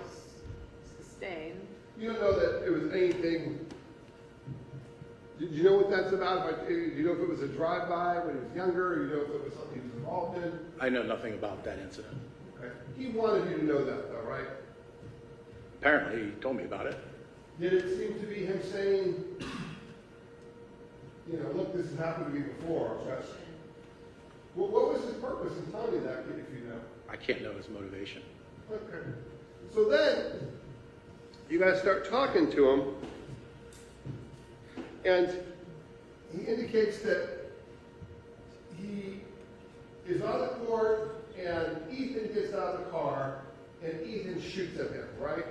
Sustained. you don't know that it was anything, did you know what that's about? Do you know if it was a drive-by when he was younger, or you know if it was something he was involved in? I know nothing about that incident. Okay. He wanted you to know that, though, right? Apparently, he told me about it. Did it seem to be him saying, you know, look, this has happened to me before? Well, what was his purpose in telling you that, if you know? I can't know his motivation. Okay. So then, you guys start talking to him, and he indicates that he is on the court, and Ethan gets out of the car, and Ethan shoots at him, right?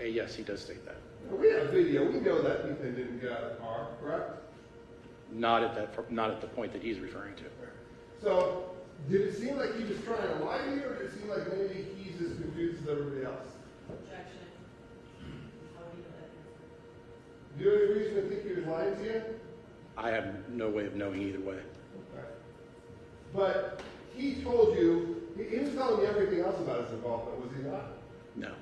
Yes, he does state that. We have video. We know that Ethan didn't get out of the car, correct? Not at the point that he's referring to. So, did it seem like he was trying to lie to you, or did it seem like maybe he's as confused as everybody else? Objection. Do you have any reason to think he was lying to you? I have no way of knowing either way. Okay. But he told you, he was telling you everything else about his involvement, was he not? No.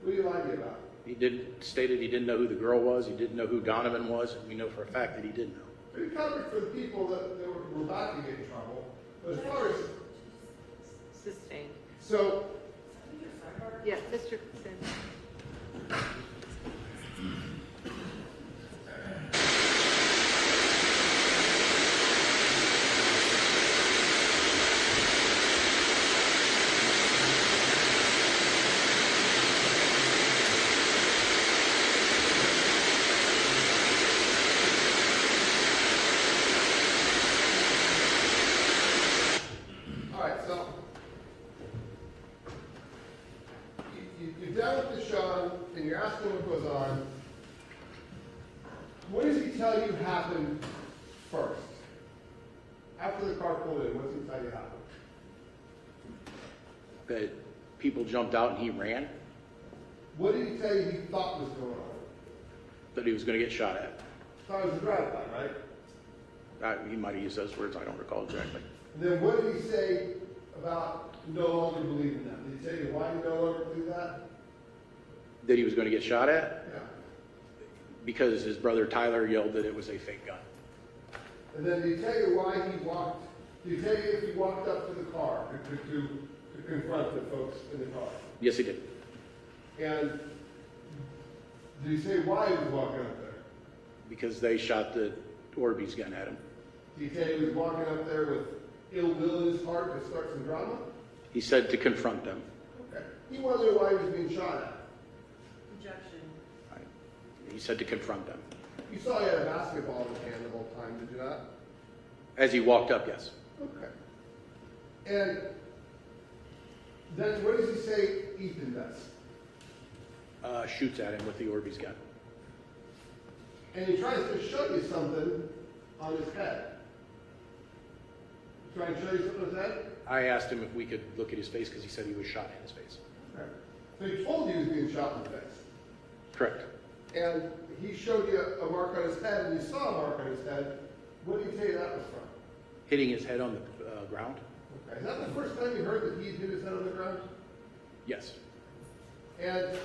What are you lying to you about? He stated he didn't know who the girl was. He didn't know who Donovan was. And we know for a fact that he did know. Pretty covered for the people that were about to get in trouble. But as far as... Sustained. So... Yeah, Mr. Sin. Deshawn and you're asking what goes on, what does he tell you happened first? After the car pulled in, what does he tell you happened? That people jumped out and he ran, What did he tell you he thought was going on? that he was going to get shot at. Thought it was a drive-by, right? He might have used those words, I don't recall exactly. And then what did he say about no longer believing that? Did he tell you why he no longer believed that? That he was going to get shot at? Yeah. Because his brother Tyler yelled that it was a fake gun. And then did he tell you why he walked? Did he tell you if he walked up to the car to confront the folks in the car? Yes, he did. And did he say why he was walking up there? Because they shot the Orbeez gun at him. Did he tell you he was walking up there with ill will in his heart to start some drama? He said to confront them. Okay. He wanted to know why he was being shot at. Objection. He said to confront them. You saw he had a basketball in his hand the whole time, did you not? As he walked up, yes. Okay. And then what does he say Ethan does? Shoots at him with the Orbeez gun. And he tries to show you something on his head. Trying to show you something on his head? I asked him if we could look at his face because he said he was shot in his face. Okay. So he told you he was being shot in the face. Correct. And he showed you a mark on his head, and you saw a mark on his head. What did he tell you that was from? Hitting his head on the ground? Okay. Is that the first time you heard that he hit his head on the ground? Yes. And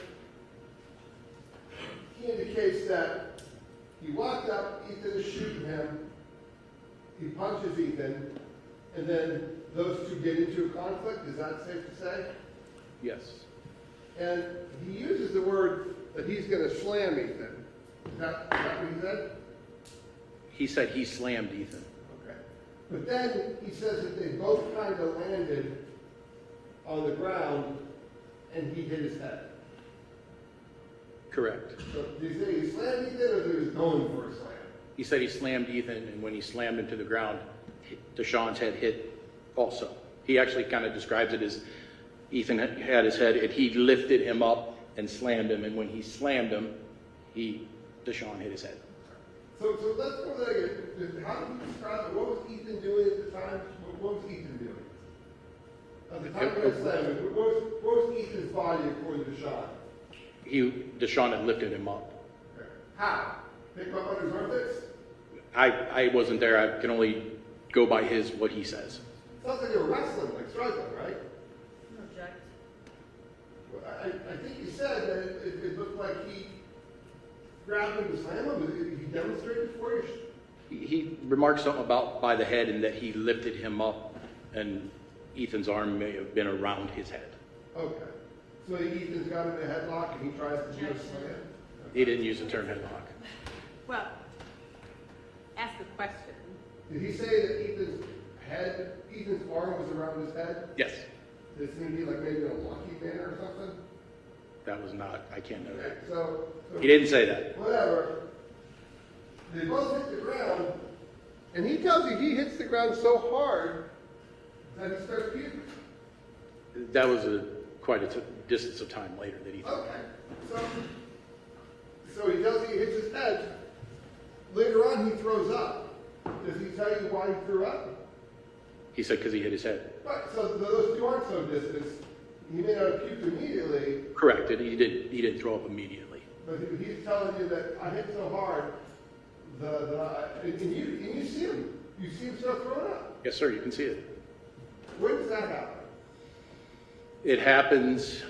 he indicates that he walked up, Ethan is shooting him, he punches Ethan, and then those two get into a conflict. Is that safe to say? Yes. And he uses the word that he's going to slam Ethan. Is that what he said? He said he slammed Ethan. Okay. But then he says that they both kind of landed on the ground and he hit his head. Correct. So did he say he slammed Ethan or that he was going for a slam? He said he slammed Ethan, and when he slammed him to the ground, Deshawn's head hit also. He actually kind of describes it as Ethan had his head, and he lifted him up and slammed him, and when he slammed him, Deshawn hit his head. So let's go there again. How did you describe it? What was Ethan doing at the time? What was Ethan doing? At the time of the slamming, what was Ethan's body according to Deshawn? Deshawn had lifted him up. Okay. How? Pick him up on his armpits? I wasn't there. I can only go by what he says. Sounds like they were wrestling, like struggling, right? Object. Well, I think you said that it looked like he grabbed him to slam him. He demonstrated for you? He remarked something about by the head and that he lifted him up, and Ethan's arm may have been around his head. Okay. So Ethan's got him in a headlock and he tries to do a slam? He didn't use the term headlock. Well, ask the question. Did he say that Ethan's arm was around his head? Yes. This going to be like maybe in a lucky manner or something? That was not, I can't know that. So He didn't say that. Whatever. They both hit the ground, and he tells you he hits the ground so hard that he starts puking. That was quite a distance of time later that he thought. Okay. So he tells you he hits his head. Later on, he throws up. Does he tell you why he threw up? He said because he hit his head. Right. So those two aren't so distant. He may not have puked immediately, Correct. And he didn't throw up immediately. but he's telling you that I hit so hard. And you see him. You see him start throwing up. Yes, sir. You can see it. When does that happen? It happens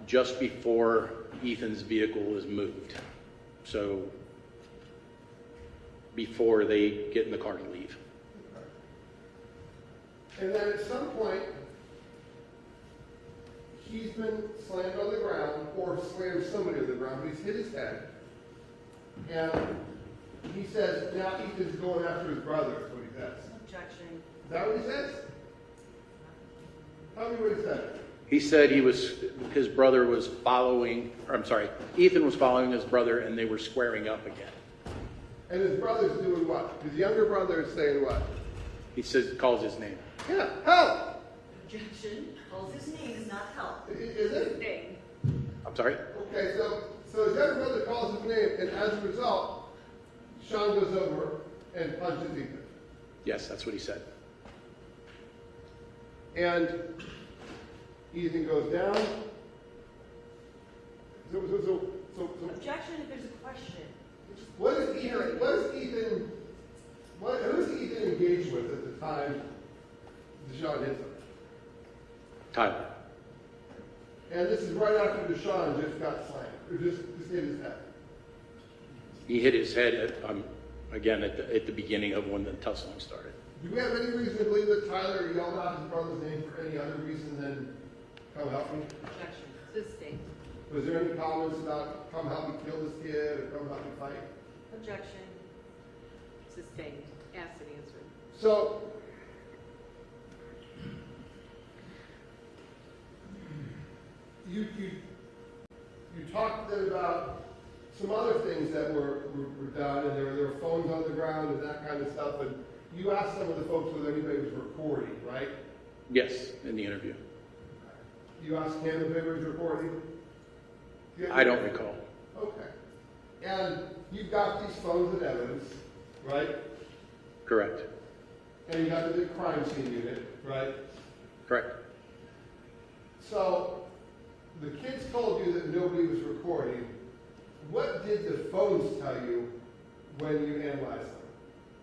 just before Ethan's vehicle is moved. So before they get in the car to leave. And then at some point, he's been slammed on the ground or slammed somebody on the ground, but he's hit his head. And he says, now Ethan's going after his brother, is what he says. Objection. Is that what he says? Tell me what he said. He said his brother was Ethan was following his brother and they were squaring up again. And his brother's doing what? His younger brother is saying what? He calls his name. Yeah, help! Objection. Calls his name is not help. Is it? Name. I'm sorry? Okay, so his younger brother calls his name, and as a result, Sean goes over and punches Ethan. Yes, that's what he said. And Ethan goes down. So Objection if there's a question. who's Ethan engaged with at the time Deshawn hits him? Tyler. And this is right after Deshawn just got slammed, or just hit his head. He hit his head again at the beginning of when the tussling started. Do we have any reason to believe that Tyler yelled out his brother's name for any other reason than come help me? Objection. Sustained. Was there any comments about come help me kill this kid or come help me fight? Objection. Sustained. Asked and answered. So, you talked then about some other things that were done, and there were phones on the ground and that kind of stuff, and you asked some of the folks whether anybody was recording, right? Yes, in the interview. You asked him if anybody was recording? I don't recall. Okay. And you've got these phones and evidence, right? Correct. And you got the crime scene unit, right? Correct. So, the kids told you that nobody was recording. What did the phones tell you when you analyzed them?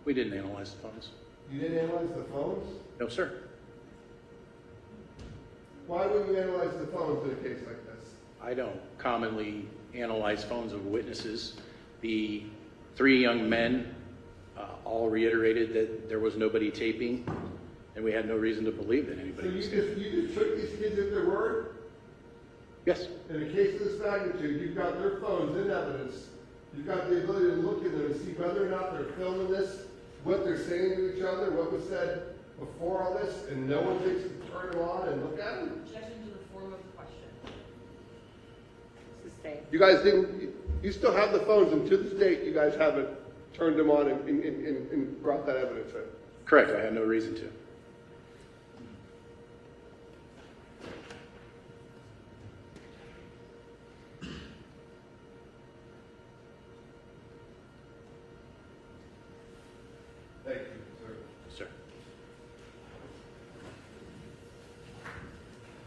We didn't analyze the phones. You didn't analyze the phones? No, sir. Why wouldn't you analyze the phones in a case like this? I don't commonly analyze phones of witnesses. The three young men all reiterated that there was nobody taping, and we had no reason to believe that anybody was taping. You just took these kids at their word? Yes. In a case of this magnitude, you've got their phones in evidence. You've got the ability to look at them and see whether or not they're filming this, what they're saying to each other, what was said before all this, and no one thinks to turn them on and look at them? Objection to the form of the question. Sustained. You guys didn't, you still have the phones, and to this date, you guys haven't turned them on and brought that evidence in. Correct. I had no reason to. Thank you, sir. Sir.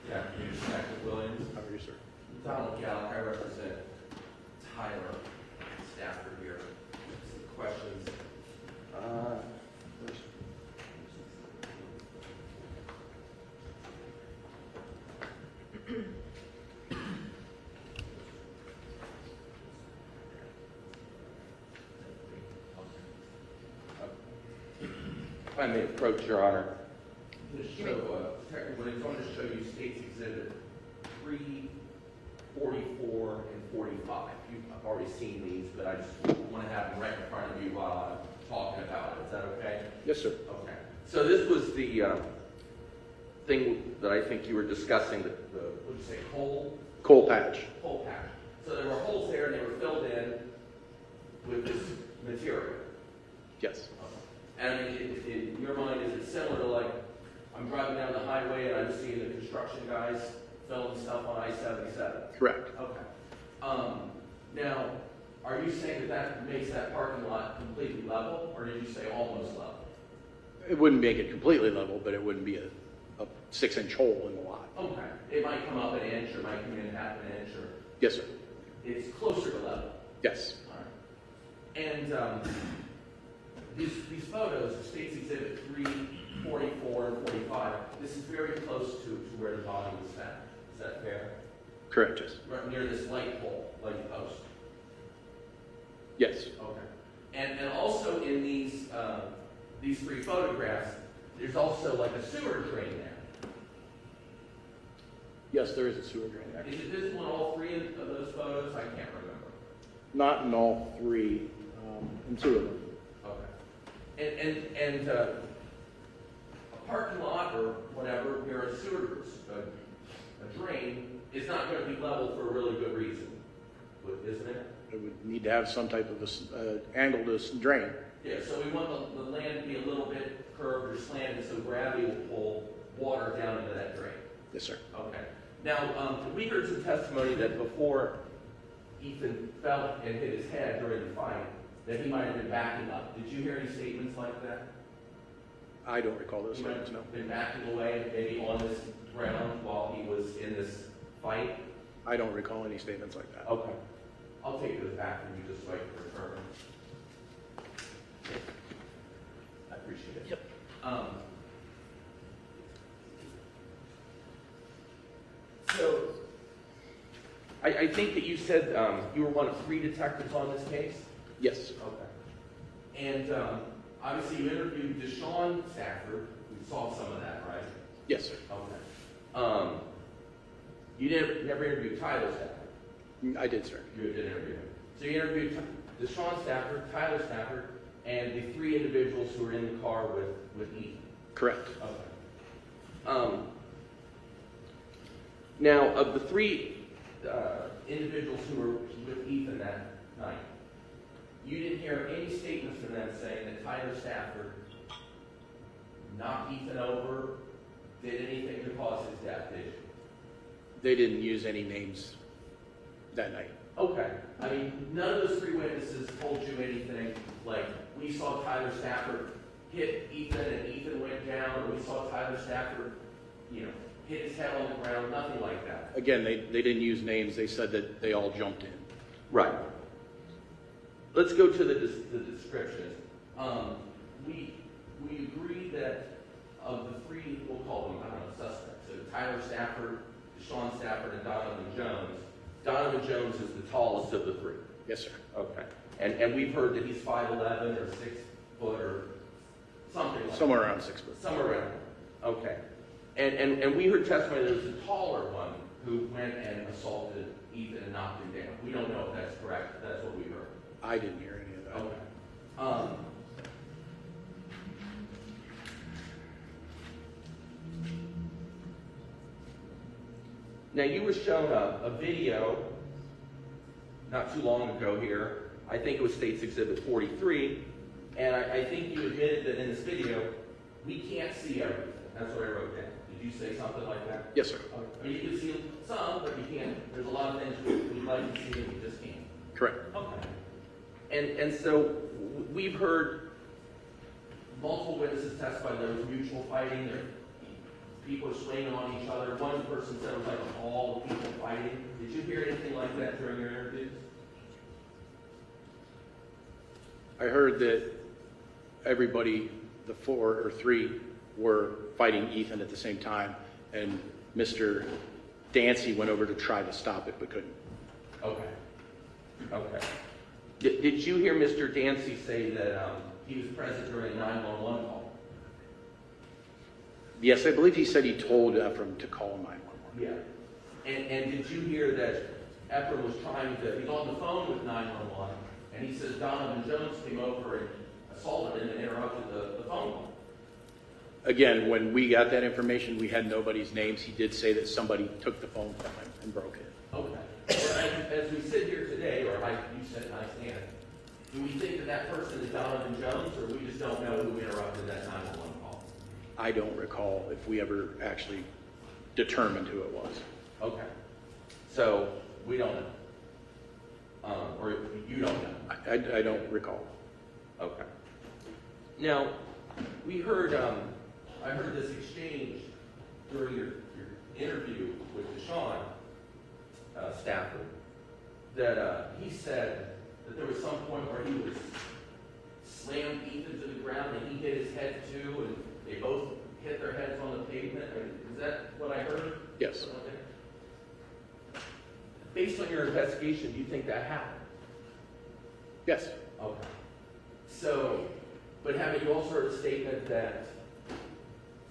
Yeah, you Detective Williams. How are you, sir? Donald Gallick, I represent Tyler Stafford here. Some questions. If I may approach, Your Honor. Just show, Detective Williams, I want to show you State's Exhibit 3, 44, and 45. You've already seen these, but I just want to have them right in front of you while I'm talking about it. Is that okay? Yes, sir. Okay. So this was the thing that I think you were discussing, the what did you say, Coal patch. coal patch. So there were holes there and they were filled in with this material. Yes. And I mean, in your mind, is it similar to like, I'm driving down the highway and I'm seeing the construction guys filling stuff on I-77? Correct. Okay. Now, are you saying that that makes that parking lot completely level, or did you say almost level? It wouldn't make it completely level, but it wouldn't be a 6-inch hole in the lot. Okay. It might come up an inch, or might come in half an inch, or Yes, sir. it's closer to level. Yes. All right. And these photos, State's Exhibit 3, 44, and 45, this is very close to where the body was found. Is that fair? Correct, yes. Right near this light pole, light post. Yes. Okay. And also in these three photographs, there's also like a sewer drain there. Yes, there is a sewer drain there. Is it visible in all three of those photos? I can't remember. Not in all three, in 2 of them. Okay. And a parking lot or whatever near a sewer, a drain, is not going to be level for a really good reason, isn't it? It would need to have some type of angle to drain. Yeah, so we want the land to be a little bit curved or slanted so gravity will pull water down into that drain. Yes, sir. Okay. Now, we heard some testimony that before Ethan fell and hit his head during the fight, that he might have been backing up. Did you hear any statements like that? I don't recall those He might statements, no. have been backing away, maybe on this ground while he was in this fight? I don't recall any statements like that. Okay. I'll take those back from you just so I can return them. I appreciate it. Yep. So, I think that you said you were one of 3 detectives on this case? Yes. Okay. And obviously you interviewed Deshawn Stafford. We saw some of that, right? Yes, sir. Okay. You never interviewed Tyler Stafford? I did, sir. You did interview him. So you interviewed Deshawn Stafford, Tyler Stafford, and the 3 individuals who were in the car with Ethan? Correct. Okay. Now, of the 3 individuals who were with Ethan that night, you didn't hear any statements from them saying that Tyler Stafford knocked Ethan over, did anything to cause his death, did you? They didn't use any names that night. Okay. I mean, none of those 3 witnesses told you anything like, we saw Tyler Stafford hit Ethan and Ethan went down, or we saw Tyler Stafford, hit his head on the ground, nothing like that. Again, they didn't use names. They said that they all jumped in. Right. Let's go to the description. We agree that of the 3, we'll call them, suspects, so Tyler Stafford, Deshawn Stafford, and Donovan Jones. Donovan Jones is the tallest of the 3. Yes, sir. Okay. And we've heard that he's 5'11" or 6 foot or something like Somewhere that. around 6 foot. Somewhere around. Okay. And we heard testimony that it was the taller one who went and assaulted Ethan and knocked him down. We don't know if that's correct. That's what we heard. I didn't hear any of that. Okay. Now you were shown a video not too long ago here. I think it was State's Exhibit 43, and I think you admitted that in this video we can't see everything. That's what I wrote down. Did you say something like that? Yes, sir. I mean, you can see some, but you can't. There's a lot of things we'd like to see that you just can't. Correct. Okay. And so we've heard multiple witnesses testify there was mutual fighting. People are swinging on each other. One person said it was like a ball of people fighting. Did you hear anything like that during your interviews? I heard that everybody, the 4 or 3, were fighting Ethan at the same time, and Mr. Dancy went over to try to stop it, but couldn't. Okay. Okay. Did you hear Mr. Dancy say that he was present during a 911 call? Yes, I believe he said he told Ephraim to call 911. Yeah. And did you hear that Akron was trying to, he's on the phone with 911, and he says Donovan Jones came over and assaulted him and interrupted the phone call? Again, when we got that information, we had nobody's names. He did say that somebody took the phone from him and broke it. Okay. Well, as we sit here today, or you said and I stand, do we think that that person is Donovan Jones, or we just don't know who interrupted that 911 call? I don't recall if we ever actually determined who it was. Okay. So, we don't know. Or you don't know. I don't recall. Okay. Now, we heard, I heard this exchange during your interview with Deshawn Stafford, that he said that there was some point where he was slammed Ethan to the ground and he hit his head too, and they both hit their heads on the pavement. Is that what I heard? Yes. Based on your investigation, do you think that happened? Yes. Okay. So, but haven't you also heard a statement that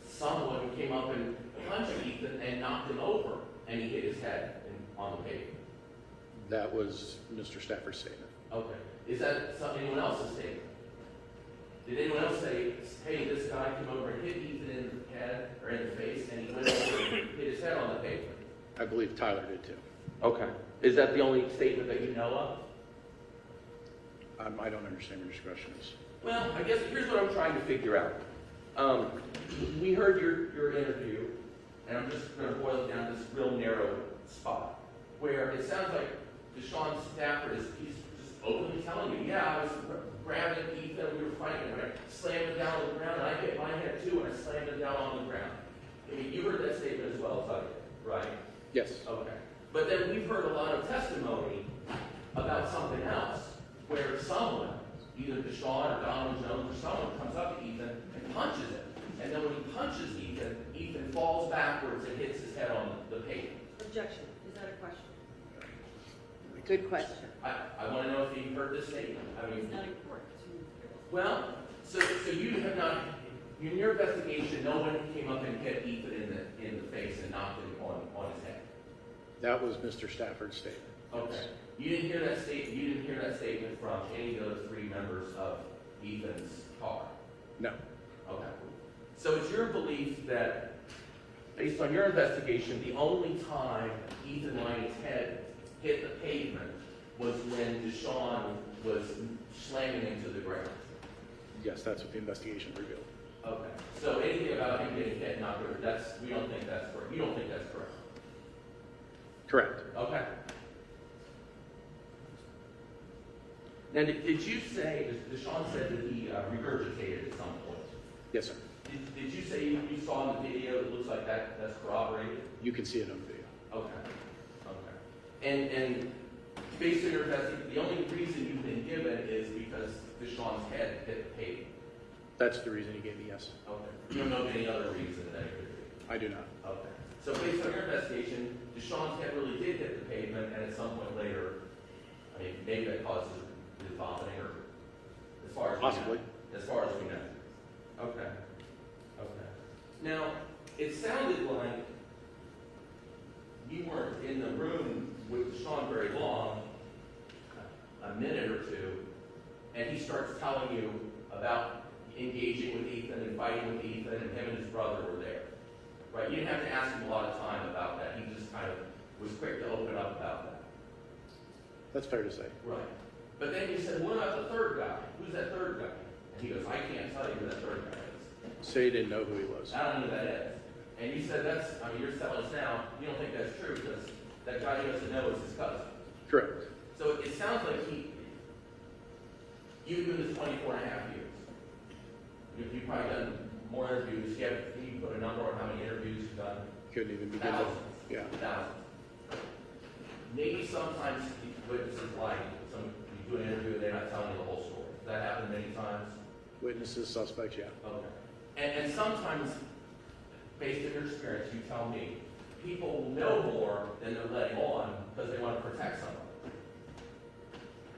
someone came up and punched Ethan and knocked him over and he hit his head on the pavement? That was Mr. Stafford's statement. Okay. Is that anyone else's statement? Did anyone else say, hey, this guy came over and hit Ethan in the head or in the face and he went over and hit his head on the pavement? I believe Tyler did too. Okay. Is that the only statement that you know of? I don't understand what your question is. Well, I guess here's what I'm trying to figure out. We heard your interview, and I'm just gonna boil it down to this real narrow spot, where it sounds like Deshawn Stafford he's just openly telling you, yeah, I was grabbing Ethan, we were fighting, and I slammed him down on the ground, and I hit my head too, and I slammed him down on the ground. I mean, you heard that statement as well as I did, right? Yes. Okay. But then we've heard a lot of testimony about something else, where someone, either Deshawn or Donald Jones or someone, comes up to Ethan and punches him. And then when he punches Ethan, Ethan falls backwards and hits his head on the pavement. Objection. Is that a question? Good question. I want to know if you heard this statement. I mean, It's not important to. well, so you have not, in your investigation, no one came up and hit Ethan in the face and knocked him on his head. That was Mr. Stafford's statement. Okay. You didn't hear that statement. You didn't hear that statement from any of the three members of Ethan's car. No. Okay. So it's your belief that, based on your investigation, the only time Ethan Liney's head hit the pavement was when Deshawn was slamming into the ground? Yes, that's what the investigation revealed. Okay. So anything about him getting hit, not good, we don't think that's correct. You don't think that's correct? Correct. Okay. Now, did you say, Deshawn said that he regurgitated at some point? Yes, sir. Did you say you saw in the video, it looks like that's corroborated? You can see it on video. Okay. Okay. And based on your investigation, the only reason you've been given is because Deshawn's head hit the pavement? That's the reason he gave me yes. Okay. You don't know of any other reason that it could be? I do not. Okay. So based on your investigation, Deshawn's head really did hit the pavement, and at some point later, I mean, maybe that causes his vomiting, or as far as possibly. As far as we know. Okay. Okay. Now, it sounded like you weren't in the room with Deshawn very long, a minute or two, and he starts telling you about engaging with Ethan and fighting with Ethan, and him and his brother were there. Right? You didn't have to ask him a lot of time about that. He just kind of was quick to open up about that. That's fair to say. Right. But then you said, what about the third guy? Who's that third guy? And he goes, I can't tell you who that third guy is. So you didn't know who he was. I don't know who that is. And you said you're telling us now, you don't think that's true because that guy he doesn't know is his cousin. Correct. So it sounds like you've been this 24 and a half years. You've probably done more interviews. Can you put a number on how many interviews you've done? Couldn't even begin to. Thousands. Yeah. Thousands. Maybe sometimes witnesses lie. You do an interview and they're not telling you the whole story. Does that happen many times? Witnesses, suspects, yeah. Okay. And sometimes, based on your experience, you tell me, people know more than they're letting on because they want to protect someone.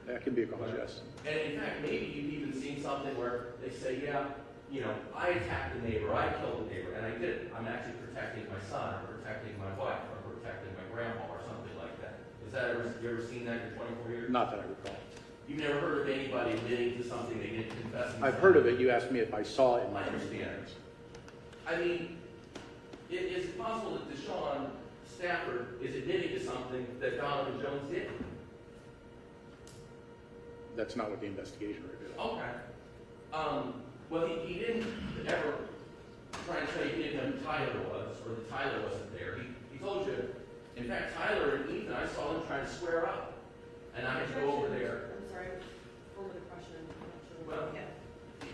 That can be a cause, yes. And in fact, maybe you've even seen something where they say, yeah, I attacked the neighbor, I killed the neighbor, and I did it. I'm actually protecting my son, or protecting my wife, or protecting my grandma, or something like that. You ever seen that in 24 years? Not that I recall. You've never heard of anybody admitting to something they didn't confess? I've heard of it. You asked me if I saw it in my I understand. I mean, is it possible that Deshawn Stafford is admitting to something that Donovan Jones did? That's not what the investigation revealed. Okay. Well, he didn't ever try and tell you he didn't know who Tyler was, or that Tyler wasn't there. He told you, in fact, Tyler and Ethan, I saw them trying to square up. And I had to go over there. I'm sorry, form of the question. I'm not sure. Well,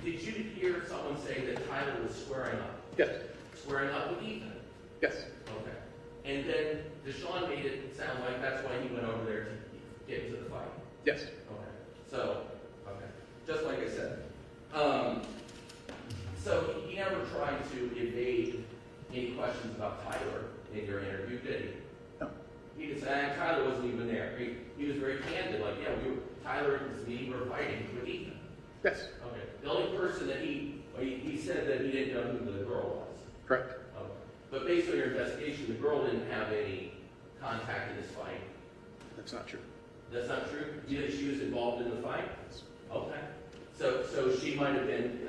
did you hear someone say that Tyler was squaring up? Yes. Squaring up with Ethan? Yes. Okay. And then Deshawn made it sound like that's why he went over there to get into the fight? Yes. Okay. So, okay. Just like I said. So he never tried to evade any questions about Tyler in your interview, did he? No. He just said, Tyler wasn't even there. He was very candid, like, yeah, Tyler and me were fighting with Ethan. Yes. Okay. The only person that he said that he didn't know who the girl was. Correct. Okay. But based on your investigation, the girl didn't have any contact in this fight. That's not true. That's not true? Do you think she was involved in the fight? Okay. So she might have been,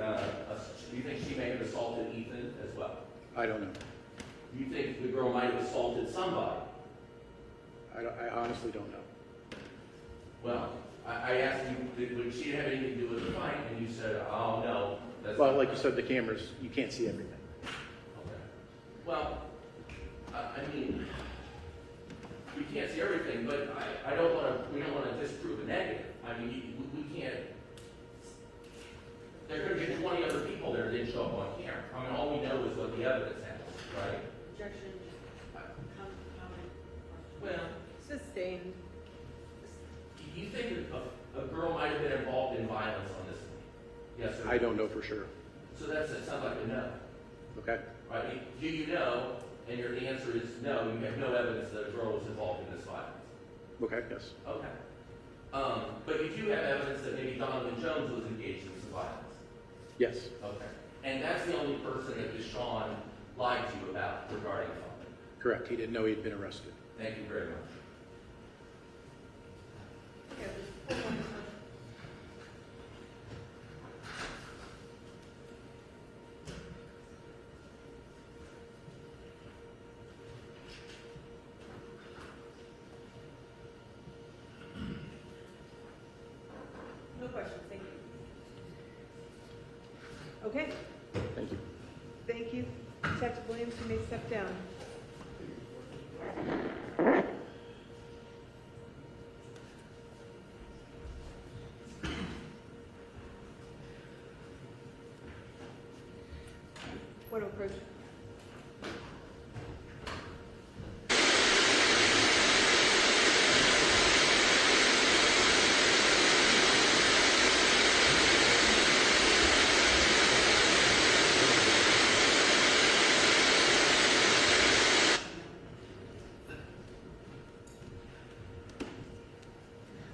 do you think she may have assaulted Ethan as well? I don't know. You think the girl might have assaulted somebody? I honestly don't know. Well, I asked you, would she have anything to do with the fight? And you said, oh, no. Well, like you said, the cameras, you can't see everything. Okay. Well, I mean, we can't, there could be 20 other people there that didn't show up on camera. I mean, all we know is what the evidence has, right? Objection, comment. Well, Sustained. do you think a girl might have been involved in violence on this one? Yes or no? I don't know for sure. So that sounds like a no, Okay? right? Do you know? And your answer is no, you have no evidence that a girl was involved in this violence. Okay, yes. Okay. But you do have evidence that maybe Donovan Jones was engaged in some violence. Yes. Okay. And that's the only person that Deshawn lied to you about regarding something. Correct. He didn't know he'd been arrested. Thank you very much. No questions, thank you. Okay, Thank you. thank you. Detective Williams, you may step down. Want to approach?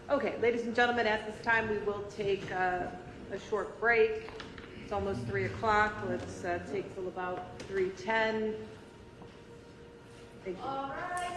Okay, ladies and gentlemen, at this time, we will take a short break. It's almost 3 o'clock. Let's take till about 3:10. Thank you. All right.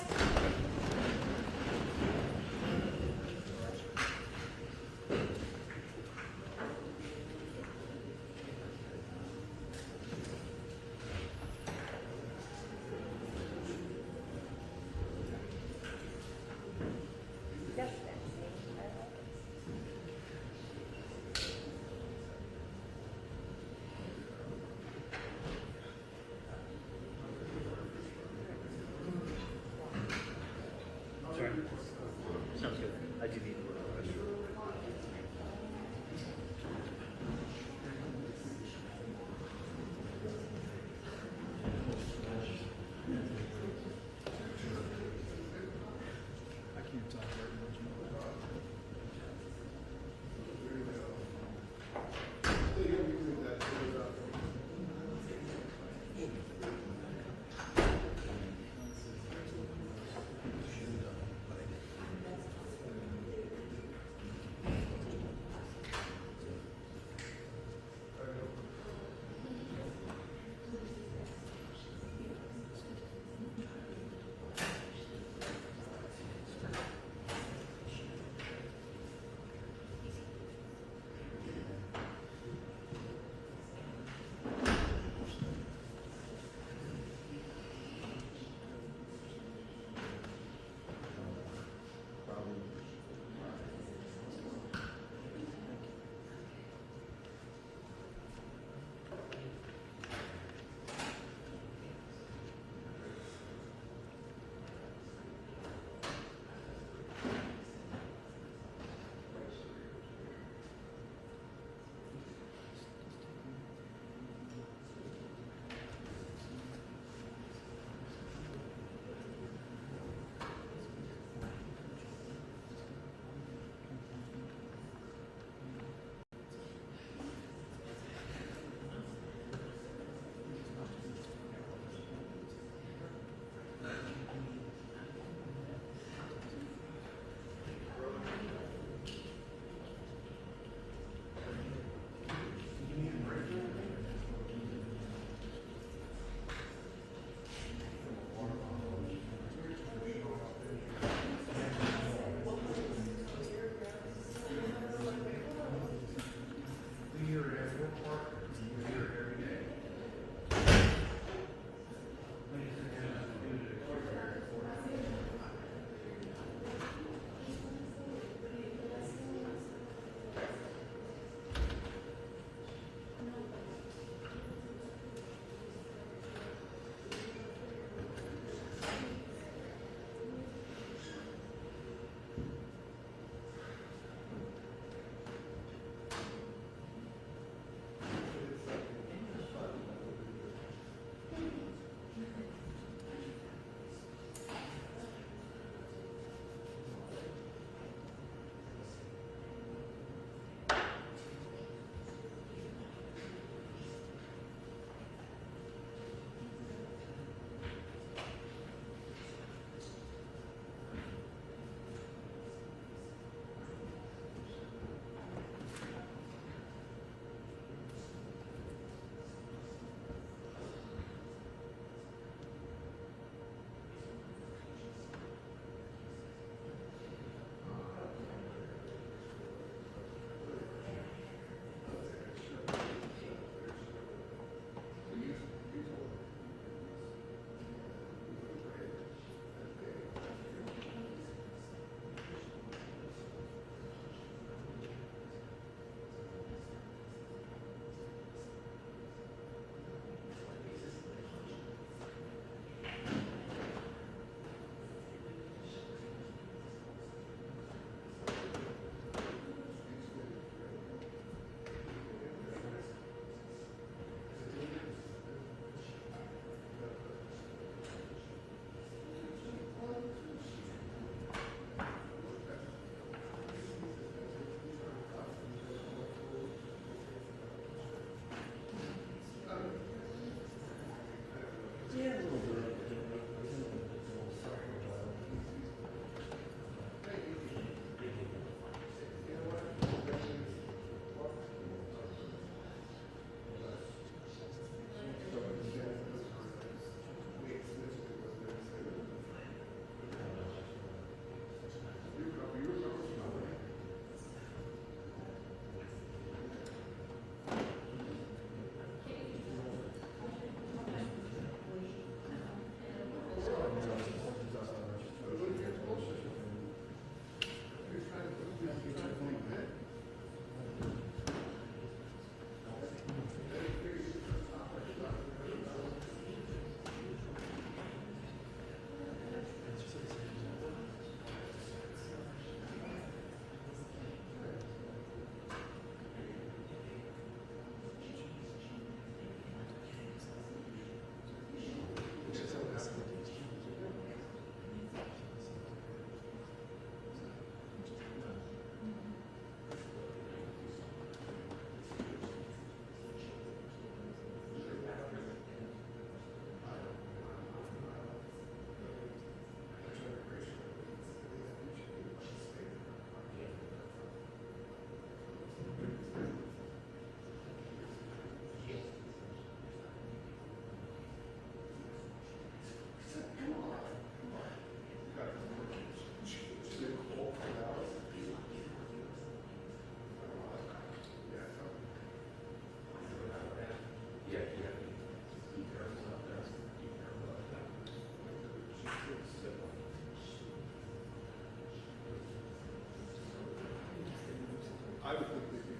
I would think they could.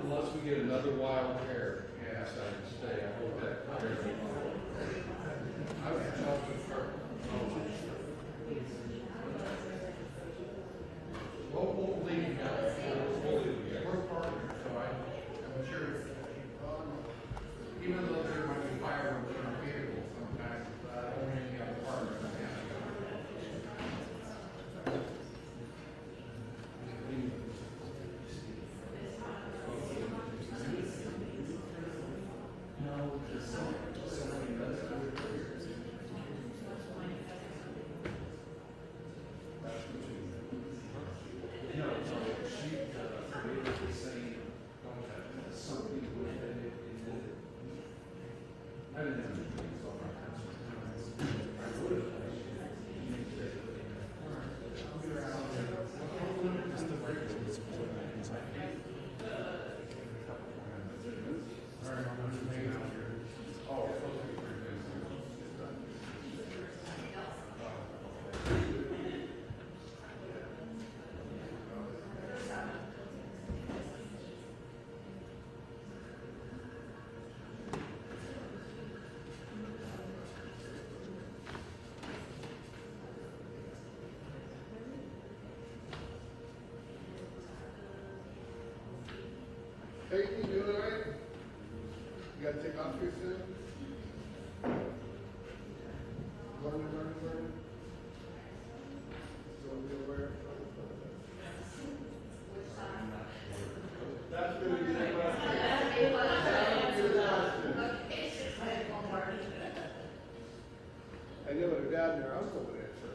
Unless we get another wild hair, yes, I can stay, I hope that. We'll leave you guys. We're partners, so I'm sure, even though there might be fireworks in our vehicles sometimes, only any other partners. Hey, you doing all right? You gotta take off too soon? Learning. Don't be aware. That's gonna be the question. That's gonna be the question. I know what her dad and her uncle would answer.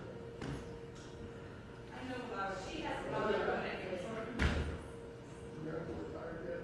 I know about it. She has a lot of money. Your uncle retired yet?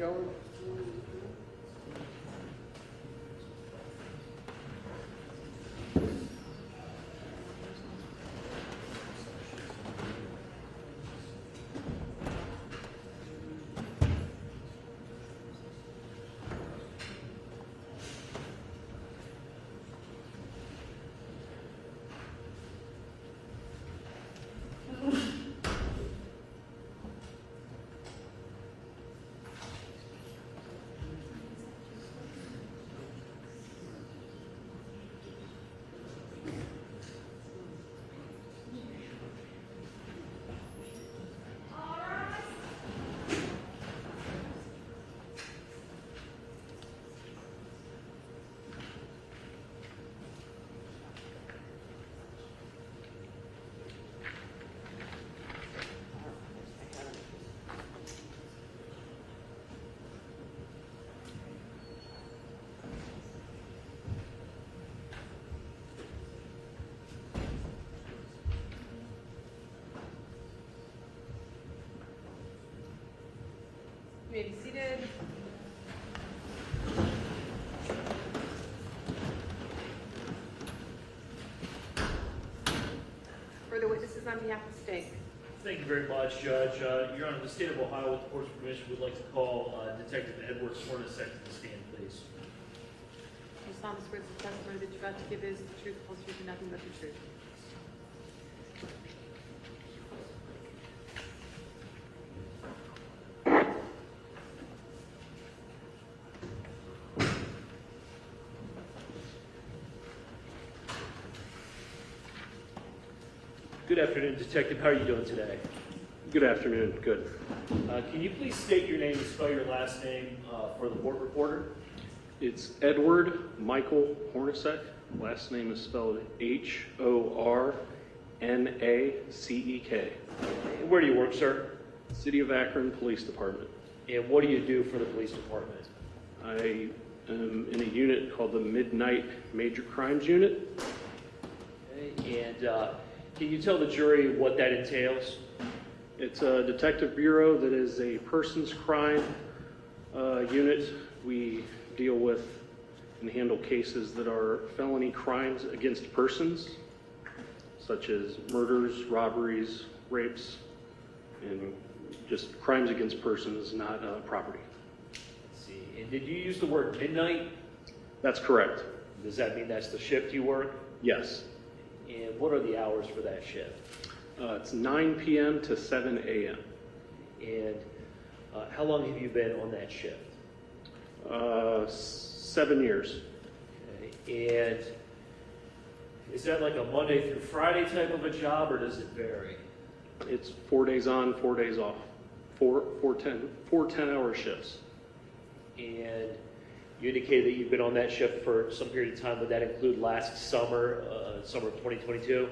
going. You may be seated. Further witnesses on behalf of the state. Thank you very much, Judge. Your Honor, the state of Ohio, with the court's permission, would like to call Detective Edward Hornacek to the stand, please. You solemnly swear that the testimony that you're about to give is the truth, the whole truth, and nothing but the truth. Good afternoon, Detective. How are you doing today? Good afternoon. Good. Can you please state your name and spell your last name for the court reporter? It's Edward Michael Hornacek. Last name is spelled Hornacek. Where do you work, sir? City of Akron Police Department. And what do you do for the police department? I am in a unit called the Midnight Major Crimes Unit. Okay. And can you tell the jury what that entails? It's a detective bureau that is a persons crime unit. We deal with and handle cases that are felony crimes against persons, such as murders, robberies, rapes, and just crimes against persons, not property. Let's see. And did you use the word midnight? That's correct. Does that mean that's the shift you work? Yes. And what are the hours for that shift? It's 9 p.m. to 7 a.m. And how long have you been on that shift? 7 years. Okay. And is that like a Monday through Friday type of a job, or does it vary? It's 4 days on, 4 days off. Four 10-hour shifts. And you indicated that you've been on that shift for some period of time. Would that include last summer, summer of 2022?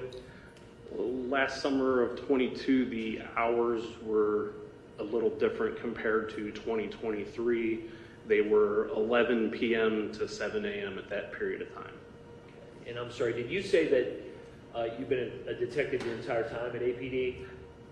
Last summer of 22, the hours were a little different compared to 2023. They were 11 p.m. to 7 a.m. at that period of time. Okay. And I'm sorry, did you say that you've been a detective your entire time at APD?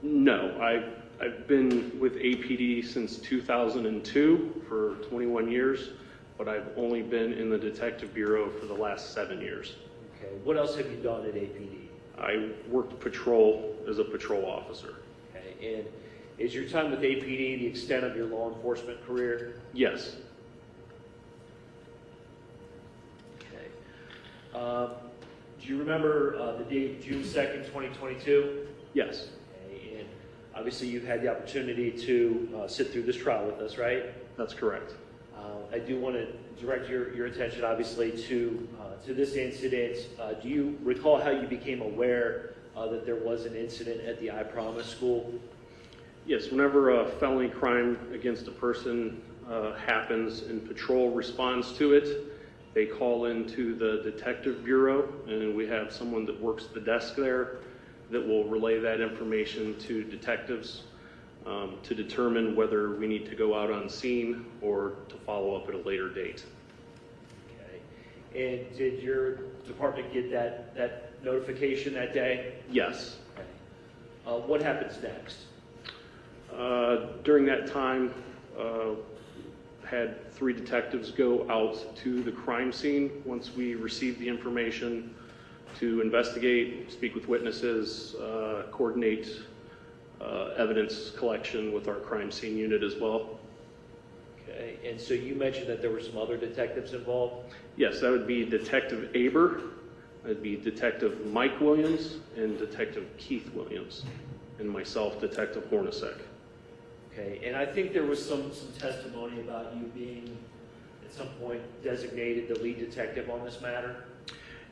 No, I've been with APD since 2002 for 21 years, but I've only been in the Detective Bureau for the last 7 years. Okay. What else have you done at APD? I worked patrol as a patrol officer. Okay. And is your time with APD the extent of your law enforcement career? Yes. Okay. Do you remember the date of June 2nd, 2022? Yes. Okay. And obviously you've had the opportunity to sit through this trial with us, right? That's correct. I do want to direct your attention, obviously, to this incident. Do you recall how you became aware that there was an incident at the I Promise school? Yes, whenever a felony crime against a person happens and patrol responds to it, they call into the Detective Bureau, and we have someone that works the desk there that will relay that information to detectives to determine whether we need to go out on scene or to follow up at a later date. Okay. And did your department get that notification that day? Yes. Okay. What happens next? During that time, had 3 detectives go out to the crime scene once we received the information to investigate, speak with witnesses, coordinate evidence collection with our crime scene unit as well. Okay, and so you mentioned that there were some other detectives involved? Yes, that would be Detective Aber, that'd be Detective Mike Williams, and Detective Keith Williams, and myself, Detective Hornacek. Okay, and I think there was some testimony about you being, at some point, designated the lead detective on this matter?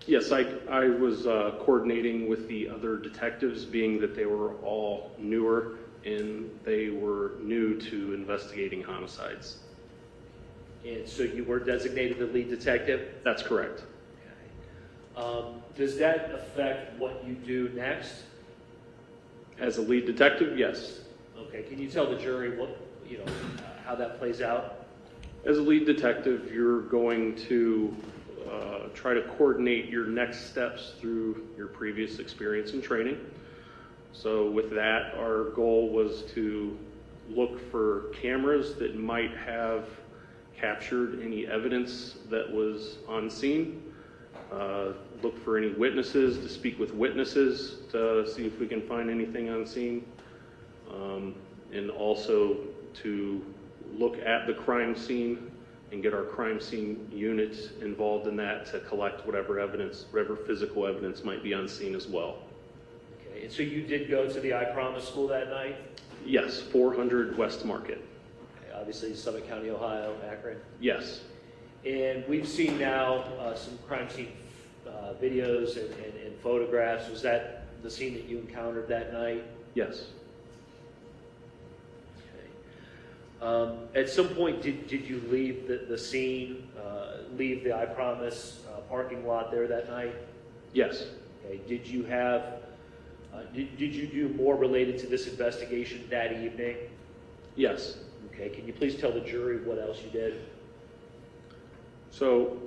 Yes, I was coordinating with the other detectives, being that they were all newer and they were new to investigating homicides. And so you were designated the lead detective? That's correct. Does that affect what you do next? As a lead detective, yes. Okay, can you tell the jury what, how that plays out? As a lead detective, you're going to try to coordinate your next steps through your previous experience and training. So with that, our goal was to look for cameras that might have captured any evidence that was on scene, look for any witnesses, to speak with witnesses to see if we can find anything on scene, and also to look at the crime scene and get our crime scene unit involved in that to collect whatever evidence, whatever physical evidence might be on scene as well. Okay, and so you did go to the I Promise school that night? Yes, 400 West Market. Okay, obviously Summit County, Ohio, Akron? Yes. And we've seen now some crime scene videos and photographs. Was that the scene that you encountered that night? Yes. At some point, did you leave the scene, leave the I Promise parking lot there that night? Yes. Okay. Did you have, did you do more related to this investigation that evening? Yes. Okay. Can you please tell the jury what else you did? So,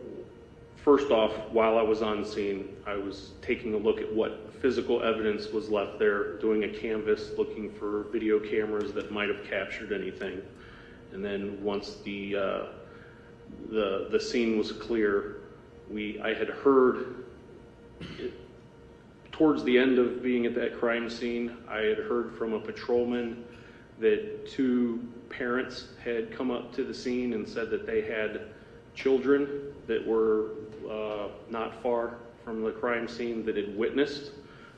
first off, while I was on scene, I was taking a look at what physical evidence was left there, doing a canvass, looking for video cameras that might have captured anything. And then once the scene was clear, I had heard, towards the end of being at that crime scene, I had heard from a patrolman that 2 parents had come up to the scene and said that they had children that were not far from the crime scene that had witnessed.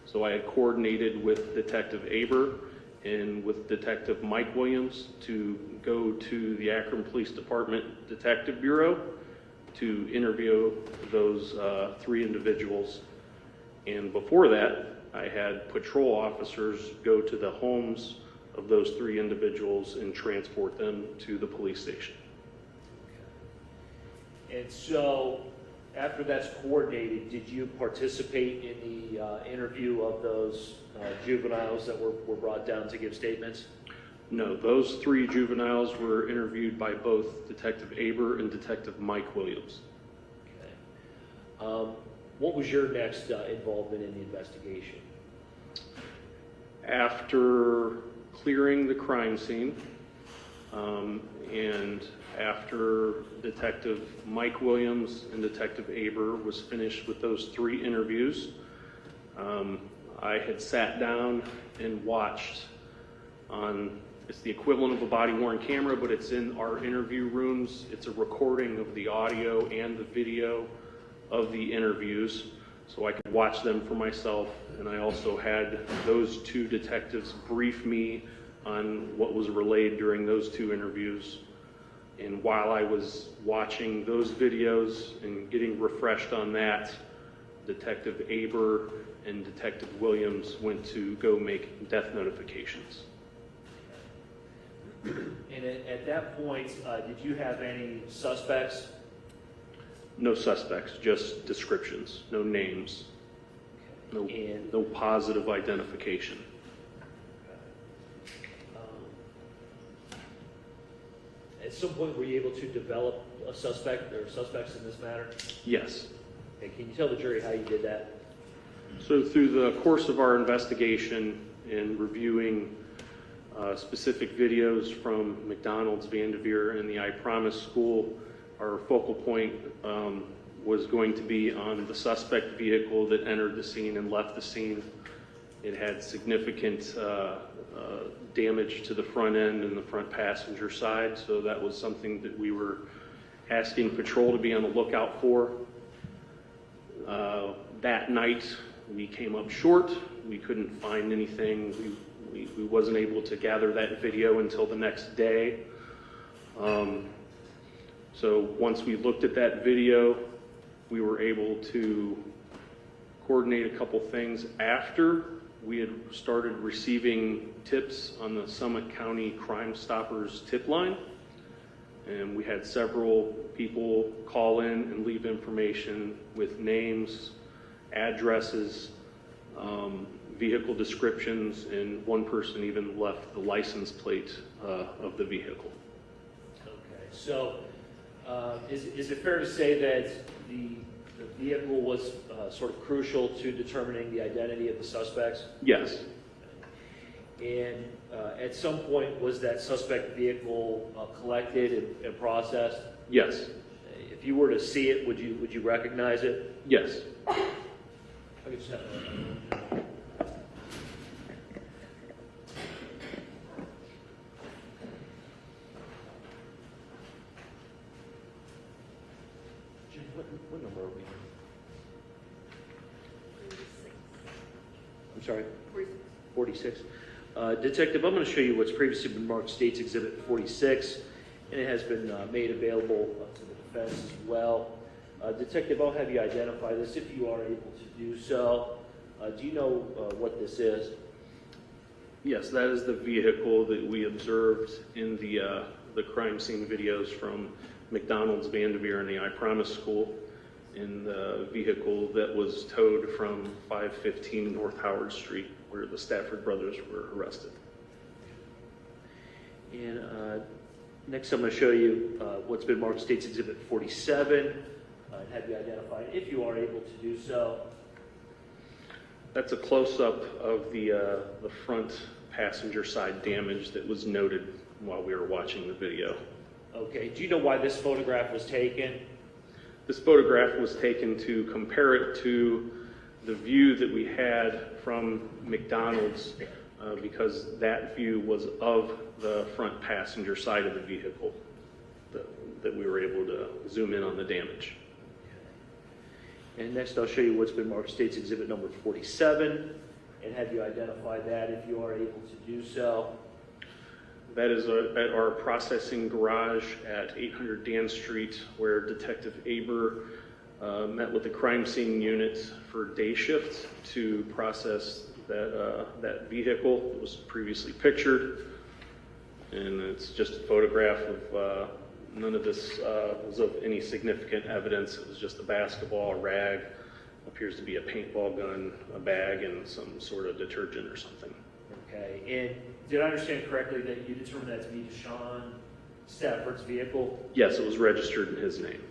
So I had coordinated with Detective Aber and with Detective Mike Williams to go to the Akron Police Department Detective Bureau to interview those 3 individuals. And before that, I had patrol officers go to the homes of those 3 individuals and transport them to the police station. And so, after that's coordinated, did you participate in the interview of those juveniles that were brought down to give statements? No, those 3 juveniles were interviewed by both Detective Aber and Detective Mike Williams. Okay. What was your next involvement in the investigation? After clearing the crime scene, and after Detective Mike Williams and Detective Aber was finished with those 3 interviews, I had sat down and watched on, it's the equivalent of a body-worn camera, but it's in our interview rooms. It's a recording of the audio and the video of the interviews, so I could watch them for myself. And I also had those 2 detectives brief me on what was relayed during those 2 interviews. And while I was watching those videos and getting refreshed on that, Detective Aber and Detective Williams went to go make death notifications. And at that point, did you have any suspects? No suspects, just descriptions, no names, no positive identification. At some point, were you able to develop a suspect or suspects in this matter? Yes. Okay, can you tell the jury how you did that? So through the course of our investigation and reviewing specific videos from McDonald's, Vanderveer, and the I Promise School. Our focal point was going to be on the suspect vehicle that entered the scene and left the scene. It had significant damage to the front end and the front passenger side, so that was something that we were asking patrol to be on the lookout for. That night, we came up short. We couldn't find anything. We wasn't able to gather that video until the next day. So once we looked at that video, we were able to coordinate a couple things after we had started receiving tips on the Summit County Crime Stoppers tip line. And we had several people call in and leave information with names, addresses, vehicle descriptions, and one person even left the license plate of the vehicle. Okay, so is it fair to say that the vehicle was sort of crucial to determining the identity of the suspects? Yes. And at some point, was that suspect vehicle collected and processed? Yes. If you were to see it, would you recognize it? Yes. I could just have Jim, what number are we on? 46. I'm sorry? 46. 46. Detective, I'm going to show you what's previously been marked State's Exhibit 46, and it has been made available to the defense as well. Detective, I'll have you identify this if you are able to do so. Do you know what this is? Yes, that is the vehicle that we observed in the crime scene videos from McDonald's, Vanderveer, and the I Promise School, in the vehicle that was towed from 515 North Howard Street, where the Stafford brothers were arrested. And next I'm going to show you what's been marked State's Exhibit 47, and have you identify it if you are able to do so. That's a close-up of the front passenger side damage that was noted while we were watching the video. Okay, do you know why this photograph was taken? This photograph was taken to compare it to the view that we had from McDonald's because that view was of the front passenger side of the vehicle that we were able to zoom in on the damage. And next I'll show you what's been marked State's Exhibit number 47, and have you identify that if you are able to do so. That is at our processing garage at 800 Dan Street, where Detective Aber met with the crime scene unit for day shift to process that vehicle that was previously pictured. And it's just a photograph of none of this was of any significant evidence. It was just a basketball, a rag, appears to be a paintball gun, a bag, and some sort of detergent or something. Okay, and did I understand correctly that you determined that to be Deshawn Stafford's vehicle? Yes, it was registered in his name.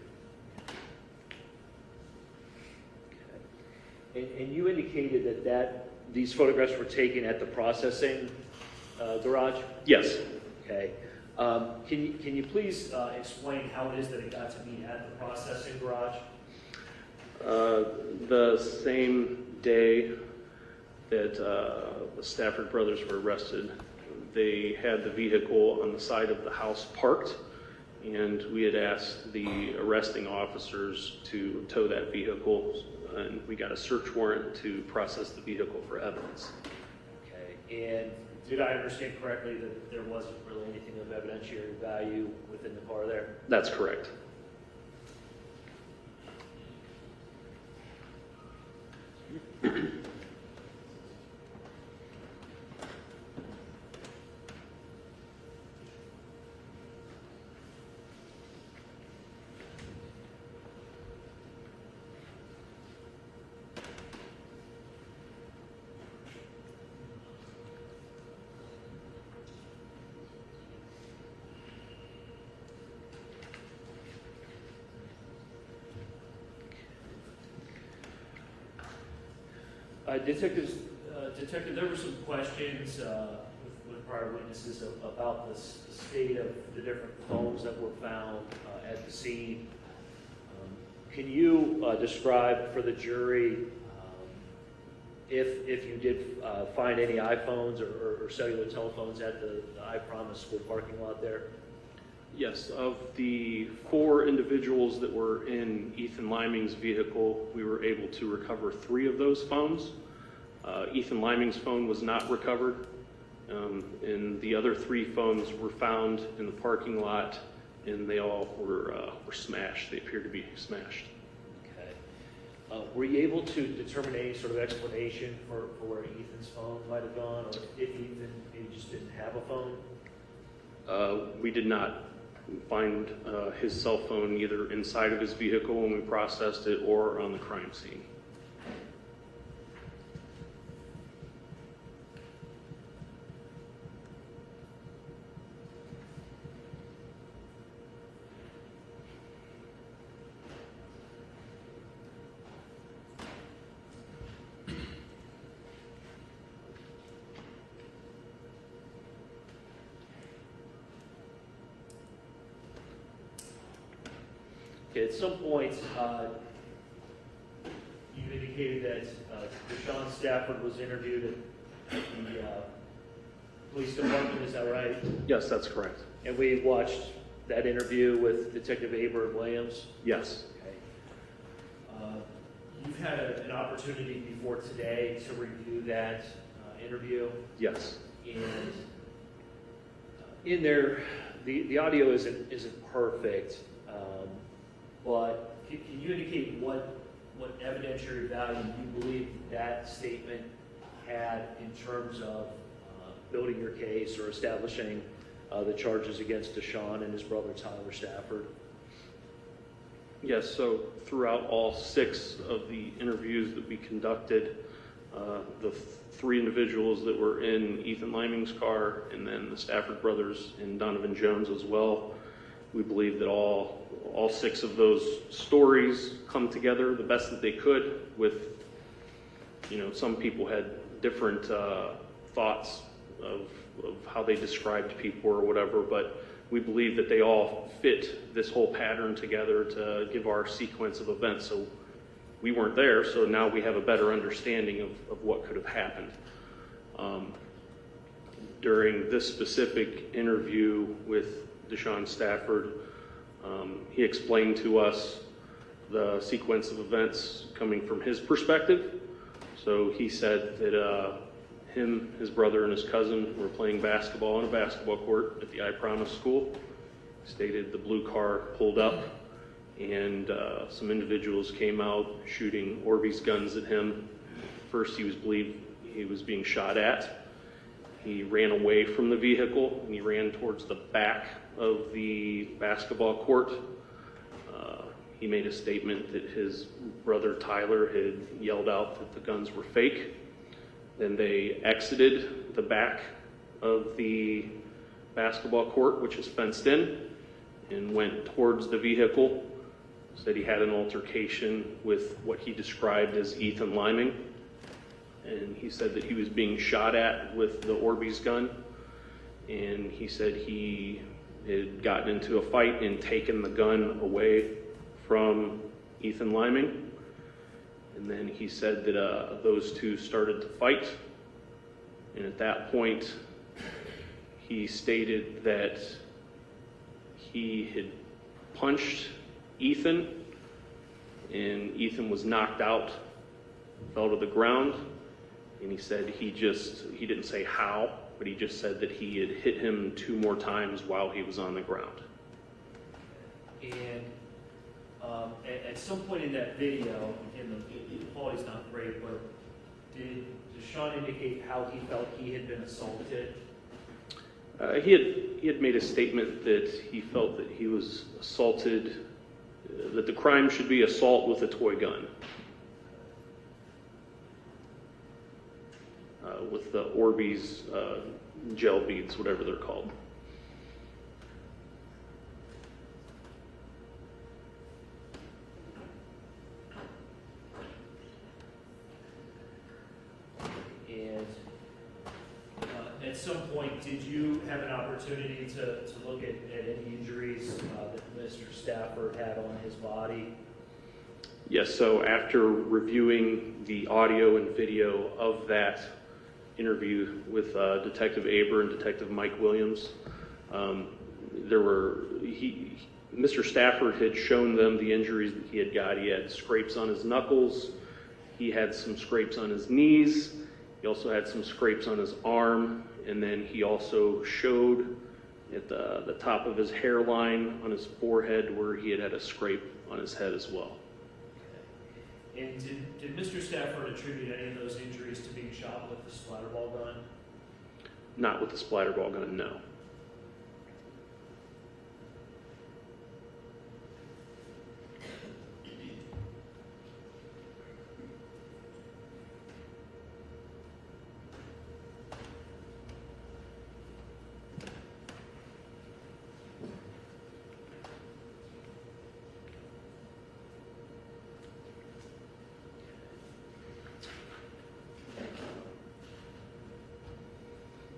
Okay. And you indicated that these photographs were taken at the processing garage? Yes. Okay. Can you please explain how it is that it got to be at the processing garage? The same day that the Stafford brothers were arrested, they had the vehicle on the side of the house parked, and we had asked the arresting officers to tow that vehicle, and we got a search warrant to process the vehicle for evidence. Okay. And did I understand correctly that there wasn't really anything of evidentiary value within the car there? That's correct. Detective, there were some questions with prior witnesses about the state of the different phones that were found at the scene. Can you describe for the jury if you did find any iPhones or cellular telephones at the I Promise School parking lot there? Yes, of the 4 individuals that were in Ethan Liming's vehicle, we were able to recover 3 of those phones. Ethan Liming's phone was not recovered, and the other 3 phones were found in the parking lot, and they all were smashed. They appeared to be smashed. Okay. Were you able to determine any sort of explanation for where Ethan's phone might have gone, or if Ethan maybe just didn't have a phone? We did not find his cell phone either inside of his vehicle when we processed it or on the crime scene. Okay, at some point, you indicated that Deshawn Stafford was interviewed at the police department, is that right? Yes, that's correct. And we watched that interview with Detective Abram Williams? Yes. Okay. You've had an opportunity before today to review that interview? Yes. And in there, the audio isn't perfect. But can you indicate what evidentiary value you believe that statement had in terms of building your case or establishing the charges against Deshawn and his brother Tyler Stafford? Yes, so throughout all 6 of the interviews that we conducted, the 3 individuals that were in Ethan Liming's car and then the Stafford brothers and Donovan Jones as well, we believe that all 6 of those stories come together the best that they could with, some people had different thoughts of how they described people or whatever, but we believe that they all fit this whole pattern together to give our sequence of events. So we weren't there, so now we have a better understanding of what could have happened. During this specific interview with Deshawn Stafford, he explained to us the sequence of events coming from his perspective. So he said that him, his brother, and his cousin were playing basketball on a basketball court at the I Promise School. He stated the blue car pulled up and some individuals came out shooting Orbeez guns at him. First he was believed he was being shot at. He ran away from the vehicle and he ran towards the back of the basketball court. He made a statement that his brother Tyler had yelled out that the guns were fake. Then they exited the back of the basketball court, which is fenced in, and went towards the vehicle. Said he had an altercation with what he described as Ethan Liming. And he said that he was being shot at with the Orbeez gun. And he said he had gotten into a fight and taken the gun away from Ethan Liming. And then he said that those 2 started to fight. And at that point, he stated that he had punched Ethan, and Ethan was knocked out, fell to the ground. And he said he didn't say how, but he just said that he had hit him 2 more times while he was on the ground. And at some point in that video, the quality's not great, but did Deshawn indicate how he felt he had been assaulted? He had made a statement that he felt that he was assaulted, that the crime should be assault with a toy gun. With the Orbeez gel beads, whatever they're called. And At some point, did you have an opportunity to look at any injuries that Mr. Stafford had on his body? Yes, so after reviewing the audio and video of that interview with Detective Aber and Detective Mike Williams, Mr. Stafford had shown them the injuries that he had got. He had scrapes on his knuckles, he had some scrapes on his knees, he also had some scrapes on his arm, and then he also showed at the top of his hairline on his forehead where he had a scrape on his head as well. And did Mr. Stafford attribute any of those injuries to being shot with the SplatRBall gun? Not with the SplatRBall gun, no.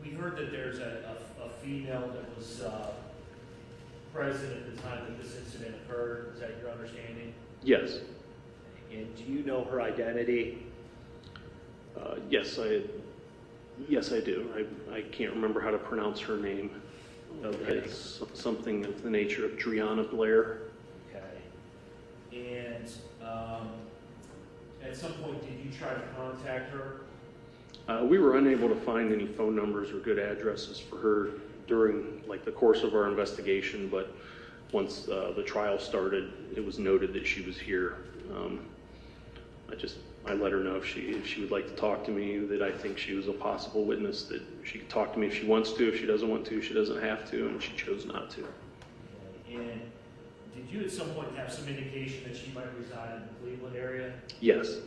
We heard that there's a female that was present at the time that this incident occurred. Is that your understanding? Yes. And do you know her identity? Yes, I do. I can't remember how to pronounce her name. Okay. It's something of the nature of Driana Blair. Okay. And at some point, did you try to contact her? We were unable to find any phone numbers or good addresses for her during the course of our investigation, but once the trial started, it was noted that she was here. I let her know if she would like to talk to me, that I think she was a possible witness, that she could talk to me if she wants to. If she doesn't want to, she doesn't have to, and she chose not to. Okay. And did you at some point have some indication that she might reside in the Cleveland area? Yes.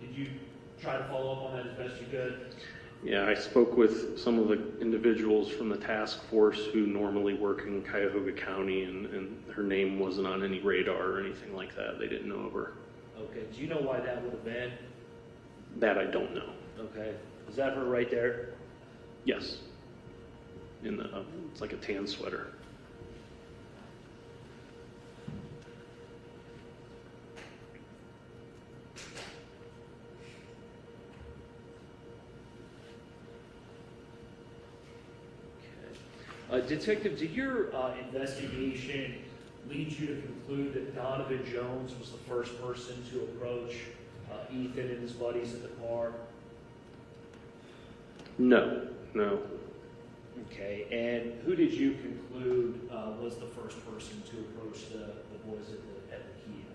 Did you try to follow up on that as best you could? Yeah, I spoke with some of the individuals from the task force who normally work in Cuyahoga County, and her name wasn't on any radar or anything like that. They didn't know of her. Okay. Do you know why that would have been? That I don't know. Okay. Is that her right there? Yes. It's like a tan sweater. Detective, did your investigation lead you to conclude that Donovan Jones was the first person to approach Ethan and his buddies at the car? No. Okay, and who did you conclude was the first person to approach the boys at the Kia?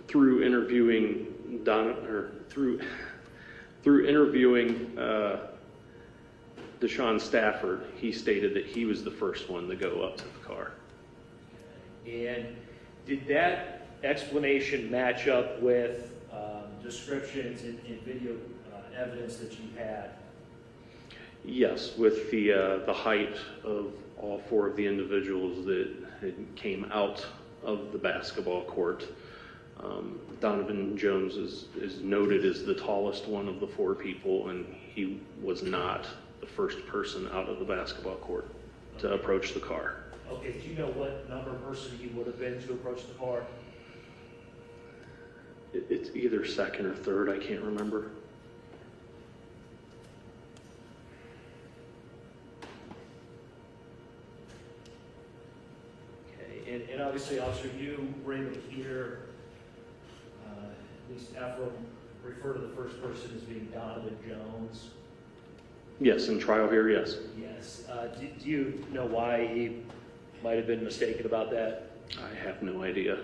Through interviewing through interviewing Deshawn Stafford, he stated that he was the first one to go up to the car. And did that explanation match up with descriptions and video evidence that you had? Yes, with the height of all four of the individuals that came out of the basketball court. Donovan Jones is noted as the tallest one of the four people, and he was not the first person out of the basketball court to approach the car. Okay, do you know what number person he would have been to approach the car? It's either second or third, I can't remember. Okay, and obviously, officer, you were able to hear at least Akron refer to the first person as being Donovan Jones. Yes, in trial here, yes. Yes. Do you know why he might have been mistaken about that? I have no idea.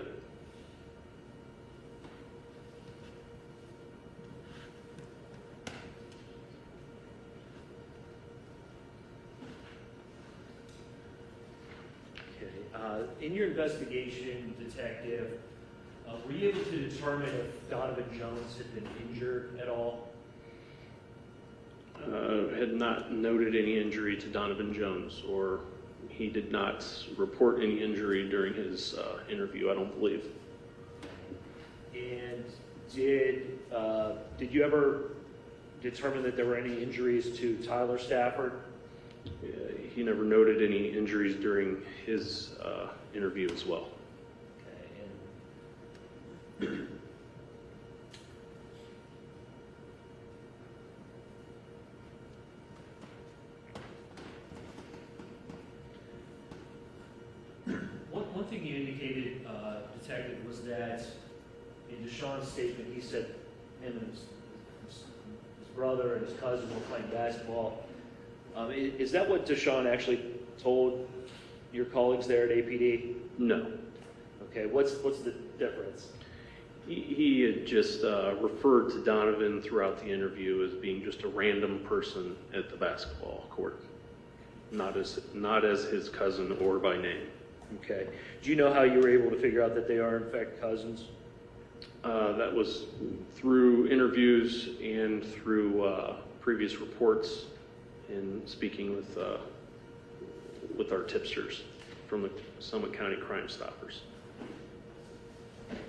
Okay. In your investigation, detective, were you able to determine if Donovan Jones had been injured at all? Had not noted any injury to Donovan Jones, or he did not report any injury during his interview, I don't believe. And did you ever determine that there were any injuries to Tyler Stafford? He never noted any injuries during his interview as well. Okay, and one thing you indicated, Detective, was that in Deshawn's statement, he said him and his brother and his cousin were playing basketball. Is that what Deshawn actually told your colleagues there at APD? No. Okay, what's the difference? He had just referred to Donovan throughout the interview as being just a random person at the basketball court, not as his cousin or by name. Okay. Do you know how you were able to figure out that they are in fact cousins? That was through interviews and through previous reports and speaking with our tipsters from the Summit County Crime Stoppers. Okay.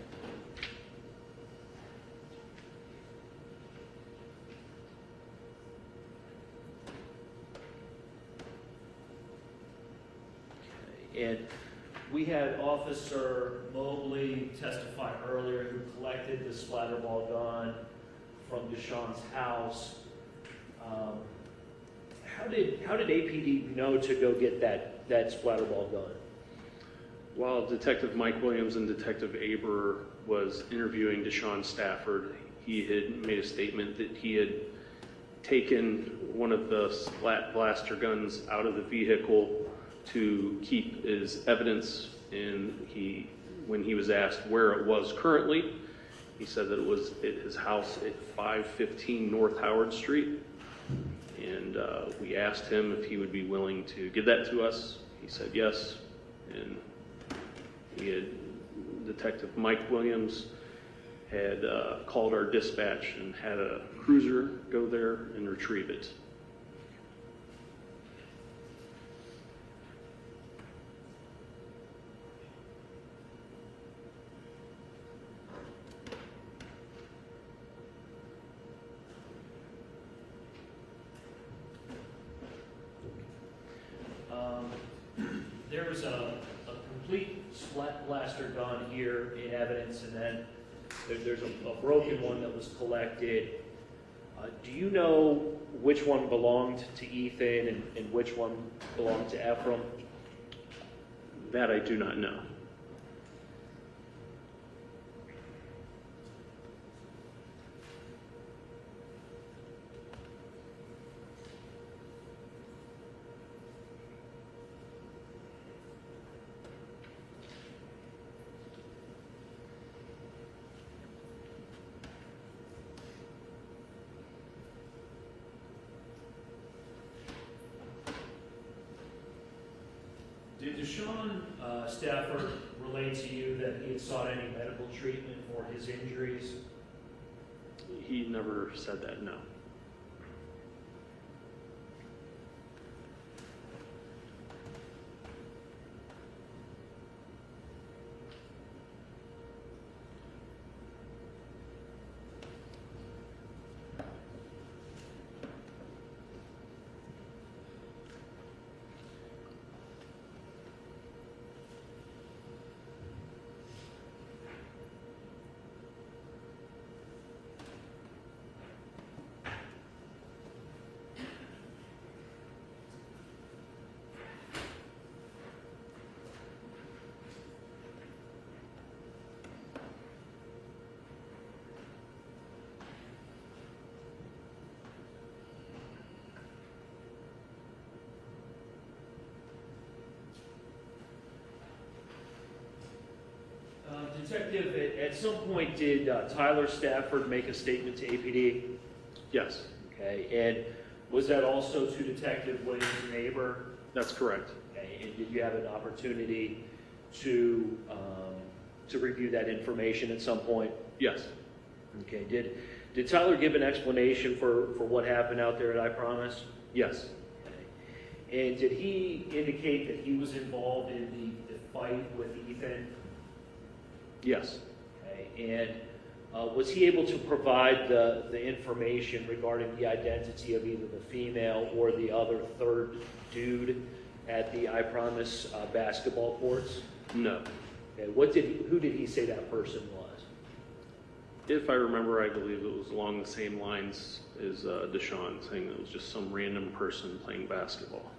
And we had Officer Mosley testify earlier who collected the SplatRBall gun from Deshawn's house. How did APD know to go get that SplatRBall gun? While Detective Mike Williams and Detective Aber was interviewing Deshawn Stafford, he had made a statement that he had taken one of the splat blaster guns out of the vehicle to keep as evidence, and when he was asked where it was currently, he said that it was at his house at 515 North Howard Street. And we asked him if he would be willing to give that to us. He said yes. And Detective Mike Williams had called our dispatch and had a cruiser go there and retrieve it. There was a complete splat blaster gun here in evidence, and then there's a broken one that was collected. Do you know which one belonged to Ethan and which one belonged to Ephraim? That I do not know. Did Deshawn Stafford relate to you that he had sought any medical treatment for his injuries? He never said that, no. Detective, at some point did Tyler Stafford make a statement to APD? Yes. Okay, and was that also to Detective Williams' neighbor? That's correct. Okay, and did you have an opportunity to review that information at some point? Yes. Okay, did Tyler give an explanation for what happened out there at I Promise? Yes. Okay. And did he indicate that he was involved in the fight with Ethan? Yes. Okay, and Was he able to provide the information regarding the identity of either the female or the other third dude at the I Promise basketball courts? No. Okay, who did he say that person was? If I remember, I believe it was along the same lines as Deshawn, saying it was just some random person playing basketball.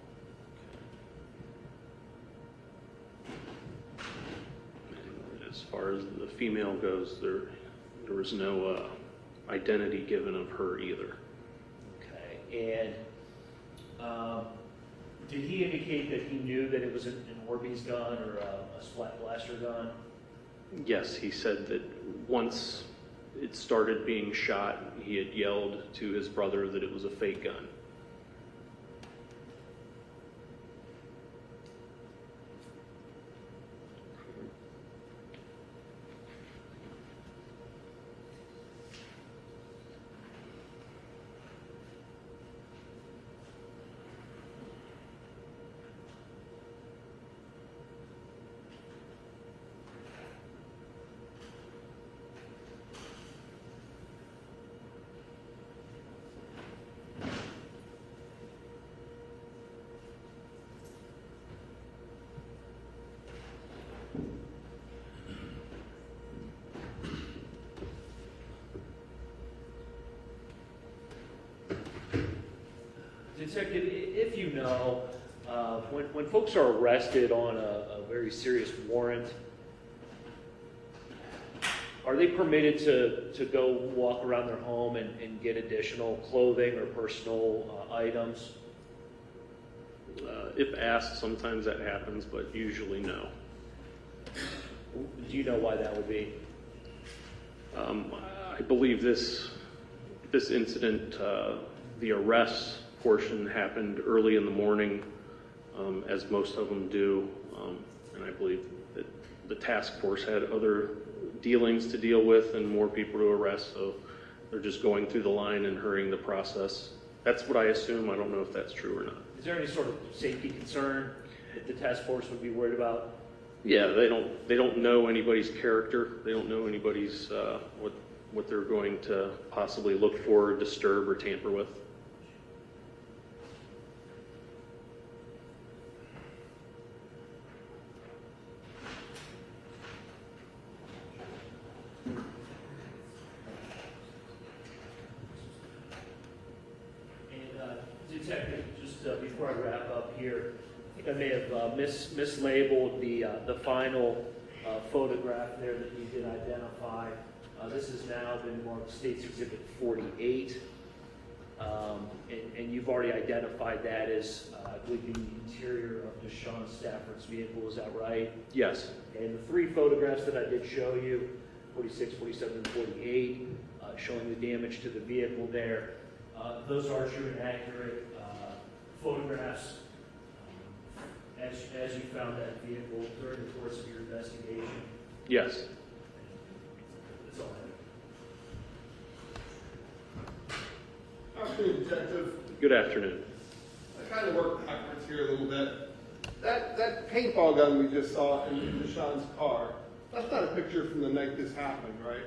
And as far as the female goes, there was no identity given of her either. Okay, and did he indicate that he knew that it was an Orbeez gun or a Splat Blaster gun? Yes, he said that once it started being shot, he had yelled to his brother that it was a fake gun. Detective, if you know, when folks are arrested on a very serious warrant, are they permitted to go walk around their home and get additional clothing or personal items? If asked, sometimes that happens, but usually no. Do you know why that would be? I believe this incident, the arrest portion happened early in the morning, as most of them do, and I believe that the task force had other dealings to deal with and more people to arrest, so they're just going through the line and hurrying the process. That's what I assume. I don't know if that's true or not. Is there any sort of safety concern that the task force would be worried about? Yeah, they don't know anybody's character. They don't know anybody's what they're going to possibly look for, disturb, or tamper with. Detective, just before I wrap up here, I think I may have mislabeled the final photograph there that you did identify. This has now been marked State's Exhibit 48, and you've already identified that as, I believe, the interior of Deshawn Stafford's vehicle. Is that right? Yes. And the three photographs that I did show you, 46, 47, and 48, showing the damage to the vehicle there. Those are true and accurate photographs as you found that vehicle during the course of your investigation? Yes. That's all I have. Afternoon, Detective. Good afternoon. I kind of work backwards here a little bit. That paintball gun we just saw in Deshawn's car, that's not a picture from the night this happened, right?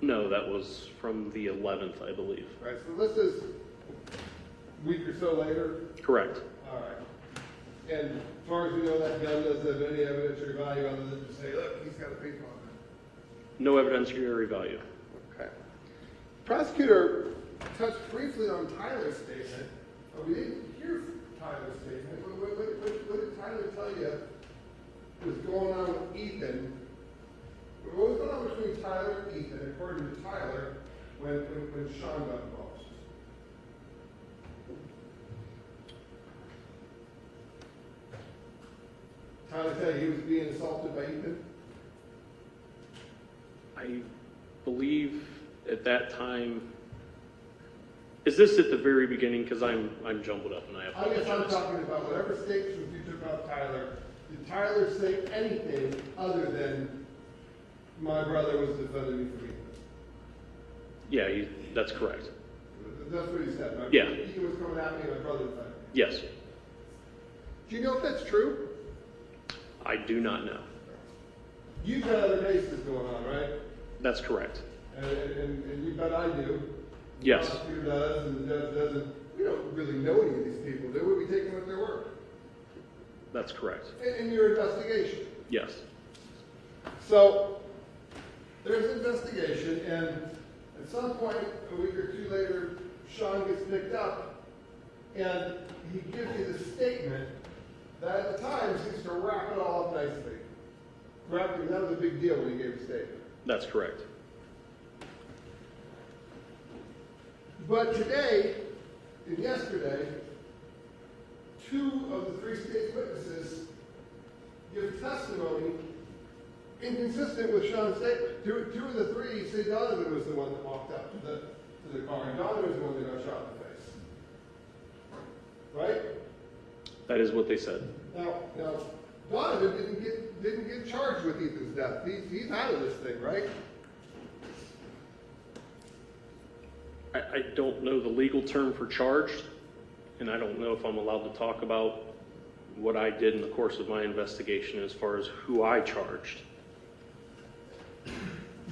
No, that was from the 11th, I believe. Right, so this is a week or so later? Correct. All right. And as far as we know, that gun doesn't have any evidentiary value other than to say, look, he's got a paintball gun. No evidentiary value. Okay. Prosecutor touched briefly on Tyler's statement. We didn't hear Tyler's statement. What did Tyler tell you was going on with Ethan? What was going on between Tyler and Ethan, according to Tyler, when Sean got involved? Tyler tell you he was being assaulted by Ethan? I believe at that time, is this at the very beginning? Because I'm jumbled up and I I guess apologize. I'm talking about whatever statements you took about Tyler. Did Tyler say anything other than my brother was defending me from Ethan? Yeah, that's correct. That's what he said. Yeah. Ethan was coming at me and my brother defended me. Yes. Do you know if that's true? I do not know. You've got other cases going on, right? That's correct. And you bet I do. Yes. The prosecutor does, and the judge doesn't. We don't really know any of these people, do we? We take them at their word. That's correct. In your investigation. Yes. So, there's an investigation, and at some point, a week or two later, Sean gets picked up, and he gives you the statement that at the time seems to wrap it all up nicely. That was a big deal when he gave the statement. That's correct. But today, and yesterday, 2 of the 3 state's witnesses give testimony inconsistent with Sean's statement. 2 of the 3 say Donovan was the one that walked up to the car, and Donovan was the one that got shot in the face. Right? That is what they said. Now, Donovan didn't get charged with Ethan's death. He's out of this thing, right? I don't know the legal term for charged, and I don't know if I'm allowed to talk about what I did in the course of my investigation as far as who I charged.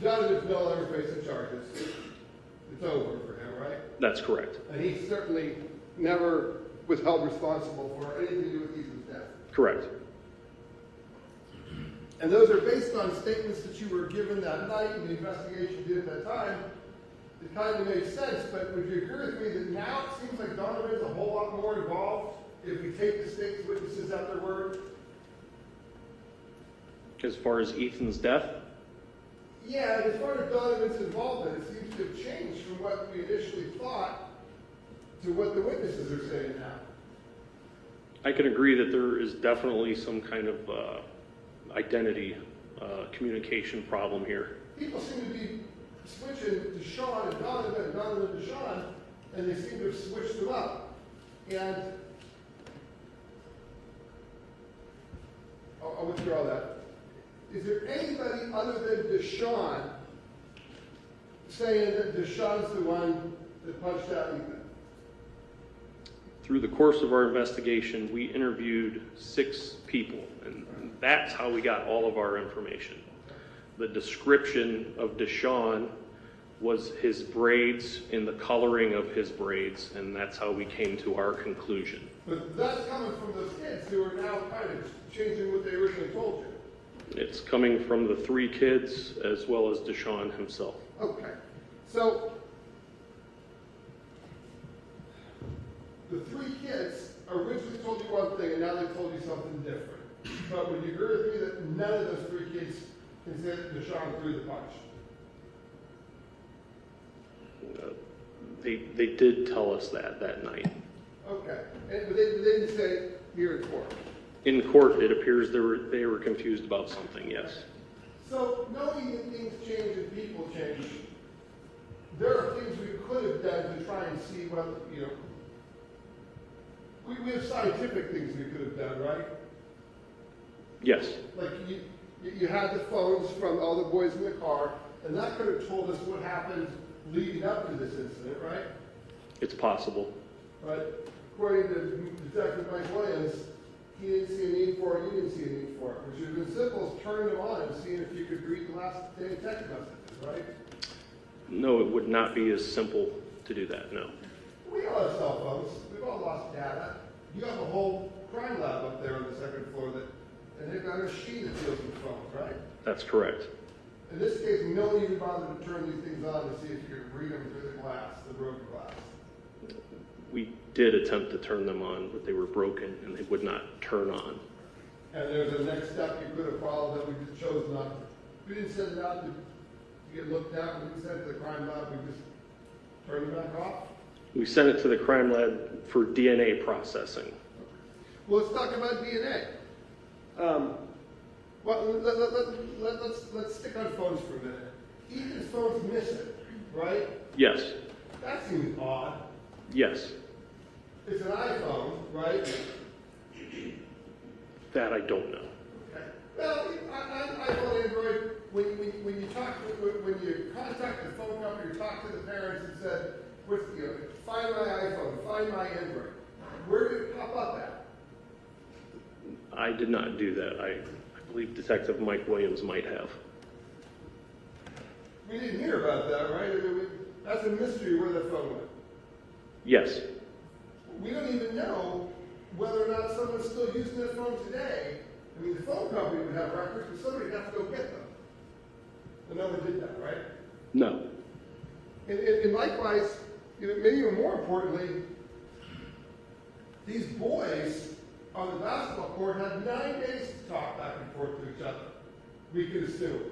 Donovan will ever face the charges. It's over for him, right? That's correct. And he certainly never was held responsible for anything to do with Ethan's death. Correct. And those are based on statements that you were given that night and the investigation you did at that time. It kind of made sense, but would you agree with me that now it seems like Donovan's a whole lot more involved if we take the state's witnesses at their word? As far as Ethan's death? Yeah, as far as Donovan's involvement, it seems to have changed from what we initially thought to what the witnesses are saying now. I can agree that there is definitely some kind of identity communication problem here. People seem to be switching to Sean and Donovan to Sean, and they seem to have switched them up. And I'll withdraw that. Is there anybody other than Deshawn saying that Deshawn's the one that punched out Ethan? Through the course of our investigation, we interviewed 6 people, and that's how we got all of our information. The description of Deshawn was his braids and the coloring of his braids, and that's how we came to our conclusion. But that's coming from those kids who are now kind of changing what they originally told you. It's coming from the 3 kids as well as Deshawn himself. Okay. So, the 3 kids originally told you one thing, and now they told you something different. But would you agree with me that none of those 3 kids can say that Deshawn threw the punch? They did tell us that night. Okay. But they didn't say it here in court. In court, it appears they were confused about something, yes. So, knowing that things change and people change, there are things we could have done to try and see what, we have scientific things we could have done, right? Yes. Like you had the phones from all the boys in the car, and that could have told us what happened leading up to this incident, right? It's possible. But according to Detective Mike Williams, he didn't see a need for it, you didn't see a need for it, which would have been simple as turning them on and seeing if you could read the last day of text messages, right? No, it would not be as simple to do that, no. We all have cell phones. We've all lost data. You have a whole crime lab up there on the 2nd floor and they've got a machine that deals with phones, right? That's correct. In this case, no one even bothered to turn these things on to see if you could read them through the glass, the broken glass. We did attempt to turn them on, but they were broken and they would not turn on. And there's a next step you could have followed that we just chose not to. We didn't send it out to get looked at. We didn't send it to the crime lab. We just turned it back off. We sent it to the crime lab for DNA processing. Well, let's talk about DNA. Let's stick on phones for a minute. Ethan's phone's missing, right? Yes. That seems odd. Yes. It's an iPhone, right? That I don't know. Okay. Well, iPhone, Android. When you contact the phone company or talk to the parents and said, find my iPhone, find my Android. Where did it pop up at? I did not do that. I believe Detective Mike Williams might have. We didn't hear about that, right? I mean, that's a mystery where the phone went. Yes. We don't even know whether or not someone's still using that phone today. I mean, the phone company would have records, but somebody would have to go get them. And no one did that, right? No. And likewise, maybe even more importantly, these boys on the basketball court had 9 days to talk back and forth to each other. We could assume.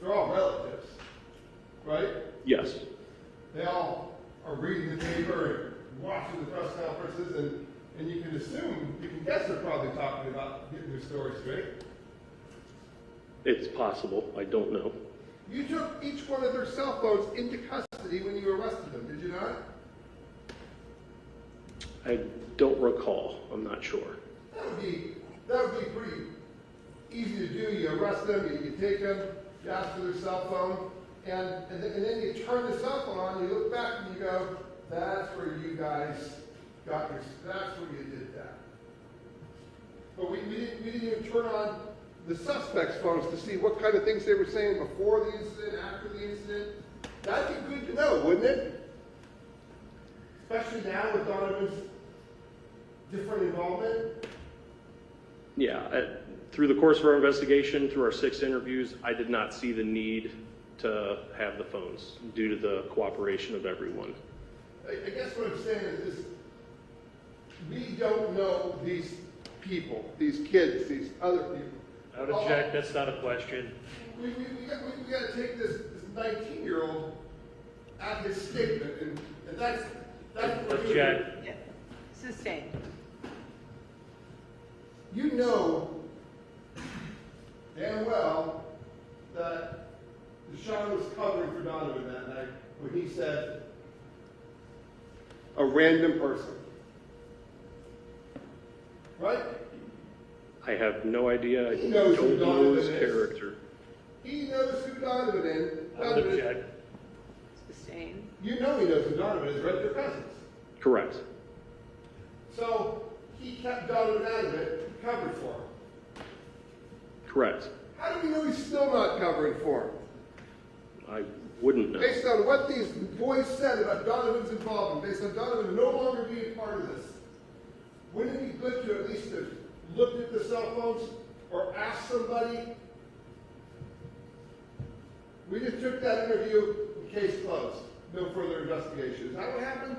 They're all relatives, right? Yes. They all are reading the paper and watching the press conferences, and you can assume, you can guess they're probably talking about getting their story straight. It's possible. I don't know. You took each one of their cell phones into custody when you arrested them, did you not? I don't recall. I'm not sure. That would be pretty easy to do. You arrest them, you take them, you ask for their cell phone, and then you turn the cell phone on, you look back and you go, that's where you guys got your, that's where you did that. But we didn't even turn on the suspects' phones to see what kind of things they were saying before the incident, after the incident. That'd be good to know, wouldn't it? Especially now with Donovan's different involvement. Yeah. Through the course of our investigation, through our 6 interviews, I did not see the need to have the phones due to the cooperation of everyone. I guess what I'm saying is we don't know these people, these kids, these other people. I would object, that's not a question. We got to take this 19-year-old at his statement, and that's Object. Yeah. Sustained. You know damn well that Deshawn was covering for Donovan that night when he said, a random person. Right? I have no idea. I He knows who don't know Donovan his is. character. He knows who Donovan is. I would object. Sustained. You know he knows who Donovan is, right? They're cousins. Correct. So he kept Donovan out of it, covered for him. Correct. How do we know he's still not covering for him? I wouldn't know. Based on what these boys said about Donovan's involvement, based on Donovan no longer being part of this, wouldn't it be good to at least have looked at the cell phones or asked somebody? We just took that interview, case closed. No further investigation. Is that what happened?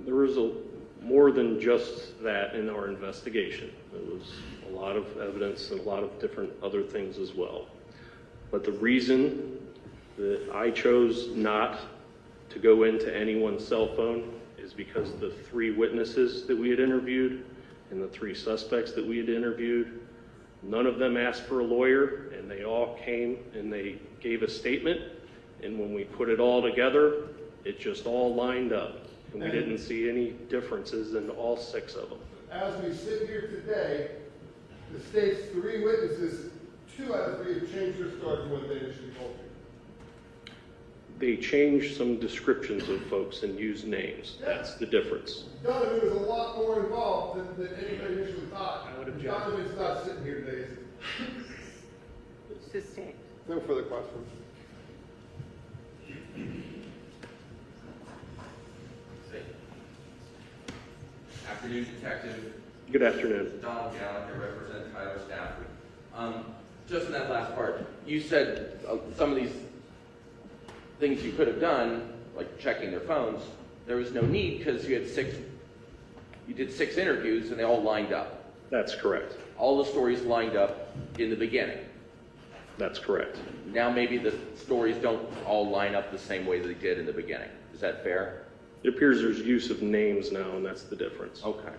There was more than just that in our investigation. There was a lot of evidence and a lot of different other things as well. But the reason that I chose not to go into anyone's cell phone is because the 3 witnesses that we had interviewed and the 3 suspects that we had interviewed, none of them asked for a lawyer, and they all came and they gave a statement, and when we put it all together, it just all lined up, and we didn't see any differences in all 6 of them. As we sit here today, the state's 3 witnesses, 2 out of 3 have changed their story from what they initially told you. They changed some descriptions of folks and used names. That's the difference. Donovan was a lot more involved than anybody initially thought. I would object. Donovan's not sitting here today, is he? Sustained. No further questions. Afternoon, Detective. Good afternoon. Donald Gallick, I represent Tyler Stafford. Just in that last part, you said some of these things you could have done, like checking their phones, there was no need because you did 6 interviews and they all lined up. That's correct. All the stories lined up in the beginning. That's correct. Now maybe the stories don't all line up the same way that they did in the beginning. Is that fair? It appears there's use of names now, and that's the difference. Okay.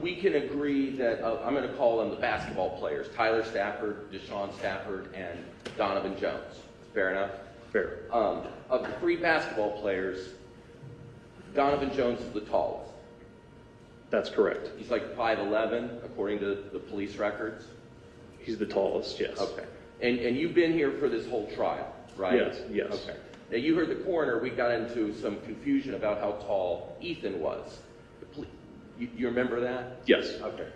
We can agree that, I'm going to call them the basketball players, Tyler Stafford, Deshawn Stafford, and Donovan Jones. Fair enough? Fair. Of the 3 basketball players, Donovan Jones is the tallest. That's correct. He's like 5'11", according to the police records. He's the tallest, yes. Okay. And you've been here for this whole trial, right? Yes, yes. Okay. Now, you heard the coroner, we got into some confusion about how tall Ethan was. You remember that? Yes. Okay.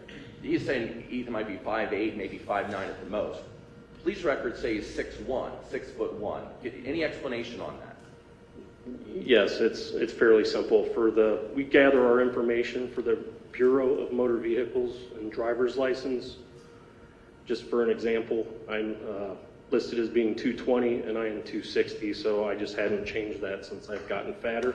He's saying Ethan might be 5'8", maybe 5'9" at the most. police records say he's 6'1", 6'1". Any explanation on that? Yes, it's fairly simple. We gather our information for the Bureau of Motor Vehicles and Driver's License. Just for an example, I'm listed as being 220 and I am 260, so I just hadn't changed that since I've gotten fatter.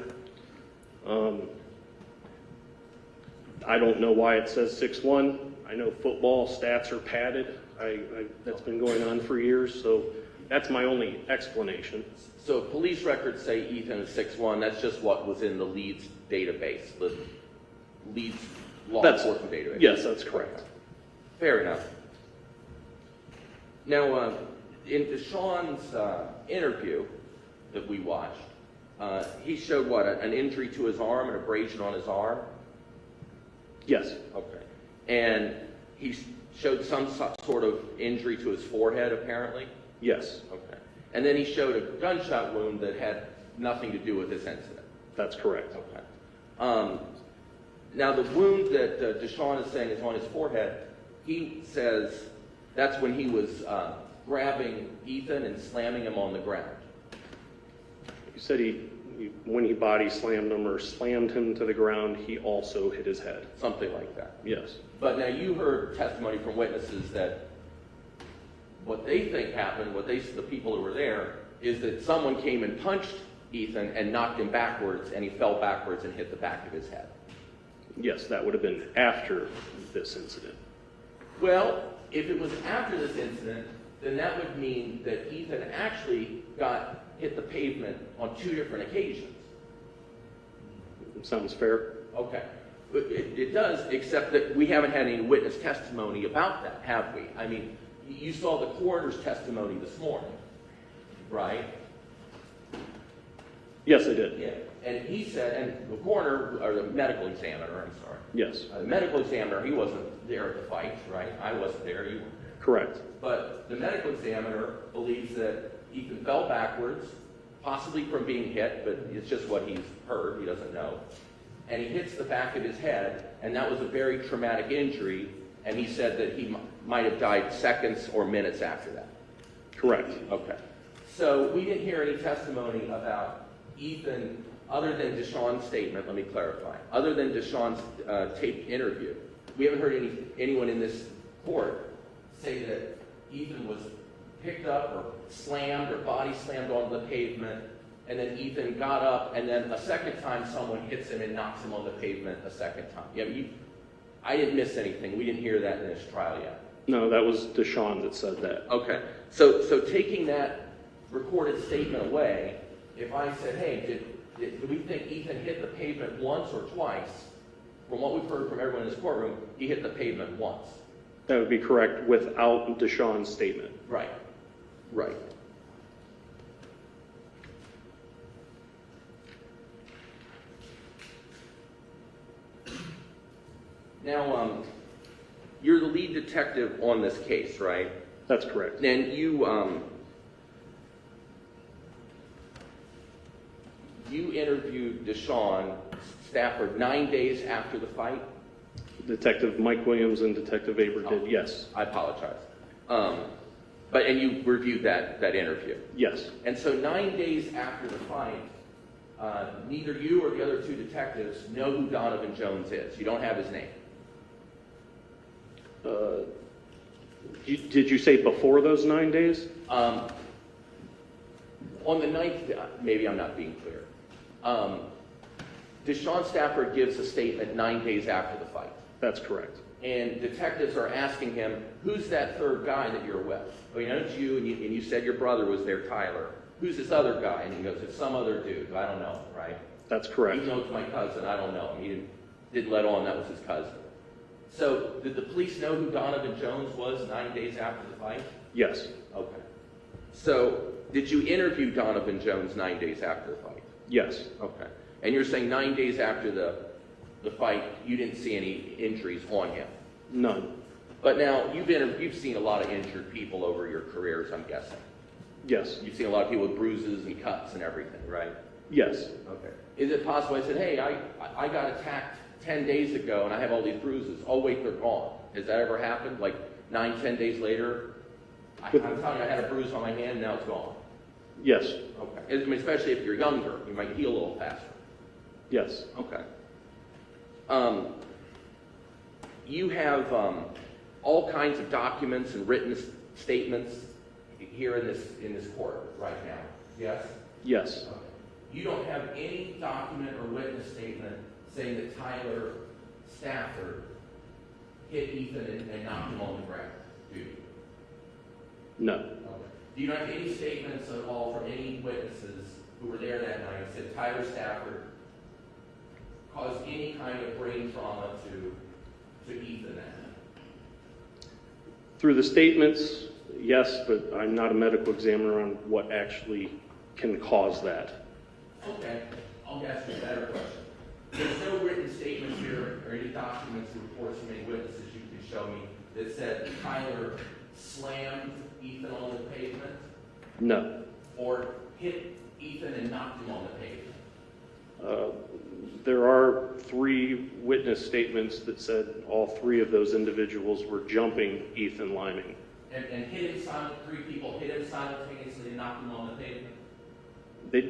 I don't know why it says 6'1". I know football stats are padded. That's been going on for years, so that's my only explanation. So if police records say Ethan is 6'1", that's just what was in the Leeds database, the Leeds law enforcement database? Yes, that's correct. Fair enough. Now, in Deshawn's interview that we watched, he showed what, an injury to his arm, an abrasion on his arm? Yes. Okay. And he showed some sort of injury to his forehead, apparently? Yes. Okay. And then he showed a gunshot wound that had nothing to do with this incident? That's correct. Okay. Now, the wound that Deshawn is saying is on his forehead, he says that's when he was grabbing Ethan and slamming him on the ground. You said when he body slammed him or slammed him to the ground, he also hit his head. Something like that. Yes. But now you heard testimony from witnesses that what they think happened, the people who were there, is that someone came and punched Ethan and knocked him backwards, and he fell backwards and hit the back of his head. Yes, that would have been after this incident. Well, if it was after this incident, then that would mean that Ethan actually hit the pavement on 2 different occasions. Sounds fair. Okay. It does, except that we haven't had any witness testimony about that, have we? I mean, you saw the coroner's testimony this morning, right? Yes, I did. Yeah. And he said, and the coroner, or the medical examiner, I'm sorry. Yes. The medical examiner, he wasn't there at the fight, right? I wasn't there, you were. Correct. But the medical examiner believes that Ethan fell backwards, possibly from being hit, but it's just what he's heard, he doesn't know. And he hits the back of his head, and that was a very traumatic injury, and he said that he might have died seconds or minutes after that. Correct. Okay. So we didn't hear any testimony about Ethan, other than Deshawn's statement, let me clarify. Other than Deshawn's taped interview, we haven't heard anyone in this court say that Ethan was picked up or slammed or body slammed onto the pavement, and then Ethan got up, and then a second time someone hits him and knocks him on the pavement a second time. Yeah, I didn't miss anything. We didn't hear that in this trial yet. No, that was Deshawn that said that. Okay. So taking that recorded statement away, if I said, hey, do we think Ethan hit the pavement once or twice? From what we've heard from everyone in this courtroom, he hit the pavement once. That would be correct without Deshawn's statement. Right. Right. Now, you're the lead detective on this case, right? That's correct. And you interviewed Deshawn Stafford 9 days after the fight? Detective Mike Williams and Detective Aber did, yes. I apologize. And you reviewed that interview? Yes. And so 9 days after the fight, neither you or the other 2 detectives know who Donovan Jones is. You don't have his name. Did you say before those 9 days? On the 9th, maybe I'm not being clear. Deshawn Stafford gives a statement 9 days after the fight. That's correct. And detectives are asking him, who's that third guy that you're with? Well, you know, it's you, and you said your brother was there, Tyler. Who's this other guy? And he goes, it's some other dude. I don't know, right? That's correct. He knows my cousin. I don't know him. He didn't let on that was his cousin. So did the police know who Donovan Jones was 9 days after the fight? Yes. Okay. So did you interview Donovan Jones 9 days after the fight? Yes. Okay. And you're saying 9 days after the fight, you didn't see any injuries on him? None. But now, you've seen a lot of injured people over your careers, I'm guessing. Yes. You've seen a lot of people with bruises and cuts and everything, right? Yes. Okay. Is it possible, I said, hey, I got attacked 10 days ago and I have all these bruises. Oh, wait, they're gone. Has that ever happened? Like 9, 10 days later, I'm telling you, I had a bruise on my hand, now it's gone. Yes, Okay. I mean, especially if you're younger, you might heal a little faster. yes. Okay. You have all kinds of documents and written statements here in this court right now. Yes. Yes. Okay. You don't have any document or witness statement saying that Tyler Stafford hit Ethan and knocked him on the ground, do you? No. Okay. Do you have any statements at all from any witnesses who were there that night that said Tyler Stafford caused any kind of brain trauma to Ethan that night? Through the statements, yes, but I'm not a medical examiner on what actually can cause that. Okay, I'll ask you a better question. There's no written statements here or any documents or reports from any witnesses you can show me that said Tyler slammed Ethan on the pavement No. or hit Ethan and knocked him on the pavement? There are 3 witness statements that said all 3 of those individuals were jumping Ethan Liming. And hit him, 3 people hit him simultaneously and knocked him on the pavement?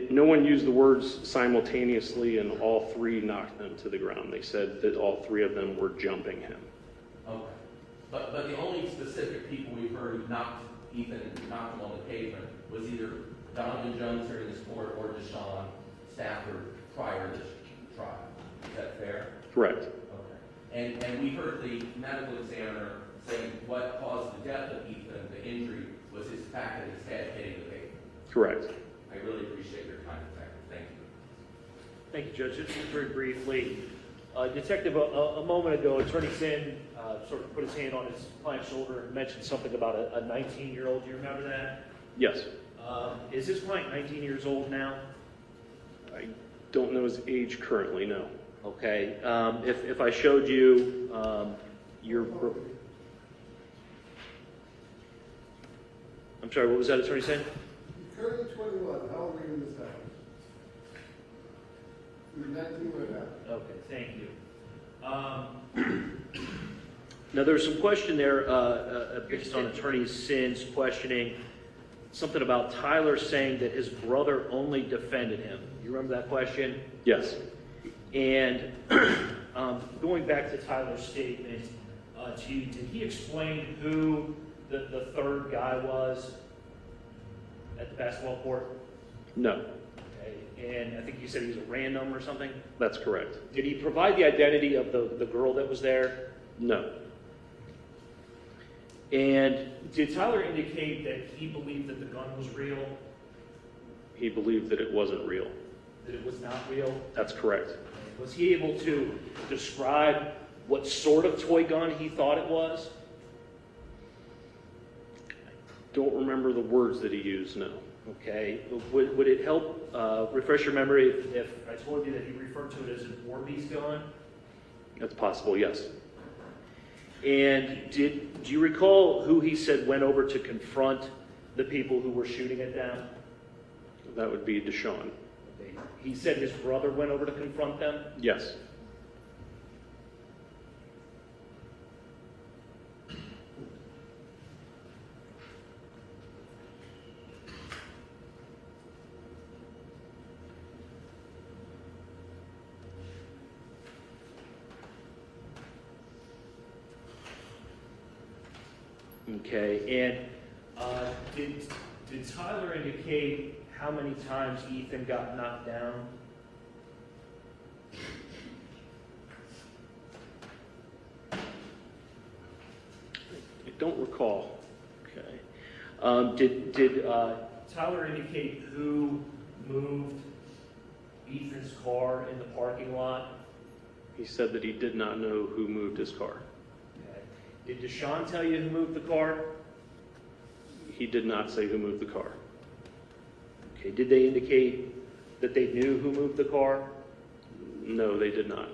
No one used the words simultaneously, and all 3 knocked them to the ground. They said that all 3 of them were jumping him. Okay. But the only specific people we've heard who knocked Ethan and knocked him on the pavement was either Donovan Jones here in this court or Deshawn Stafford prior to this trial. Is that fair? Correct. Okay. And we heard the medical examiner saying what caused the death of Ethan, the injury, was his fact that his head hitting the pavement. Correct. I really appreciate your time, Detective. Thank you. Thank you, Judge. Just very briefly, Detective, a moment ago, Attorney Sin sort of put his hand on his client's shoulder and mentioned something about a 19-year-old. Do you remember that? Yes. Is this client 19 years old now? I don't know his age currently, no. Okay. If I showed you your... I'm sorry, what was that, Attorney Sin? Currently 21, how old are you in this house? You're 19 right now. Okay, thank you. Now, there was some question there based on Attorney Sin's questioning, something about Tyler saying that his brother only defended him. You remember that question? Yes. And going back to Tyler's statement to you, did he explain who the third guy was at the basketball court? No. Okay. And I think you said he was a random or something? That's correct. Did he provide the identity of the girl that was there? No. And did Tyler indicate that he believed that the gun was real? He believed that it wasn't real. That it was not real? That's correct. Was he able to describe what sort of toy gun he thought it was? Don't remember the words that he used, no. Okay. Would it help refresh your memory if I told you that he referred to it as an Orbeez gun? That's possible, yes. And do you recall who he said went over to confront the people who were shooting it down? That would be Deshawn. Okay. He said his brother went over to confront them? Yes. Okay, and did Tyler indicate how many times Ethan got knocked down? I don't recall. Okay. Did Tyler indicate who moved Ethan's car in the parking lot? He said that he did not know who moved his car. Did Deshawn tell you who moved the car? He did not say who moved the car. Okay, did they indicate that they knew who moved the car? No, they did not.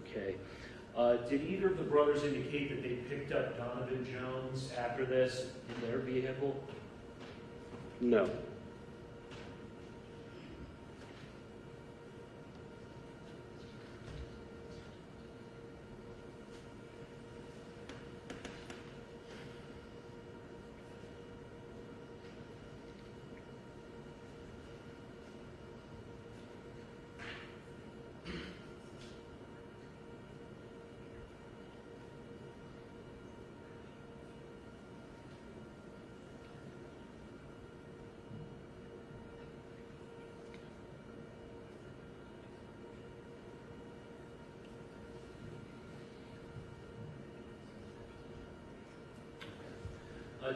Okay. Did either of the brothers indicate that they picked up Donovan Jones after this in their vehicle? No.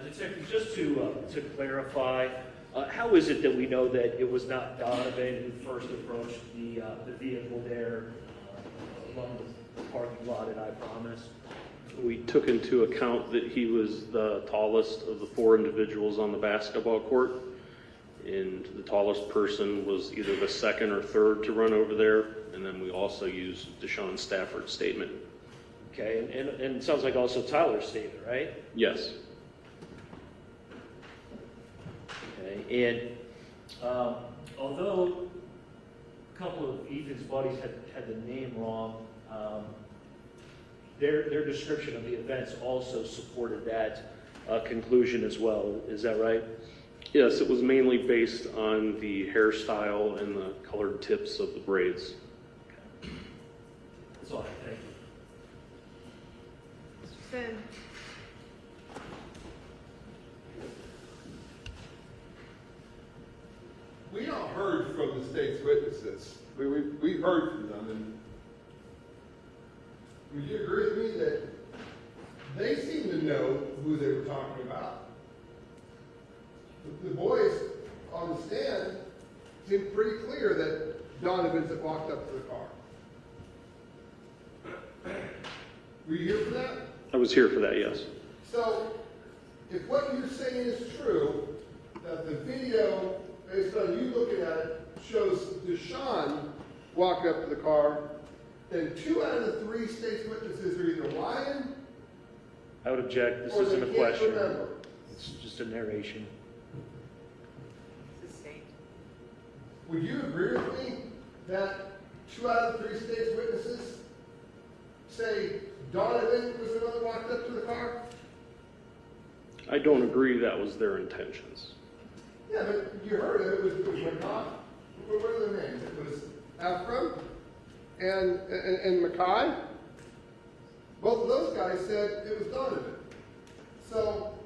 Detective, just to clarify, how is it that we know that it was not Donovan who first approached the vehicle there along the parking lot at I Promise? We took into account that he was the tallest of the 4 individuals on the basketball court, and the tallest person was either the second or third to run over there, and then we also used Deshawn Stafford's statement. Okay, and it sounds like also Tyler's statement, right? Yes. Okay, and although a couple of Ethan's buddies had the name wrong, their description of the events also supported that conclusion as well. Is that right? Yes, it was mainly based on the hairstyle and the colored tips of the braids. Okay. That's all. Thank you. Mr. Finn. We all heard from the state's witnesses. We heard from them, and would you agree with me that they seem to know who they were talking about? The boys on the stand seemed pretty clear that Donovan's had walked up to the car. Were you here for that? I was here for that, yes. So, if what you're saying is true, that the video, based on you looking at it, shows Deshawn walk up to the car, then 2 out of the 3 state's witnesses are either lying I would object. This or isn't they a can't question. remember. It's just a narration. Sustained. Would you agree with me that 2 out of the 3 state's witnesses say Donovan was the one that walked up to the car? I don't agree that was their intentions. Yeah, but you heard it. It was Makai. What are their names? It was Akron and Makai. Both of those guys said it was Donovan. So,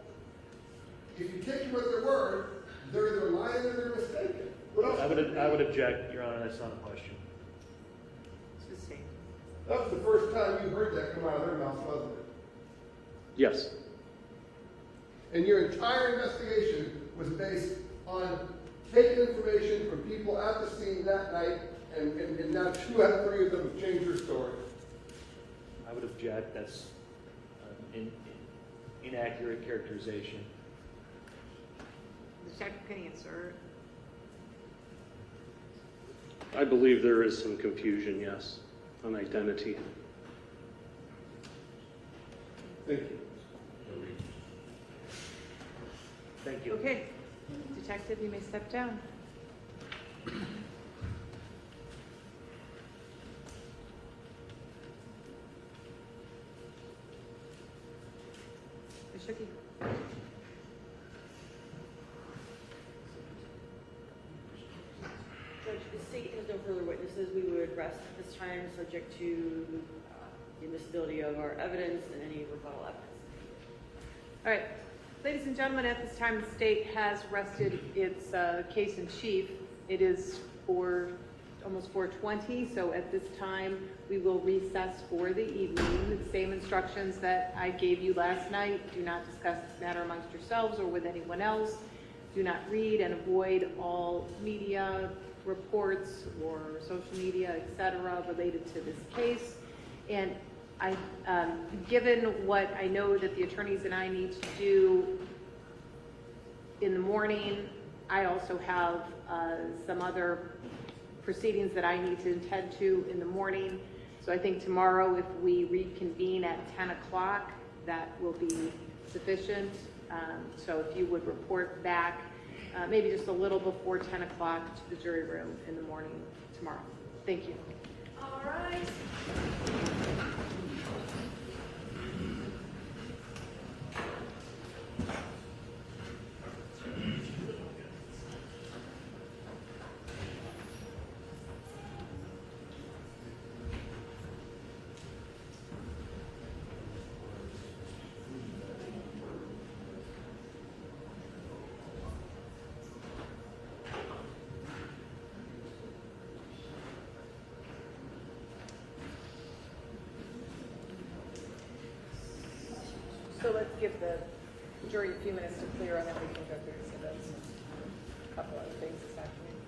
if you take them at their word, they're either lying or they're mistaken. What else? I would object, Your Honor. That's not a question. Sustained. That was the first time you heard that come out of their mouths, wasn't it? Yes. And your entire investigation was based on taking information from people at the scene that night, and now 2 out of 3 of them have changed their story. I would object. That's an inaccurate characterization. The detective can answer. I believe there is some confusion, yes, on identity. Thank you. Thank you. Okay. Detective, you may step down. Ms. Schucki. Judge, the state has no further witnesses. We would rest at this time, subject to the admissibility of our evidence and any rebuttal evidence. All right. Ladies and gentlemen, at this time, the state has rested its case in chief. It is almost 4:20, so at this time, we will recess for the evening. The same instructions that I gave you last night. Do not discuss this matter amongst yourselves or with anyone else. Do not read and avoid all media reports or social media, etc., related to this case. And given what I know that the attorneys and I need to do in the morning, I also have some other proceedings that I need to attend to in the morning. So I think tomorrow, if we reconvene at 10 o'clock, that will be sufficient. So if you would report back, maybe just a little before 10 o'clock to the jury room in the morning tomorrow. Thank you. All right. So let's give the jury a few minutes to clear on everything, so that's a couple other things this afternoon.